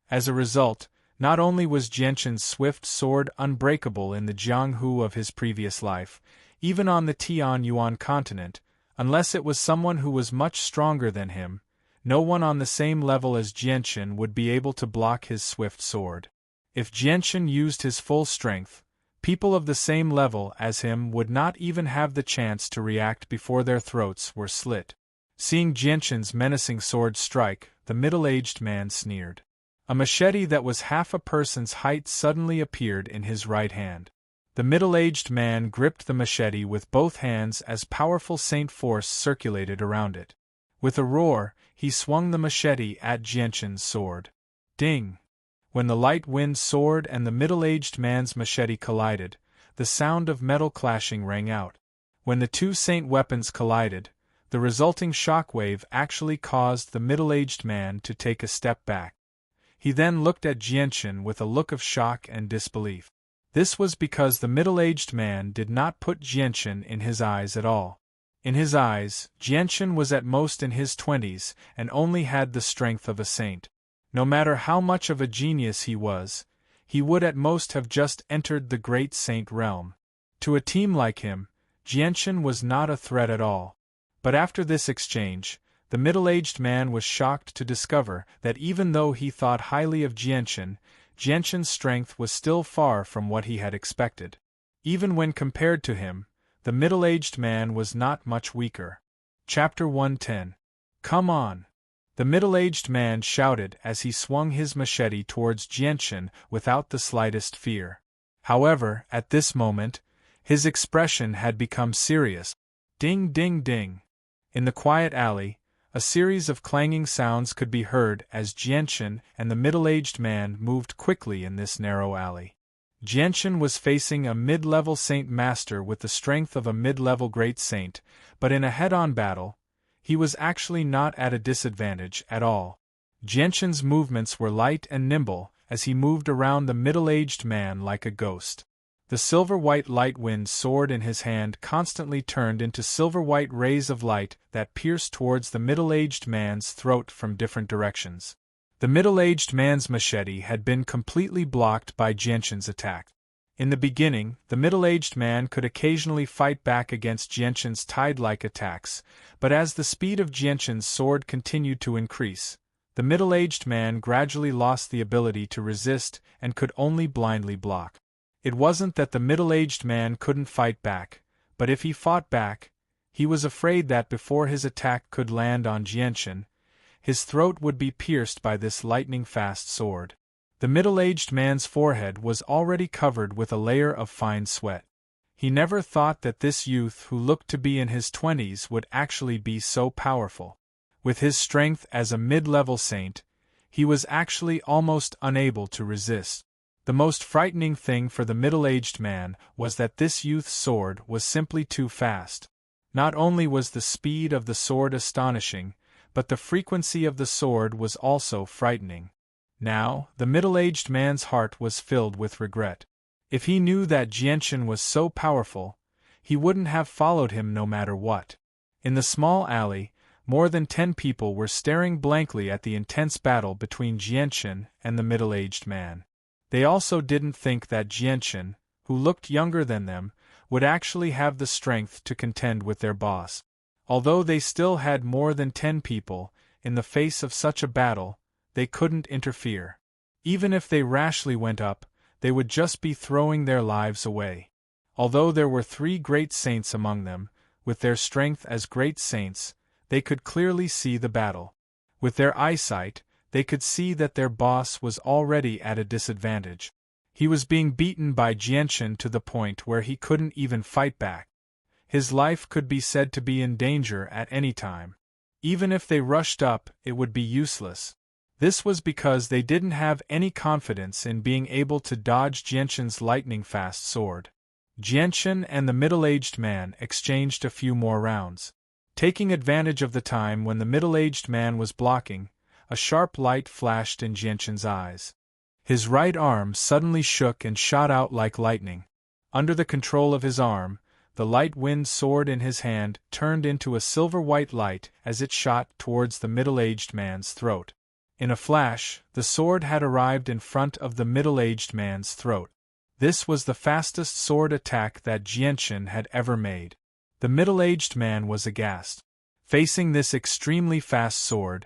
As a result, not only was Jianchen's swift sword unbreakable in the Jianghu of his previous life, even on the Tianyuan continent, unless it was someone who was much stronger than him, no one on the same level as Jianchen would be able to block his swift sword. If Jianchen used his full strength, people of the same level as him would not even have the chance to react before their throats were slit. Seeing Jianchen's menacing sword strike, the middle-aged man sneered. A machete that was half a person's height suddenly appeared in his right hand. The middle-aged man gripped the machete with both hands as powerful Saint Force circulated around it. With a roar, he swung the machete at Jianchen's sword. Ding! When the light wind sword and the middle-aged man's machete collided, the sound of metal clashing rang out. When the two saint weapons collided, the resulting shockwave actually caused the middle-aged man to take a step back. He then looked at Jianchen with a look of shock and disbelief. This was because the middle-aged man did not put Jianchen in his eyes at all. In his eyes, Jianchen was at most in his 20s and only had the strength of a saint. No matter how much of a genius he was, he would at most have just entered the great saint realm. To a team like him, Jianchen was not a threat at all. But after this exchange, the middle-aged man was shocked to discover that even though he thought highly of Jianchen's strength was still far from what he had expected. Even when compared to him, the middle-aged man was not much weaker. Chapter 110. Come on! The middle-aged man shouted as he swung his machete towards Jianchen without the slightest fear. However, at this moment, his expression had become serious. Ding ding ding! In the quiet alley, a series of clanging sounds could be heard as Jianchen and the middle-aged man moved quickly in this narrow alley. Jianchen was facing a mid-level saint master with the strength of a mid-level great saint, but in a head-on battle, he was actually not at a disadvantage at all. Jianchen's movements were light and nimble as he moved around the middle-aged man like a ghost. The silver-white light-wind sword in his hand constantly turned into silver-white rays of light that pierced towards the middle-aged man's throat from different directions. The middle-aged man's machete had been completely blocked by Jianchen's attack. In the beginning, the middle-aged man could occasionally fight back against Jianchen's tide-like attacks, but as the speed of Jianchen's sword continued to increase, the middle-aged man gradually lost the ability to resist and could only blindly block. It wasn't that the middle-aged man couldn't fight back, but if he fought back, he was afraid that before his attack could land on Jianchen, his throat would be pierced by this lightning-fast sword. The middle-aged man's forehead was already covered with a layer of fine sweat. He never thought that this youth who looked to be in his 20s would actually be so powerful. With his strength as a mid-level saint, he was actually almost unable to resist. The most frightening thing for the middle-aged man was that this youth's sword was simply too fast. Not only was the speed of the sword astonishing, but the frequency of the sword was also frightening. Now, the middle-aged man's heart was filled with regret. If he knew that Jianchen was so powerful, he wouldn't have followed him no matter what. In the small alley, more than 10 people were staring blankly at the intense battle between Jianchen and the middle-aged man. They also didn't think that Jianchen, who looked younger than them, would actually have the strength to contend with their boss. Although they still had more than 10 people, in the face of such a battle, they couldn't interfere. Even if they rashly went up, they would just be throwing their lives away. Although there were 3 great saints among them, with their strength as great saints, they could clearly see the battle. With their eyesight, they could see that their boss was already at a disadvantage. He was being beaten by Jianchen to the point where he couldn't even fight back. His life could be said to be in danger at any time. Even if they rushed up, it would be useless. This was because they didn't have any confidence in being able to dodge Jianchen's lightning-fast sword. Jianchen and the middle-aged man exchanged a few more rounds. Taking advantage of the time when the middle-aged man was blocking, a sharp light flashed in Jianchen's eyes. His right arm suddenly shook and shot out like lightning. Under the control of his arm, the light-wind sword in his hand turned into a silver-white light as it shot towards the middle-aged man's throat. In a flash, the sword had arrived in front of the middle-aged man's throat. This was the fastest sword attack that Jianchen had ever made. The middle-aged man was aghast. Facing this extremely fast sword,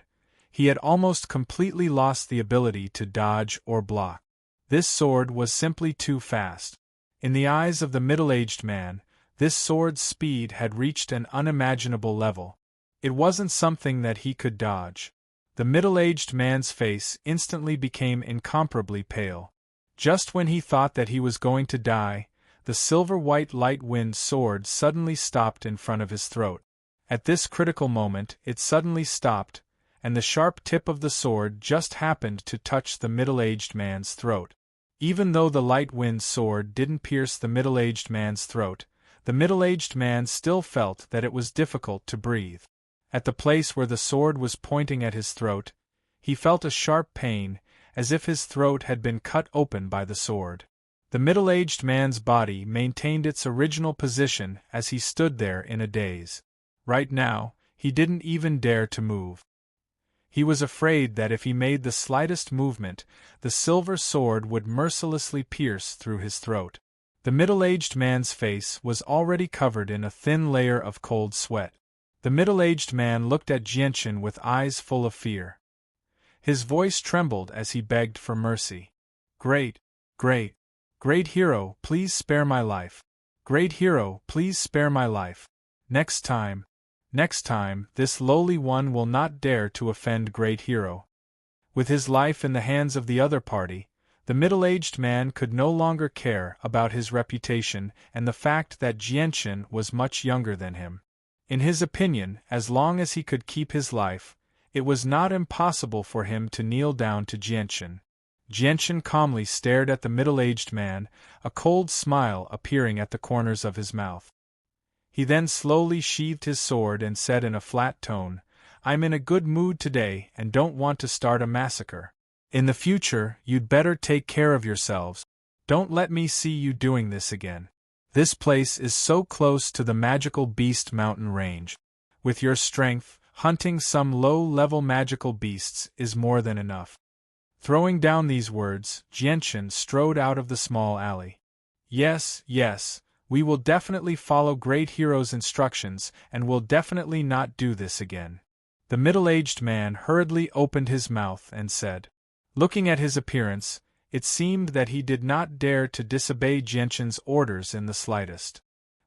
he had almost completely lost the ability to dodge or block. This sword was simply too fast. In the eyes of the middle-aged man, this sword's speed had reached an unimaginable level. It wasn't something that he could dodge. The middle-aged man's face instantly became incomparably pale. Just when he thought that he was going to die, the silver-white light-wind sword suddenly stopped in front of his throat. At this critical moment, it suddenly stopped, and the sharp tip of the sword just happened to touch the middle-aged man's throat. Even though the light-wind sword didn't pierce the middle-aged man's throat, the middle-aged man still felt that it was difficult to breathe. At the place where the sword was pointing at his throat, he felt a sharp pain, as if his throat had been cut open by the sword. The middle-aged man's body maintained its original position as he stood there in a daze. Right now, he didn't even dare to move. He was afraid that if he made the slightest movement, the silver sword would mercilessly pierce through his throat. The middle-aged man's face was already covered in a thin layer of cold sweat. The middle-aged man looked at Jianchen with eyes full of fear. His voice trembled as he begged for mercy. Great hero, please spare my life. Great hero, please spare my life. Next time, this lowly one will not dare to offend great hero. With his life in the hands of the other party, the middle-aged man could no longer care about his reputation and the fact that Jianchen was much younger than him. In his opinion, as long as he could keep his life, it was not impossible for him to kneel down to Jianchen. Jianchen calmly stared at the middle-aged man, a cold smile appearing at the corners of his mouth. He then slowly sheathed his sword and said in a flat tone, "I'm in a good mood today and don't want to start a massacre. In the future, you'd better take care of yourselves. Don't let me see you doing this again. This place is so close to the magical beast mountain range. With your strength, hunting some low-level magical beasts is more than enough." Throwing down these words, Jianchen strode out of the small alley. Yes, we will definitely follow Great Hero's instructions and will definitely not do this again. The middle-aged man hurriedly opened his mouth and said. Looking at his appearance, it seemed that he did not dare to disobey Jianchen's orders in the slightest.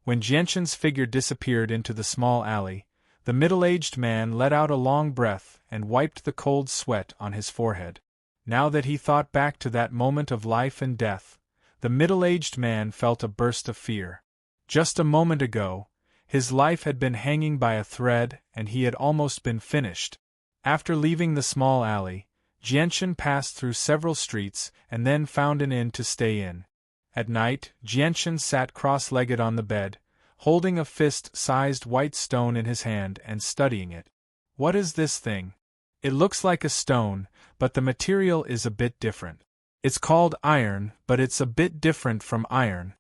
When Jianchen's figure disappeared into the small alley, the middle-aged man let out a long breath and wiped the cold sweat on his forehead. Now that he thought back to that moment of life and death, the middle-aged man felt a burst of fear. Just a moment ago, his life had been hanging by a thread and he had almost been finished. After leaving the small alley, Jianchen passed through several streets and then found an inn to stay in. At night, Jianchen sat cross-legged on the bed, holding a fist-sized white stone in his hand and studying it. What is this thing? It looks like a stone, but the material is a bit different. It's called iron, but it's a bit different from iron.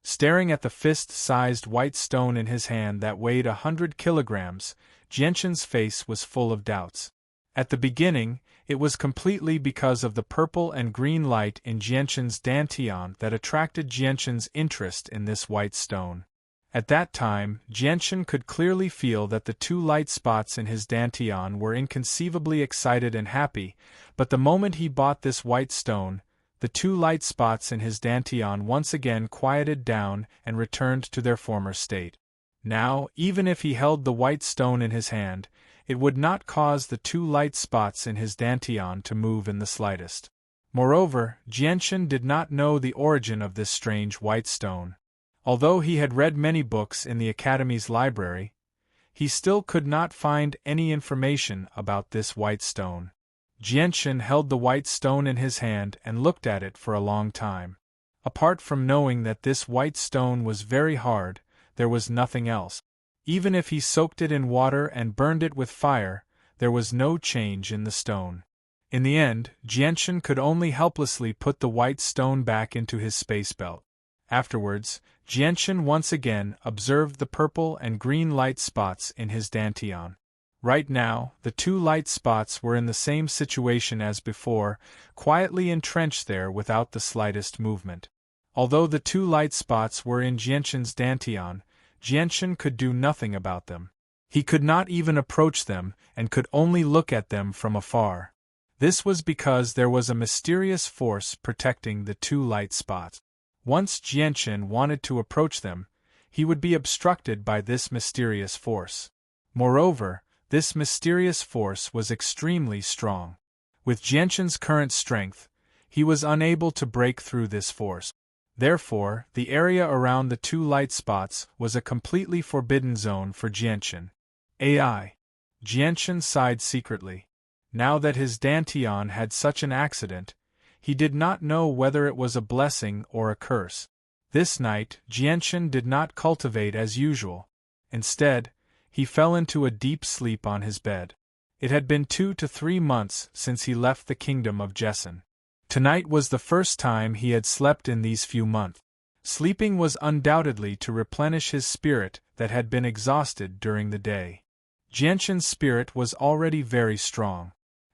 Staring at the fist-sized white stone in his hand that weighed 100 kilograms, Jianchen's face was full of doubts. At the beginning, it was completely because of the purple and green light in Jianchen's dantian that attracted Jianchen's interest in this white stone. At that time, Jianchen could clearly feel that the two light spots in his dantian were inconceivably excited and happy, but the moment he bought this white stone, the two light spots in his dantian once again quieted down and returned to their former state. Now, even if he held the white stone in his hand, it would not cause the two light spots in his dantian to move in the slightest. Moreover, Jianchen did not know the origin of this strange white stone. Although he had read many books in the Academy's library, he still could not find any information about this white stone. Jianchen held the white stone in his hand and looked at it for a long time. Apart from knowing that this white stone was very hard, there was nothing else. Even if he soaked it in water and burned it with fire, there was no change in the stone. In the end, Jianchen could only helplessly put the white stone back into his space belt. Afterwards, Jianchen once again observed the purple and green light spots in his dantian. Right now, the two light spots were in the same situation as before, quietly entrenched there without the slightest movement. Although the two light spots were in Jianchen's dantian, Jianchen could do nothing about them. He could not even approach them and could only look at them from afar. This was because there was a mysterious force protecting the two light spots. Once Jianchen wanted to approach them, he would be obstructed by this mysterious force. Moreover, this mysterious force was extremely strong. With Jianchen's current strength, he was unable to break through this force. Therefore, the area around the two light spots was a completely forbidden zone for Jianchen. AI. Jianchen sighed secretly. Now that his dantian had such an accident, he did not know whether it was a blessing or a curse. This night, Jianchen did not cultivate as usual. Instead, he fell into a deep sleep on his bed. It had been 2 to 3 months since he left the kingdom of Jessen. Tonight was the first time he had slept in these few months. Sleeping was undoubtedly to replenish his spirit that had been exhausted during the day. Jianchen's spirit was already very strong.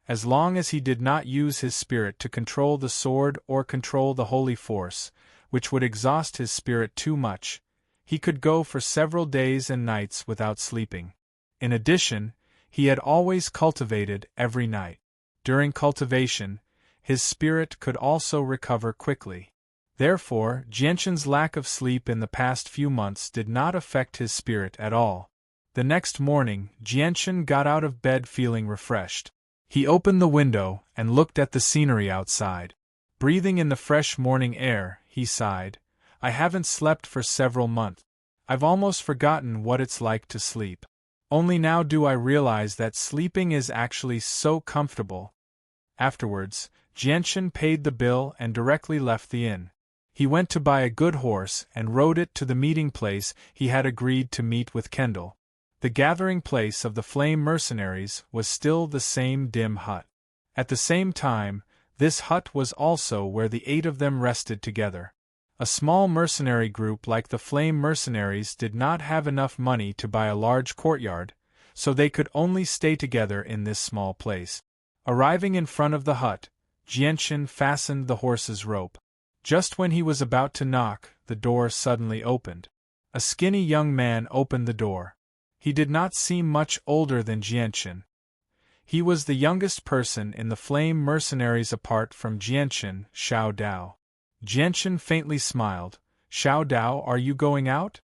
As long as he did not use his spirit to control the sword or control the holy force, which would exhaust his spirit too much, he could go for several days and nights without sleeping. In addition, he had always cultivated every night. During cultivation, his spirit could also recover quickly. Therefore, Jianchen's lack of sleep in the past few months did not affect his spirit at all. The next morning, Jianchen got out of bed feeling refreshed. He opened the window and looked at the scenery outside. Breathing in the fresh morning air, he sighed, "I haven't slept for several months. I've almost forgotten what it's like to sleep. Only now do I realize that sleeping is actually so comfortable." Afterwards, Jianchen paid the bill and directly left the inn. He went to buy a good horse and rode it to the meeting place he had agreed to meet with Kendall. The gathering place of the flame mercenaries was still the same dim hut. At the same time, this hut was also where the 8 of them rested together. A small mercenary group like the flame mercenaries did not have enough money to buy a large courtyard, so they could only stay together in this small place. Arriving in front of the hut, Jianchen fastened the horse's rope. Just when he was about to knock, the door suddenly opened. A skinny young man opened the door. He did not seem much older than Jianchen. He was the youngest person in the flame mercenaries apart from Jianchen, Xiao Dao. Jianchen faintly smiled. "Xiao Dao, are you going out?"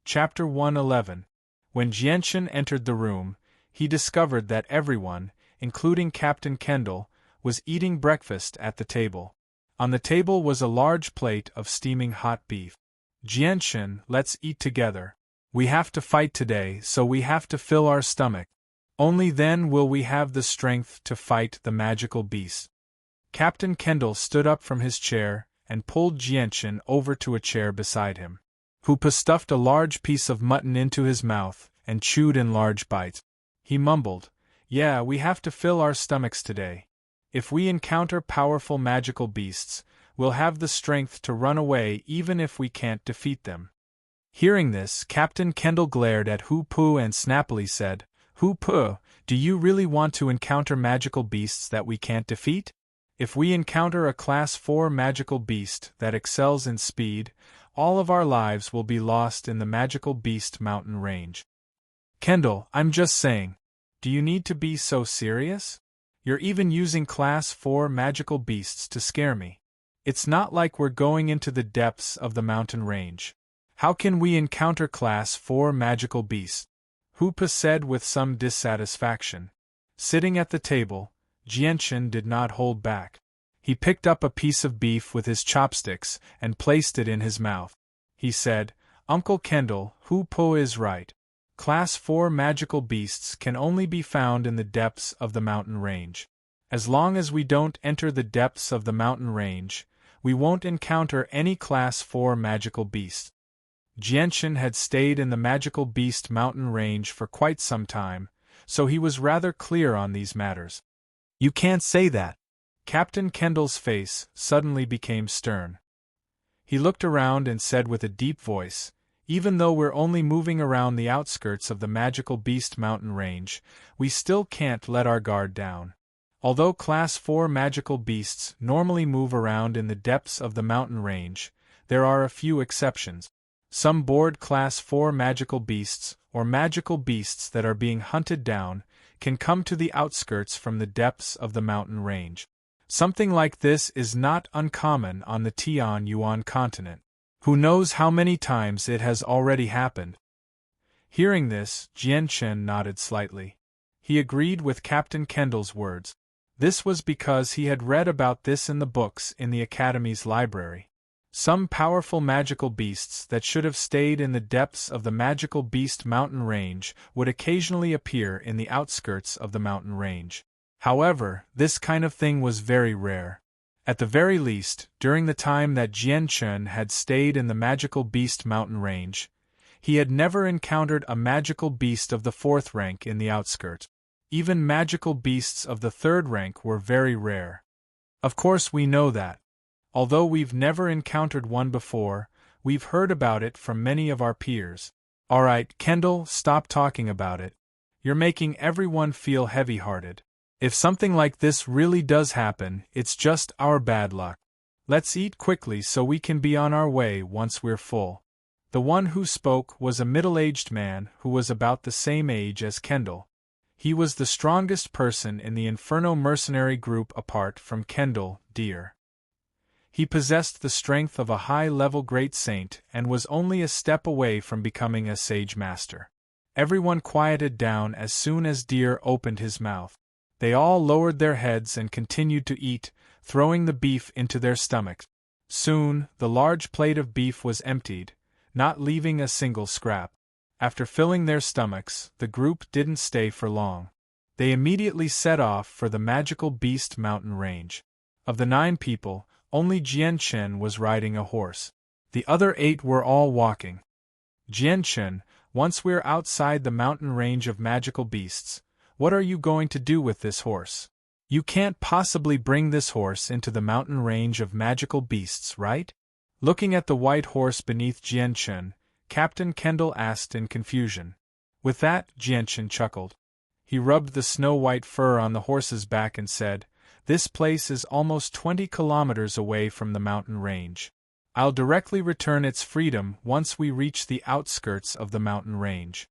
Chapter 111. When Jianchen entered the room, he discovered that everyone, including Captain Kendall, was eating breakfast at the table. On the table was a large plate of steaming hot beef. "Jianchen, let's eat together. We have to fight today, so we have to fill our stomach. Only then will we have the strength to fight the magical beast." Captain Kendall stood up from his chair and pulled Jianchen over to a chair beside him. Hoopa stuffed a large piece of mutton into his mouth and chewed in large bites. He mumbled, "Yeah, we have to fill our stomachs today. If we encounter powerful magical beasts, we'll have the strength to run away even if we can't defeat them." Hearing this, Captain Kendall glared at Hoopa and snappily said, "Hoopa, do you really want to encounter magical beasts that we can't defeat? If we encounter a Class 4 magical beast that excels in speed, all of our lives will be lost in the magical beast mountain range." "Kendall, I'm just saying. Do you need to be so serious? You're even using Class 4 magical beasts to scare me. It's not like we're going into the depths of the mountain range. How can we encounter Class 4 magical beasts?" Hoopa said with some dissatisfaction. Sitting at the table, Jianchen did not hold back. He picked up a piece of beef with his chopsticks and placed it in his mouth. He said, "Uncle Kendall, Hoopa is right. Class 4 magical beasts can only be found in the depths of the mountain range. As long as we don't enter the depths of the mountain range, we won't encounter any Class 4 magical beasts." Jianchen had stayed in the magical beast mountain range for quite some time, so he was rather clear on these matters. "You can't say that." Captain Kendall's face suddenly became stern. He looked around and said with a deep voice, "Even though we're only moving around the outskirts of the magical beast mountain range, we still can't let our guard down. Although Class 4 magical beasts normally move around in the depths of the mountain range, there are a few exceptions. Some bored Class 4 magical beasts, or magical beasts that are being hunted down, can come to the outskirts from the depths of the mountain range. Something like this is not uncommon on the Tianyuan continent. Who knows how many times it has already happened?" Hearing this, Jianchen nodded slightly. He agreed with Captain Kendall's words. This was because he had read about this in the books in the Academy's library. Some powerful magical beasts that should have stayed in the depths of the magical beast mountain range would occasionally appear in the outskirts of the mountain range. However, this kind of thing was very rare. At the very least, during the time that Jian Chen had stayed in the magical beast mountain range, he had never encountered a magical beast of the 4th rank in the outskirts. Even magical beasts of the 3rd rank were very rare. Of course we know that. Although we've never encountered one before, we've heard about it from many of our peers. Alright, Kendall, stop talking about it. You're making everyone feel heavy-hearted. If something like this really does happen, it's just our bad luck. Let's eat quickly so we can be on our way once we're full. The one who spoke was a middle-aged man who was about the same age as Kendall. He was the strongest person in the Inferno mercenary group apart from Kendall, dear. He possessed the strength of a high-level great saint and was only a step away from becoming a sage master. Everyone quieted down as soon as Deer opened his mouth. They all lowered their heads and continued to eat, throwing the beef into their stomachs. Soon, the large plate of beef was emptied, not leaving a single scrap. After filling their stomachs, the group didn't stay for long. They immediately set off for the magical beast mountain range. Of the 9 people, only Jian Chen was riding a horse. The other 8 were all walking. Jian Chen, once we're outside the mountain range of magical beasts, what are you going to do with this horse? You can't possibly bring this horse into the mountain range of magical beasts, right? Looking at the white horse beneath Jian Chen, Captain Kendall asked in confusion. With that, Jian Chen chuckled. He rubbed the snow-white fur on the horse's back and said, "This place is almost 20 kilometers away from the mountain range. I'll directly return its freedom once we reach the outskirts of the mountain range."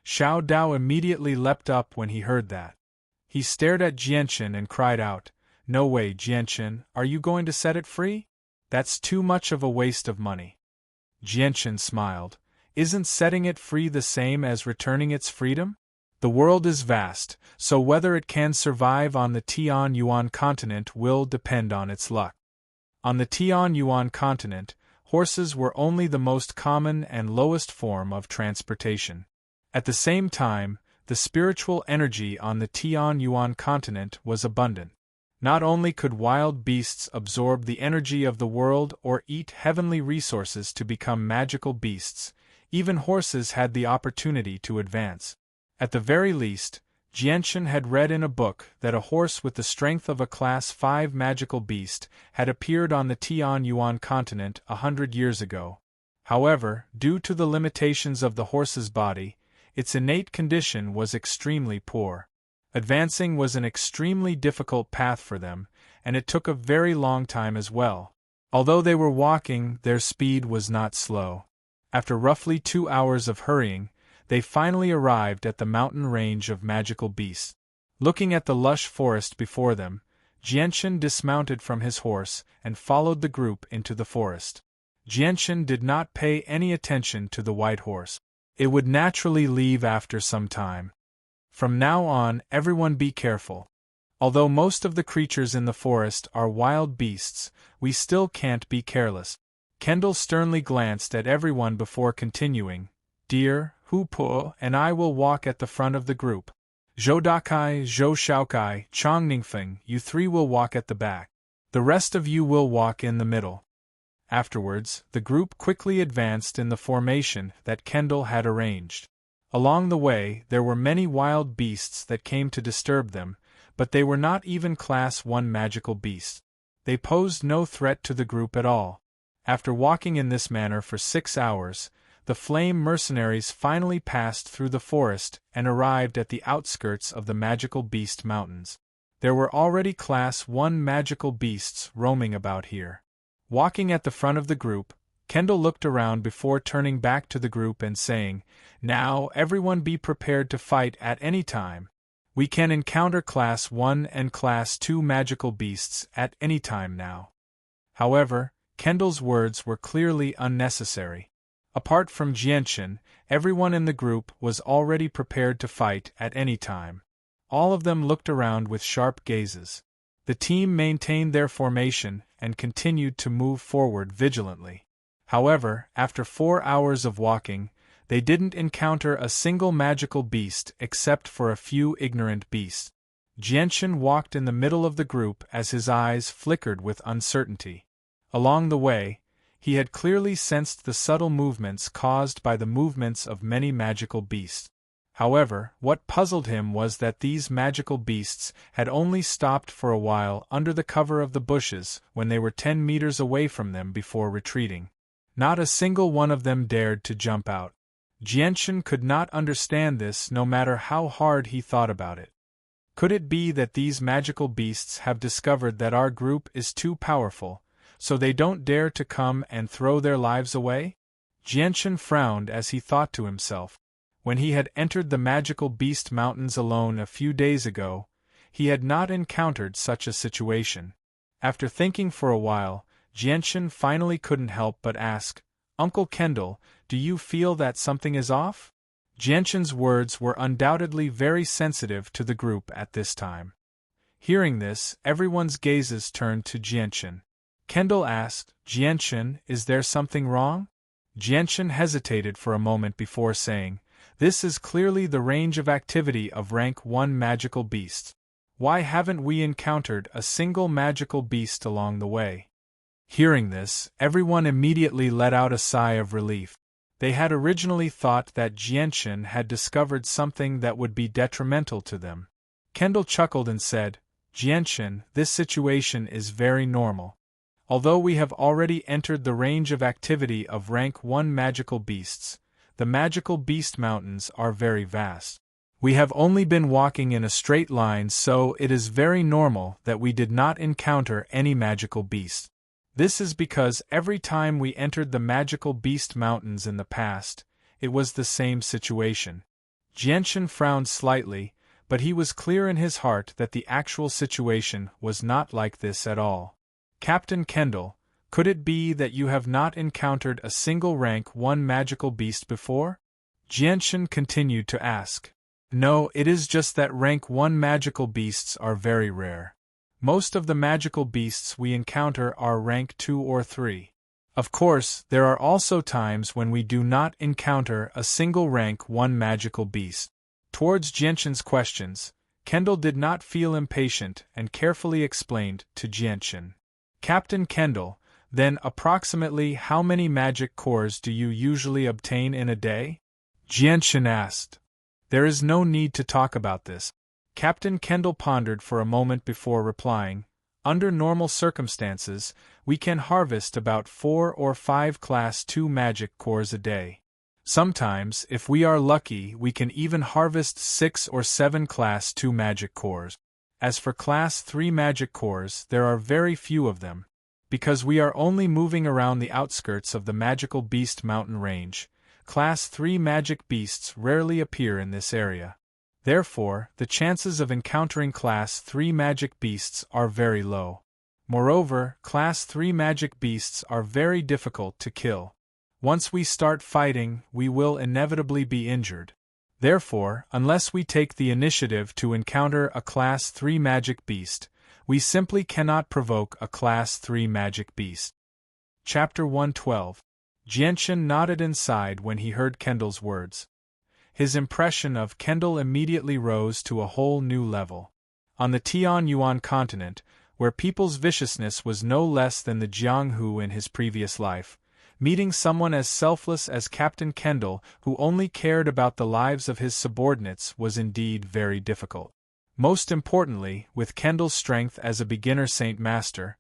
Xiao Dao immediately leapt up when he heard that. He stared at Jianchen and cried out, "No way, Jianchen, are you going to set it free? That's too much of a waste of money." Jianchen smiled. "Isn't setting it free the same as returning its freedom? The world is vast, so whether it can survive on the Tian Yuan continent will depend on its luck." On the Tian Yuan continent, horses were only the most common and lowest form of transportation. At the same time, the spiritual energy on the Tian Yuan continent was abundant. Not only could wild beasts absorb the energy of the world or eat heavenly resources to become magical beasts, even horses had the opportunity to advance. At the very least, Jianchen had read in a book that a horse with the strength of a Class 5 magical beast had appeared on the Tian Yuan continent 100 years ago. However, due to the limitations of the horse's body, its innate condition was extremely poor. Advancing was an extremely difficult path for them, and it took a very long time as well. Although they were walking, their speed was not slow. After roughly 2 hours of hurrying, they finally arrived at the mountain range of magical beasts. Looking at the lush forest before them, Jianchen dismounted from his horse and followed the group into the forest. Jianchen did not pay any attention to the white horse. It would naturally leave after some time. From now on, everyone be careful. Although most of the creatures in the forest are wild beasts, we still can't be careless. Kendall sternly glanced at everyone before continuing, "Dear, Hu Po and I will walk at the front of the group. Zhou Dakai, Zhou Shaokai, Chong Ningfeng, you 3 will walk at the back. The rest of you will walk in the middle." Afterwards, the group quickly advanced in the formation that Kendall had arranged. Along the way, there were many wild beasts that came to disturb them, but they were not even Class 1 magical beasts. They posed no threat to the group at all. After walking in this manner for 6 hours, the flame mercenaries finally passed through the forest and arrived at the outskirts of the magical beast mountains. There were already Class 1 magical beasts roaming about here. Walking at the front of the group, Kendall looked around before turning back to the group and saying, "Now, everyone be prepared to fight at any time. We can encounter Class 1 and Class 2 magical beasts at any time now." However, Kendall's words were clearly unnecessary. Apart from Jianchen, everyone in the group was already prepared to fight at any time. All of them looked around with sharp gazes. The team maintained their formation and continued to move forward vigilantly. However, after 4 hours of walking, they didn't encounter a single magical beast except for a few ignorant beasts. Jianshan walked in the middle of the group as his eyes flickered with uncertainty. Along the way, he had clearly sensed the subtle movements caused by the movements of many magical beasts. However, what puzzled him was that these magical beasts had only stopped for a while under the cover of the bushes when they were 10 meters away from them before retreating. Not a single one of them dared to jump out. Jianshan could not understand this no matter how hard he thought about it. Could it be that these magical beasts have discovered that our group is too powerful, so they don't dare to come and throw their lives away? Jianshan frowned as he thought to himself. When he had entered the magical beast mountains alone a few days ago, he had not encountered such a situation. After thinking for a while, Jianshan finally couldn't help but ask, "Uncle Kendall, do you feel that something is off?" Jianshan's words were undoubtedly very sensitive to the group at this time. Hearing this, everyone's gazes turned to Jianshan. Kendall asked, "Jianshan, is there something wrong?" Jianshan hesitated for a moment before saying, "This is clearly the range of activity of rank 1 magical beasts. Why haven't we encountered a single magical beast along the way?" Hearing this, everyone immediately let out a sigh of relief. They had originally thought that Jianshan had discovered something that would be detrimental to them. Kendall chuckled and said, "Jianshan, this situation is very normal. Although we have already entered the range of activity of rank 1 magical beasts, the magical beast mountains are very vast. We have only been walking in a straight line, so it is very normal that we did not encounter any magical beast. This is because every time we entered the magical beast mountains in the past, it was the same situation." Jianshan frowned slightly, but he was clear in his heart that the actual situation was not like this at all. "Captain Kendall, could it be that you have not encountered a single rank 1 magical beast before?" Jianshan continued to ask. "No, it is just that rank 1 magical beasts are very rare. Most of the magical beasts we encounter are rank 2 or 3. Of course, there are also times when we do not encounter a single rank 1 magical beast." Towards Jianshan's questions, Kendall did not feel impatient and carefully explained to Jianshan. "Captain Kendall, then approximately how many magic cores do you usually obtain in a day?" Jianshan asked. "There is no need to talk about this." Captain Kendall pondered for a moment before replying, "Under normal circumstances, we can harvest about 4 or 5 Class 2 magic cores a day. Sometimes, if we are lucky, we can even harvest 6 or 7 Class 2 magic cores. As for Class 3 magic cores, there are very few of them. Because we are only moving around the outskirts of the magical beast mountain range, Class 3 magic beasts rarely appear in this area. Therefore, the chances of encountering Class 3 magic beasts are very low. Moreover, Class 3 magic beasts are very difficult to kill. Once we start fighting, we will inevitably be injured. Therefore, unless we take the initiative to encounter a Class 3 magic beast, we simply cannot provoke a Class 3 magic beast." Chapter 112. Jianshan nodded and sighed when he heard Kendall's words. His impression of Kendall immediately rose to a whole new level. On the Tianyuan continent, where people's viciousness was no less than the Jianghu in his previous life, meeting someone as selfless as Captain Kendall who only cared about the lives of his subordinates was indeed very difficult. Most importantly, with Kendall's strength as a beginner Saint Master,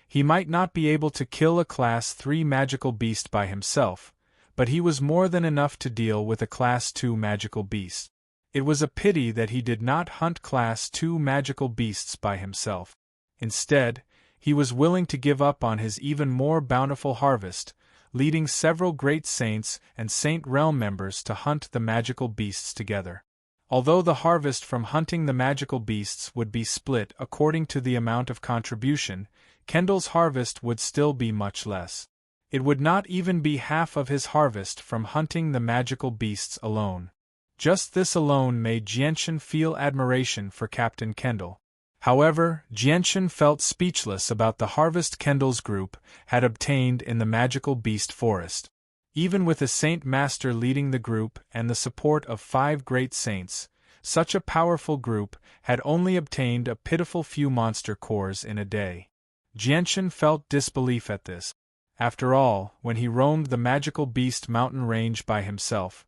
he might not be able to kill a Class 3 magical beast by himself, but he was more than enough to deal with a Class 2 magical beast. It was a pity that he did not hunt Class 2 magical beasts by himself. Instead, he was willing to give up on his even more bountiful harvest, leading several great saints and Saint Realm members to hunt the magical beasts together. Although the harvest from hunting the magical beasts would be split according to the amount of contribution, Kendall's harvest would still be much less. It would not even be half of his harvest from hunting the magical beasts alone. Just this alone made Jianshan feel admiration for Captain Kendall. However, Jianshan felt speechless about the harvest Kendall's group had obtained in the magical beast forest. Even with a Saint Master leading the group and the support of 5 great saints, Such a powerful group had only obtained a pitiful few monster cores in a day. Jianshan felt disbelief at this. After all, when he roamed the magical beast mountain range by himself,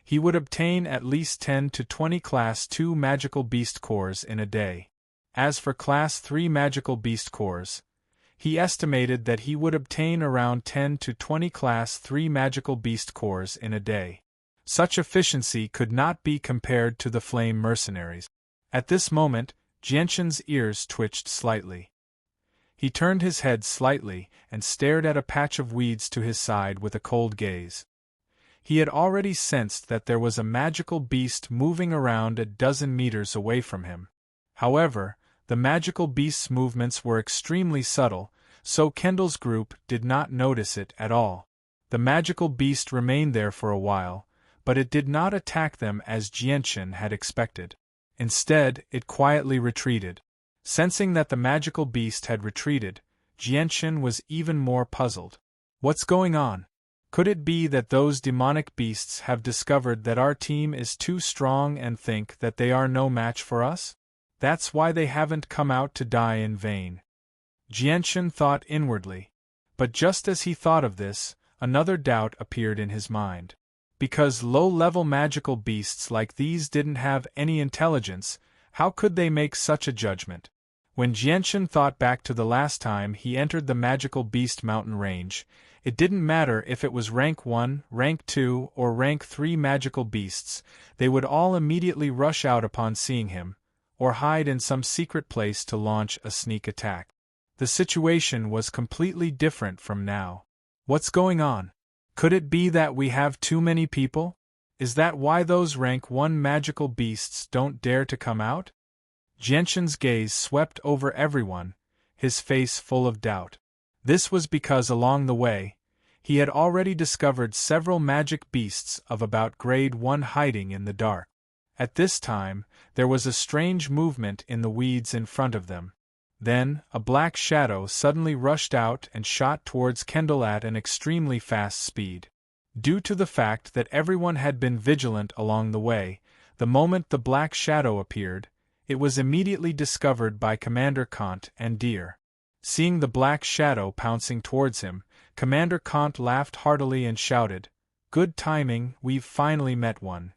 he would obtain at least 10 to 20 Class 2 magical beast cores in a day. As for Class 3 magical beast cores, he estimated that he would obtain around 10 to 20 Class 3 magical beast cores in a day. Such efficiency could not be compared to the flame mercenaries. At this moment, Jianshan's ears twitched slightly. He turned his head slightly and stared at a patch of weeds to his side with a cold gaze. He had already sensed that there was a magical beast moving around a dozen meters away from him. However, the magical beast's movements were extremely subtle, so Kendall's group did not notice it at all. The magical beast remained there for a while, but it did not attack them as Jianshan had expected. Instead, it quietly retreated. Sensing that the magical beast had retreated, Jianshan was even more puzzled. What's going on? Could it be that those demonic beasts have discovered that our team is too strong and think that they are no match for us? That's why they haven't come out to die in vain. Jianshan thought inwardly. But just as he thought of this, another doubt appeared in his mind. Because low-level magical beasts like these didn't have any intelligence, how could they make such a judgment? When Jianshan thought back to the last time he entered the magical beast mountain range, it didn't matter if it was rank 1, rank 2, or rank 3 magical beasts, they would all immediately rush out upon seeing him, or hide in some secret place to launch a sneak attack. The situation was completely different from now. What's going on? Could it be that we have too many people? Is that why those rank 1 magical beasts don't dare to come out? Jianshan's gaze swept over everyone, his face full of doubt. This was because along the way, he had already discovered several magic beasts of about grade 1 hiding in the dark. At this time, there was a strange movement in the weeds in front of them. Then, a black shadow suddenly rushed out and shot towards Kendall at an extremely fast speed. Due to the fact that everyone had been vigilant along the way, the moment the black shadow appeared, it was immediately discovered by Commander Kant and Deer. Seeing the black shadow pouncing towards him, Commander Kant laughed heartily and shouted, "Good timing, we've finally met one."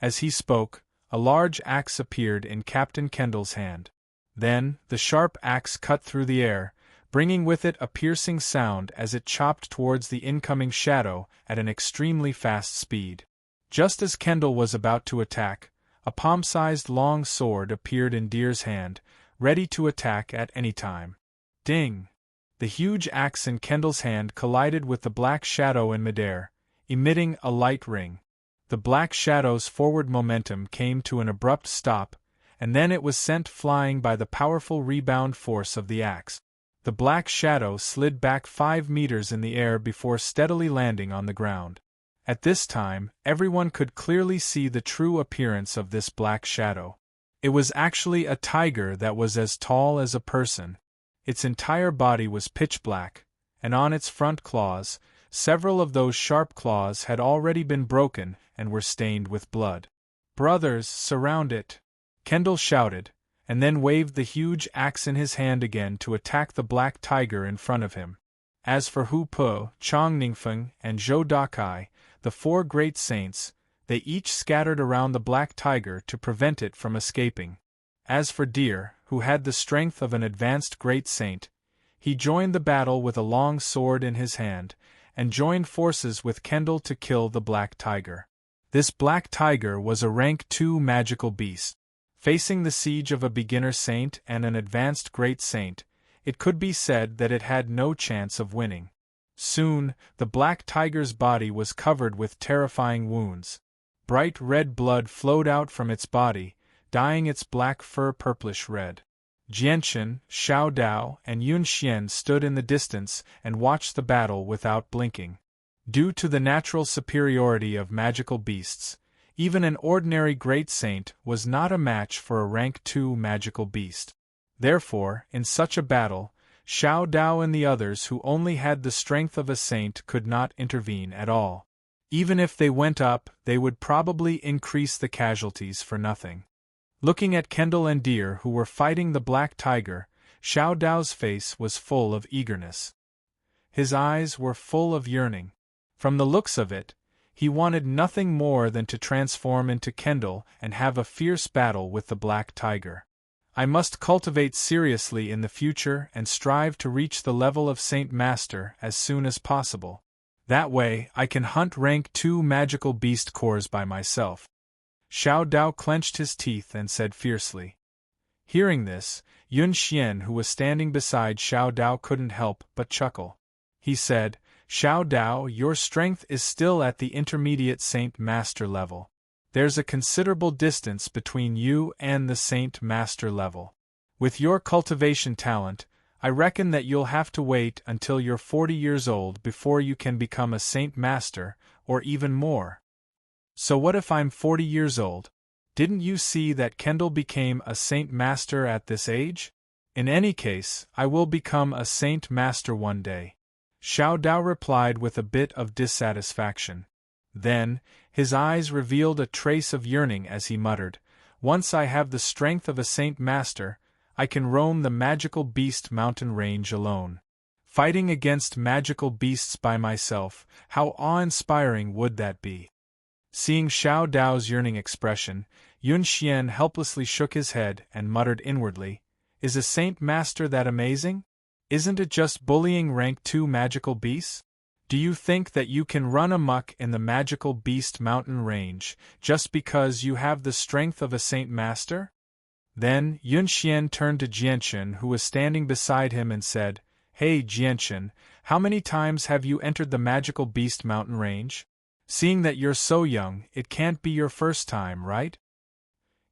As he spoke, a large axe appeared in Captain Kendall's hand. Then, the sharp axe cut through the air, bringing with it a piercing sound as it chopped towards the incoming shadow at an extremely fast speed. Just as Kendall was about to attack, a palm-sized long sword appeared in Deer's hand, ready to attack at any time. Ding! The huge axe in Kendall's hand collided with the black shadow in midair, emitting a light ring. The black shadow's forward momentum came to an abrupt stop, and then it was sent flying by the powerful rebound force of the axe. The black shadow slid back 5 meters in the air before steadily landing on the ground. At this time, everyone could clearly see the true appearance of this black shadow. It was actually a tiger that was as tall as a person. Its entire body was pitch black, and on its front claws, several of those sharp claws had already been broken and were stained with blood. "Brothers, surround it!" Kendall shouted, and then waved the huge axe in his hand again to attack the black tiger in front of him. As for Hu Po, Chong Ningfeng, and Zhou Dakai, the 4 great saints, they each scattered around the black tiger to prevent it from escaping. As for Deer, who had the strength of an advanced great saint, he joined the battle with a long sword in his hand, and joined forces with Kendall to kill the black tiger. This black tiger was a rank 2 magical beast. Facing the siege of a beginner saint and an advanced great saint, it could be said that it had no chance of winning. Soon, the black tiger's body was covered with terrifying wounds. Bright red blood flowed out from its body, dyeing its black fur purplish red. Jianshan, Xiao Dao, and Yun Xian stood in the distance and watched the battle without blinking. Due to the natural superiority of magical beasts, even an ordinary great saint was not a match for a rank 2 magical beast. Therefore, in such a battle, Xiao Dao and the others who only had the strength of a saint could not intervene at all. Even if they went up, they would probably increase the casualties for nothing. Looking at Kendall and Deer who were fighting the black tiger, Xiao Dao's face was full of eagerness. His eyes were full of yearning. From the looks of it, he wanted nothing more than to transform into Kendall and have a fierce battle with the black tiger. I must cultivate seriously in the future and strive to reach the level of Saint Master as soon as possible. That way, I can hunt rank 2 magical beast cores by myself. Xiao Dao clenched his teeth and said fiercely. Hearing this, Yun Xian, who was standing beside Xiao Dao, couldn't help but chuckle. He said, Xiao Dao, your strength is still at the intermediate Saint Master level. There's a considerable distance between you and the Saint Master level. With your cultivation talent, I reckon that you'll have to wait until you're 40 years old before you can become a Saint Master, or even more. So what if I'm 40 years old? Didn't you see that Kendall became a Saint Master at this age? In any case, I will become a Saint Master one day. Xiao Dao replied with a bit of dissatisfaction. Then, his eyes revealed a trace of yearning as he muttered, Once I have the strength of a Saint Master, I can roam the magical beast mountain range alone. Fighting against magical beasts by myself, how awe-inspiring would that be? Seeing Xiao Dao's yearning expression, Yun Xian helplessly shook his head and muttered inwardly, Is a Saint Master that amazing? Isn't it just bullying rank 2 magical beasts? Do you think that you can run amok in the magical beast mountain range, just because you have the strength of a Saint Master? Then, Yun Xian turned to Jianchen, who was standing beside him, and said, Hey Jianchen, how many times have you entered the magical beast mountain range? Seeing that you're so young, it can't be your first time, right?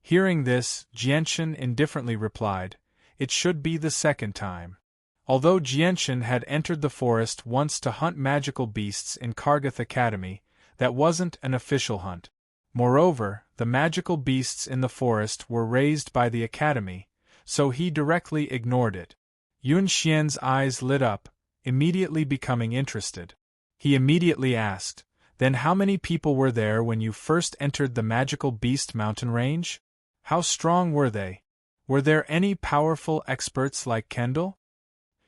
Hearing this, Jianchen indifferently replied, It should be the second time. Although Jianchen had entered the forest once to hunt magical beasts in Kargath Academy, that wasn't an official hunt. Moreover, the magical beasts in the forest were raised by the academy, so he directly ignored it. Yun Xian's eyes lit up, immediately becoming interested. He immediately asked, Then how many people were there when you first entered the magical beast mountain range? How strong were they? Were there any powerful experts like Kendall?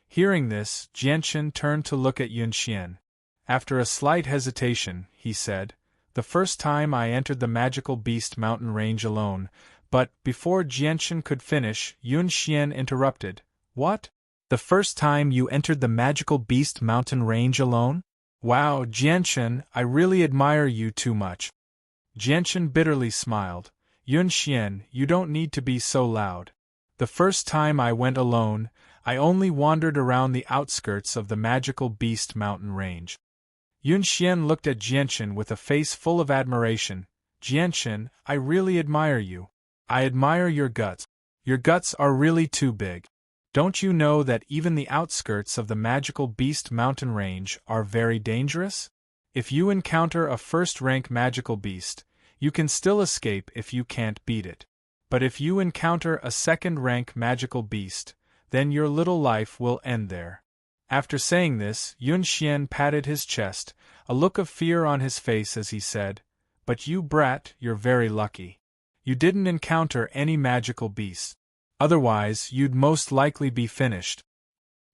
Hearing this, Jianchen turned to look at Yun Xian. After a slight hesitation, he said, The first time I entered the magical beast mountain range alone, but, before Jianchen could finish, Yun Xian interrupted, What? The first time you entered the magical beast mountain range alone? Wow, Jianchen, I really admire you too much. Jianchen bitterly smiled. Yun Xian, you don't need to be so loud. The first time I went alone, I only wandered around the outskirts of the magical beast mountain range. Yun Xian looked at Jianchen with a face full of admiration. Jianchen, I really admire you. I admire your guts. Your guts are really too big. Don't you know that even the outskirts of the magical beast mountain range are very dangerous? If you encounter a first-rank magical beast, you can still escape if you can't beat it. But if you encounter a second-rank magical beast, then your little life will end there. After saying this, Yun Xian patted his chest, a look of fear on his face as he said, But you brat, you're very lucky. You didn't encounter any magical beasts. Otherwise, you'd most likely be finished.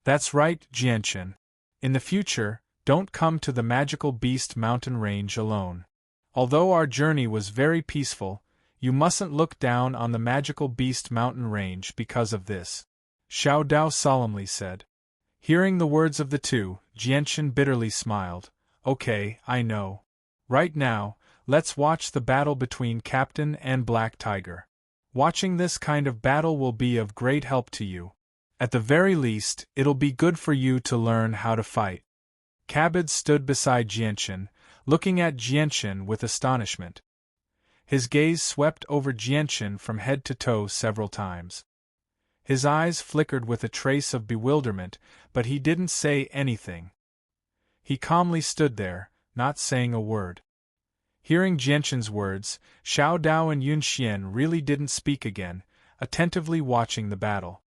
That's right, Jianchen. In the future, don't come to the magical beast mountain range alone. Although our journey was very peaceful, you mustn't look down on the magical beast mountain range because of this. Xiao Dao solemnly said. Hearing the words of the two, Jianchen bitterly smiled. Okay, I know. Right now, let's watch the battle between Captain and Black Tiger. Watching this kind of battle will be of great help to you. At the very least, it'll be good for you to learn how to fight. Cabid stood beside Jianchen, looking at Jianchen with astonishment. His gaze swept over Jianchen from head to toe several times. His eyes flickered with a trace of bewilderment, but he didn't say anything. He calmly stood there, not saying a word. Hearing Jianchen's words, Xiao Dao and Yun Xian really didn't speak again, attentively watching the battle.